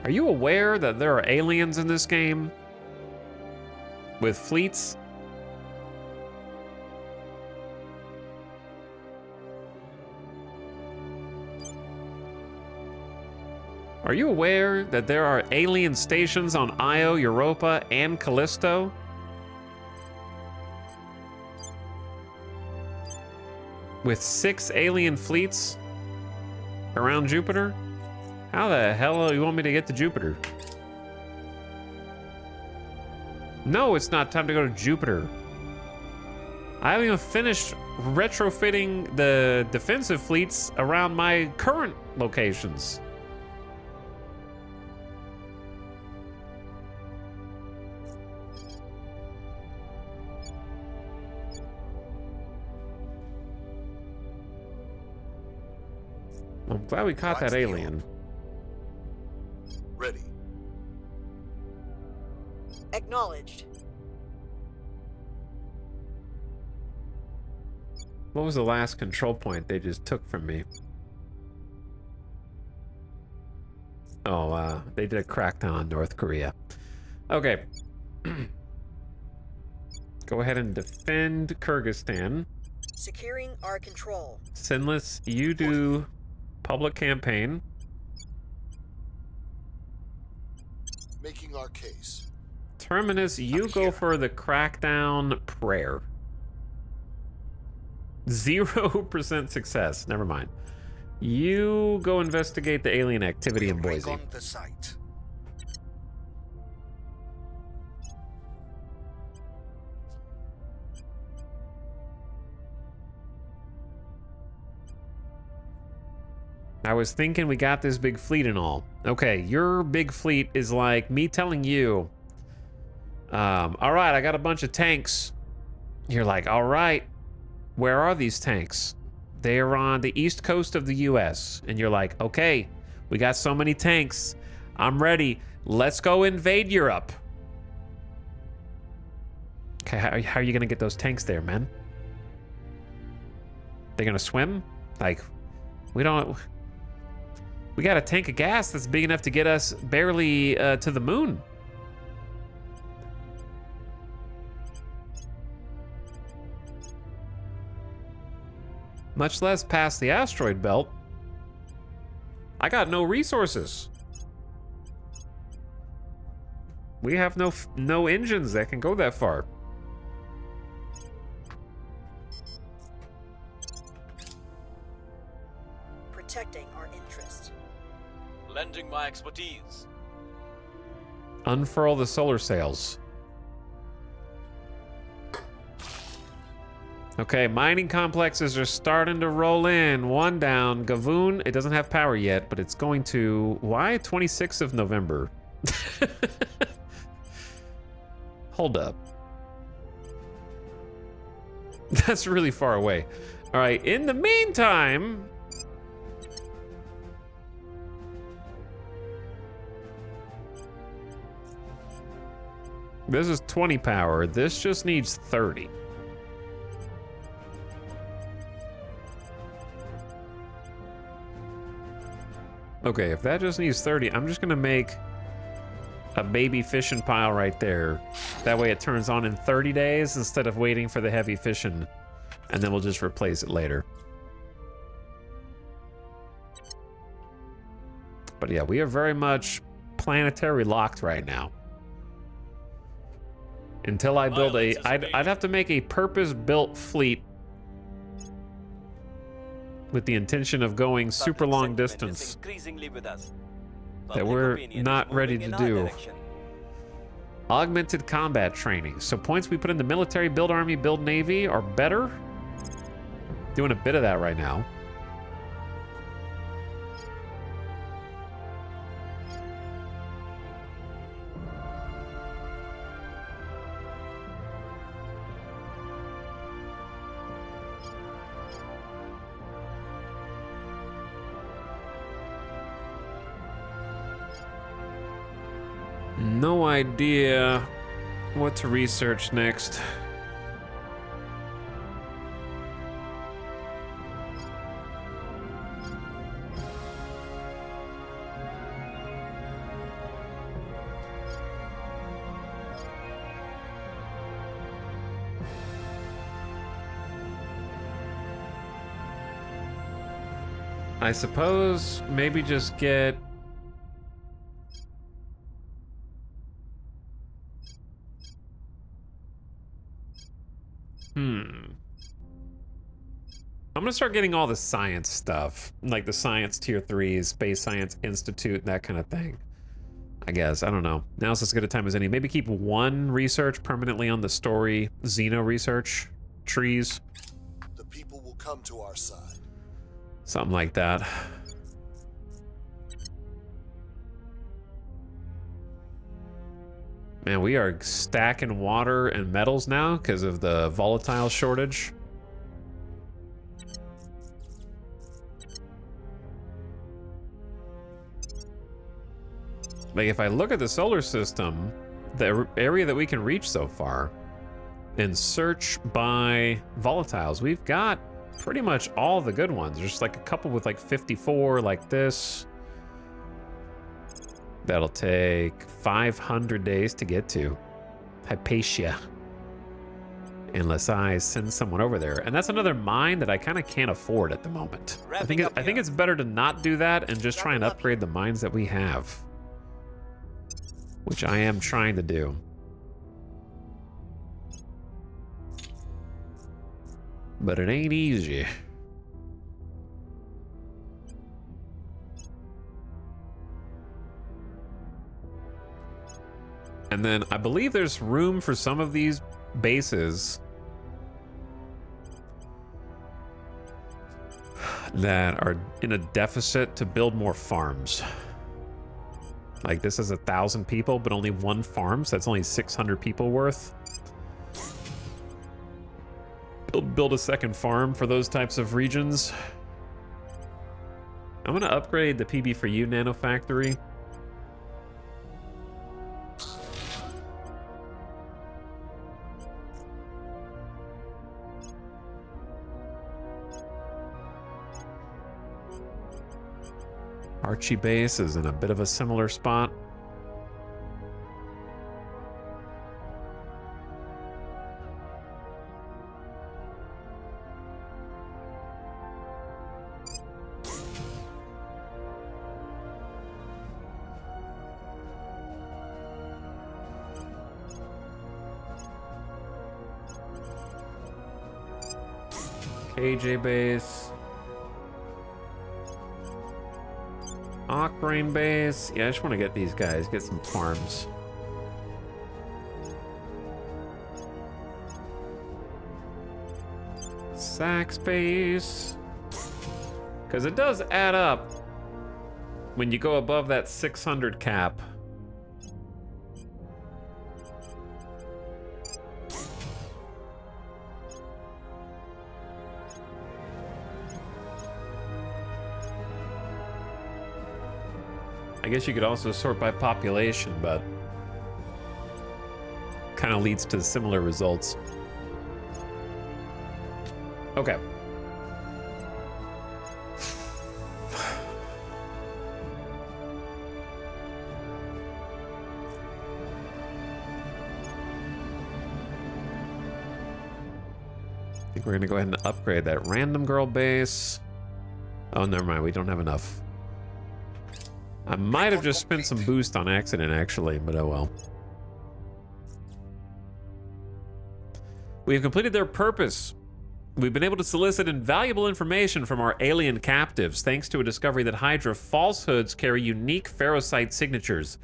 Are you aware that there are aliens in this game? With fleets? Are you aware that there are alien stations on Io, Europa, and Callisto? With 6 alien fleets around Jupiter? How the hell do you want me to get to Jupiter? No, it's not time to go to Jupiter. I haven't even finished retrofitting the defensive fleets around my current locations. I'm glad we caught that alien. Ready. Acknowledged. What was the last control point they just took from me? Oh, they did a crackdown on North Korea. Okay. Go ahead and defend Kyrgyzstan. Securing our control. Sinless, you do public campaign. Making our case. Terminus, you go for the crackdown prayer. 0% success. Never mind. You go investigate the alien activity in Boise. On the site. I was thinking we got this big fleet and all. Okay, your big fleet is like me telling you, all right, I got a bunch of tanks. You're like, all right, where are these tanks? They are on the east coast of the US. And you're like, okay, we got so many tanks. I'm ready. Let's go invade Europe. Okay, how are you gonna get those tanks there, man? They're gonna swim? Like, we don't... We got a tank of gas that's big enough to get us barely to the moon. Much less past the asteroid belt. I got no resources. We have no engines that can go that far. Protecting our interests. Lending my expertise. Unfurl the solar sails. Okay, mining complexes are starting to roll in. One down. Gavoon, it doesn't have power yet, but it's going to... Why 26th of November? Hold up. That's really far away. All right, in the meantime... This is 20 power. This just needs 30. Okay, if that just needs 30, I'm just gonna make a baby fishing pile right there. That way it turns on in 30 days instead of waiting for the heavy fishing, and then we'll just replace it later. But yeah, we are very much planetary locked right now. Until I build a... I'd have to make a purpose-built fleet with the intention of going super long distance that we're not ready to do. Augmented combat training. So points we put in the military, build army, build navy are better. Doing a bit of that right now. No idea what to research next. I suppose maybe just get... I'm gonna start getting all the science stuff, like the science tier 3s, Space Science Institute, that kind of thing. I guess, I don't know. Now's as good a time as any. Maybe keep one research permanently on the story Xeno research trees. The people will come to our side. Something like that. Man, we are stacking water and metals now because of the volatile shortage. Like, if I look at the solar system, the area that we can reach so far, and search by volatiles, we've got pretty much all the good ones. There's like a couple with like 54, like this. That'll take 500 days to get to. Hypatia. Unless I send someone over there. And that's another mine that I kind of can't afford at the moment. I think it's better to not do that and just try and upgrade the mines that we have. Which I am trying to do. But it ain't easy. And then I believe there's room for some of these bases that are in a deficit to build more farms. Like, this is 1,000 people, but only one farm, so that's only 600 people worth. Build a second farm for those types of regions. I'm gonna upgrade the PB4U Nano Factory. Archie base is in a bit of a similar spot. KJ base. Ockrane base. Yeah, I just want to get these guys, get some farms. Sax base. Because it does add up when you go above that 600 cap. I guess you could also sort by population, but kind of leads to similar results. Okay. I think we're gonna go ahead and upgrade that random girl base. Oh, never mind, we don't have enough. I might have just spent some boost on accident, actually, but oh well. We have completed their purpose. We've been able to solicit invaluable information from our alien captives, thanks to a discovery that Hydra falsehoods carry unique ferrocyte signatures.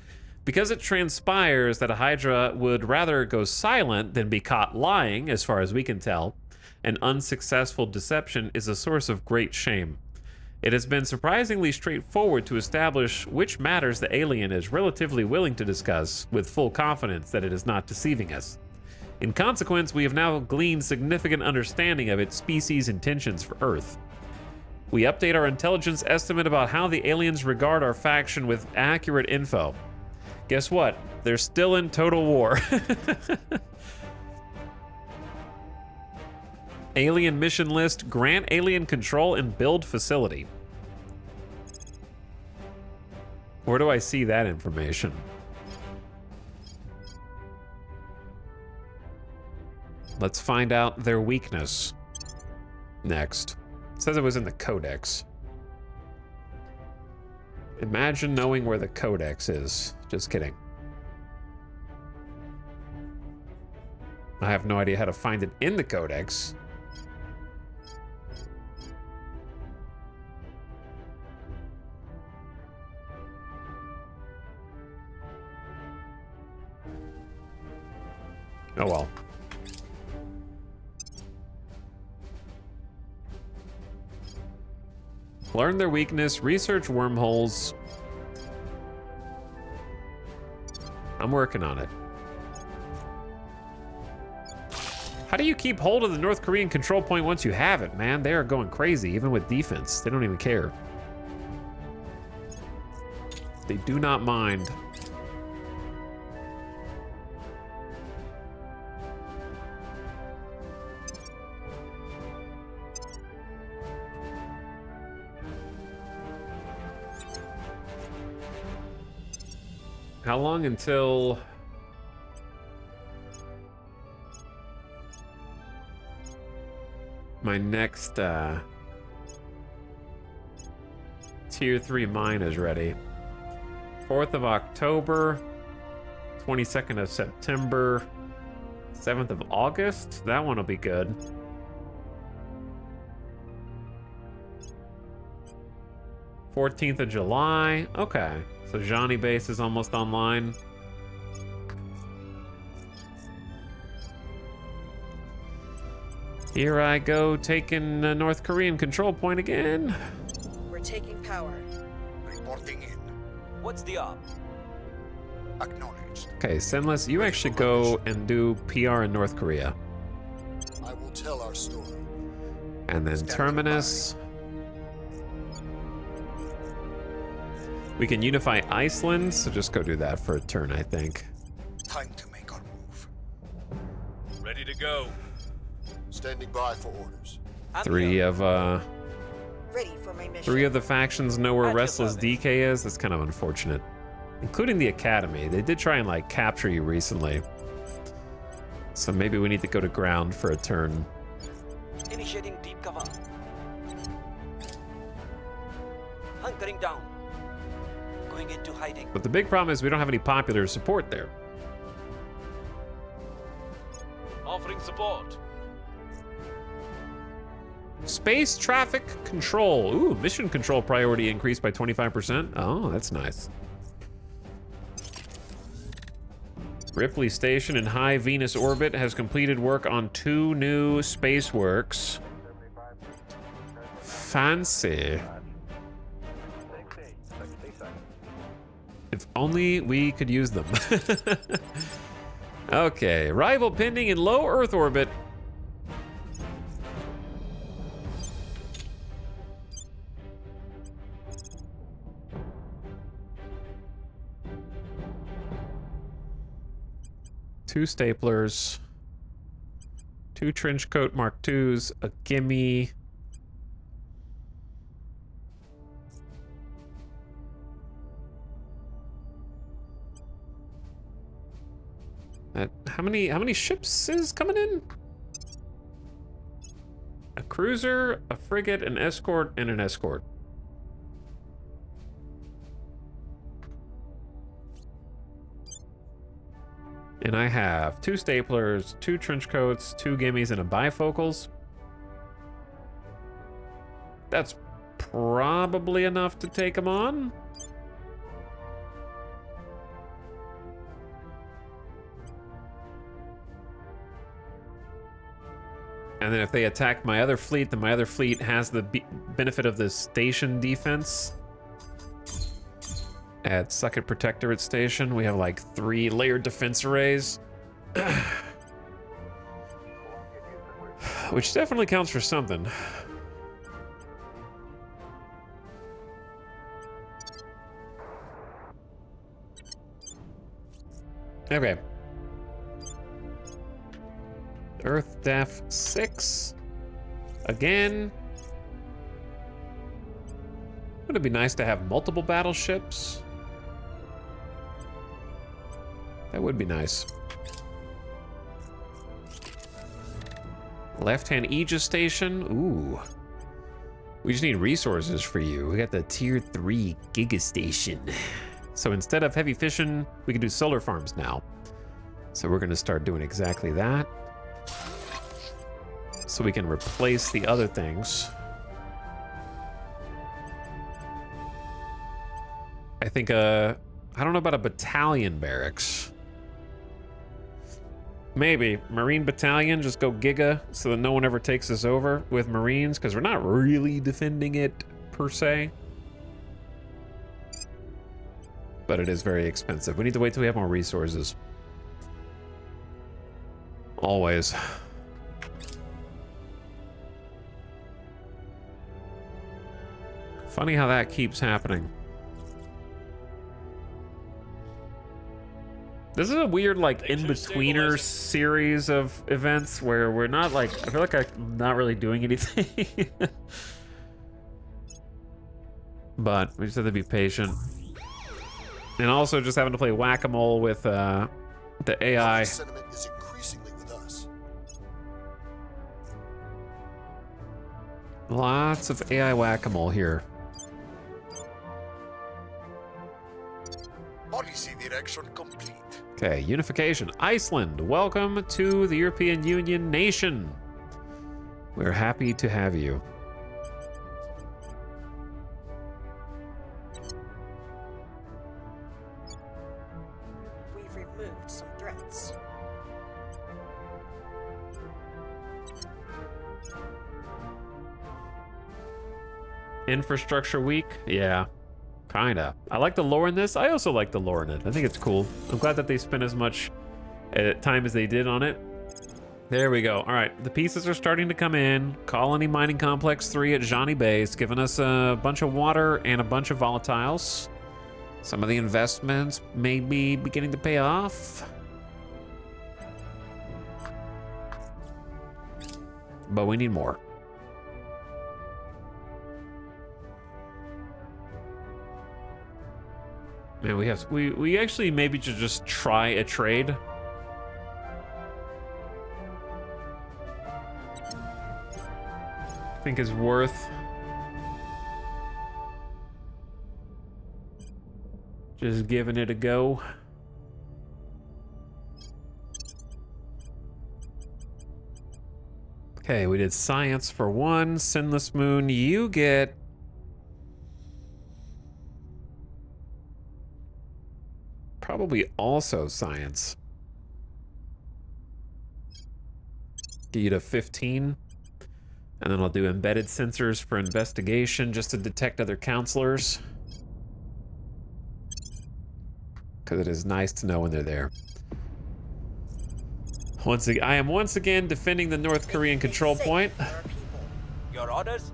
Because it transpires that a Hydra would rather go silent than be caught lying, as far as we can tell, an unsuccessful deception is a source of great shame. It has been surprisingly straightforward to establish which matters the alien is relatively willing to discuss with full confidence that it is not deceiving us. In consequence, we have now gleaned significant understanding of its species' intentions for Earth. We update our intelligence estimate about how the aliens regard our faction with accurate info. Guess what? They're still in total war. Alien mission list, grant alien control and build facility. Where do I see that information? Let's find out their weakness next. It says it was in the codex. Imagine knowing where the codex is. Just kidding. I have no idea how to find it in the codex. Oh well. Learn their weakness, research wormholes. I'm working on it. How do you keep hold of the North Korean control point once you have it, man? They are going crazy, even with defense. They don't even care. They do not mind. How long until my next tier 3 mine is ready? 4th of October, 22nd of September, 7th of August. That one will be good. '14th of July. Okay. So Johnny Base is almost online. Here I go, taking a North Korean control point again. We're taking power. Reporting in. What's the op? Acknowledged. Okay, Sinless, you actually go and do PR in North Korea. I will tell our story. And then Standing Terminus. We can unify Iceland, so just go do that for a turn, I think. Time to make our move. Ready to go. Standing by for orders. Three of Ready for my mission. Three of the factions know where At your Restless service. DK is. That's kind of unfortunate. Including the Academy. They did try and, like, capture you recently. So maybe we need to go to ground for a turn. Initiating deep cover. Hunkering down. Going into hiding. But the big problem is we don't have any popular support there. Offering support. Space traffic control. Ooh, mission control priority increased by 25%. Oh, that's nice. Ripley Station in high Venus orbit has completed work on 2 new space works. Fancy. If only we could use them. Okay, rival pending in low Earth orbit. 2 staplers, 2 trench coat Mark IIs, a gimme. How many ships is coming in? A cruiser, a frigate, an escort, and an escort. And I have 2 staplers, 2 trench coats, 2 gimmies, and a bifocals. That's probably enough to take them on. And then if they attack my other fleet, then my other fleet has the benefit of the station defense. At Sucket Protectorate Station, we have like 3 layered defense arrays. Which definitely counts for something. Okay. Earth Def 6. Again. Would it be nice to have multiple battleships? That would be nice. Left-hand Aegis Station. Ooh. We just need resources for you. We got the Tier 3 Giga Station. So instead of heavy fission, we can do solar farms now. So we're going to start doing exactly that. So we can replace the other things. I think, I don't know about a battalion barracks. Maybe. Marine battalion, just go giga so that no one ever takes us over with Marines, because we're not really defending it, per se. But it is very expensive. We need to wait till we have more resources. Always. Funny how that keeps happening. This is a weird, like, in-betweener series of events where we're not, like, I feel like I'm not really doing anything. But we just have to be patient. And also just having to play whack-a-mole with the AI. Sentiment is increasingly with us. Lots of AI whack-a-mole here. Policy direction complete. Okay, unification. Iceland, welcome to the European Union nation. We're happy to have you. We've removed some threats. Infrastructure weak? Yeah, kinda. I like the lore in this. I also like the lore in it. I think it's cool. I'm glad that they spent as much time as they did on it. There we go. All right, the pieces are starting to come in. Colony Mining Complex 3 at Johnny Base, giving us a bunch of water and a bunch of volatiles. Some of the investments may be beginning to pay off. But we need more. Man, we actually maybe should just try a trade. I think is worth just giving it a go. Okay, we did science for 1, Sinless Moon. You get probably also science. Get you to 15. And then I'll do embedded sensors for investigation just to detect other counselors. Because it is nice to know when they're there. I am once again defending the North Korean control point. Your orders?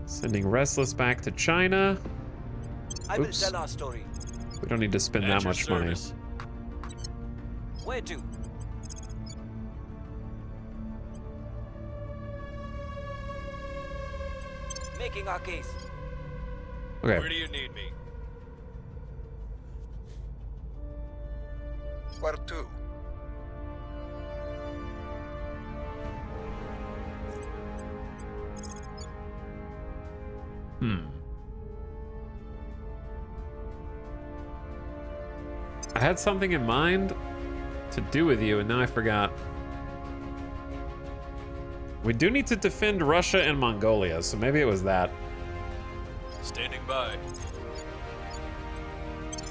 Sending Restless back to China. I will Oops. tell our story. We don't need to spend that much money. Where to? Making our case. Okay. Where do you need me? Where to? I had something in mind to do with you, and now I forgot. We do need to defend Russia and Mongolia, so maybe it was that. Standing by.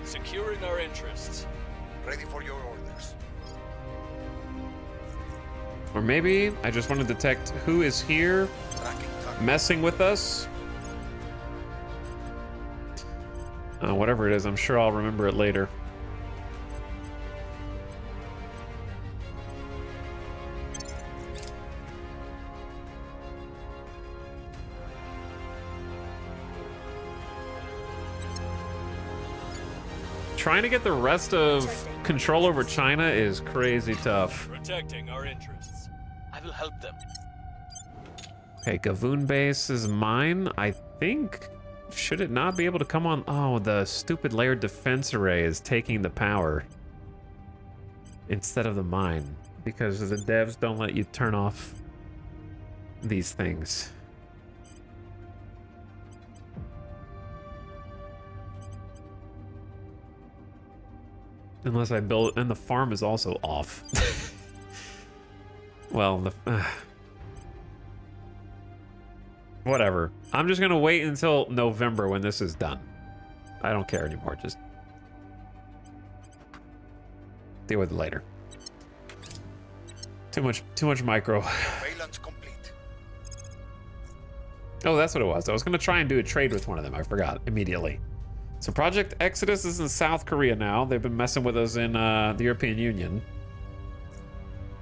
Securing our interests. Ready for your orders. Or maybe I just want to detect who is here Tracking target. messing with us. Whatever it is, I'm sure I'll remember it later. Trying to get the rest of control over China is crazy tough. Protecting our interests. I will help them. Okay, Gavoon base is mine, I think. Should it not be able to come on? Oh, the stupid layered defense array is taking the power instead of the mine because the devs don't let you turn off these things. Unless I build, and the farm is also off. Well, whatever. I'm just gonna wait until November when this is done. I don't care anymore. Just deal with it later. Too much micro. Surveillance complete. Oh, that's what it was. I was gonna try and do a trade with one of them. I forgot immediately. So Project Exodus is in South Korea now. They've been messing with us in the European Union.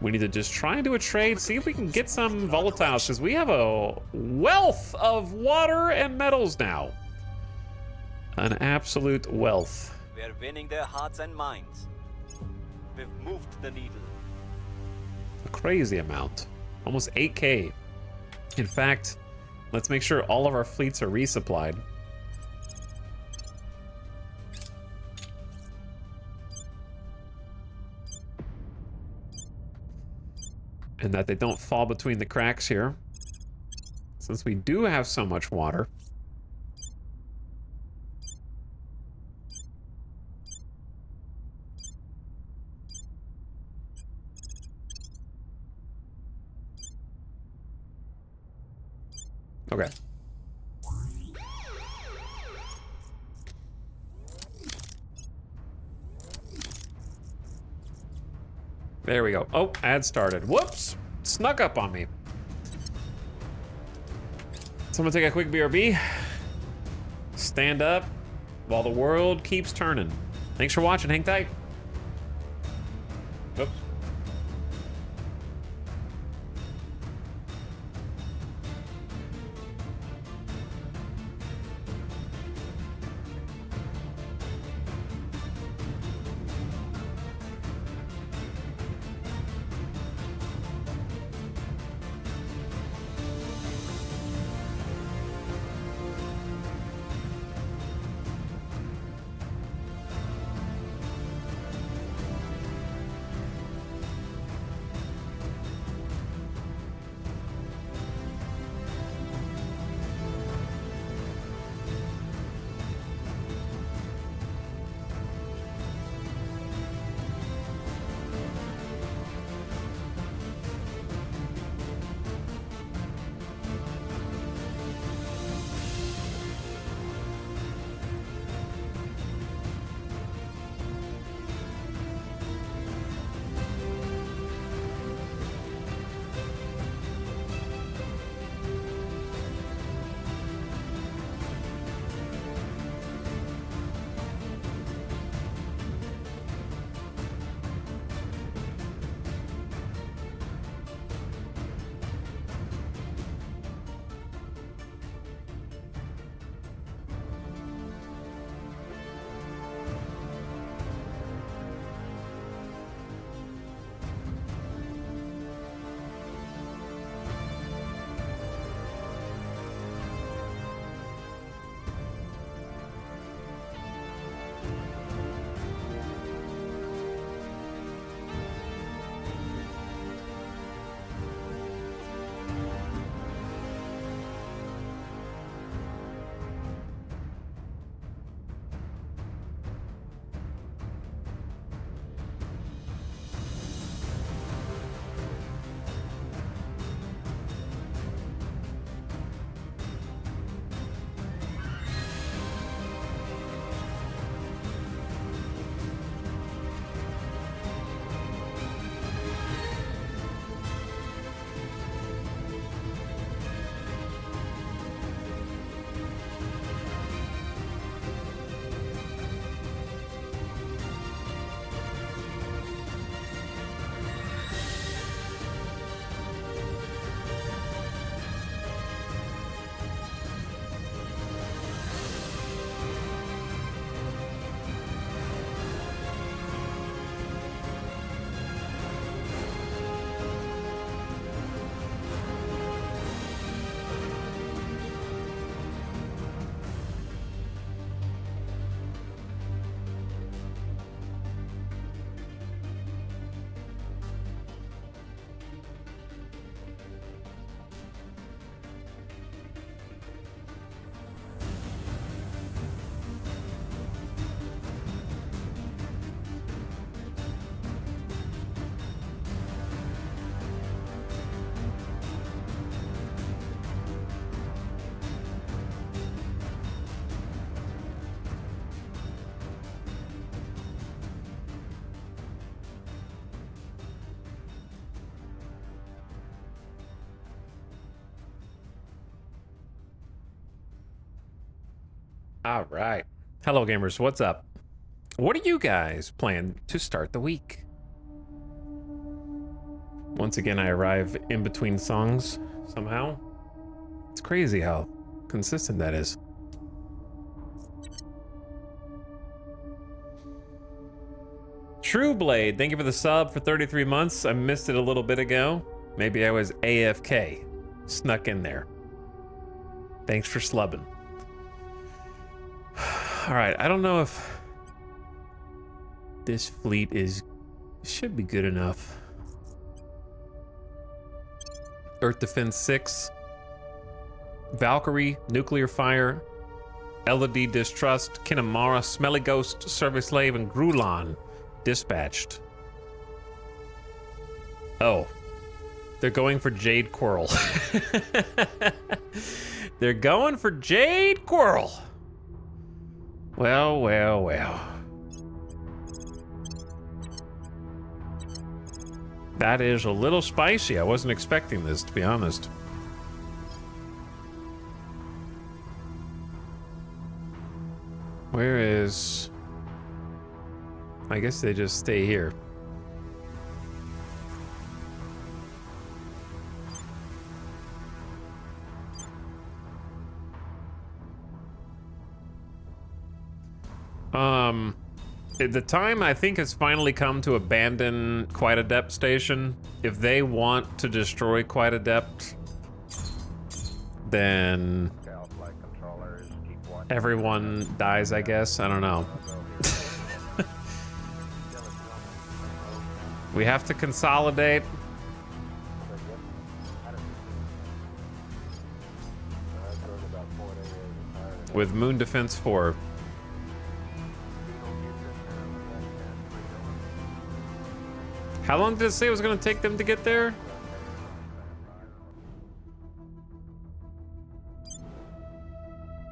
We need to just try and do a trade, see if we can get some volatiles, because we have a wealth of water and metals now. An absolute wealth. We're winning their hearts and minds. We've moved the needle. A crazy amount. Almost 8K. In fact, let's make sure all of our fleets are resupplied. And that they don't fall between the cracks here. Since we do have so much water. Okay. There we go. Oh, ad started. Whoops! Snuck up on me. Someone take a quick BRB. Stand up while the world keeps turning. Thanks for watching. Hang tight. Oops. All right. Hello, gamers. What's up? What are you guys planning to start the week? Once again, I arrive in between songs somehow. It's crazy how consistent that is. True Blade, thank you for the sub for 33 months. I missed it a little bit ago. Maybe I was AFK. Snuck in there. Thanks for slubbing. All right, I don't know if this fleet should be good enough. Earth Defense 6, Valkyrie, Nuclear Fire, Elodie Distrust, Kinemara, Smelly Ghost, Service Slave, and Grulon dispatched. Oh, they're going for Jade Coral. They're going for Jade Coral. Well, well, well. That is a little spicy. I wasn't expecting this, to be honest. Where is... I guess they just stay here. The time I think has finally come to abandon Quite Adept Station. If they want to destroy Quite Adept, then everyone dies, I guess. I don't know. We have to consolidate. With Moon Defense 4. How long did it say it was going to take them to get there?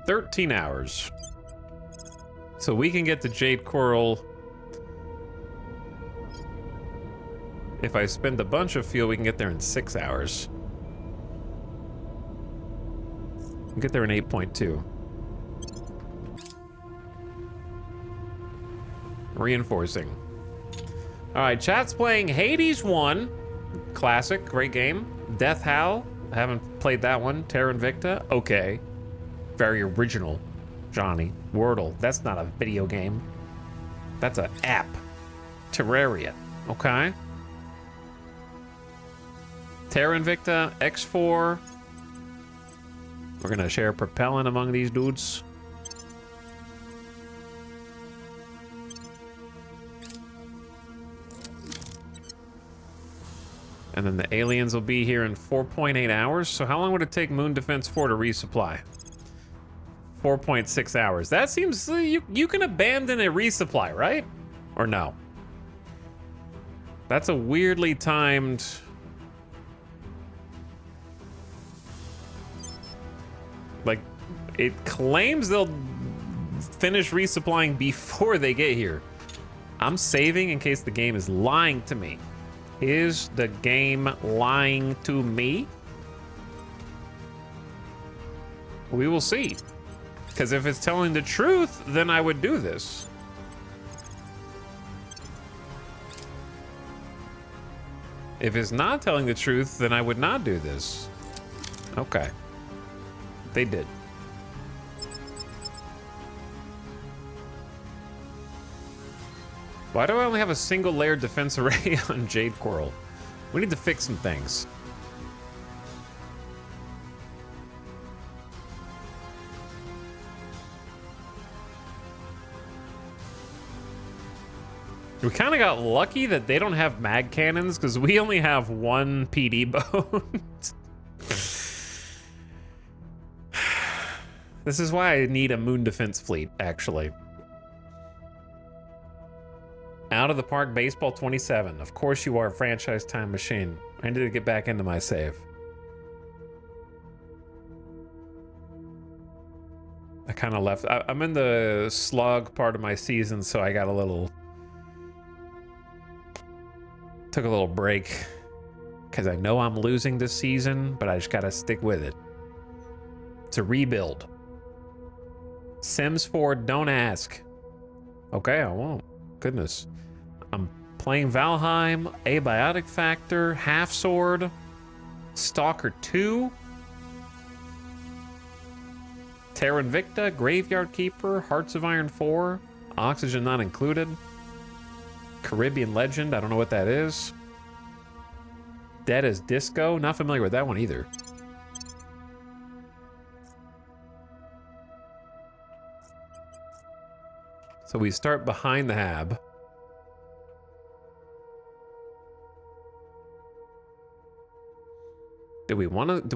"13 hours. So we can get to Jade Coral. If I spend a bunch of fuel, we can get there in 6 hours. We'll get there in 8.2. Reinforcing. All right, chat's playing Hades 1. Classic, great game. Death Howl, I haven't played that one. Terra Invicta, okay. Very original, Johnny. Wordle, that's not a video game. That's an app. Terraria, okay. Terra Invicta, X4. We're gonna share propellant among these dudes. And then the aliens will be here in 4.8 hours. So how long would it take Moon Defense 4 to resupply? 4.6 hours. That seems... You can abandon a resupply, right? Or no? That's a weirdly timed... Like, it claims they'll finish resupplying before they get here. I'm saving in case the game is lying to me. Is the game lying to me? We will see. Because if it's telling the truth, then I would do this. If it's not telling the truth, then I would not do this. Okay. They did. Why do I only have a single layered defense array on Jade Coral? We need to fix some things. We kind of got lucky that they don't have mag cannons because we only have one PD bone. This is why I need a Moon Defense fleet, actually. Out of the Park Baseball 27. Of course you are, franchise time machine. I need to get back into my save. I kind of left. I'm in the slog part of my season, so I got a little... Took a little break. Because I know I'm losing this season, but I just gotta stick with it. It's a rebuild. Sims 4, don't ask. Okay, I won't. Goodness. I'm playing Valheim, Abiotic Factor, Half Sword, Stalker 2, Terra Invicta, Graveyard Keeper, Hearts of Iron 4, Oxygen not included, Caribbean Legend, I don't know what that is. Dead as Disco, not familiar with that one either. So we start behind the hab. Do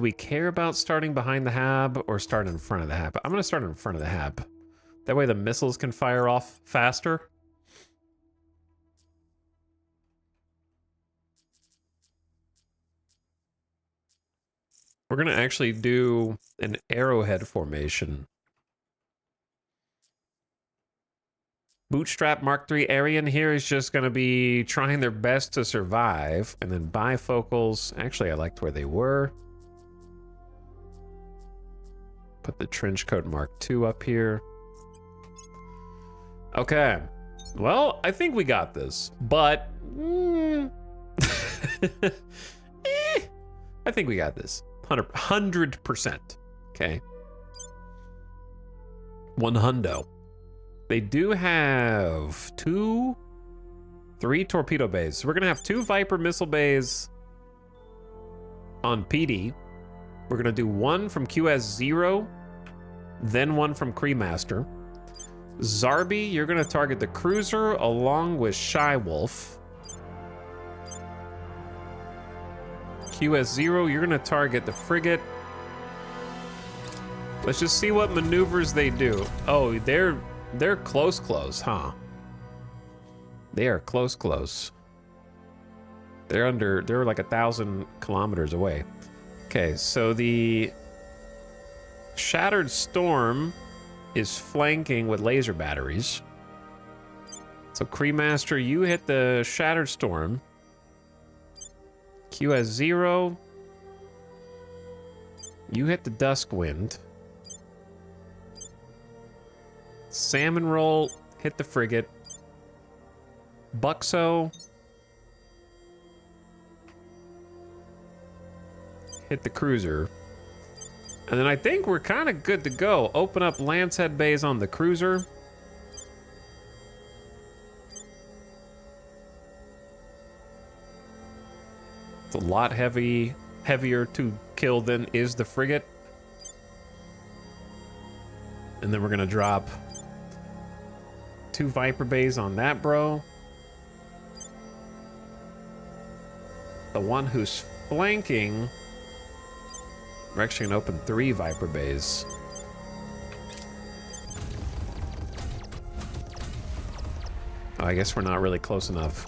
we care about starting behind the hab or start in front of the hab? I'm gonna start in front of the hab. That way the missiles can fire off faster. We're gonna actually do an arrowhead formation. Bootstrap Mark III Aryan here is just going to be trying their best to survive. And then bifocals, actually I liked where they were. Put the Trenchcoat Mark II up here. Okay. Well, I think we got this. But... I think we got this. 100%. Okay. 100. They do have 3 torpedo bays. So we're going to have 2 Viper missile bays on PD. We're going to do 1 from QS0, then 1 from Cremaster. Zarbi, you're going to target the cruiser along with Shy Wolf. QS0, you're going to target the frigate. Let's just see what maneuvers they do. Oh, they're close, huh? They are close. They're like 1,000 kilometers away. Okay, so the Shattered Storm is flanking with laser batteries. So Cremaster, you hit the Shattered Storm. QS0, you hit the Dusk Wind. Salmon Roll, hit the frigate. Buxo, hit the cruiser. And then I think we're kind of good to go. Open up Lancehead bays on the cruiser. It's a lot heavier to kill than is the frigate. And then we're gonna drop 2 Viper bays on that bro. The one who's flanking, we're actually gonna open 3 Viper bays. Oh, I guess we're not really close enough.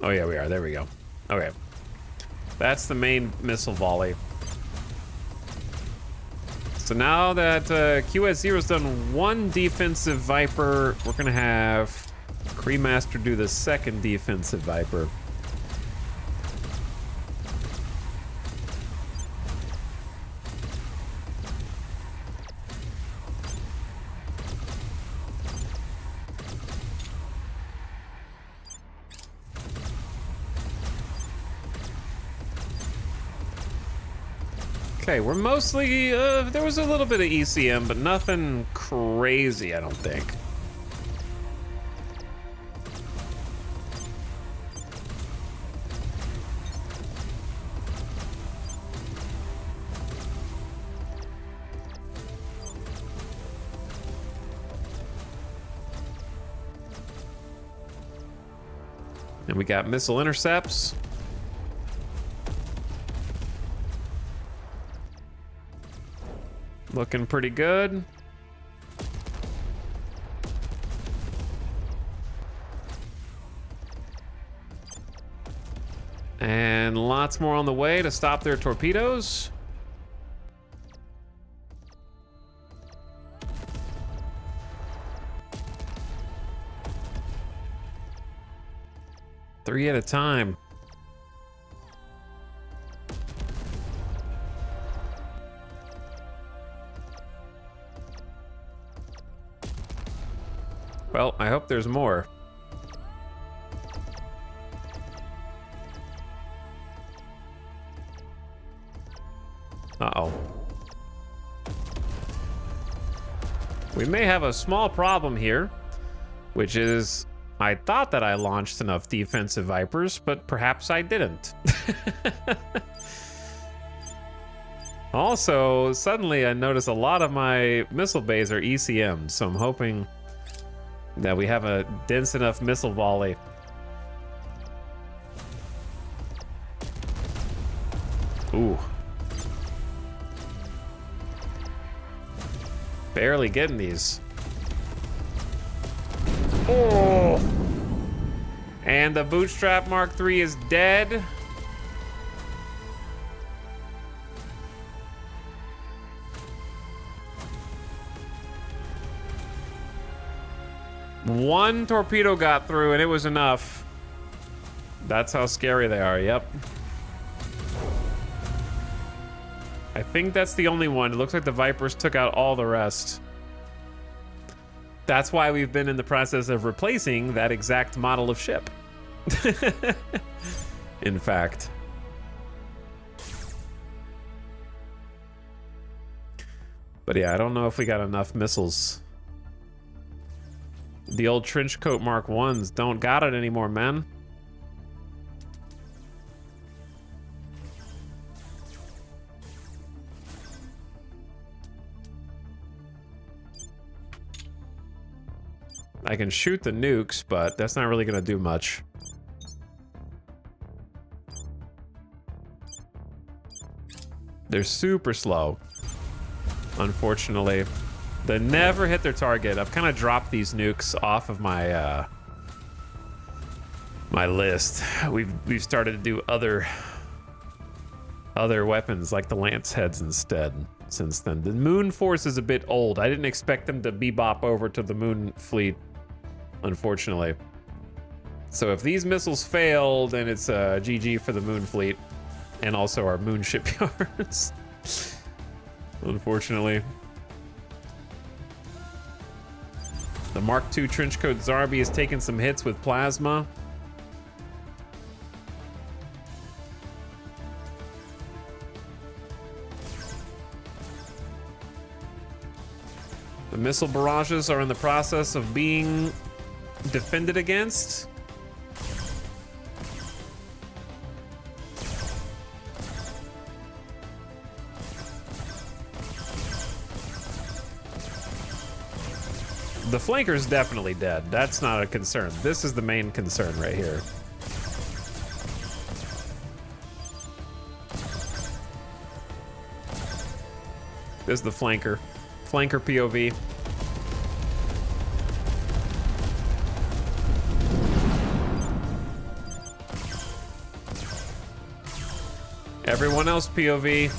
Oh yeah, we are. There we go. Okay. That's the main missile volley. So now that QS0's done 1 defensive Viper, we're gonna have Cremaster do the 2nd defensive Viper. Okay, we're mostly, there was a little bit of ECM, but nothing crazy, I don't think. And we got missile intercepts. Looking pretty good. And lots more on the way to stop their torpedoes. 3 at a time. Well, I hope there's more. Uh-oh. We may have a small problem here, which is I thought that I launched enough defensive Vipers, but perhaps I didn't. Also, suddenly I notice a lot of my missile bays are ECM, so I'm hoping that we have a dense enough missile volley. Ooh. Barely getting these. Oh! And the Bootstrap Mark III is dead. One torpedo got through and it was enough. That's how scary they are, yep. I think that's the only one. It looks like the Vipers took out all the rest. That's why we've been in the process of replacing that exact model of ship. In fact. But yeah, I don't know if we got enough missiles. The old Trenchcoat Mark 1s don't got it anymore, man. I can shoot the nukes, but that's not really gonna do much. They're super slow, unfortunately. They never hit their target. I've kind of dropped these nukes off of my my list. We've started to do other weapons like the lance heads instead since then. The Moon Force is a bit old. I didn't expect them to bebop over to the Moon Fleet, unfortunately. So if these missiles fail, then it's GG for the Moon Fleet and also our Moon shipyards. Unfortunately. The Mark II Trenchcoat Zarbi has taken some hits with plasma. The missile barrages are in the process of being defended against. The flanker's definitely dead. That's not a concern. This is the main concern right here. This is the flanker. Flanker POV. Everyone else POV.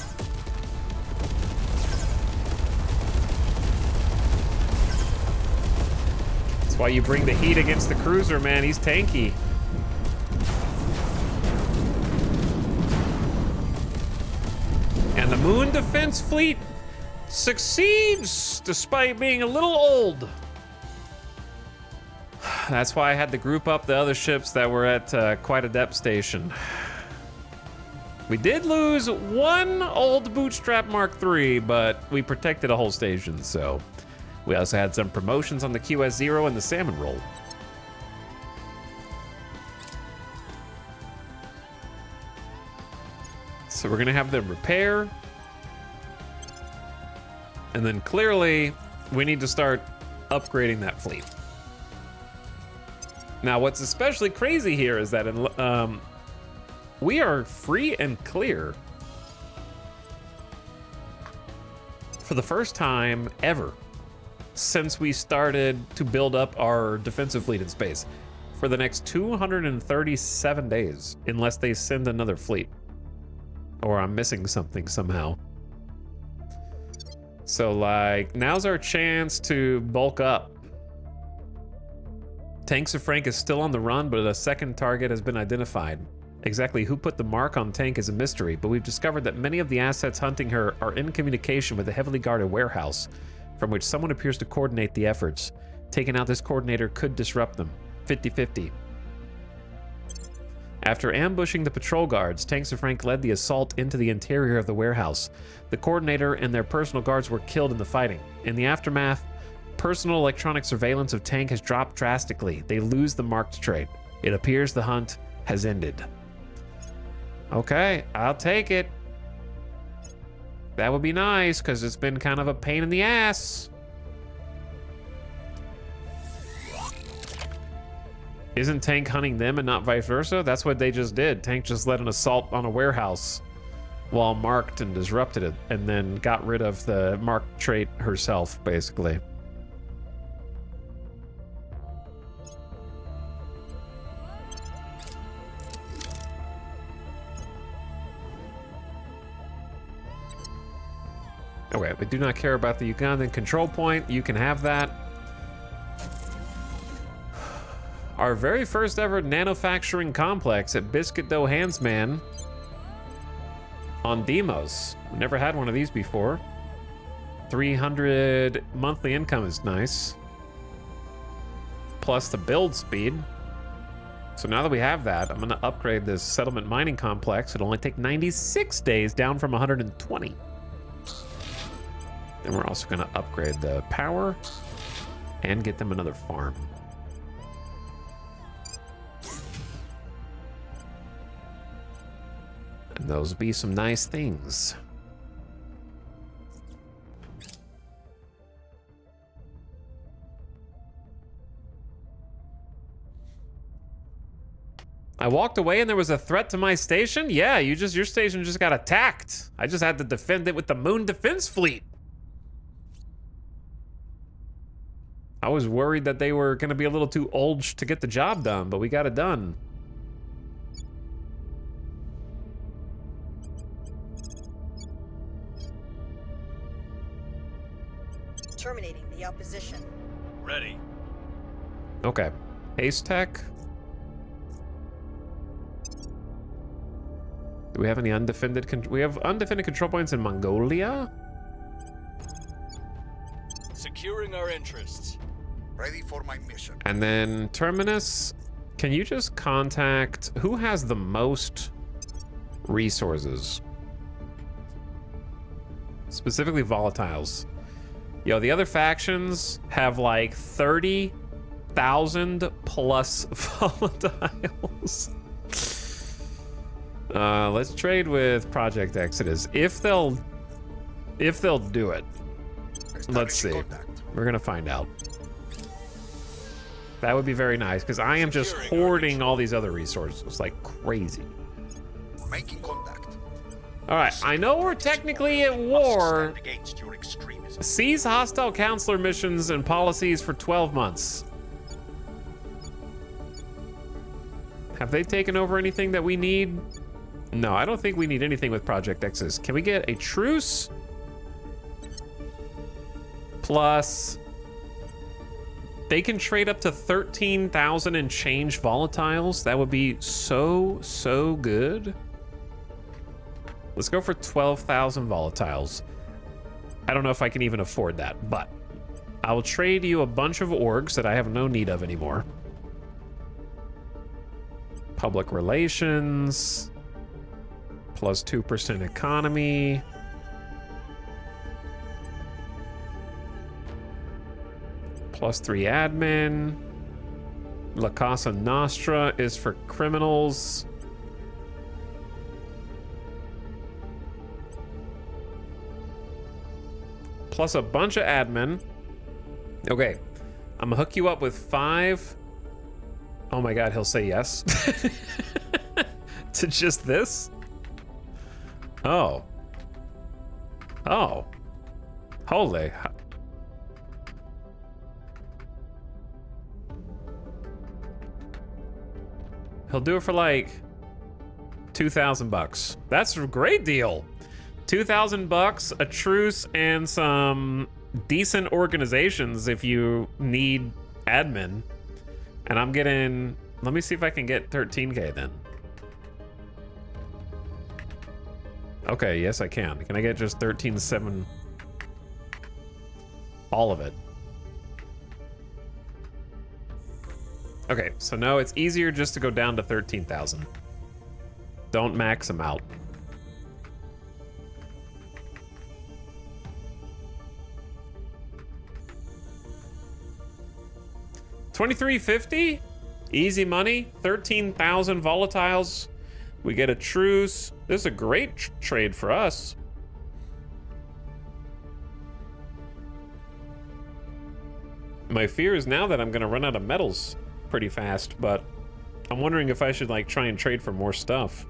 That's why you bring the heat against the cruiser, man. He's tanky. And the Moon Defense Fleet succeeds despite being a little old. That's why I had to group up the other ships that were at quite a depth station. We did lose one old Bootstrap Mark III, but we protected a whole station, so. We also had some promotions on the QS0 and the Salmon Roll. So we're gonna have them repair. And then clearly, we need to start upgrading that fleet. Now, what's especially crazy here is that we are free and clear for the first time ever since we started to build up our defensive fleet in space for the next 237 days, unless they send another fleet. Or I'm missing something somehow. So, like, now's our chance to bulk up. Tanks of Frank is still on the run, but a second target has been identified. Exactly who put the mark on Tank is a mystery, but we've discovered that many of the assets hunting her are in communication with a heavily guarded warehouse, from which someone appears to coordinate the efforts. Taking out this coordinator could disrupt them. 50-50. After ambushing the patrol guards, Tanks of Frank led the assault into the interior of the warehouse. The coordinator and their personal guards were killed in the fighting. In the aftermath, personal electronic surveillance of Tank has dropped drastically. They lose the marked trait. It appears the hunt has ended. Okay, I'll take it. That would be nice, because it's been kind of a pain in the ass. Isn't Tank hunting them and not vice versa? That's what they just did. Tank just led an assault on a warehouse while marked and disrupted it, and then got rid of the marked trait herself, basically. Okay, we do not care about the Ugandan control point. You can have that. Our very first ever manufacturing complex at Biscuit Dough Handsman on Demos. We never had one of these before. 300 monthly income is nice. Plus the build speed. So now that we have that, I'm gonna upgrade this settlement mining complex. It'll only take 96 days, down from 120. Then we're also gonna upgrade the power and get them another farm. And those will be some nice things. I walked away and there was a threat to my station? Yeah, your station just got attacked. I just had to defend it with the Moon Defense Fleet. I was worried that they were gonna be a little too old to get the job done, but we got it done. Terminating the opposition. Ready. Okay. Ace Tech. Do we have any undefended we have undefended control points in Mongolia? Securing our interests. Ready for my mission. And then Terminus, can you just contact who has the most resources? Specifically volatiles. Yo, the other factions have like 30,000 plus volatiles. Let's trade with Project Exodus. If they'll do it. Let's see. Contact. We're gonna find out. That would be very nice, because I am just hoarding all these other resources like crazy. Making contact. All right, I know we're technically at war. Stand against your extremism. Cease hostile counselor missions and policies for 12 months. Have they taken over anything that we need? No, I don't think we need anything with Project Exodus. Can we get a truce? Plus, they can trade up to 13,000 and change volatiles. That would be so good. Let's go for 12,000 volatiles. I don't know if I can even afford that, but I will trade you a bunch of orgs that I have no need of anymore. Public relations, plus 2% economy. Plus 3 admin. La Casa Nostra is for criminals. Plus a bunch of admin. Okay, I'm gonna hook you up with 5. Oh my God, he'll say yes. To just this? Oh. Oh. Holy. He'll do it for like 2,000 bucks. That's a great deal. 2,000 bucks, a truce, and some decent organizations if you need admin. And I'm getting... Let me see if I can get 13K then. Okay, yes I can. Can I get just 13.7? All of it. Okay, so no, it's easier just to go down to 13,000. Don't max them out. $23.50? Easy money. 13,000 volatiles. We get a truce. This is a great trade for us. My fear is now that I'm gonna run out of metals pretty fast, but I'm wondering if I should like try and trade for more stuff.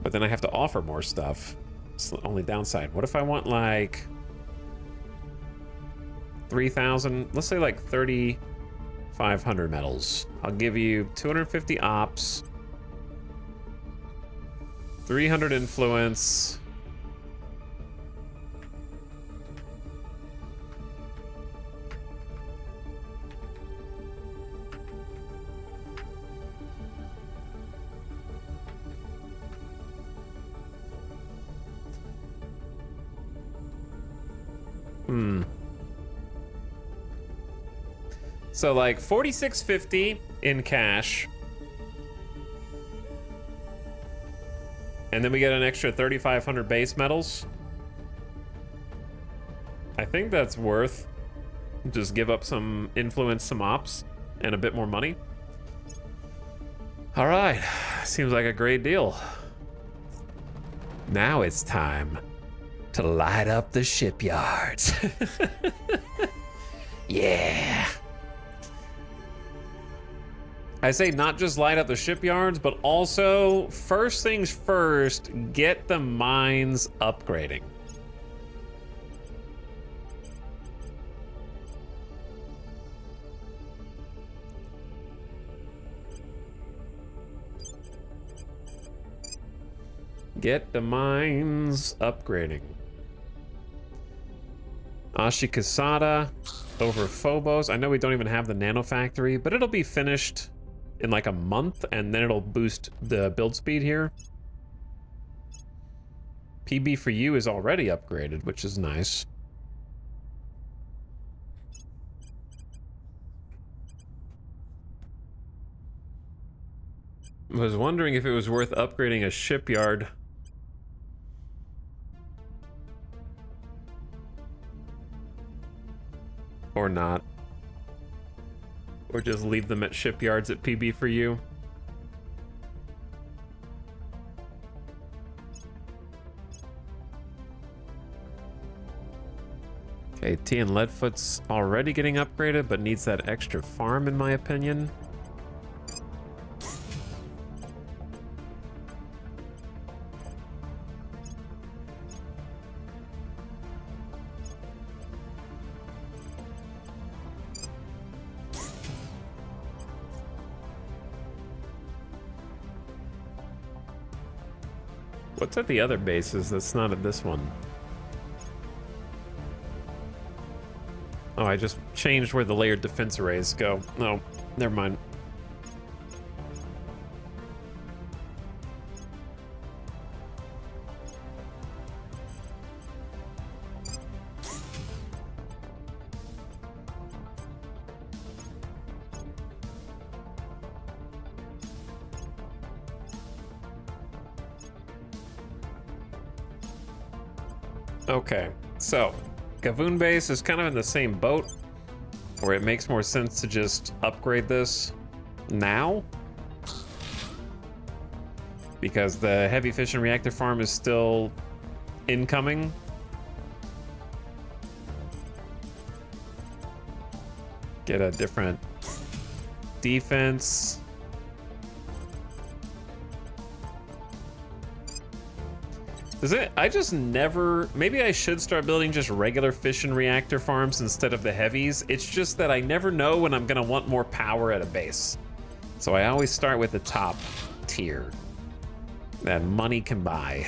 But then I have to offer more stuff. It's the only downside. What if I want like 3,000? Let's say like 3,500 metals. I'll give you 250 ops, 300 influence. So like 46.50 in cash. And then we get an extra 3,500 base metals. I think that's worth. Just give up some influence, some ops, and a bit more money. All right, seems like a great deal. Now it's time to light up the shipyards. Yeah. I say not just light up the shipyards, but also, first things first, get the mines upgrading. Get the mines upgrading. Ashikasada over Phobos. I know we don't even have the nano factory, but it'll be finished in like a month, and then it'll boost the build speed here. PB for you is already upgraded, which is nice. I was wondering if it was worth upgrading a shipyard. Or not. Or just leave them at shipyards at PB for you. Okay, T and Leadfoot's already getting upgraded, but needs that extra farm in my opinion. What's at the other bases that's not at this one? Oh, I just changed where the layered defense arrays go. No, never mind. Okay, so Gavoon base is kind of in the same boat, where it makes more sense to just upgrade this now, because the heavy fission reactor farm is still incoming. Get a different defense. Is it? I just never... Maybe I should start building just regular fission reactor farms instead of the heavies. It's just that I never know when I'm gonna want more power at a base. So I always start with the top tier that money can buy.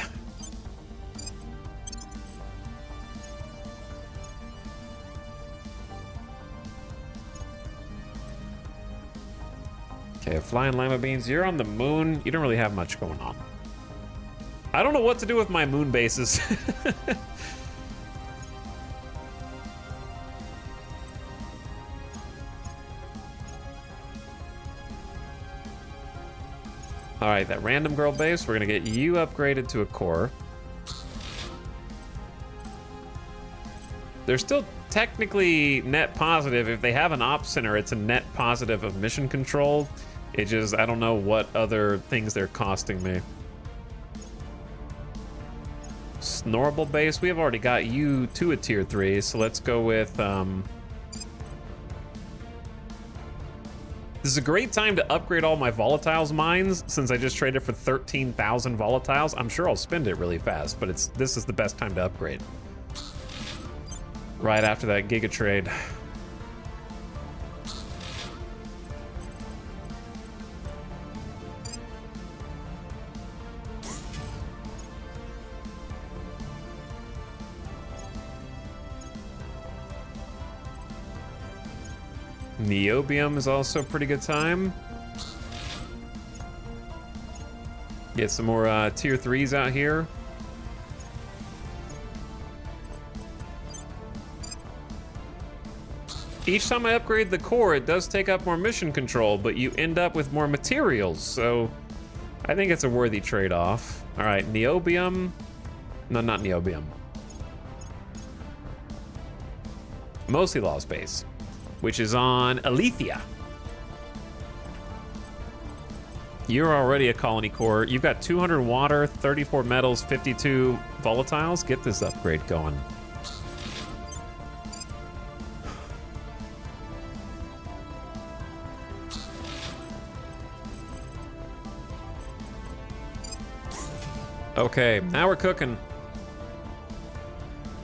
Okay, flying lima beans. You're on the moon. You don't really have much going on. I don't know what to do with my moon bases. All right, that random girl base, we're gonna get you upgraded to a core. They're still technically net positive. If they have an op center, it's a net positive of mission control. It just, I don't know what other things they're costing me. Snorable base, we have already got you to a tier 3, so let's go with, This is a great time to upgrade all my volatiles mines, since I just traded for 13,000 volatiles. I'm sure I'll spend it really fast, but this is the best time to upgrade. Right after that Giga trade. Niobium is also a pretty good time. Get some more tier 3s out here. Each time I upgrade the core, it does take up more mission control, but you end up with more materials, so I think it's a worthy trade-off. All right, Niobium. No, not Niobium. Mostly Lost Base, which is on Alethea. You're already a colony core. You've got 200 water, 34 metals, 52 volatiles. Get this upgrade going. Okay, now we're cooking.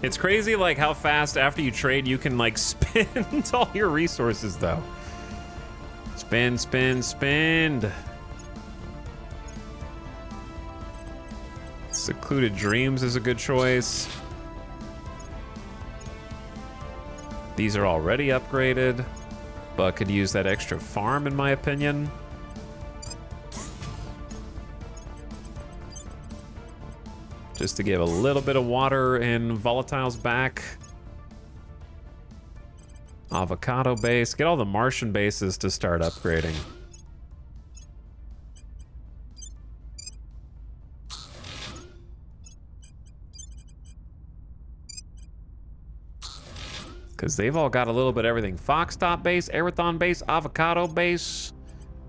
It's crazy like how fast after you trade you can like spend all your resources though. Spend, spend, spend. Secluded Dreams is a good choice. These are already upgraded, but could use that extra farm in my opinion. Just to give a little bit of water and volatiles back. Avocado base. Get all the Martian bases to start upgrading. Because they've all got a little bit of everything. Fox Top base, Arathon base, Avocado base.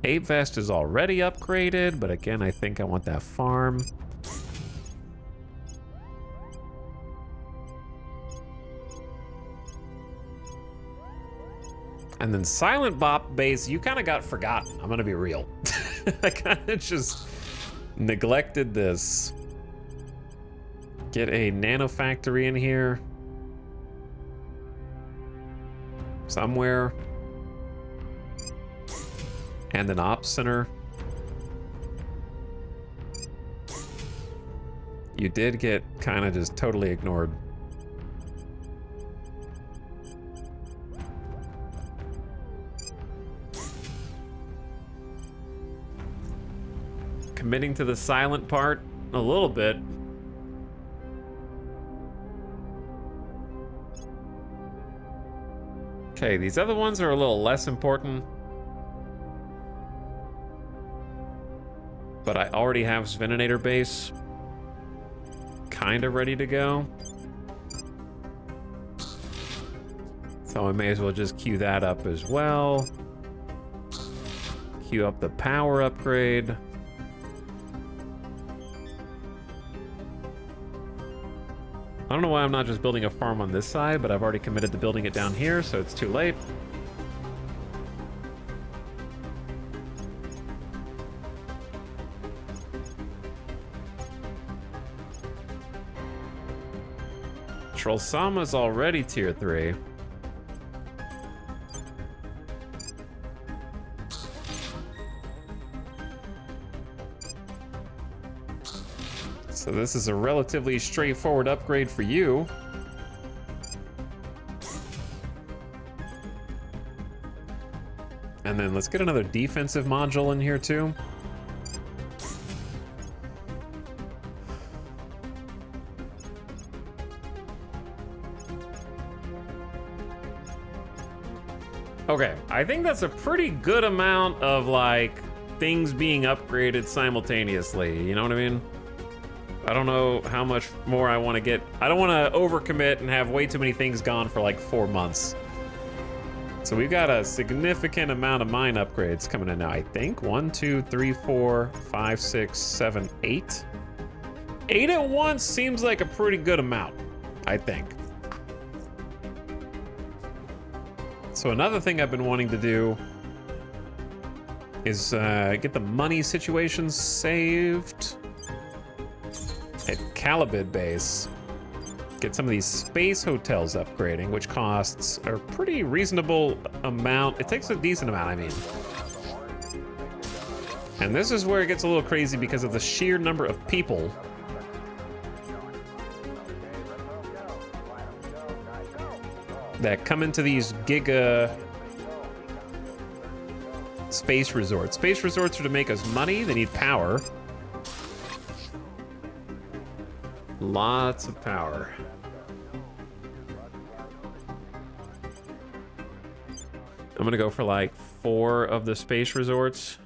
Ape Vest is already upgraded, but again, I think I want that farm. And then Silent Bop base, you kind of got forgotten. I'm gonna be real. I kind of just neglected this. Get a nano factory in here. Somewhere. And an ops center. You did get kind of just totally ignored. Committing to the silent part a little bit. Okay, these other ones are a little less important. But I already have Sveninator base kind of ready to go. So I may as well just queue that up as well. Queue up the power upgrade. I don't know why I'm not just building a farm on this side, but I've already committed to building it down here, so it's too late. Trollsama's already tier 3. So this is a relatively straightforward upgrade for you. And then let's get another defensive module in here too. Okay, I think that's a pretty good amount of like things being upgraded simultaneously, you know what I mean? I don't know how much more I want to get. I don't want to overcommit and have way too many things gone for like 4 months. So we've got a significant amount of mine upgrades coming in now, I think. 1, 2, 3, 4, 5, 6, 7, 8. 8 at once seems like a pretty good amount, I think. So another thing I've been wanting to do is get the money situations saved at Calibid base. Get some of these space hotels upgrading, which costs a pretty reasonable amount. It takes a decent amount, I mean. And this is where it gets a little crazy because of the sheer number of people that come into these giga space resorts. Space resorts are to make us money. They need power. Lots of power. I'm gonna go for like 4 of the space resorts.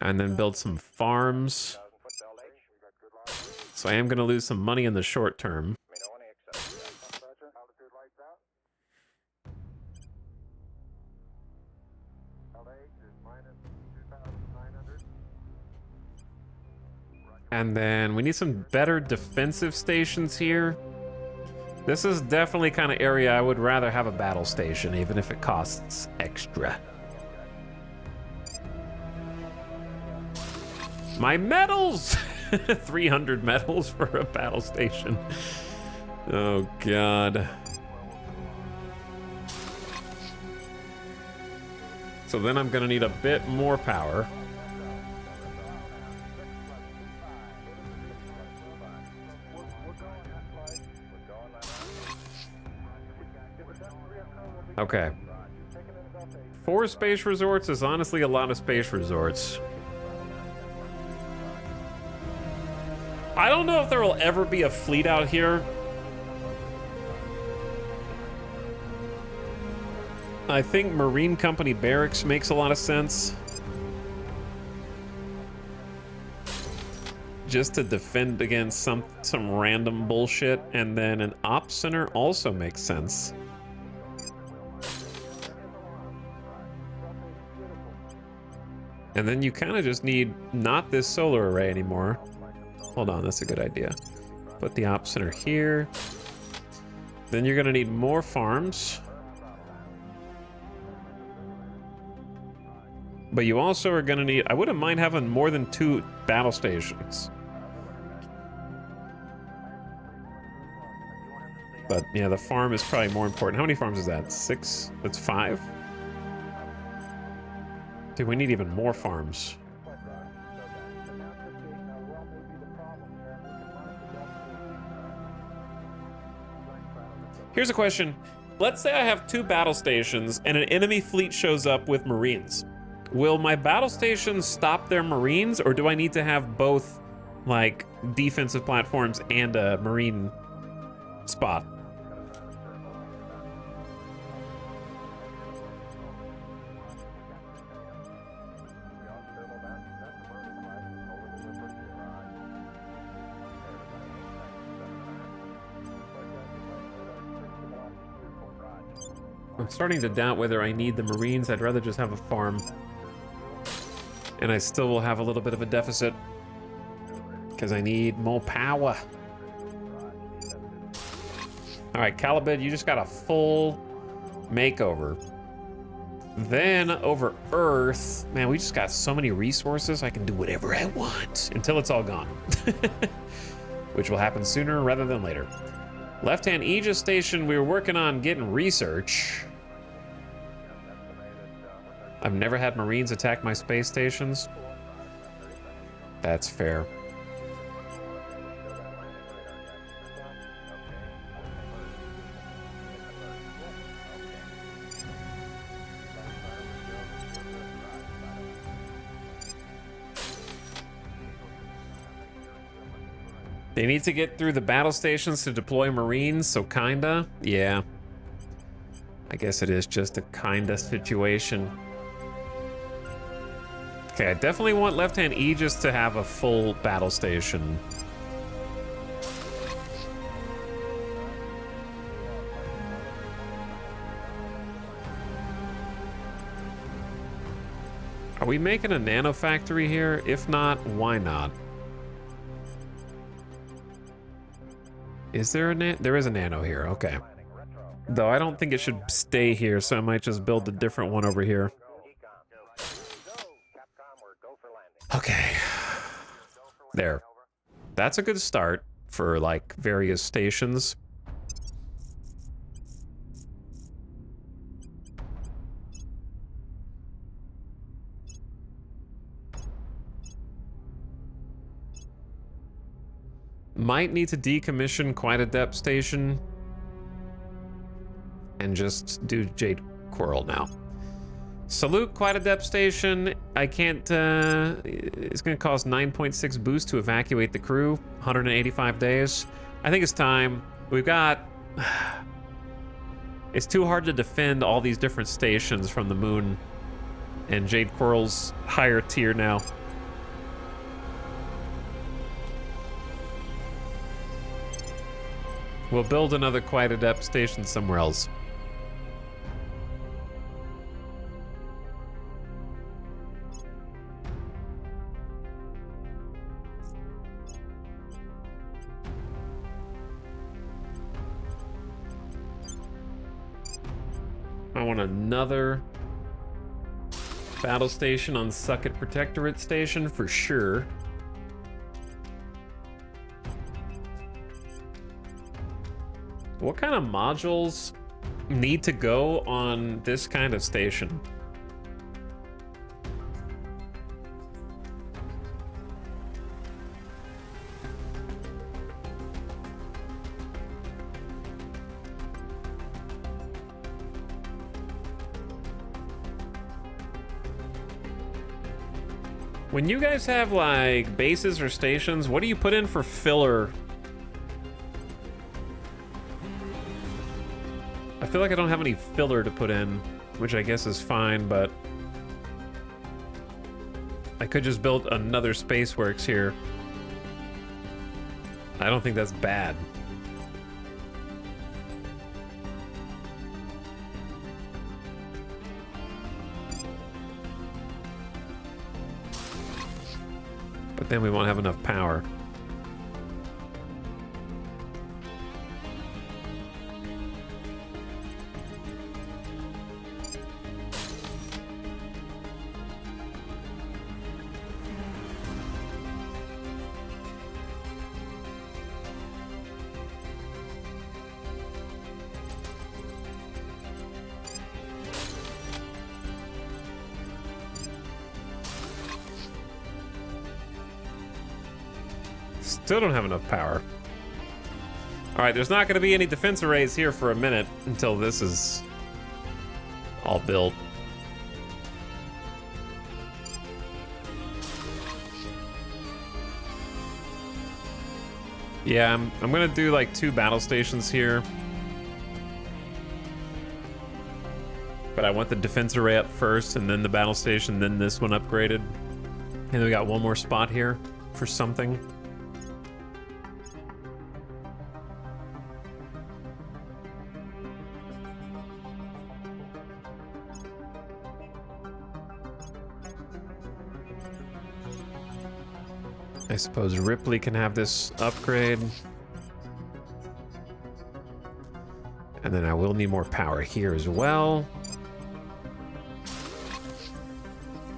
And then build some farms. So I am gonna lose some money in the short term. And then we need some better defensive stations here. This is definitely kind of area I would rather have a battle station, even if it costs extra. My medals! 300 medals for a battle station. Oh, God. So then I'm gonna need a bit more power. Okay. 4 space resorts is honestly a lot of space resorts. I don't know if there will ever be a fleet out here. I think Marine Company Barracks makes a lot of sense. Just to defend against some random bullshit, and then an op center also makes sense. And then you kind of just need not this solar array anymore. Hold on, that's a good idea. Put the op center here. Then you're gonna need more farms. But you also are gonna need, I wouldn't mind having more than 2 battle stations. But yeah, the farm is probably more important. How many farms is that? 6? That's 5? Dude, we need even more farms. Here's a question. Let's say I have 2 battle stations and an enemy fleet shows up with Marines. Will my battle stations stop their Marines, or do I need to have both, like, defensive platforms and a Marine spot? I'm starting to doubt whether I need the Marines. I'd rather just have a farm. And I still will have a little bit of a deficit because I need more power. All right, Calibid, you just got a full makeover. Then over Earth, man, we just got so many resources. I can do whatever I want until it's all gone, which will happen sooner rather than later. Left-hand Aegis station, we were working on getting research. I've never had Marines attack my space stations. That's fair. They need to get through the battle stations to deploy Marines, so kinda. Yeah. I guess it is just a kinda situation. Okay, I definitely want Left-Hand Aegis to have a full battle station. Are we making a nano factory here? If not, why not? Is there a there is a nano here, okay. Though I don't think it should stay here, so I might just build a different one over here. Okay. There. That's a good start for, like, various stations. Might need to decommission quite a depth station and just do Jade Coral now. Salute quite a depth station. I can't, it's gonna cost 9.6 boost to evacuate the crew, 185 days. I think it's time. We've got, it's too hard to defend all these different stations from the moon, and Jade Coral's higher tier now. We'll build another quite a depth station somewhere else. I want another battle station on Sucket Protectorate Station for sure. What kind of modules need to go on this kind of station? When you guys have like bases or stations, what do you put in for filler? I feel like I don't have any filler to put in, which I guess is fine, but I could just build another Spaceworks here. I don't think that's bad. But then we won't have enough power. Still don't have enough power. All right, there's not going to be any defense arrays here for a minute until this is all built. Yeah, I'm going to do like 2 battle stations here. But I want the defense array up first, and then the battle station, then this one upgraded. And then we got one more spot here for something. I suppose Ripley can have this upgrade. And then I will need more power here as well.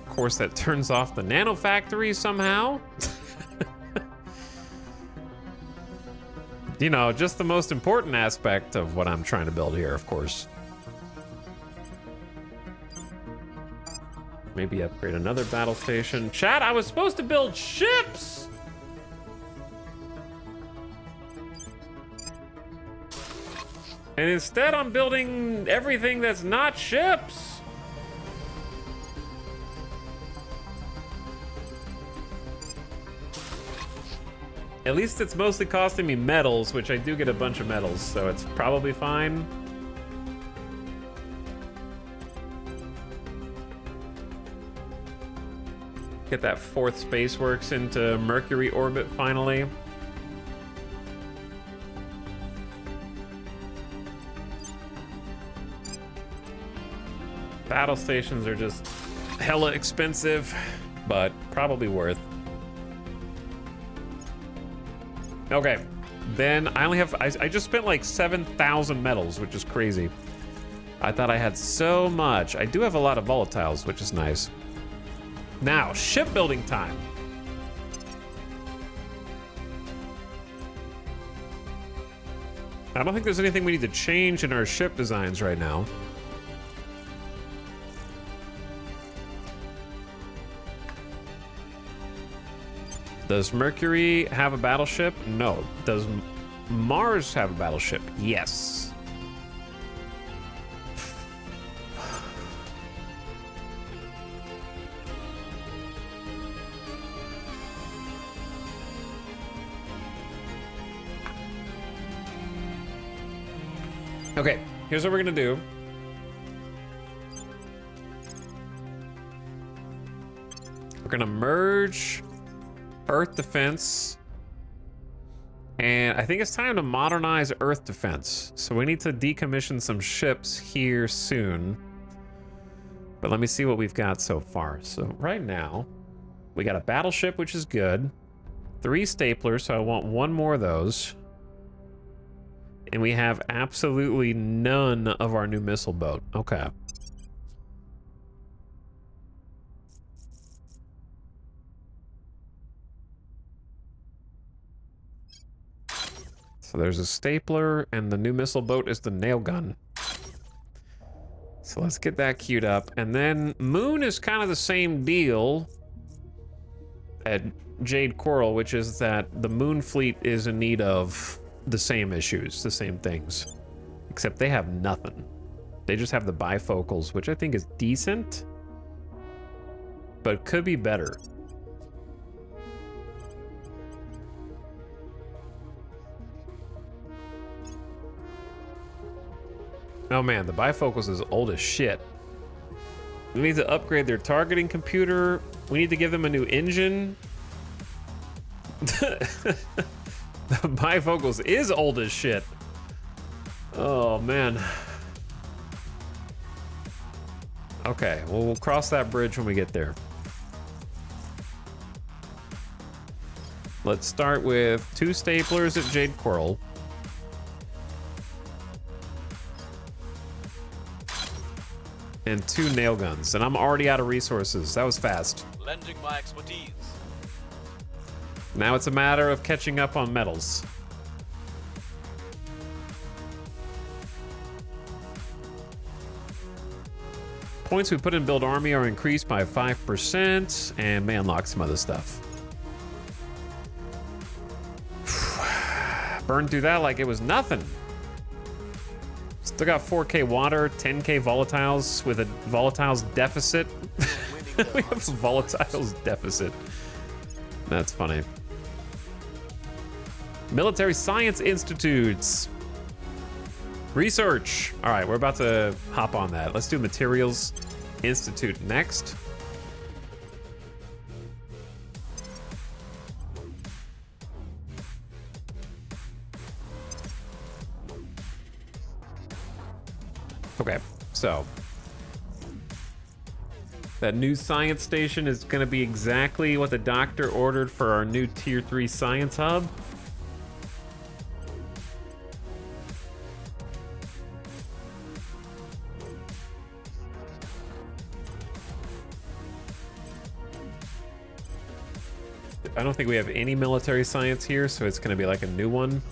Of course, that turns off the nano factory somehow. You know, just the most important aspect of what I'm trying to build here, of course. Maybe upgrade another battle station. Chat, I was supposed to build ships! And instead I'm building everything that's not ships. At least it's mostly costing me metals, which I do get a bunch of metals, so it's probably fine. Get that 4th Spaceworks into Mercury orbit finally. Battle stations are just hella expensive, but probably worth. Okay, then I only have, I just spent like 7,000 metals, which is crazy. I thought I had so much. I do have a lot of volatiles, which is nice. Now, shipbuilding time. I don't think there's anything we need to change in our ship designs right now. Does Mercury have a battleship? No. Does Mars have a battleship? Yes. Okay, here's what we're gonna do. We're gonna merge Earth defense, and I think it's time to modernize Earth defense. So we need to decommission some ships here soon. But let me see what we've got so far. So right now, we got a battleship, which is good. 3 staplers, so I want 1 more of those. And we have absolutely none of our new missile boat. Okay. So there's a stapler, and the new missile boat is the nail gun. So let's get that queued up. And then Moon is kind of the same deal at Jade Coral, which is that the Moon fleet is in need of the same issues, the same things. Except they have nothing. They just have the bifocals, which I think is decent, but could be better. Oh man, the bifocals is old as shit. We need to upgrade their targeting computer. We need to give them a new engine. The bifocals is old as shit. Oh man. Okay, well, we'll cross that bridge when we get there. Let's start with 2 staplers at Jade Coral. And 2 nail guns, and I'm already out of resources. That was fast. Lending my expertise. Now it's a matter of catching up on metals. Points we put in Build Army are increased by 5%, and may unlock some other stuff. Burned through that like it was nothing. Still got 4K water, 10K volatiles with a volatiles deficit. We have some volatiles deficit. That's funny. Military Science Institutes. Research. All right, we're about to hop on that. Let's do Materials Institute next. Okay, so that new science station is going to be exactly what the doctor ordered for our new Tier 3 science hub. I don't think we have any military science here, so it's going to be like a new one.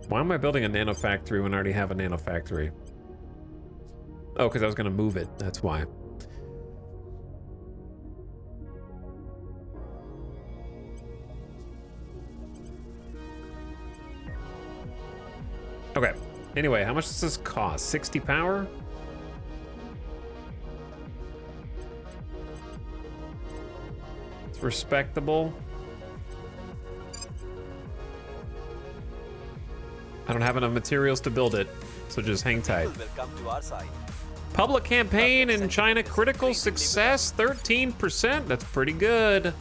Why am I building a nano factory when I already have a nano factory? Oh, because I was going to move it. That's why. Okay. Anyway, how much does this cost? 60 power? It's respectable. I don't have enough materials to build it, so just hang tight. People will come to our side. Public campaign in China, critical success, 13%. That's pretty good.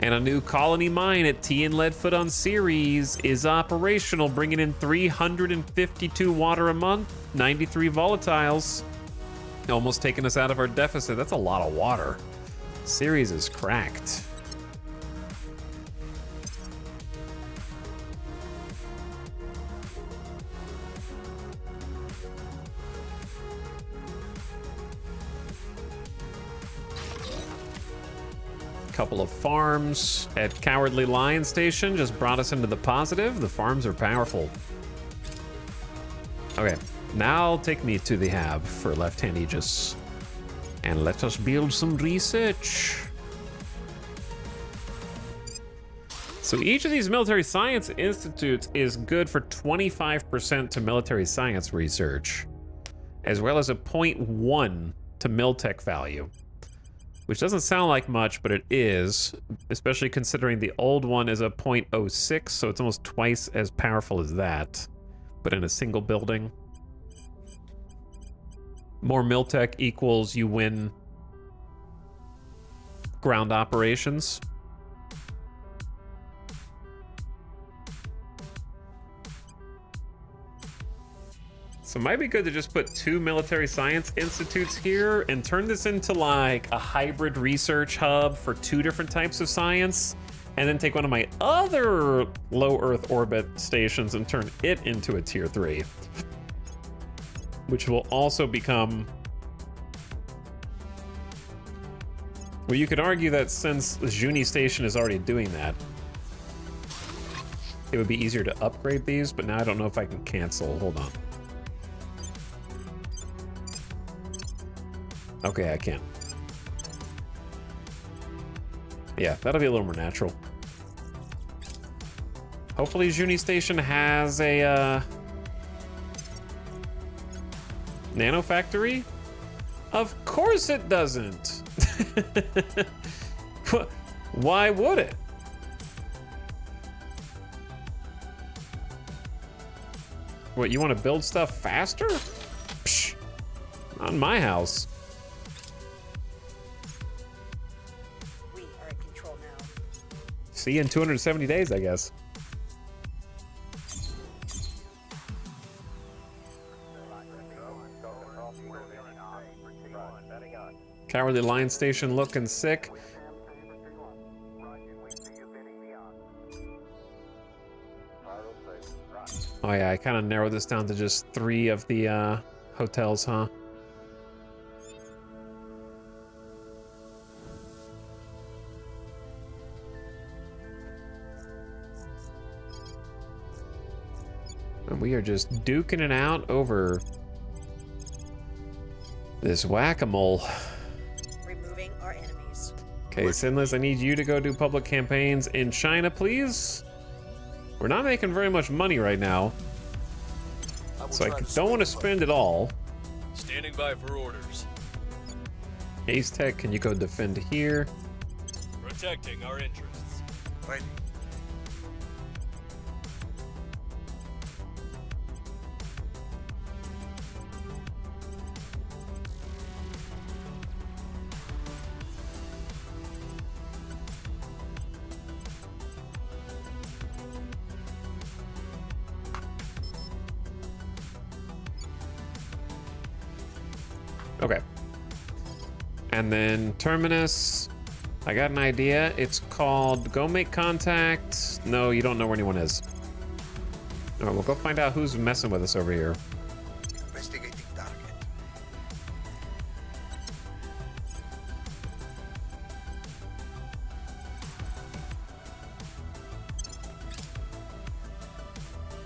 And a new colony mine at T and Leadfoot on Ceres is operational, bringing in 352 water a month, 93 volatiles. Almost taking us out of our deficit. That's a lot of water. Ceres is cracked. Couple of farms at Cowardly Lion Station just brought us into the positive. The farms are powerful. Okay, now take me to the hab for Left-Hand Aegis. And let us build some research. So each of these military science institutes is good for 25% to military science research, as well as a 0.1 to Miltech value. Which doesn't sound like much, but it is, especially considering the old one is a 0.06, so it's almost twice as powerful as that, but in a single building. More Miltech equals you win ground operations. So it might be good to just put 2 military science institutes here and turn this into like a hybrid research hub for 2 different types of science, and then take one of my other low Earth orbit stations and turn it into a tier 3, which will also become... Well, you could argue that since the Juni station is already doing that, it would be easier to upgrade these, but now I don't know if I can cancel. Hold on. Okay, I can. Yeah, that'll be a little more natural. Hopefully Juni Station has a nano factory. Of course it doesn't. Why would it? What, you want to build stuff faster? Psh, not in my house. We are in control now. See you in 270 days, I guess. Cowardly Lion Station looking sick. Oh yeah, I kind of narrowed this down to just 3 of the hotels, huh? And we are just duking it out over this whack-a-mole. Removing our enemies. Okay, Sinless, I need you to go do public campaigns in China, please. We're not making very much money right now, so I don't want to spend it all. Standing by for orders. Ace Tech, can you go defend here? Protecting our interests. Ready. Okay. And then Terminus, I got an idea. It's called Go Make Contact. No, you don't know where anyone is. All right, we'll go find out who's messing with us over here. Investigating target.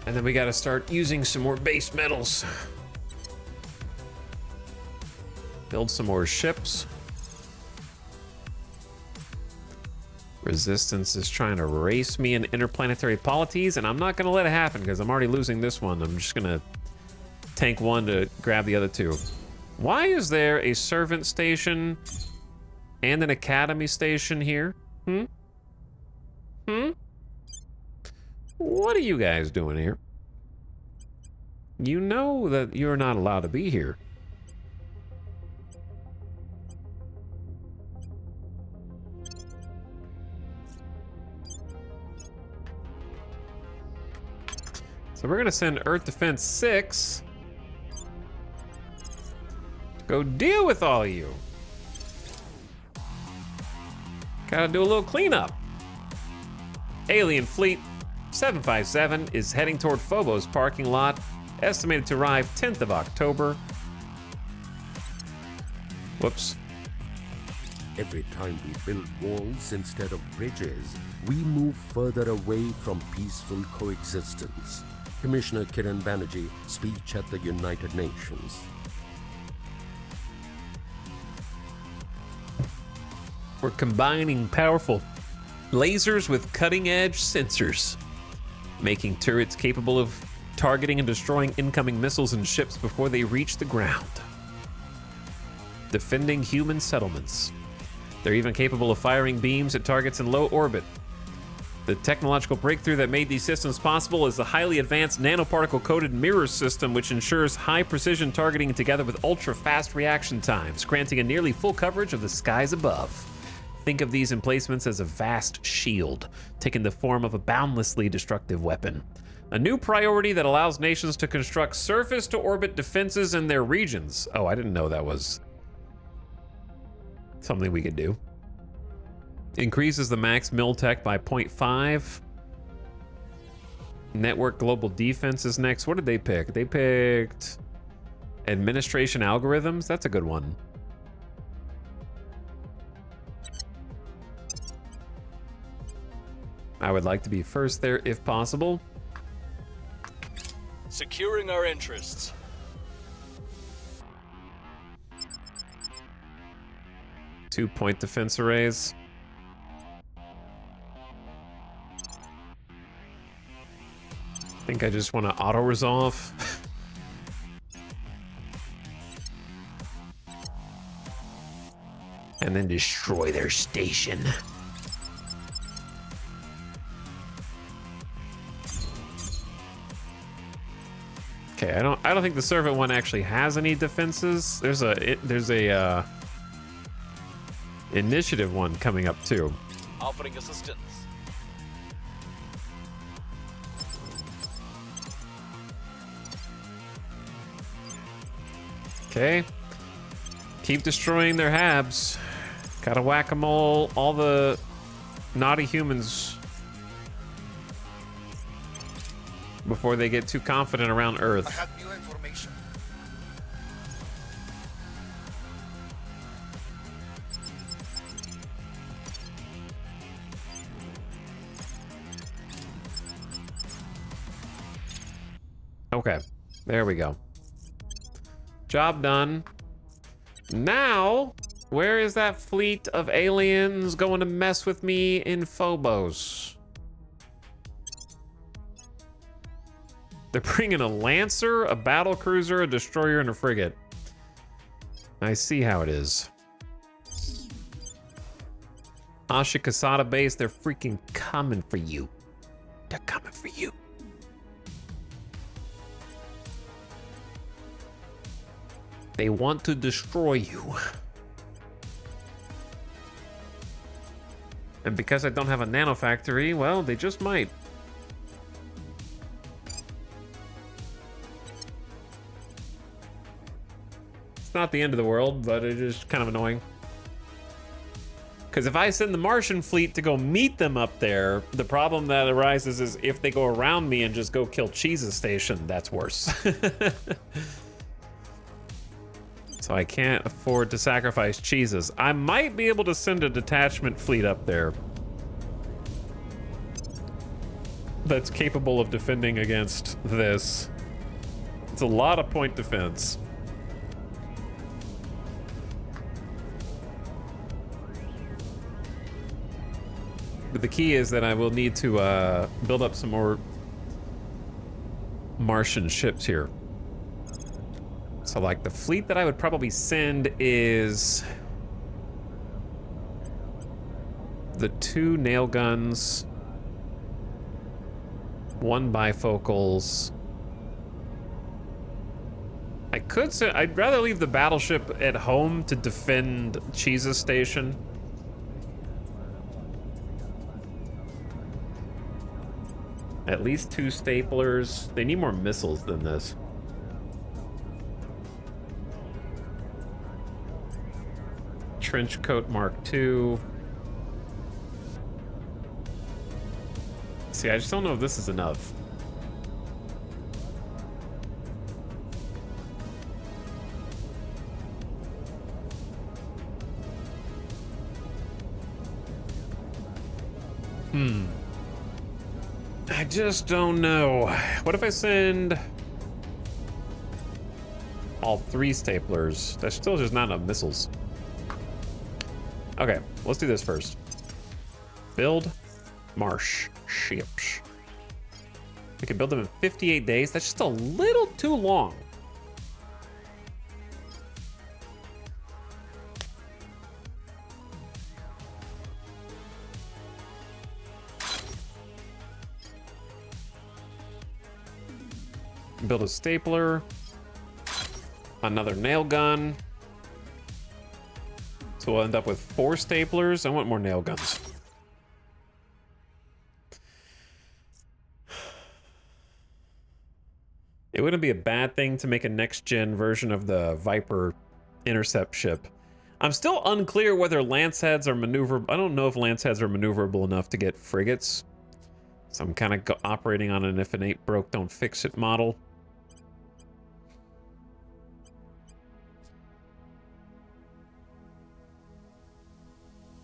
And then we got to start using some more base metals. Build some more ships. Resistance is trying to race me in interplanetary polities, and I'm not going to let it happen because I'm already losing this one. I'm just going to tank 1 to grab the other 2. Why is there a servant station And an academy station here. Hmm? What are you guys doing here? You know that you're not allowed to be here. So we're gonna send Earth Defense 6 to go deal with all of you. Gotta do a little cleanup. Alien Fleet 757 is heading toward Phobos parking lot, estimated to arrive 10th of October. Whoops. Every time we build walls instead of bridges, we move further away from peaceful coexistence. Commissioner Kiran Banerjee, speech at the United Nations. We're combining powerful lasers with cutting-edge sensors, making turrets capable of targeting and destroying incoming missiles and ships before they reach the ground. Defending human settlements. They're even capable of firing beams at targets in low orbit. The technological breakthrough that made these systems possible is the highly advanced nanoparticle-coated mirror system, which ensures high-precision targeting together with ultra-fast reaction times, granting a nearly full coverage of the skies above. Think of these emplacements as a vast shield, taking the form of a boundlessly destructive weapon. A new priority that allows nations to construct surface-to-orbit defenses in their regions. Oh, I didn't know that was something we could do. Increases the max mil tech by 0.5. Network global defense is next. What did they pick? They picked administration algorithms. That's a good one. I would like to be first there if possible. Securing our interests. Two-point defense arrays. I think I just want to auto-resolve. And then destroy their station. Okay, I don't think the servant one actually has any defenses. There's a initiative one coming up too. Offering assistance. Okay. Keep destroying their habs. Gotta whack them all the naughty humans before they get too confident around I Earth. have new information. Okay, there we go. Job done. Now, where is that fleet of aliens going to mess with me in Phobos? They're bringing a Lancer, a battle cruiser, a destroyer, and a frigate. I see how it is. Ashikasada base, they're freaking coming for you. They're coming for you. They want to destroy you. And because I don't have a nanofactory, well, they just might. It's not the end of the world, but it is kind of annoying. Because if I send the Martian fleet to go meet them up there, the problem that arises is if they go around me and just go kill Cheese's station, that's worse. So I can't afford to sacrifice Cheese's. I might be able to send a detachment fleet up there that's capable of defending against this. It's a lot of point defense. But the key is that I will need to build up some more Martian ships here. So like the fleet that I would probably send is the 2 nail guns, 1 bifocals. I could say I'd rather leave the battleship at home to defend Cheese's station. At least 2 staplers. They need more missiles than this. Trench coat Mark II. See, I just don't know if this is enough. I just don't know. What if I send all 3 staplers? That's still just not enough missiles. Okay, let's do this first. Build marsh ships. We can build them in 58 days. That's just a little too long. Build a stapler, another nail gun. So we'll end up with 4 staplers. I want more nail guns. It wouldn't be a bad thing to make a next-gen version of the Viper intercept ship. I'm still unclear whether lanceheads are maneuverable. I don't know if lanceheads are maneuverable enough to get frigates. So I'm kind of operating on an if it ain't broke, don't fix it model.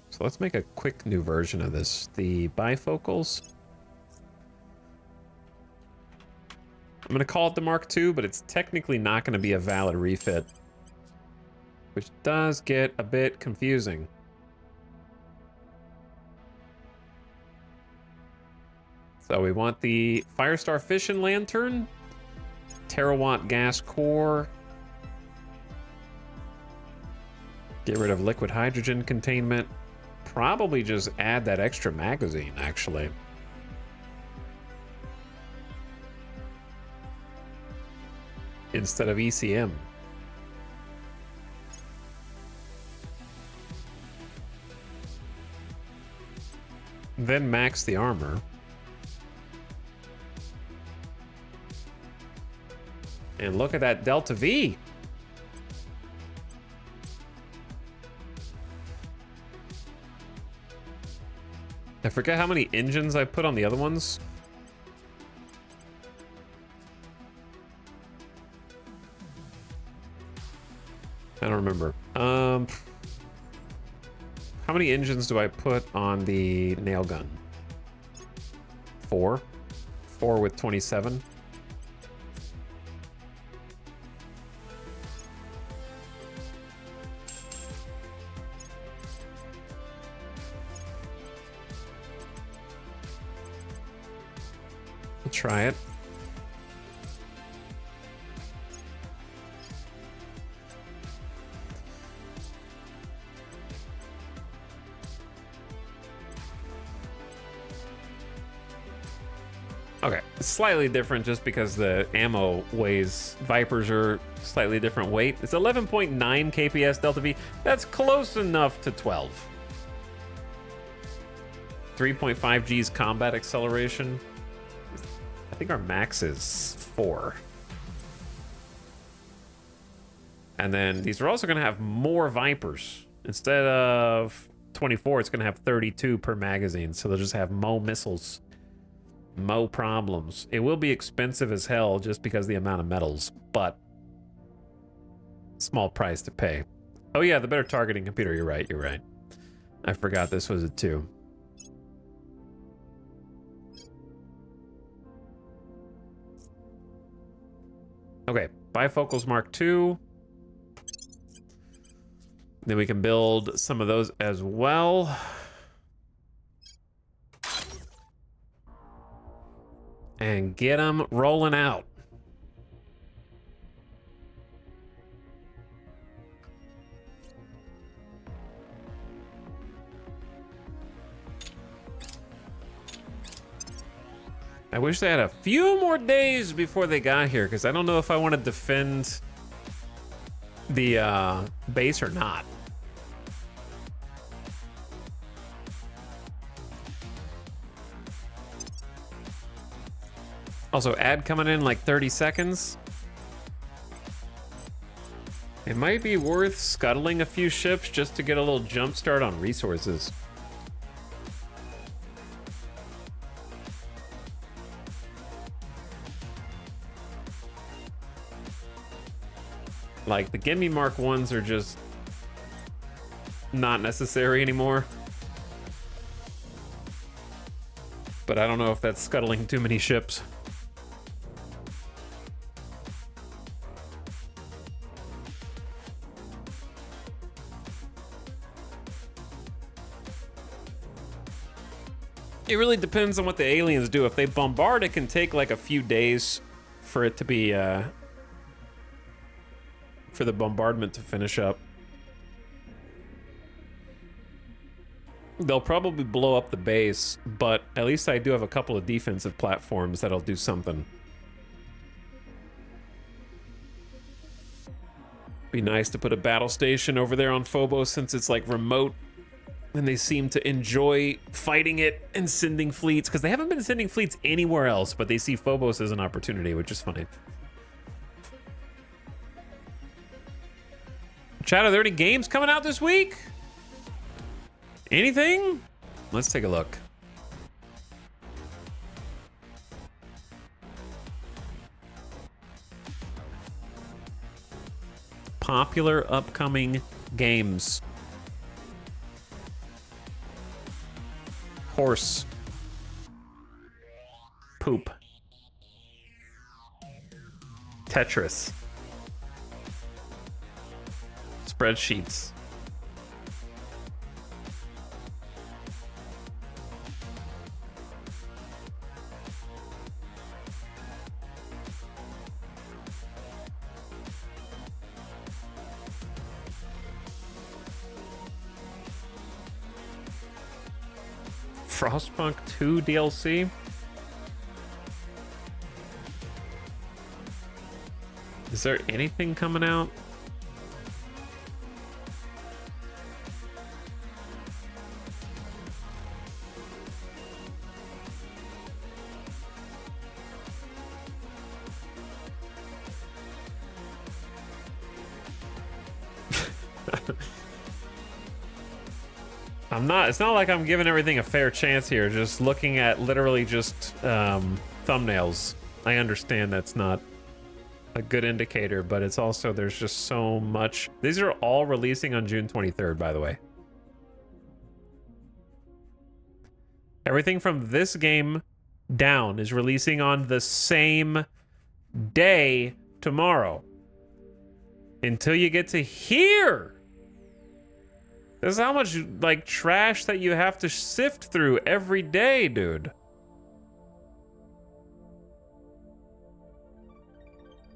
So let's make a quick new version of this. The bifocals. I'm going to call it the Mark II, but it's technically not going to be a valid refit, which does get a bit confusing. So we want the Firestar Fission Lantern, terawatt gas core, get rid of liquid hydrogen containment, probably just add that extra magazine, actually. Instead of ECM. Then max the armor. And look at that Delta V. I forget how many engines I put on the other ones. I don't remember. How many engines do I put on the nail gun? 4? 4 with 27? We'll try it. Okay, it's slightly different just because the ammo weighs. Vipers are slightly different weight. It's 11.9 kps Delta V. That's close enough to 12. 3.5 G's combat acceleration. I think our max is 4. And then these are also going to have more Vipers. Instead of 24, it's going to have 32 per magazine. So they'll just have more missiles. Mo problems. It will be expensive as hell just because of the amount of metals, but small price to pay. Oh yeah, the better targeting computer. You're right. You're right. I forgot this was a 2. Okay, bifocals Mark II. Then we can build some of those as well. And get them rolling out. I wish they had a few more days before they got here, because I don't know if I want to defend the base or not. Also, ad coming in like 30 seconds. It might be worth scuttling a few ships just to get a little jump start on resources. Like, the Gimme Mark 1s are just not necessary anymore. But I don't know if that's scuttling too many ships. It really depends on what the aliens do. If they bombard, it can take like a few days for it to be, for the bombardment to finish up. They'll probably blow up the base, but at least I do have a couple of defensive platforms that'll do something. Be nice to put a battle station over there on Phobos since it's like remote. And they seem to enjoy fighting it and sending fleets, because they haven't been sending fleets anywhere else, but they see Phobos as an opportunity, which is funny. Chat, are there any games coming out this week? Anything? Let's take a look. Popular upcoming games. Horse. Poop. Tetris. Spreadsheets. Frostpunk 2 DLC? Is there anything coming out? It's not like I'm giving everything a fair chance here, just looking at literally just thumbnails. I understand that's not a good indicator, but it's also, there's just so much. These are all releasing on June 23rd, by the way. Everything from this game down is releasing on the same day tomorrow. Until you get to here. This is how much, like, trash that you have to sift through every day, dude.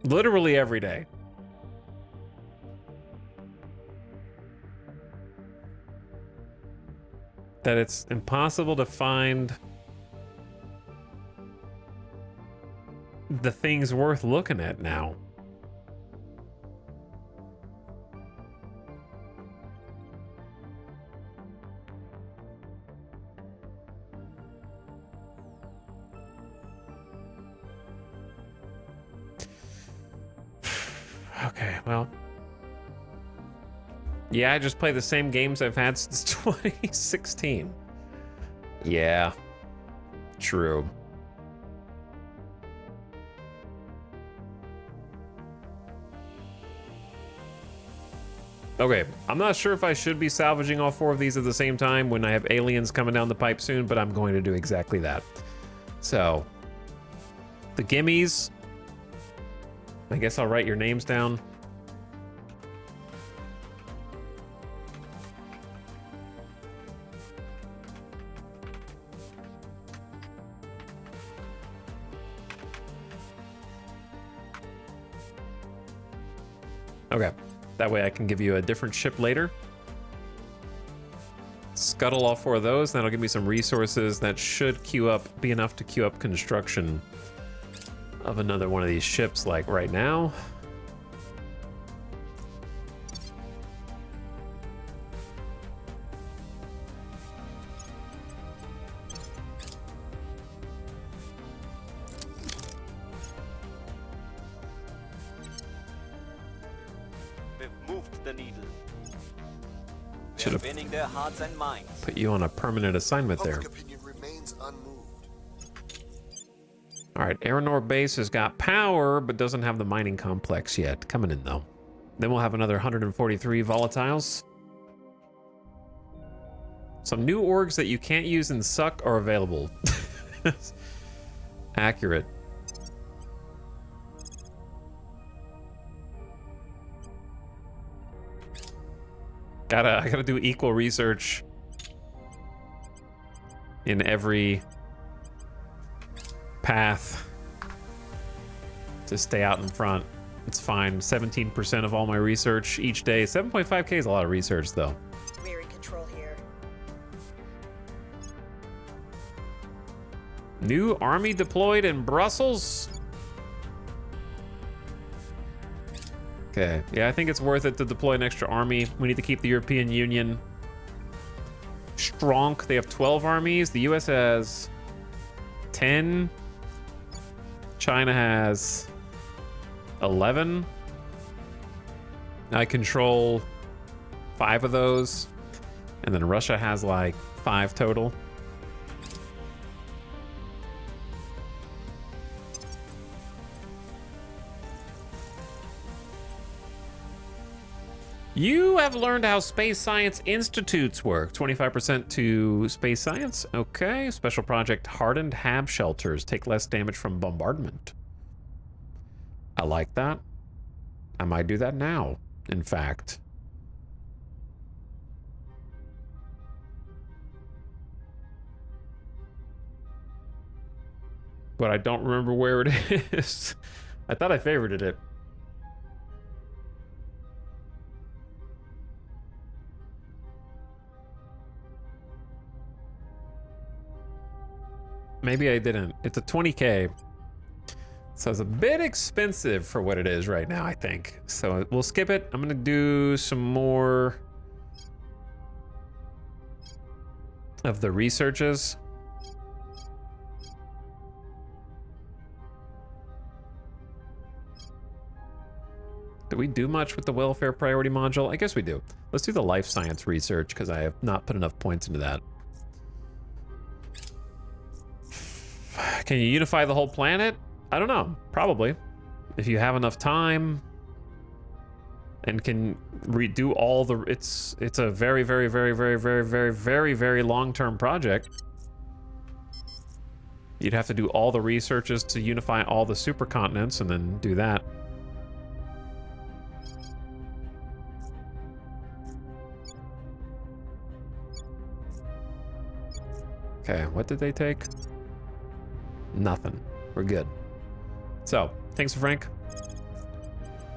Literally every day. That it's impossible to find the things worth looking at now. Okay, well. Yeah, I just play the same games I've had since 2016. Yeah. True. Okay, I'm not sure if I should be salvaging all 4 of these at the same time when I have aliens coming down the pipe soon, but I'm going to do exactly that. So, the gimmies. I guess I'll write your names down. Okay, that way I can give you a different ship later. scuttle all 4 of those. That'll give me some resources that should be enough to queue up construction of another one of these ships, like right now. We've moved the needle. We're Should've winning their hearts and minds. put you on a permanent assignment there. Public opinion remains unmoved. All right, Aeronor base has got power, but doesn't have the mining complex yet. Coming in, though. Then we'll have another 143 volatiles. Some new orgs that you can't use in Suck are available. Accurate. I gotta do equal research in every path to stay out in front. It's fine. 17% of all my research each day. 7.5k is a lot of research, though. We're in control here. New army deployed in Brussels. Okay, yeah, I think it's worth it to deploy an extra army. We need to keep the European Union strong. They have 12 armies. The US has 10. China has 11. I control 5 of those. And then Russia has like 5 total. You have learned how space science institutes work. 25% to space science. Okay. Special project hardened hab shelters. Take less damage from bombardment. I like that. I might do that now, in fact. But I don't remember where it is. I thought I favorited it. Maybe I didn't. It's a 20k. So it's a bit expensive for what it is right now, I think. So we'll skip it. I'm gonna do some more of the researches. Do we do much with the welfare priority module? I guess we do. Let's do the life science research because I have not put enough points into that. Can you unify the whole planet? I don't know. Probably. If you have enough time and can redo all the... It's a very, very, very, very, very, very, very, very long-term project. You'd have to do all the researches to unify all the supercontinents and then do that. Okay, what did they take? Nothing. We're good. So, thanks, Frank.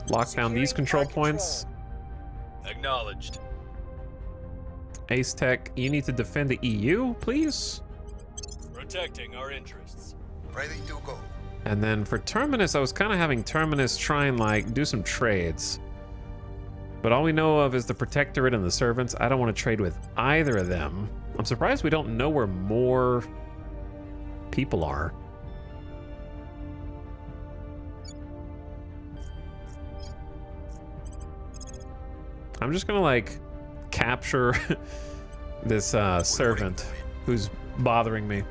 Lock down these control points. Acknowledged. Ace Tech, you need to defend the EU, please. Protecting our interests. Ready to go. And then for Terminus, I was kind of having Terminus try and like do some trades. But all we know of is the Protectorate and the Servants. I don't want to trade with either of them. I'm surprised we don't know where more people are. I'm just gonna like capture this servant who's bothering me.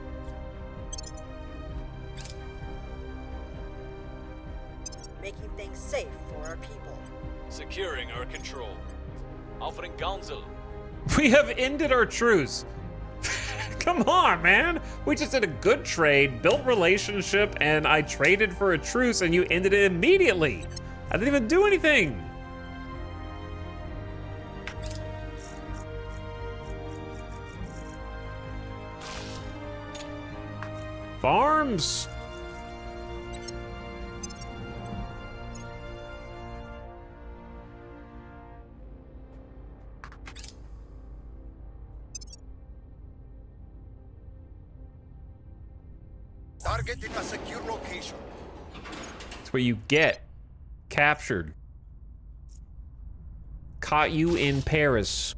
Making things safe for our people. Securing our control. Offering counsel. We have ended our truce. Come on, man. We just did a good trade, built relationship, and I traded for a truce and you ended it immediately. I didn't even do anything. Farms. Target in a secure location. It's where you get captured. Caught you in Paris.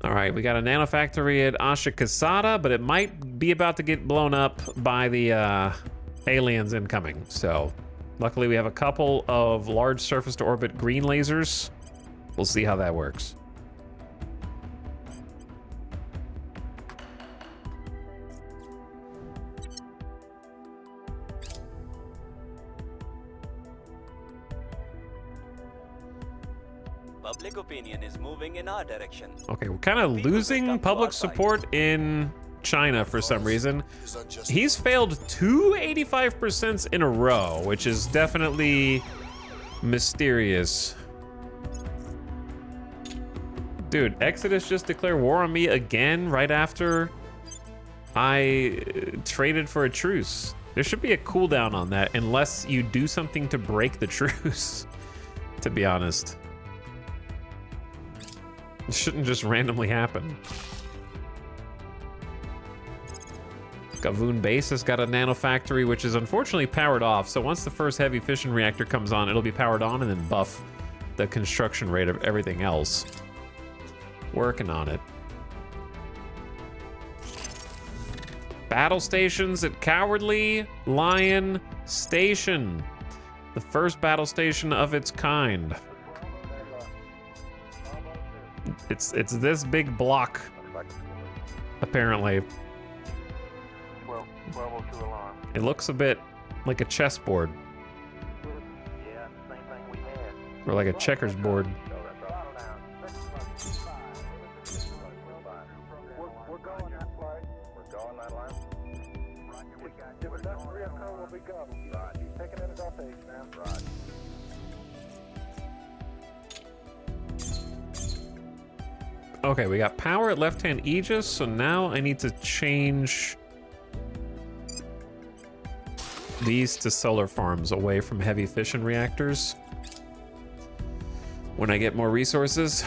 All right, we got a nanofactory at Ashikasada, but it might be about to get blown up by the aliens incoming. So, luckily we have a couple of large surface-to-orbit green lasers. We'll see how that works. Public opinion is moving in our direction. Okay, we're kind of losing public support in China for some reason. He's failed 2 85% in a row, which is definitely mysterious. Dude, Exodus just declared war on me again right after I traded for a truce. There should be a cooldown on that unless you do something to break the truce, to be honest. It shouldn't just randomly happen. Gavoon Base has got a nanofactory, which is unfortunately powered off. So once the first heavy fission reactor comes on, it'll be powered on and then buff the construction rate of everything else. Working on it. Battle stations at Cowardly Lion Station. The first battle station of its kind. It's this big block, apparently. It looks a bit like a chessboard. Or like a checkers board. Okay, we got power at left-hand Aegis, so now I need to change these to solar farms away from heavy fission reactors when I get more resources.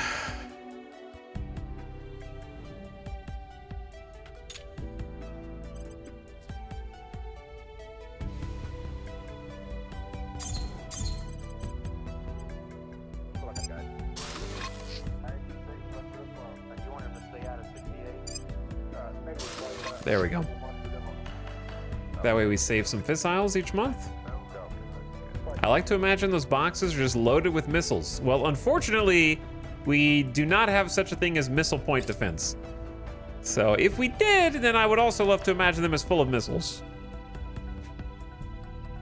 There we go. That way we save some fissiles each month. I like to imagine those boxes are just loaded with missiles. Well, unfortunately, we do not have such a thing as missile point defense. So if we did, then I would also love to imagine them as full of missiles.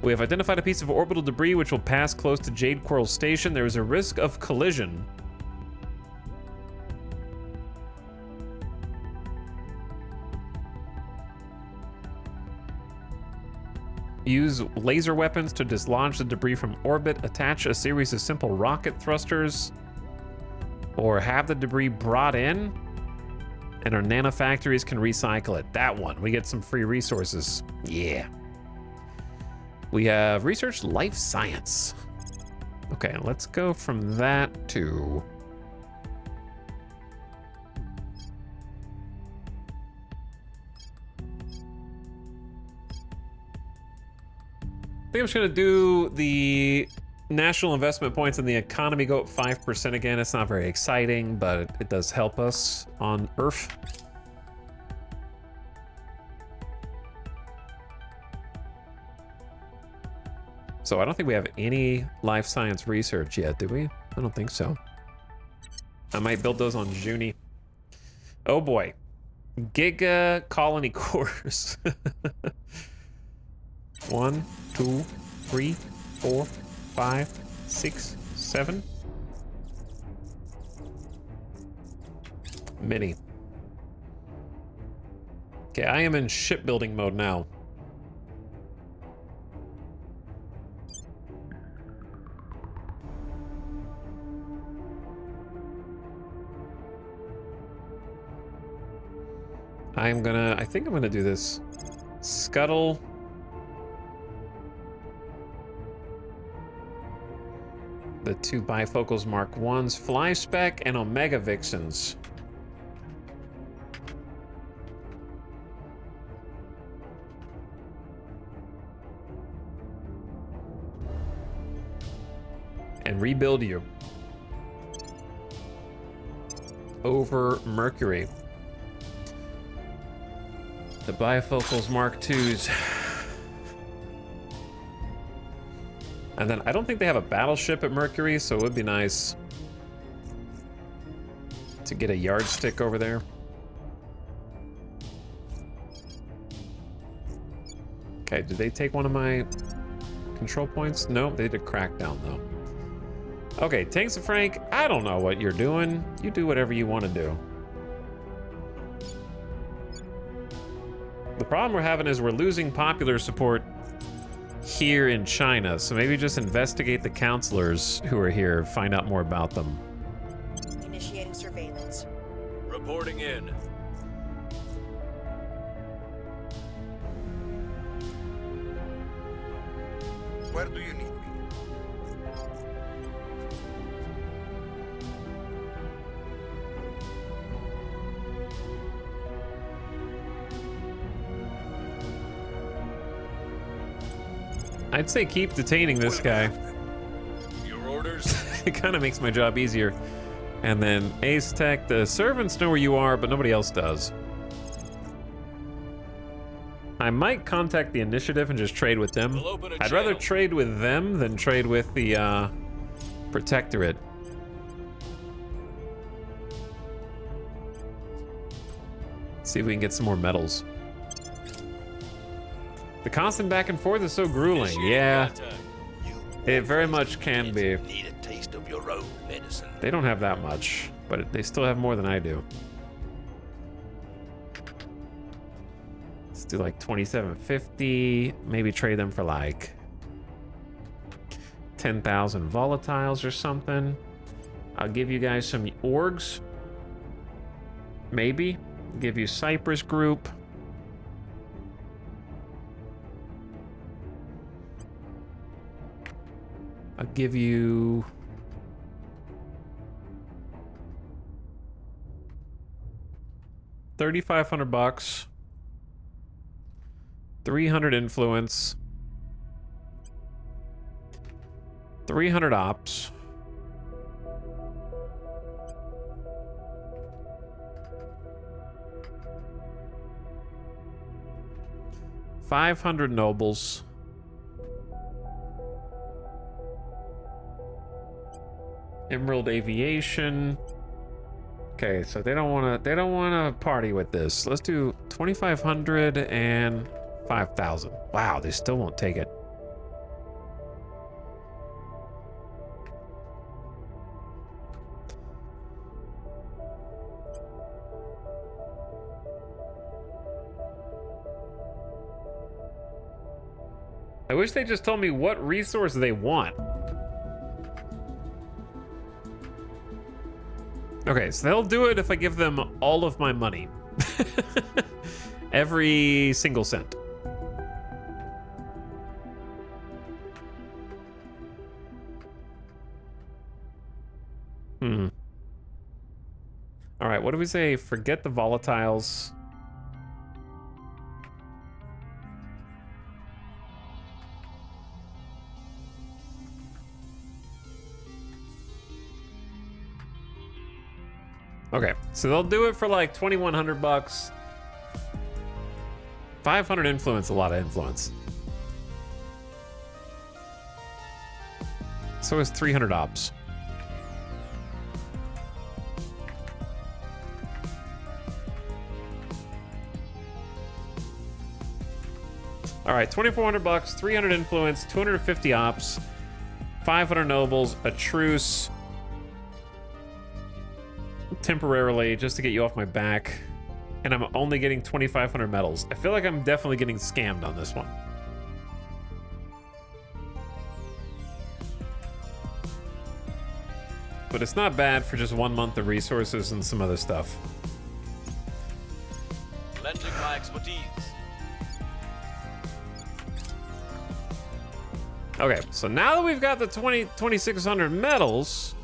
We have identified a piece of orbital debris which will pass close to Jade Coral Station. There is a risk of collision. Use laser weapons to dislodge the debris from orbit. Attach a series of simple rocket thrusters. Or have the debris brought in. And our nanofactories can recycle it. That one. We get some free resources. Yeah. We have researched life science. Okay, let's go from that to... I think I'm just gonna do the national investment points and the economy go up 5% again. It's not very exciting, but it does help us on Earth. So I don't think we have any life science research yet, do we? I don't think so. I might build those on Junie. Oh boy. Giga colony cores. 1, 2, 3, 4, 5, 6, 7. Many. Okay, I am in shipbuilding mode now. I think I'm gonna do this. Scuttle. The 2 bifocals Mark 1s, Fly Spec, and Omega Vixens. and rebuild you over Mercury. The bifocals Mark IIs. And then I don't think they have a battleship at Mercury, so it would be nice to get a yardstick over there. Okay, did they take one of my control points? No, they did crackdown though. Okay, Tanks of Frank, I don't know what you're doing. You do whatever you want to do. The problem we're having is we're losing popular support here in China, so maybe just investigate the counselors who are here, find out more about them. Initiating surveillance. Reporting in. Where do you need me? I'd say keep detaining this guy. Your orders? It kind of makes my job easier. And then Ace Tech, the servants know where you are, but nobody else does. I might contact the initiative and just trade with them. We'll open a I'd rather channel. trade with them than trade with the Protectorate. See if we can get some more medals. The constant back and forth is so grueling. Initiating Yeah, contact. it very much can be. Need a taste of your own medicine. They don't have that much, but they still have more than I do. Let's do like 2750. Maybe trade them for like 10,000 volatiles or something. I'll give you guys some orgs. Maybe. Give you Cypress Group. I'll give you... $3,500. 300 influence. 300 ops. $500 nobles. Emerald Aviation. Okay, so they don't want to party with this. Let's do 2,500 and 5,000. Wow, they still won't take it. I wish they just told me what resource they want. Okay, so they'll do it if I give them all of my money. Every single cent. All right, what do we say? Forget the volatiles. Okay, so they'll do it for like 2,100 bucks. 500 influence, a lot of influence. So is 300 ops. All right, 2,400 bucks, 300 influence, 250 ops, 500 nobles, a truce. Temporarily, just to get you off my back. And I'm only getting 2,500 medals. I feel like I'm definitely getting scammed on this one. But it's not bad for just 1 month of resources and some other stuff. Lending my expertise. Okay, so now that we've got the 2,600 medals,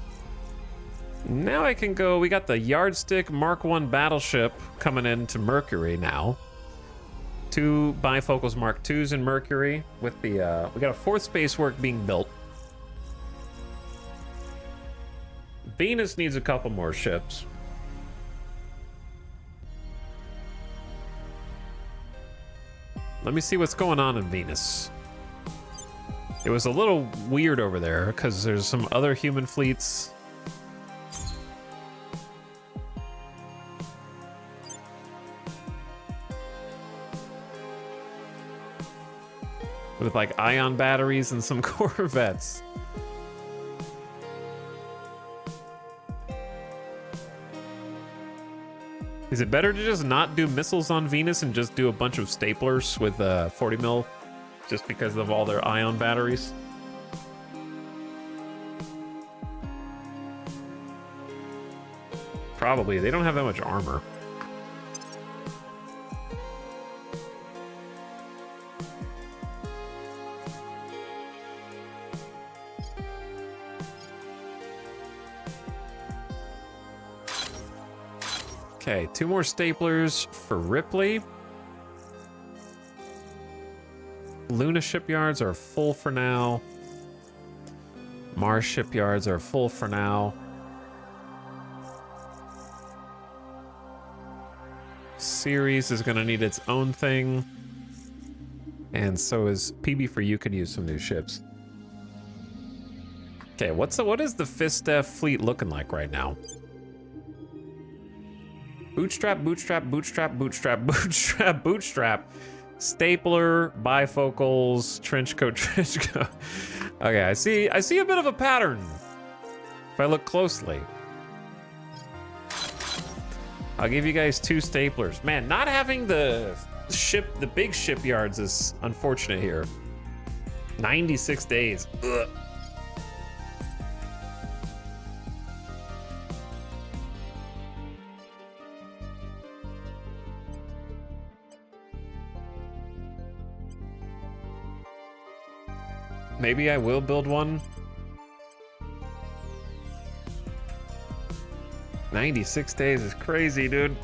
now I can go. We got the Yardstick Mark I battleship coming into Mercury now. 2 bifocals Mark IIs in Mercury with the we got a 4th space work being built. Venus needs a couple more ships. Let me see what's going on in Venus. It was a little weird over there because there's some other human fleets. With like ion batteries and some Corvettes. Is it better to just not do missiles on Venus and just do a bunch of staplers with 40 mil just because of all their ion batteries? Probably. They don't have that much armor. Okay, 2 more staplers for Ripley. Luna shipyards are full for now. Mars shipyards are full for now. Ceres is going to need its own thing. And so is PB4U could use some new ships. Okay, what is the FISTEF fleet looking like right now? Bootstrap, bootstrap, bootstrap, bootstrap, bootstrap, bootstrap. Stapler, bifocals, trench coat, trench coat. Okay, I see a bit of a pattern. If I look closely. I'll give you guys 2 staplers. Man, not having the big shipyards is unfortunate here. 96 days. Ugh. Maybe I will build one. 96 days is crazy, dude.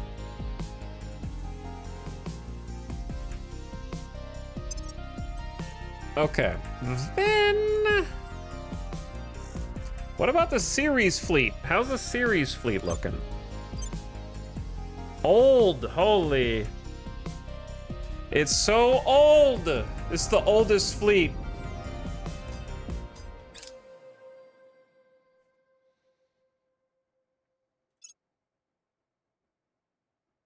Okay. Then... what about the Ceres fleet? How's the Ceres fleet looking? Old, holy. It's so old. It's the oldest fleet.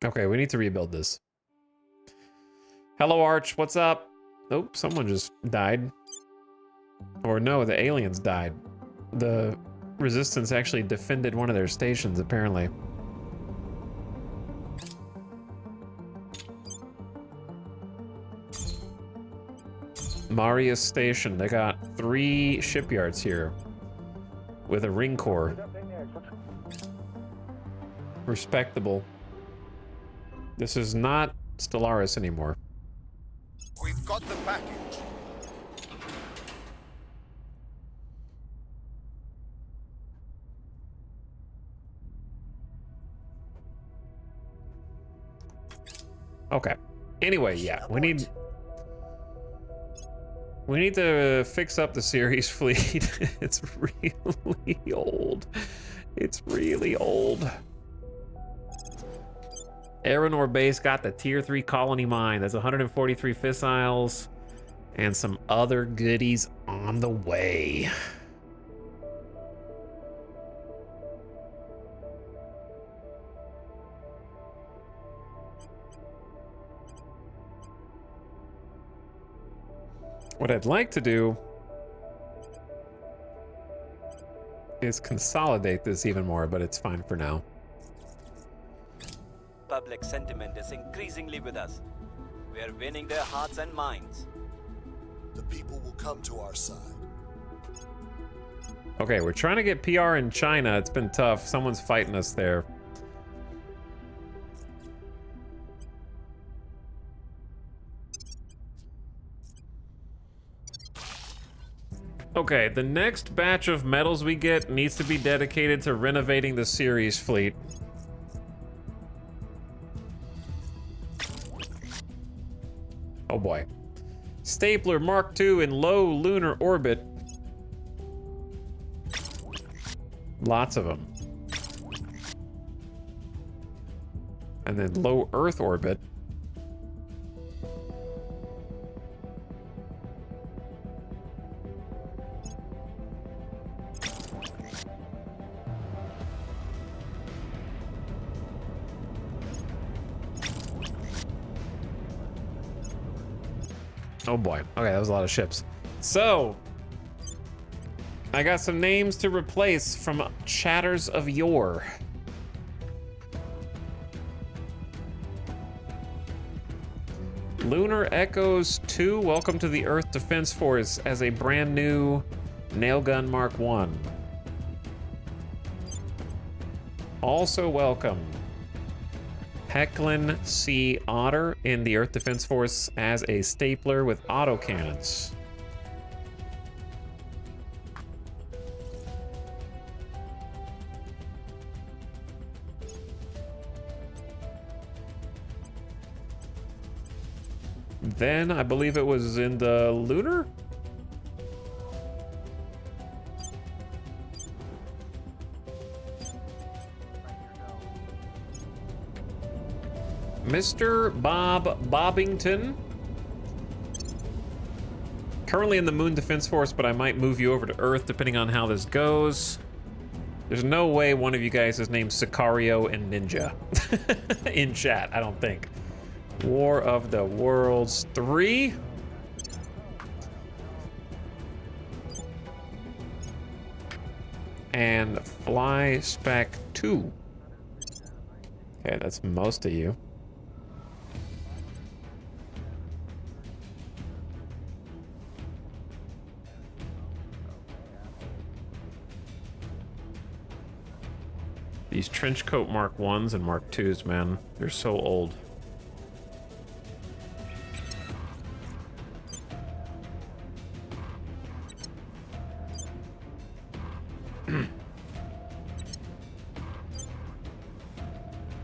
Okay, we need to rebuild this. Hello, Arch. What's up? Oh, someone just died. Or no, the aliens died. The Resistance actually defended one of their stations, apparently. Marius Station. They got 3 shipyards here. With a ring core. Respectable. This is not Stellaris anymore. We've got the package. Okay. Anyway, yeah, we need to fix up the Ceres fleet. It's really old. It's really old. Aeronor base got the tier 3 colony mine. That's 143 fissiles and some other goodies on the way. What I'd like to do is consolidate this even more, but it's fine for now. Public sentiment is increasingly with us. We are winning their hearts and minds. The people will come to our side. Okay, we're trying to get PR in China. It's been tough. Someone's fighting us there. Okay, the next batch of medals we get needs to be dedicated to renovating the Ceres fleet. Oh boy. Stapler Mark II in low lunar orbit. Lots of them. And then low Earth orbit. Oh boy. Okay, that was a lot of ships. So, I got some names to replace from chatters of yore. Lunar Echoes 2, welcome to the Earth Defense Force as a brand new Nailgun Mark 1. Also welcome Hecklin C. Otter in the Earth Defense Force as a stapler with autocannons. Then I believe it was in the Lunar? Mr. Bob Bobbington. Currently in the Moon Defense Force, but I might move you over to Earth depending on how this goes. There's no way one of you guys is named Sicario and Ninja in chat, I don't think. War of the Worlds 3. And Fly Spec 2. Okay, that's most of you. These trenchcoat Mark 1s and Mark 2s, man, they're so old.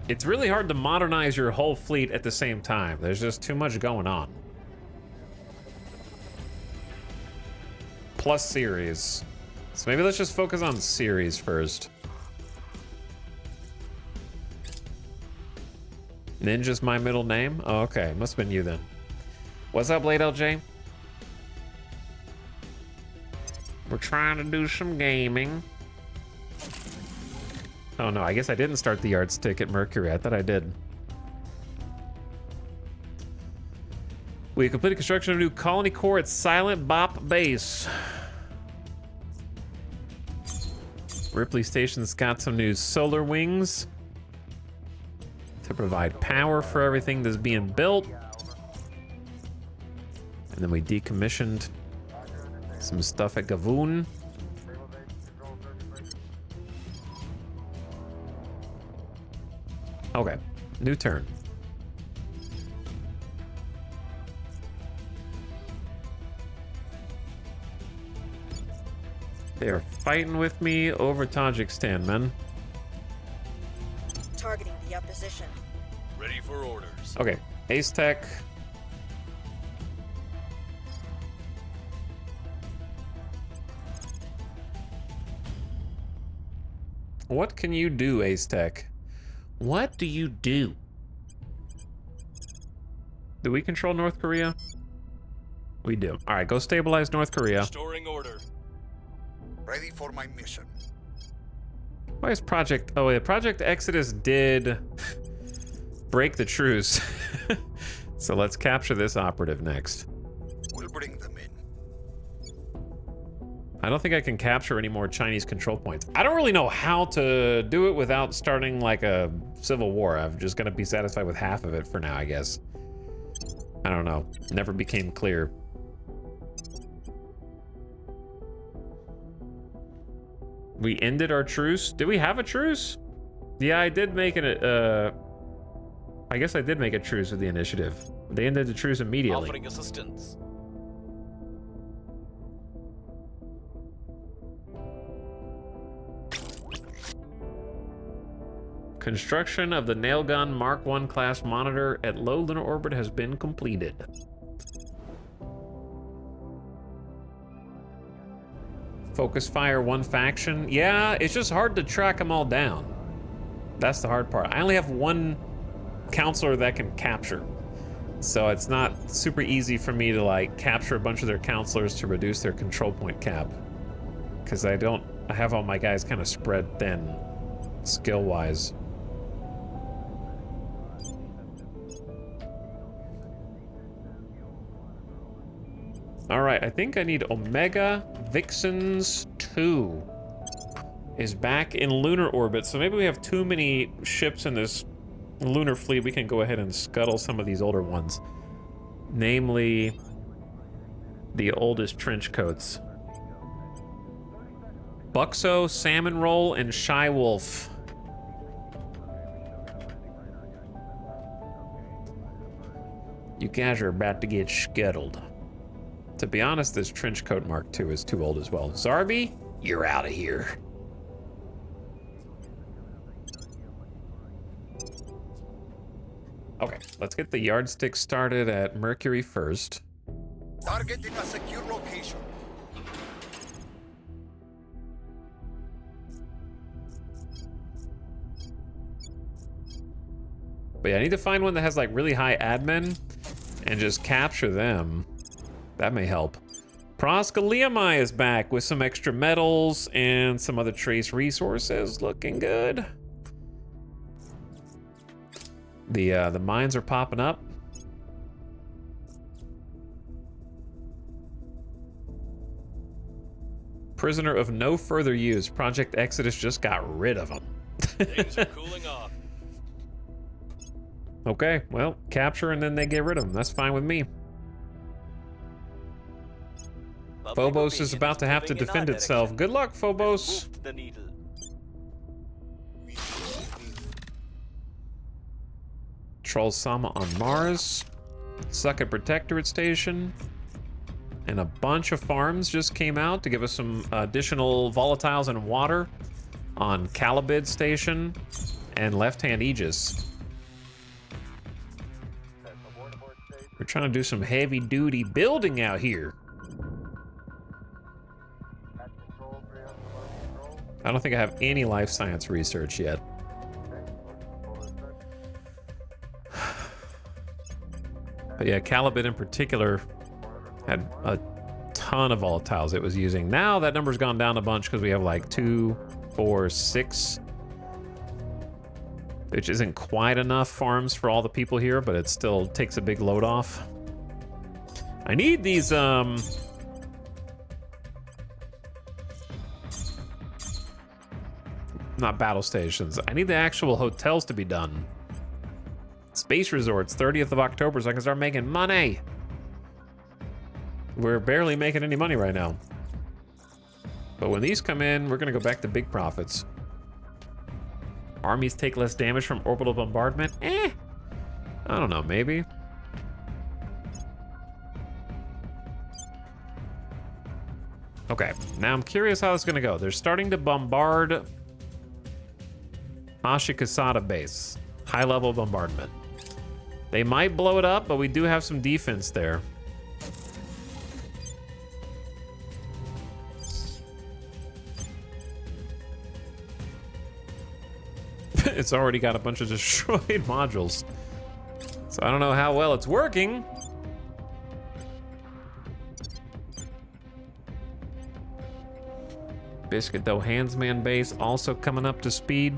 It's really hard to modernize your whole fleet at the same time. There's just too much going on. Plus series. So maybe let's just focus on series first. Ninja's my middle name? Oh, okay. Must have been you then. What's up, late LJ? We're trying to do some gaming. Oh no, I guess I didn't start the yardstick at Mercury. I thought I did. We completed construction of a new colony core at Silent Bop Base. Ripley Station's got some new solar wings to provide power for everything that's being built. And then we decommissioned some stuff at Gavoon. Okay, new turn. They are fighting with me over Tajikistan, man. Targeting the opposition. Ready for orders. Okay, Ace Tech. What can you do, Ace Tech? What do you do? Do we control North Korea? We do. All right, go stabilize North Korea. Restoring order. Ready for my mission. Why is Project... Oh, yeah, Project Exodus did break the truce. So let's capture this operative next. We'll bring them in. I don't think I can capture any more Chinese control points. I don't really know how to do it without starting like a civil war. I'm just gonna be satisfied with half of it for now, I guess. I don't know. Never became clear. We ended our truce. Did we have a truce? Yeah, I did make it. I guess I did make a truce with the initiative. They ended the truce immediately. Offering assistance. Construction of the Nailgun Mark 1 class monitor at low lunar orbit has been completed. Focus fire one faction. Yeah, it's just hard to track them all down. That's the hard part. I only have one counselor that can capture. So it's not super easy for me to like capture a bunch of their counselors to reduce their control point cap. Because I have all my guys kind of spread thin, skill-wise. Alright, I think I need Omega Vixens 2 is back in lunar orbit, so maybe we have too many ships in this lunar fleet. We can go ahead and scuttle some of these older ones. Namely, the oldest trench coats. Buxo, Salmon Roll, and Shy Wolf. You guys are about to get scuttled. To be honest, this trench coat Mark II is too old as well. Zarby, you're out of here. Okay, let's get the yardstick started at Mercury first. Targeting a secure location. But yeah, I need to find one that has like really high admin and just capture them. That may help. Proskaliamai is back with some extra metals and some other trace resources. Looking good. The mines are popping up. Prisoner of no further use. Project Exodus just got rid of them. Things are cooling off. Okay, well, capture and then they get rid of them. That's fine with me. Public Phobos is opinion about to have to moving in defend our itself. direction. Good luck, Phobos. Moved the needle. Troll Sama on Mars. Suck at Protectorate Station. And a bunch of farms just came out to give us some additional volatiles and water on Calibid Station and Left-Hand Aegis. We're trying to do some heavy-duty building out here. I don't think I have any life science research yet. But yeah, Calibid in particular had a ton of volatiles it was using. Now that number's gone down a bunch because we have like 2, 4, 6, which isn't quite enough farms for all the people here, but it still takes a big load off. I need these, not battle stations. I need the actual hotels to be done. Space resorts, 30th of October, so I can start making money. We're barely making any money right now. But when these come in, we're gonna go back to big profits. Armies take less damage from orbital bombardment? I don't know, maybe. Okay, now I'm curious how it's gonna go. They're starting to bombard Ashikasada base. High level bombardment. They might blow it up, but we do have some defense there. It's already got a bunch of destroyed modules. So I don't know how well it's working. Biscuit Dough Handsman base also coming up to speed.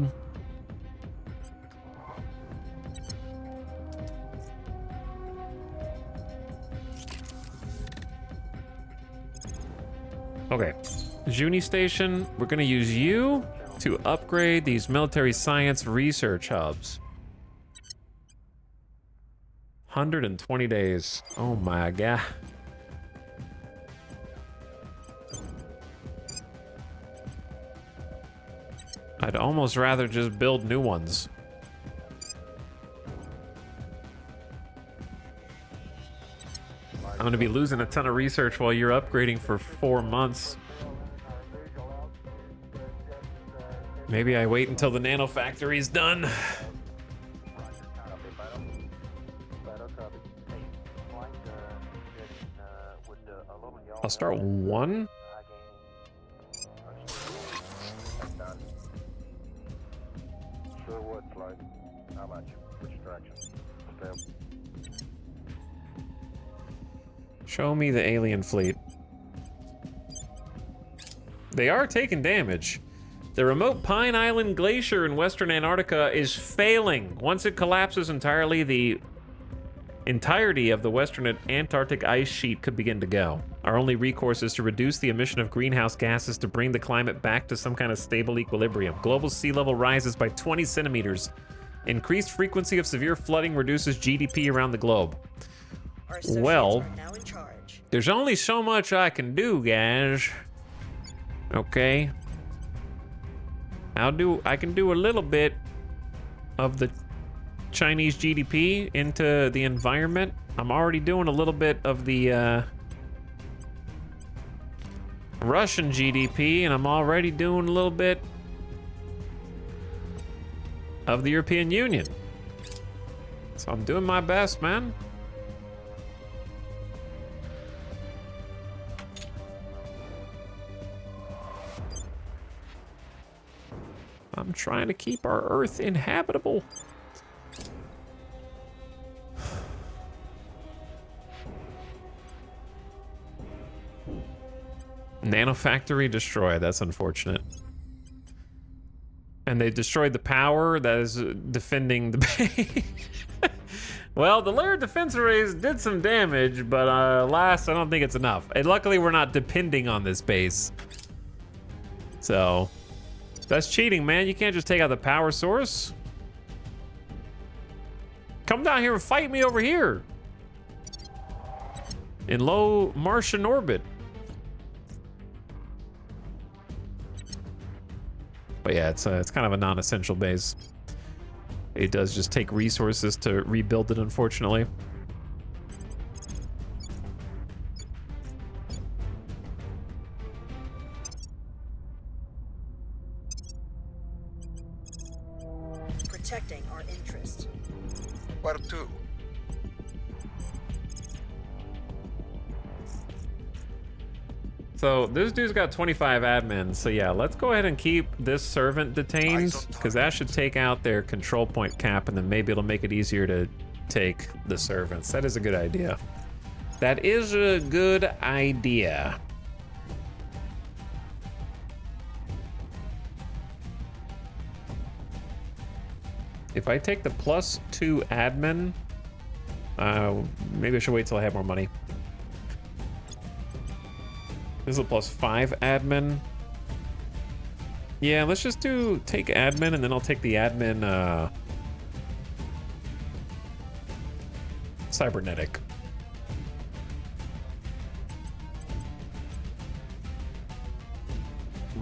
Okay, Juni Station, we're gonna use you to upgrade these military science research hubs. 120 days. Oh my god. I'd almost rather just build new ones. I'm gonna be losing a ton of research while you're upgrading for 4 months. Maybe I wait until the nano factory's done. I'll start one. Sure would, Floyd. How about you? Which direction? Stay. Show me the alien fleet. They are taking damage. The remote Pine Island Glacier in western Antarctica is failing. Once it collapses entirely, the entirety of the western Antarctic ice sheet could begin to go. Our only recourse is to reduce the emission of greenhouse gases to bring the climate back to some kind of stable equilibrium. Global sea level rises by 20 centimeters. Increased frequency of severe flooding reduces GDP around the globe. Our associates Well, are now in charge. there's only so much I can do, guys. Okay. I can do a little bit of the Chinese GDP into the environment. I'm already doing a little bit of the Russian GDP, and I'm already doing a little bit of the European Union. So I'm doing my best, man. I'm trying to keep our Earth inhabitable. Nanofactory destroyed. That's unfortunate. And they destroyed the power that is defending the base. Well, the layered defense arrays did some damage, but alas, I don't think it's enough. And luckily, we're not depending on this base. So, that's cheating, man. You can't just take out the power source. Come down here and fight me over here. In low Martian orbit. But yeah, it's kind of a non-essential base. It does just take resources to rebuild it, unfortunately. Protecting our interests. Where to? So this dude's got 25 admins. So yeah, let's go ahead and keep this servant detained, because that should take out their control point cap, and then maybe it'll make it easier to take the servants. That is a good idea. That is a good idea. If I take the +2 admin, maybe I should wait till I have more money. This is a +5 admin. Yeah, let's just take admin, and then I'll take the admin, cybernetic.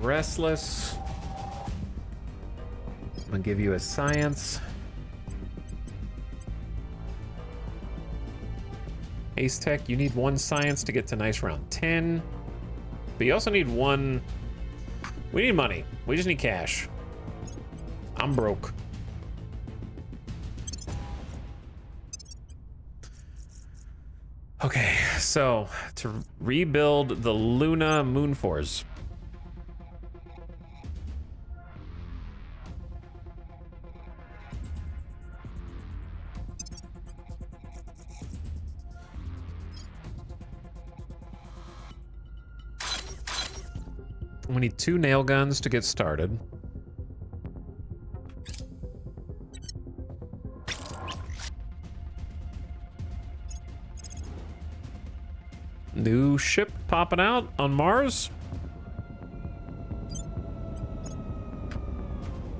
Restless. I'm gonna give you a science. Ace Tech, you need 1 science to get to nice round 10. But you also need 1... We need money. We just need cash. I'm broke. Okay, so to rebuild the Luna Moonforce. We need 2 nail guns to get started. New ship popping out on Mars.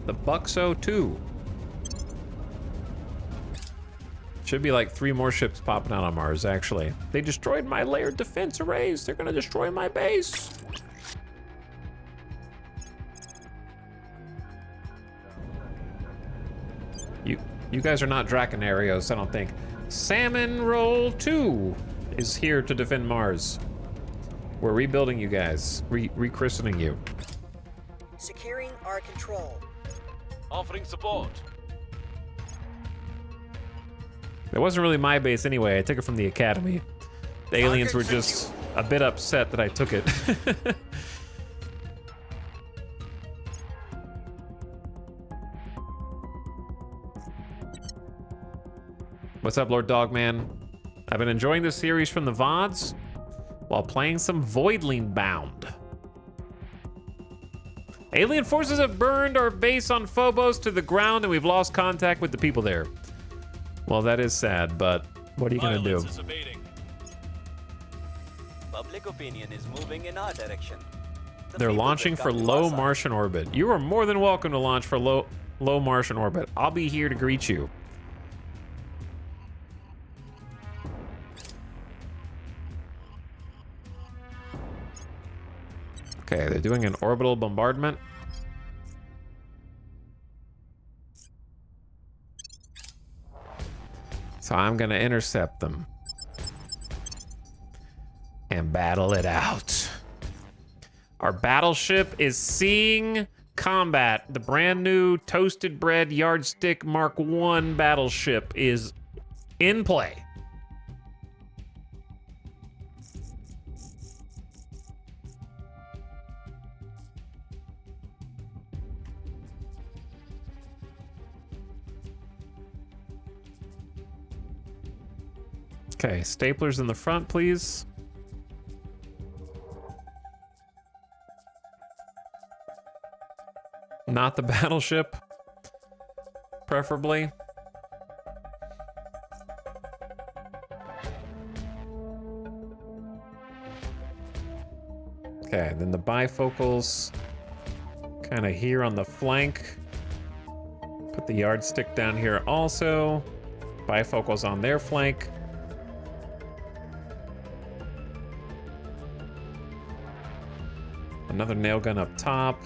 The Buxo 2. Should be like 3 more ships popping out on Mars, actually. They destroyed my layered defense arrays. They're gonna destroy my base. You guys are not Draconarios, I don't think. Salmon Roll 2 is here to defend Mars. We're rebuilding you guys, rechristening you. Securing our control. Offering support. It wasn't really my base anyway, I took it from the Academy. The aliens were just a bit upset that I took it. What's up, Lord Dogman? I've been enjoying this series from the VODs while playing some Voidling Bound. Alien forces have burned our base on Phobos to the ground and we've lost contact with the people there. Well, that is sad, but what are you gonna do? Violence is abating. Public opinion is moving in our direction. The They're people launching will for come to low our side. Martian orbit. You are more than welcome to launch for low Martian orbit. I'll be here to greet you. Okay, they're doing an orbital bombardment. So I'm gonna intercept them and battle it out. Our battleship is seeing combat. The brand new Toasted Bread Yardstick Mark I battleship is in play. Okay, staplers in the front, please. Not the battleship, preferably. Okay, then the bifocals kind of here on the flank. Put the yardstick down here also. Bifocals on their flank. Another nail gun up top.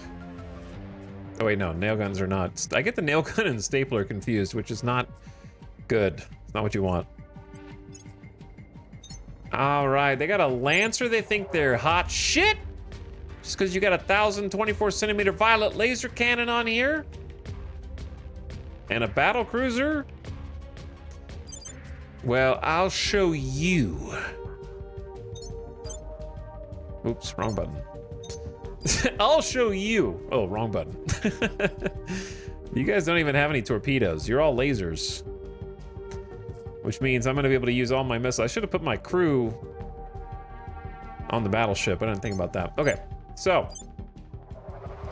Oh wait, no, nail guns are not. I get the nail gun and stapler confused, which is not good. It's not what you want. All right, they got a Lancer. They think they're hot shit. Just because you got a 1,024 centimeter violet laser cannon on here. And a battle cruiser. Well, I'll show you. Oops, wrong button. I'll show you. Oh, wrong button. You guys don't even have any torpedoes. You're all lasers. Which means I'm going to be able to use all my missiles. I should have put my crew on the battleship. I didn't think about that. Okay, so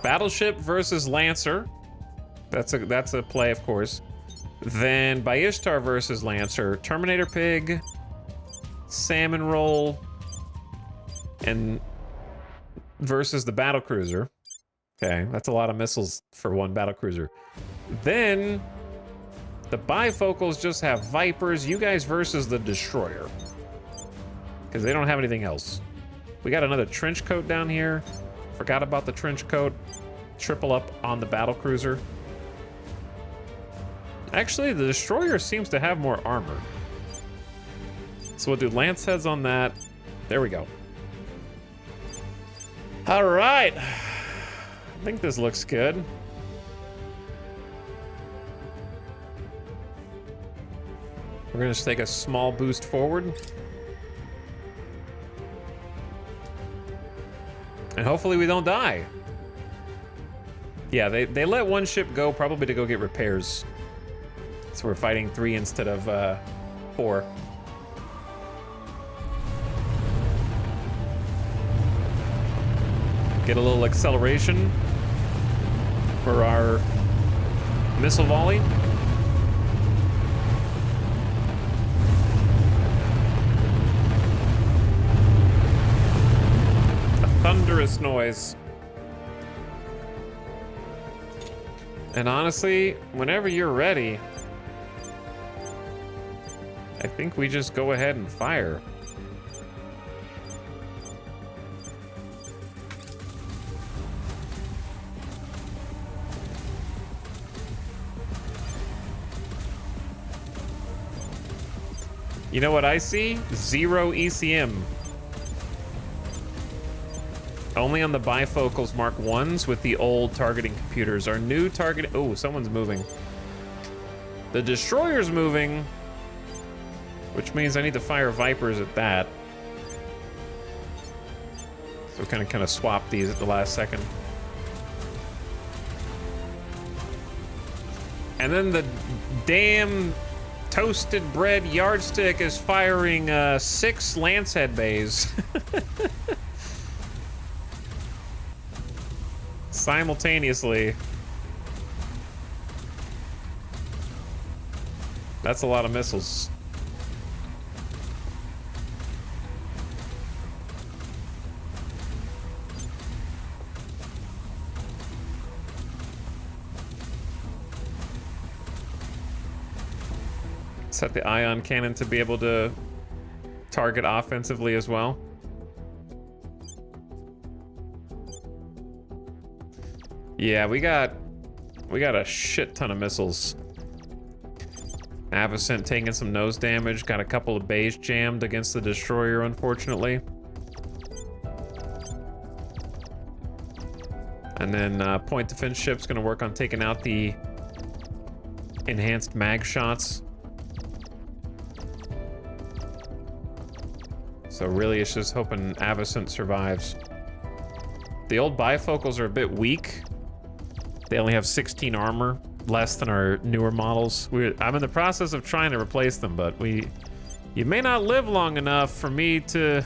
battleship versus Lancer. That's a play, of course. Then Ishtar versus Lancer. Terminator Pig, Salmon Roll, and versus the battle cruiser. Okay, that's a lot of missiles for one battle cruiser. Then the bifocals just have Vipers. You guys versus the destroyer, because they don't have anything else. We got another trench coat down here. Forgot about the trench coat. Triple up on the battle cruiser. Actually, the destroyer seems to have more armor. So we'll do lance heads on that. There we go. All right. I think this looks good. We're gonna just take a small boost forward. And hopefully we don't die. Yeah, they let one ship go probably to go get repairs. So we're fighting 3 instead of 4. Get a little acceleration for our missile volley. A thunderous noise. And honestly, whenever you're ready, I think we just go ahead and fire. You know what I see? 0 ECM. Only on the bifocals Mark 1s with the old targeting computers. Our new target... Oh, someone's moving. The destroyer's moving, which means I need to fire Vipers at that. So kind of swap these at the last second. And then the damn toasted bread yardstick is firing 6 lancehead bays. Simultaneously. That's a lot of missiles. Set the ion cannon to be able to target offensively as well. Yeah, we got a shit ton of missiles. Avocent taking some nose damage, got a couple of bays jammed against the destroyer, unfortunately. And then point defense ship's gonna work on taking out the enhanced mag shots. So really it's just hoping Avocent survives. The old bifocals are a bit weak. They only have 16 armor, less than our newer models. I'm in the process of trying to replace them, but you may not live long enough for me to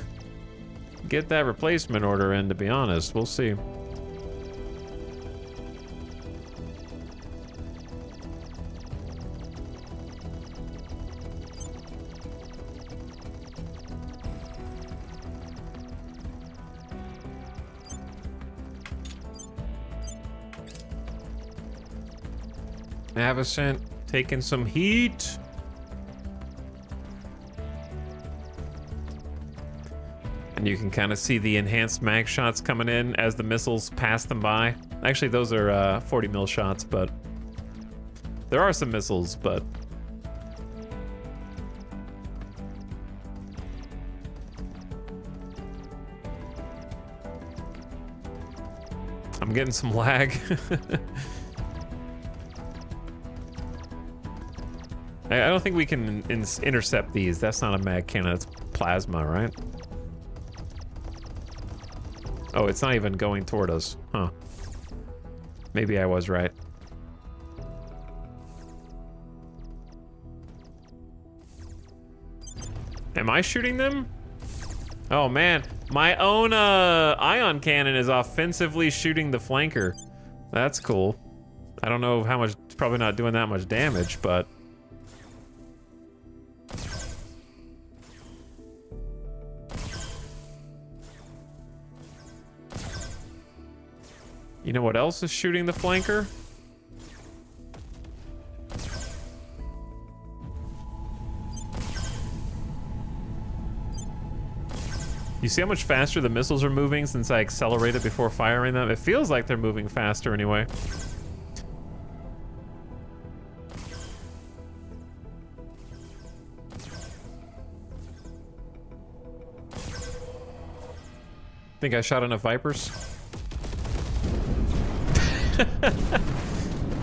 get that replacement order in, to be honest. We'll see. Avocent taking some heat. And you can kind of see the enhanced mag shots coming in as the missiles pass them by. Actually, those are 40 mil shots, but there are some missiles, but I'm getting some lag. I don't think we can intercept these. That's not a mag cannon, it's plasma, right? Oh, it's not even going toward us. Huh. Maybe I was right. Am I shooting them? Oh man, my own ion cannon is offensively shooting the flanker. That's cool. I don't know how much, it's probably not doing that much damage, but you know what else is shooting the flanker? You see how much faster the missiles are moving since I accelerated before firing them? It feels like they're moving faster anyway. Think I shot enough Vipers?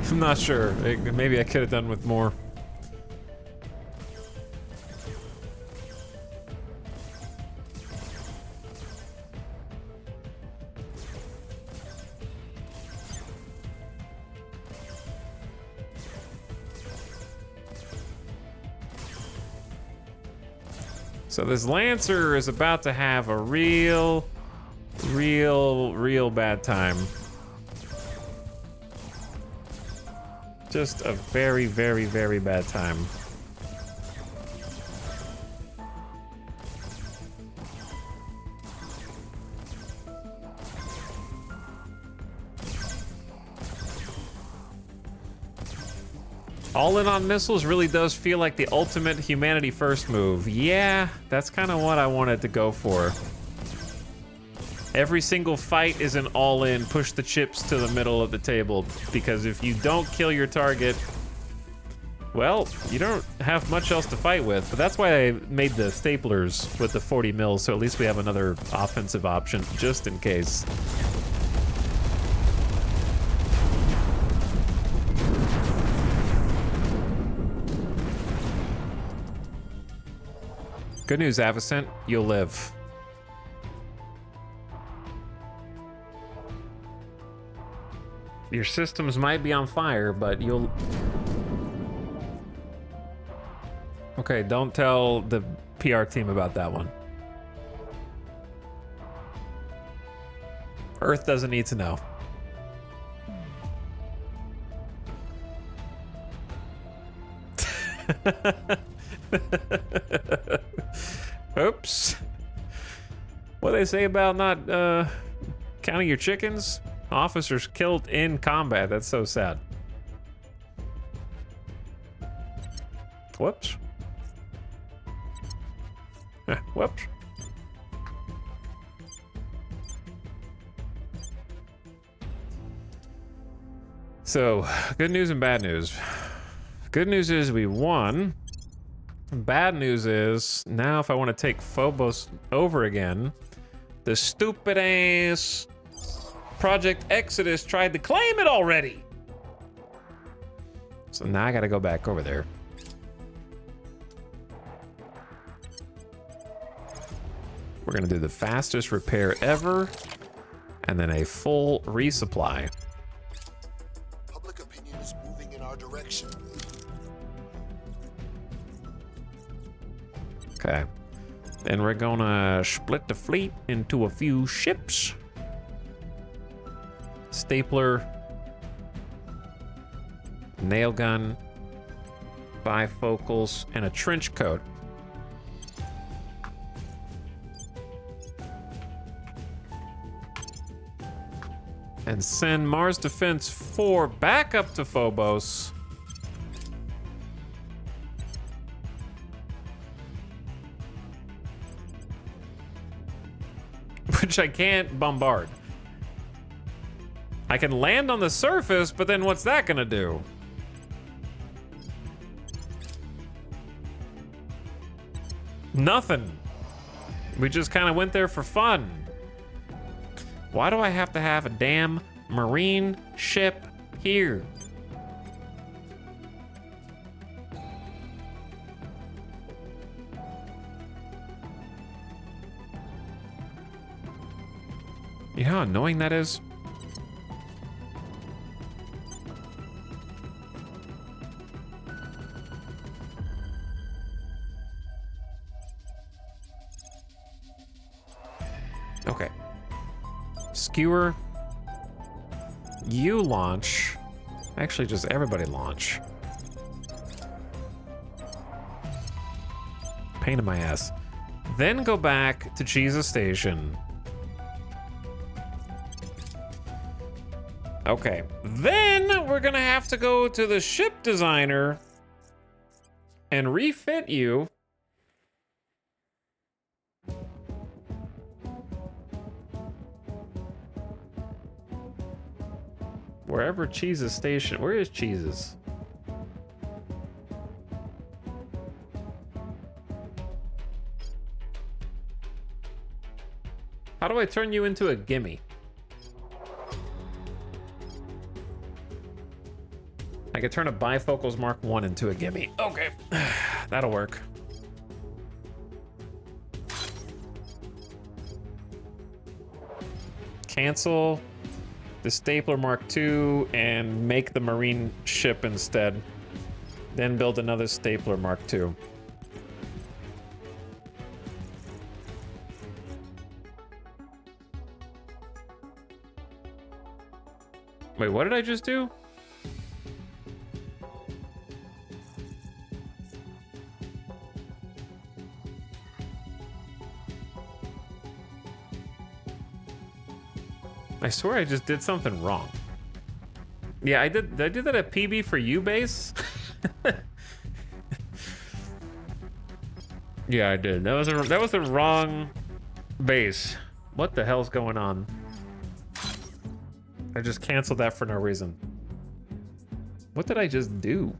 I'm not sure. Maybe I could have done with more. So this Lancer is about to have a real bad time. Just a very bad time. All in on missiles really does feel like the ultimate humanity first move. Yeah, that's kind of what I wanted to go for. Every single fight is an all-in, push the chips to the middle of the table, because if you don't kill your target, well, you don't have much else to fight with. But that's why I made the staplers with the 40 mils, so at least we have another offensive option, just in case. Good news, Avocent, you'll live. Your systems might be on fire, but you'll... Okay, don't tell the PR team about that one. Earth doesn't need to know. Oops. What do they say about not counting your chickens? Officers killed in combat. That's so sad. Whoops. Whoops. So, good news and bad news. Good news is we won. Bad news is now if I want to take Phobos over again, the stupid ass Project Exodus tried to claim it already. So now I gotta go back over there. We're gonna do the fastest repair ever, and then a full resupply. Public opinion is moving in our direction. Okay. Then we're gonna split the fleet into a few ships. Stapler, nail gun, bifocals, and a trench coat. And send Mars Defense 4 back up to Phobos. Which I can't bombard. I can land on the surface, but then what's that gonna do? Nothing. We just kind of went there for fun. Why do I have to have a damn marine ship here? You know how annoying that is? Okay. Skewer. You launch. Actually, just everybody launch. Pain in my ass. Then go back to Jesus Station. Okay. Then we're gonna have to go to the ship designer and refit you. Wherever Cheese's station. Where is Cheese's? How do I turn you into a gimme? I could turn a bifocals Mark 1 into a gimme. Okay, that'll work. Cancel the stapler Mark II and make the marine ship instead. Then build another stapler Mark II. Wait, what did I just do? I swear I just did something wrong. Yeah, I did I that at PB for you base? Yeah, I did. That was the wrong base. What the hell's going on? I just canceled that for no reason. What did I just do?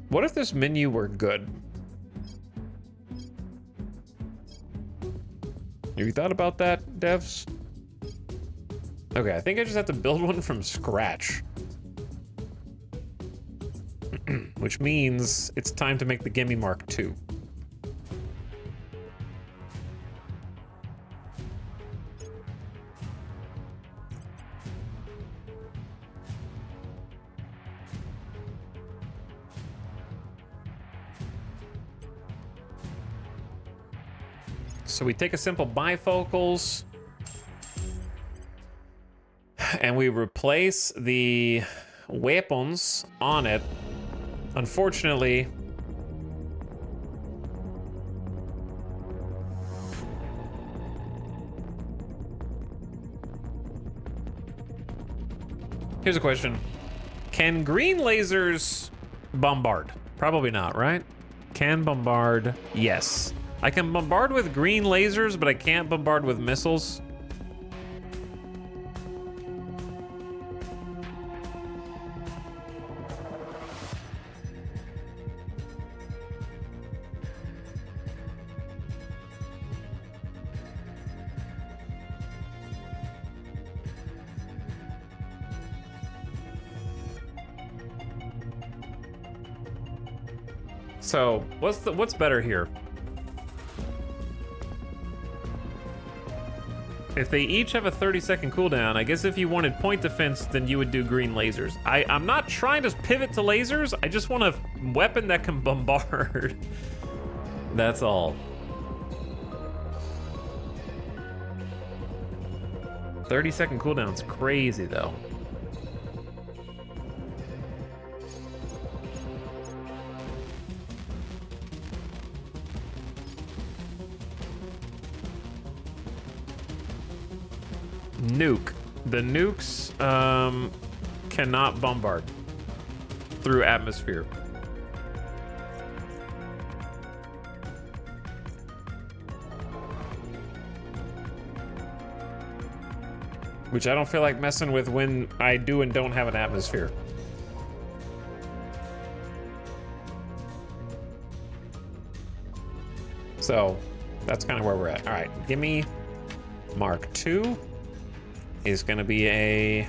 What if this menu were good? Have you thought about that, devs? Okay, I think I just have to build one from scratch. Which means it's time to make the Gimme Mark II. So we take a simple bifocals and we replace the weapons on it. Unfortunately, here's a question. Can green lasers bombard? Probably not, right? Can bombard, yes. I can bombard with green lasers, but I can't bombard with missiles. So, what's better here? If they each have a 30-second cooldown, I guess if you wanted point defense, then you would do green lasers. I'm not trying to pivot to lasers. I just want a weapon that can bombard. That's all. 30-second cooldown's crazy, though. Nuke. The nukes cannot bombard through atmosphere. Which I don't feel like messing with when I do and don't have an atmosphere. So that's kind of where we're at. All right, give me Mark II. Is going to be a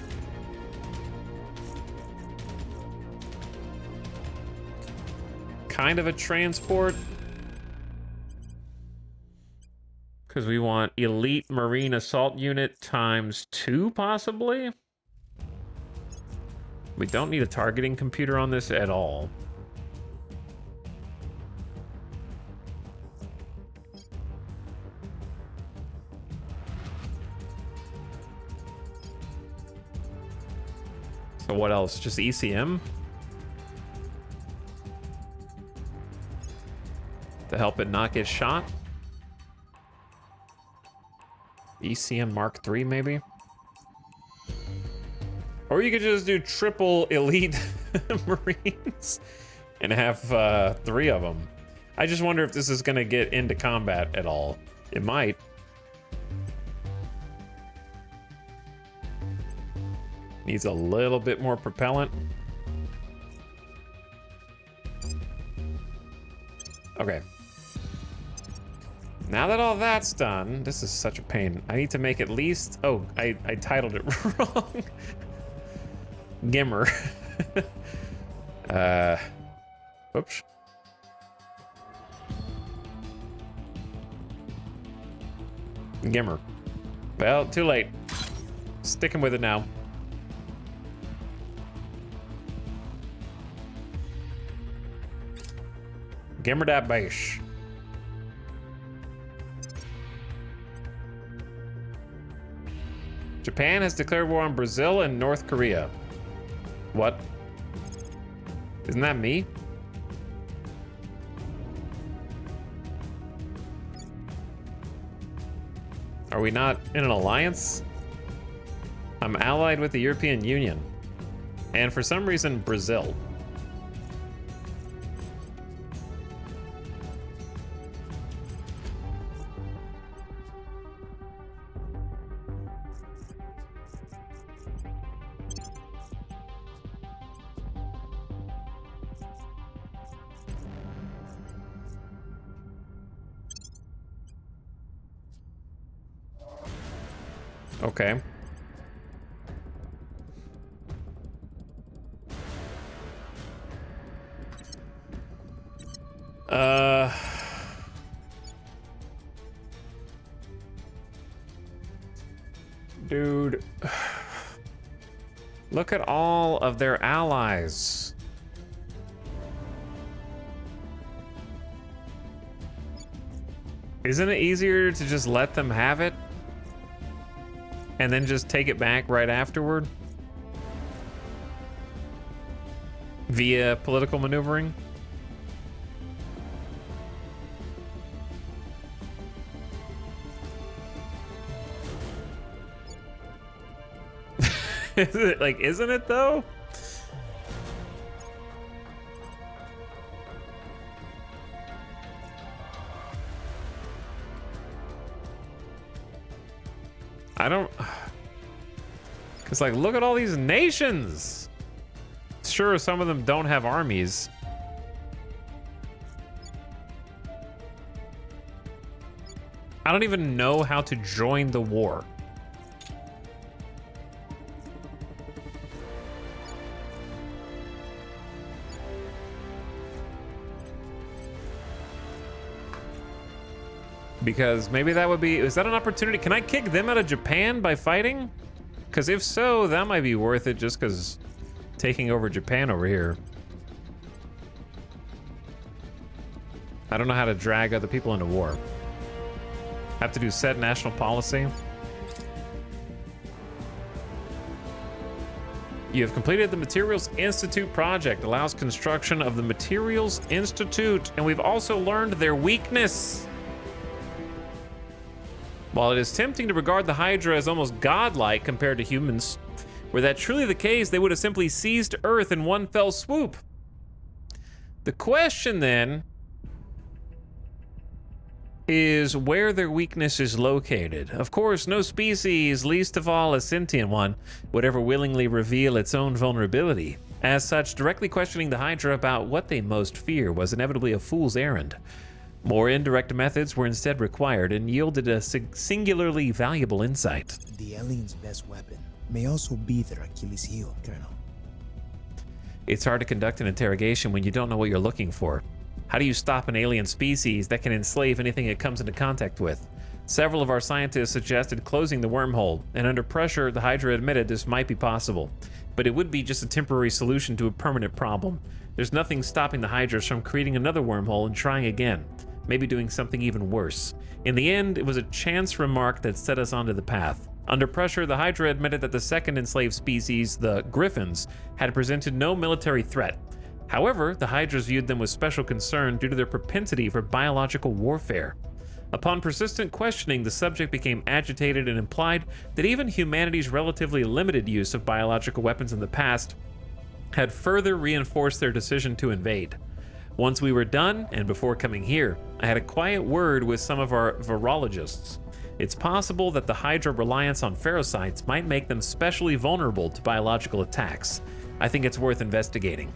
kind of a transport, because we want elite marine assault unit ×2 possibly. We don't need a targeting computer on this at all. So what else? Just ECM? To help it not get shot? ECM Mark III, maybe? Or you could just do triple elite Marines and have 3 of them. I just wonder if this is going to get into combat at all. It might. Needs a little bit more propellant. Okay. Now that all that's done, this is such a pain. I need to make at least... Oh, I titled it wrong. Gimmer. Oops. Gimmer. Well, too late. Sticking with it now. Gimmer that base. Japan has declared war on Brazil and North Korea. What? Isn't that me? Are we not in an alliance? I'm allied with the European Union. And for some reason, Brazil. Okay. Dude. Look at all of their allies. Isn't it easier to just let them have it? And then just take it back right afterward? Via political maneuvering? Is it like, isn't it though? I don't, because like, look at all these nations. Sure, some of them don't have armies. I don't even know how to join the war. Because maybe that would be, is that an opportunity? Can I kick them out of Japan by fighting? Because if so, that might be worth it just because taking over Japan over here. I don't know how to drag other people into war. Have to do set national policy. You have completed the Materials Institute project. Allows construction of the Materials Institute. And we've also learned their weakness. While it is tempting to regard the Hydra as almost godlike compared to humans, were that truly the case, they would have simply seized Earth in one fell swoop. The question then is where their weakness is located. Of course, no species, least of all a sentient one, would ever willingly reveal its own vulnerability. As such, directly questioning the Hydra about what they most fear was inevitably a fool's errand. More indirect methods were instead required and yielded a singularly valuable insight. The alien's best weapon may also be their Achilles heel, Colonel. It's hard to conduct an interrogation when you don't know what you're looking for. How do you stop an alien species that can enslave anything it comes into contact with? Several of our scientists suggested closing the wormhole, and under pressure, the Hydra admitted this might be possible. But it would be just a temporary solution to a permanent problem. There's nothing stopping the Hydras from creating another wormhole and trying again. Maybe doing something even worse. In the end, it was a chance remark that set us onto the path. Under pressure, the Hydra admitted that the second enslaved species, the Griffins, had presented no military threat. However, the Hydras viewed them with special concern due to their propensity for biological warfare. Upon persistent questioning, the subject became agitated and implied that even humanity's relatively limited use of biological weapons in the past had further reinforced their decision to invade. Once we were done, and before coming here, I had a quiet word with some of our virologists. It's possible that the Hydra reliance on ferrocytes might make them specially vulnerable to biological attacks. I think it's worth investigating.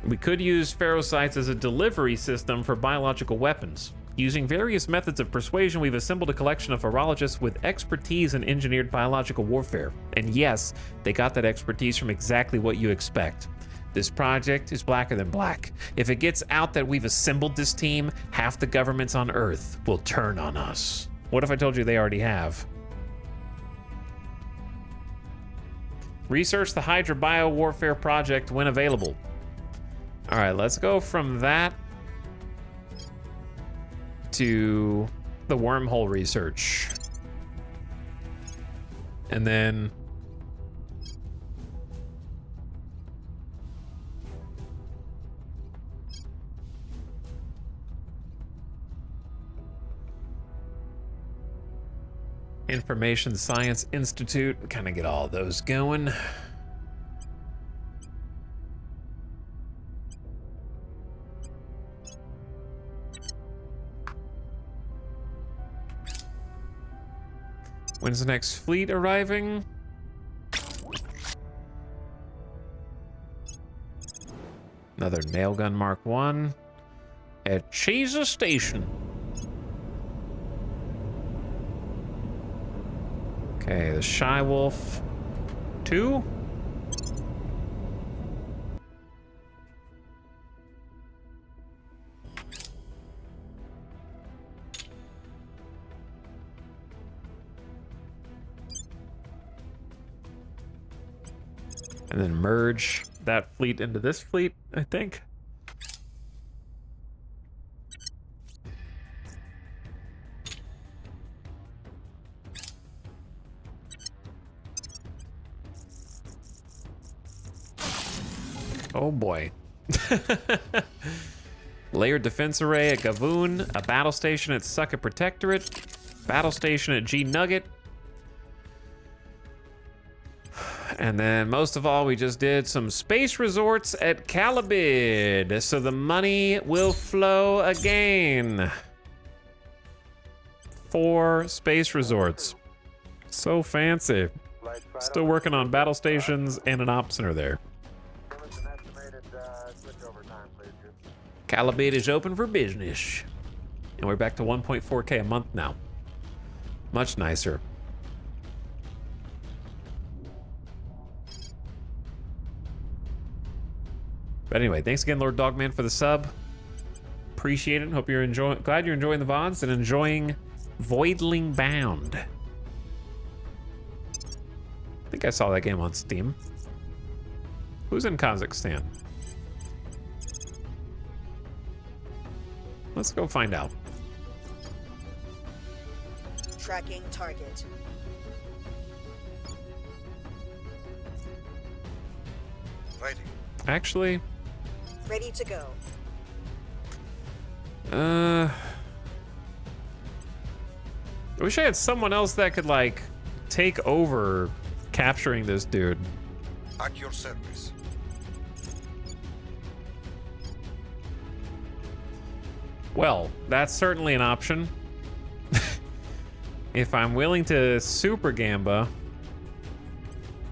We could use ferrocytes as a delivery system for biological weapons. Using various methods of persuasion, we've assembled a collection of virologists with expertise in engineered biological warfare. And yes, they got that expertise from exactly what you expect. This project is blacker than black. If it gets out that we've assembled this team, half the governments on Earth will turn on us. What if I told you they already have? Research the Hydra Biowarfare Project when available. All right, let's go from that to the wormhole research. And then Information Science Institute, kind of get all those going. When's the next fleet arriving? Another Nailgun Mark I at Chesa Station. Okay, the Shy Wolf 2. And then merge that fleet into this fleet, I think. Oh boy. Layered defense array at Gavoon, a battle station at Succa Protectorate, battle station at G Nugget. And then most of all, we just did some space resorts at Calibid. So the money will flow again. 4 space resorts. So fancy. Still working on battle stations and an op center there. Calibid is open for business. And we're back to 1.4K a month now. Much nicer. But anyway, thanks again, Lord Dogman, for the sub. Appreciate it. Hope you're enjoying. Glad you're enjoying the VODs and enjoying Voidling Bound. I think I saw that game on Steam. Who's in Kazakhstan? Let's go find out. Tracking target. Ready. Actually, Ready to go. I wish I had someone else that could, like, take over capturing this dude. At your service. Well, that's certainly an option. If I'm willing to super gamba,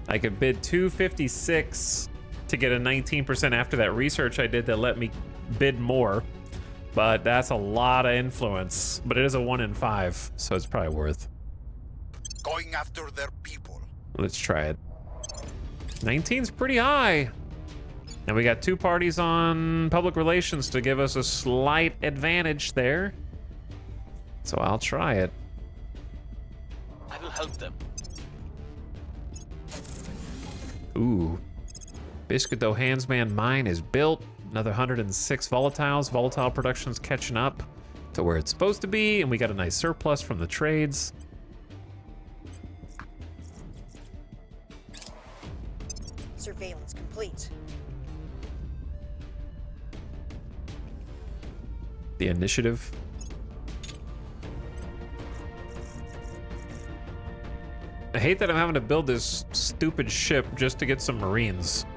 I could bid 256 to get a 19% after that research I did that let me bid more. But that's a lot of influence. But it is a 1 in 5, so it's probably worth. Going after their people. Let's try it. 19's pretty high. And we got 2 parties on public relations to give us a slight advantage there. So I'll try it. I will help them. Ooh. Biscuito Handsman Mine is built. Another 106 volatiles. Volatile production's catching up to where it's supposed to be, and we got a nice surplus from the trades. Surveillance complete. The initiative. I hate that I'm having to build this stupid ship just to get some Marines,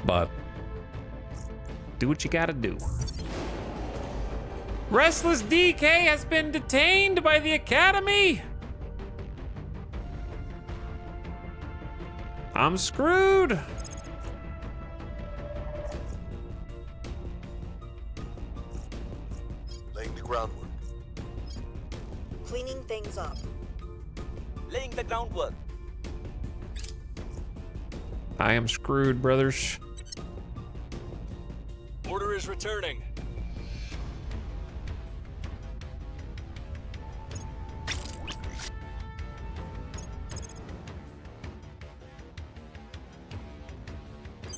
but do what you gotta do. Restless DK has been detained by the Academy. I'm screwed. Laying the groundwork. Cleaning things up. Laying the groundwork. I am screwed, brothers. Order is returning.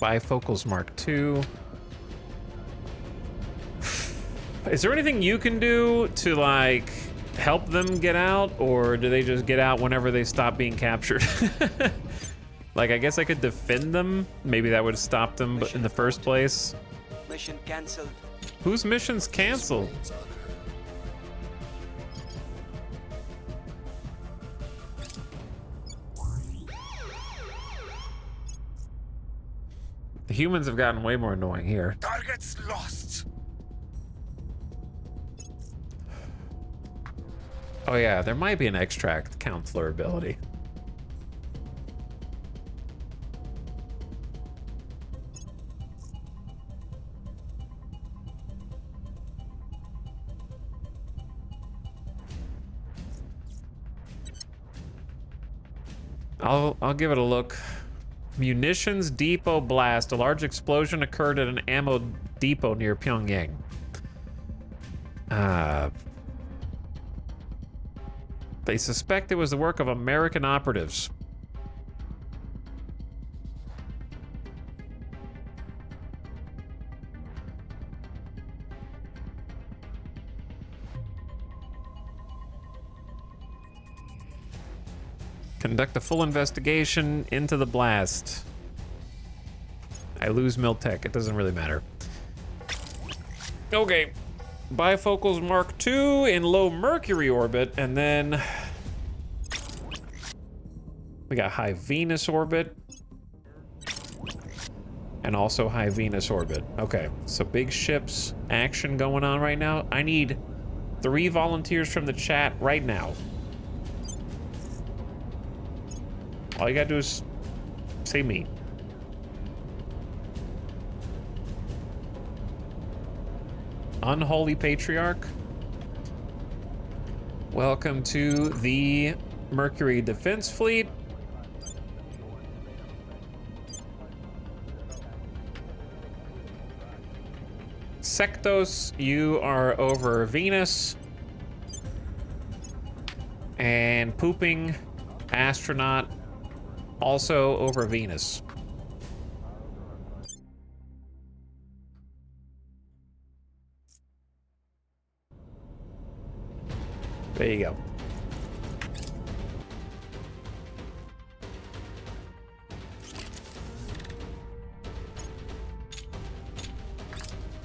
Bifocals Mark II. Is there anything you can do to, like, help them get out, or do they just get out whenever they stop being captured? Like, I guess I could defend them. Maybe that would have stopped them but in the first place. Mission cancelled. Whose mission's canceled? The humans have gotten way more annoying here. Targets lost. Oh yeah, there might be an extract counselor ability. I'll give it a look. Munitions depot blast. A large explosion occurred at an ammo depot near Pyongyang. They suspect it was the work of American operatives. Conduct a full investigation into the blast. I lose Miltech. It doesn't really matter. Okay. Bifocals Mark II in low Mercury orbit, and then we got high Venus orbit. And also high Venus orbit. Okay, so big ships action going on right now. I need 3 volunteers from the chat right now. All you gotta do is say me. Unholy Patriarch. Welcome to the Mercury Defense Fleet. Sectos, you are over Venus. And Pooping Astronaut, also over Venus. There you go.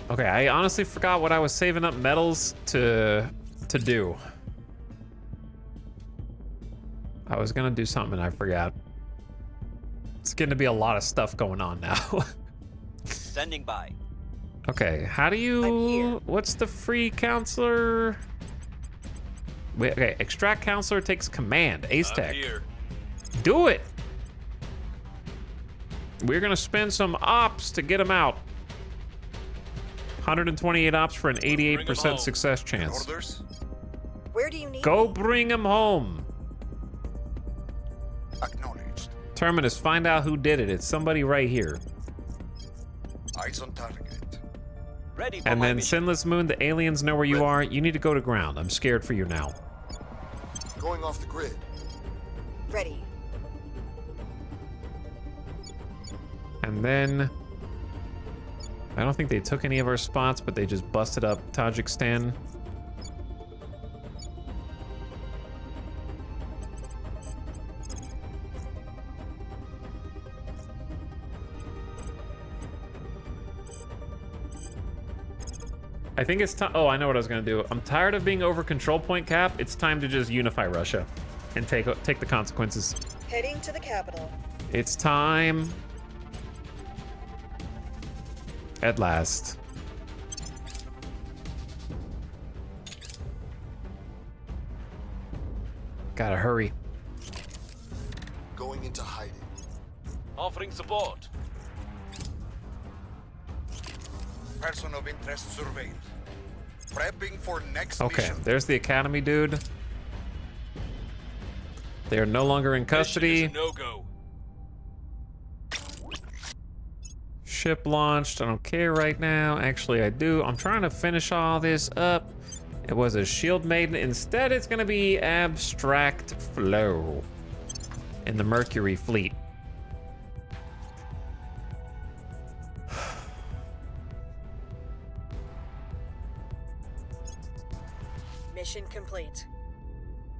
Okay, I honestly forgot what I was saving up metals to do. I was gonna do something and I forgot. It's gonna be a lot of stuff going on now. Standing by. Okay, how do I'm you... here. What's the free counselor? Wait, okay, extract counselor takes command. Ace I'm Tech. here. Do it! We're gonna spend some ops to get him out. 128 ops for an Bring 'em 88% home. success chance. Orders? Where do you need Go me? bring him home. Acknowledged. Terminus, find out who did it. It's somebody right here. Eyes on target. Ready for And my then mission. Sinless Moon, the aliens know where you are. You need to go to ground. I'm scared for you now. Going off the grid. Ready. And then... I don't think they took any of our spots, but they just busted up Tajikistan. I think it's time. Oh, I know what I was gonna do. I'm tired of being over control point cap. It's time to just unify Russia and take the consequences. Heading to the capital. It's time. At last. Gotta hurry. Going into hiding. Offering support. Person of interest surveyed. Prepping for next Okay, mission. there's the academy dude. They are no longer in custody. No go. Ship launched. I don't care right now. Actually, I do. I'm trying to finish all this up. It was a shield maiden. Instead, it's going to be abstract flow in the Mercury fleet. Mission complete.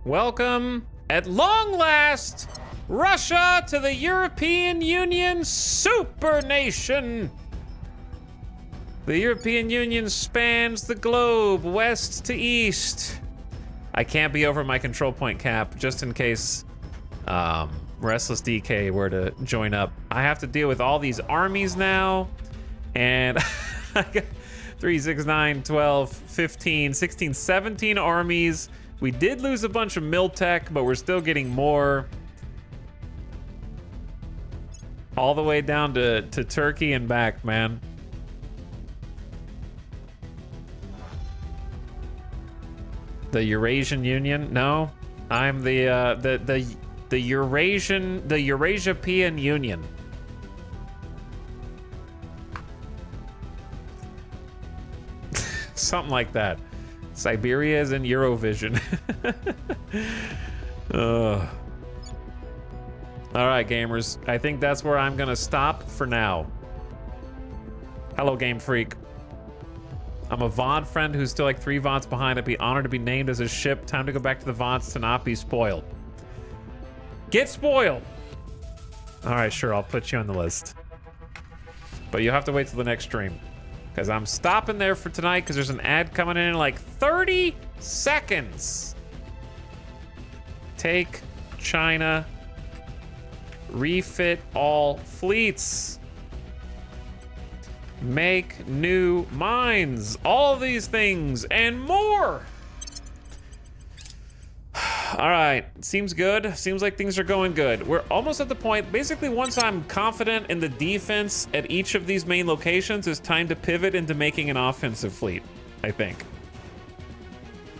Welcome, at long last, Russia to the European Union super nation. The European Union spans the globe, west to east. I can't be over my control point cap, just in case Restless DK were to join up. I have to deal with all these armies now, and I got 3, 6, 9, 12, 15, 16, 17 armies. We did lose a bunch of Miltech, but we're still getting more. All the way down to Turkey and back, man. The Eurasian Union? No, I'm the Eurasian Union. Something like that. Siberia is in Eurovision. All right, gamers. I think that's where I'm gonna stop for now. Hello, Game Freak. I'm a VOD friend who's still like 3 VODs behind. I'd be honored to be named as a ship. Time to go back to the VODs to not be spoiled. Get spoiled! All right, sure, I'll put you on the list. But you'll have to wait till the next stream. Because I'm stopping there for tonight because there's an ad coming in like 30 seconds. Take China. Refit all fleets. Make new mines. All these things and more. All right, seems good. Seems like things are going good. We're almost at the point, basically once I'm confident in the defense at each of these main locations, it's time to pivot into making an offensive fleet, I think.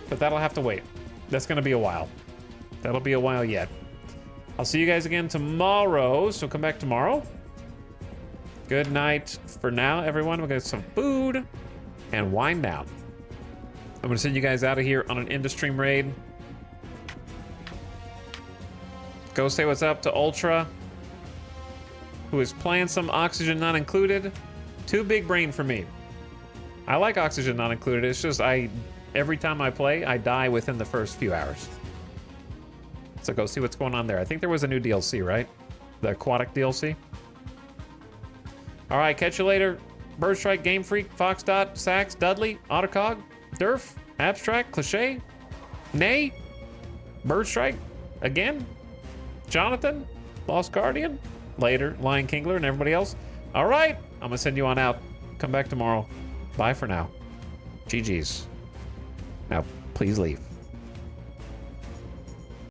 But that'll have to wait. That's gonna be a while. That'll be a while yet. I'll see you guys again tomorrow, so come back tomorrow. Good night for now, everyone. We'll get some food and wind down. I'm gonna send you guys out of here on an end-of-stream raid. Go say what's up to Ultra, who is playing some Oxygen Not Included. Too big brain for me. I like Oxygen Not Included. It's just every time I play, I die within the first few hours. So go see what's going on there. I think there was a new DLC, right? The aquatic DLC. All right, catch you later. Birdstrike, Game Freak, Fox Dot, Sax, Dudley, Autocog, Durf, Abstract, Cliche, Nay, Birdstrike, again. Jonathan, Lost Guardian, later, Lion Kingler, and everybody else. All right, I'm gonna send you on out. Come back tomorrow. Bye for now. GG's. Now, please leave.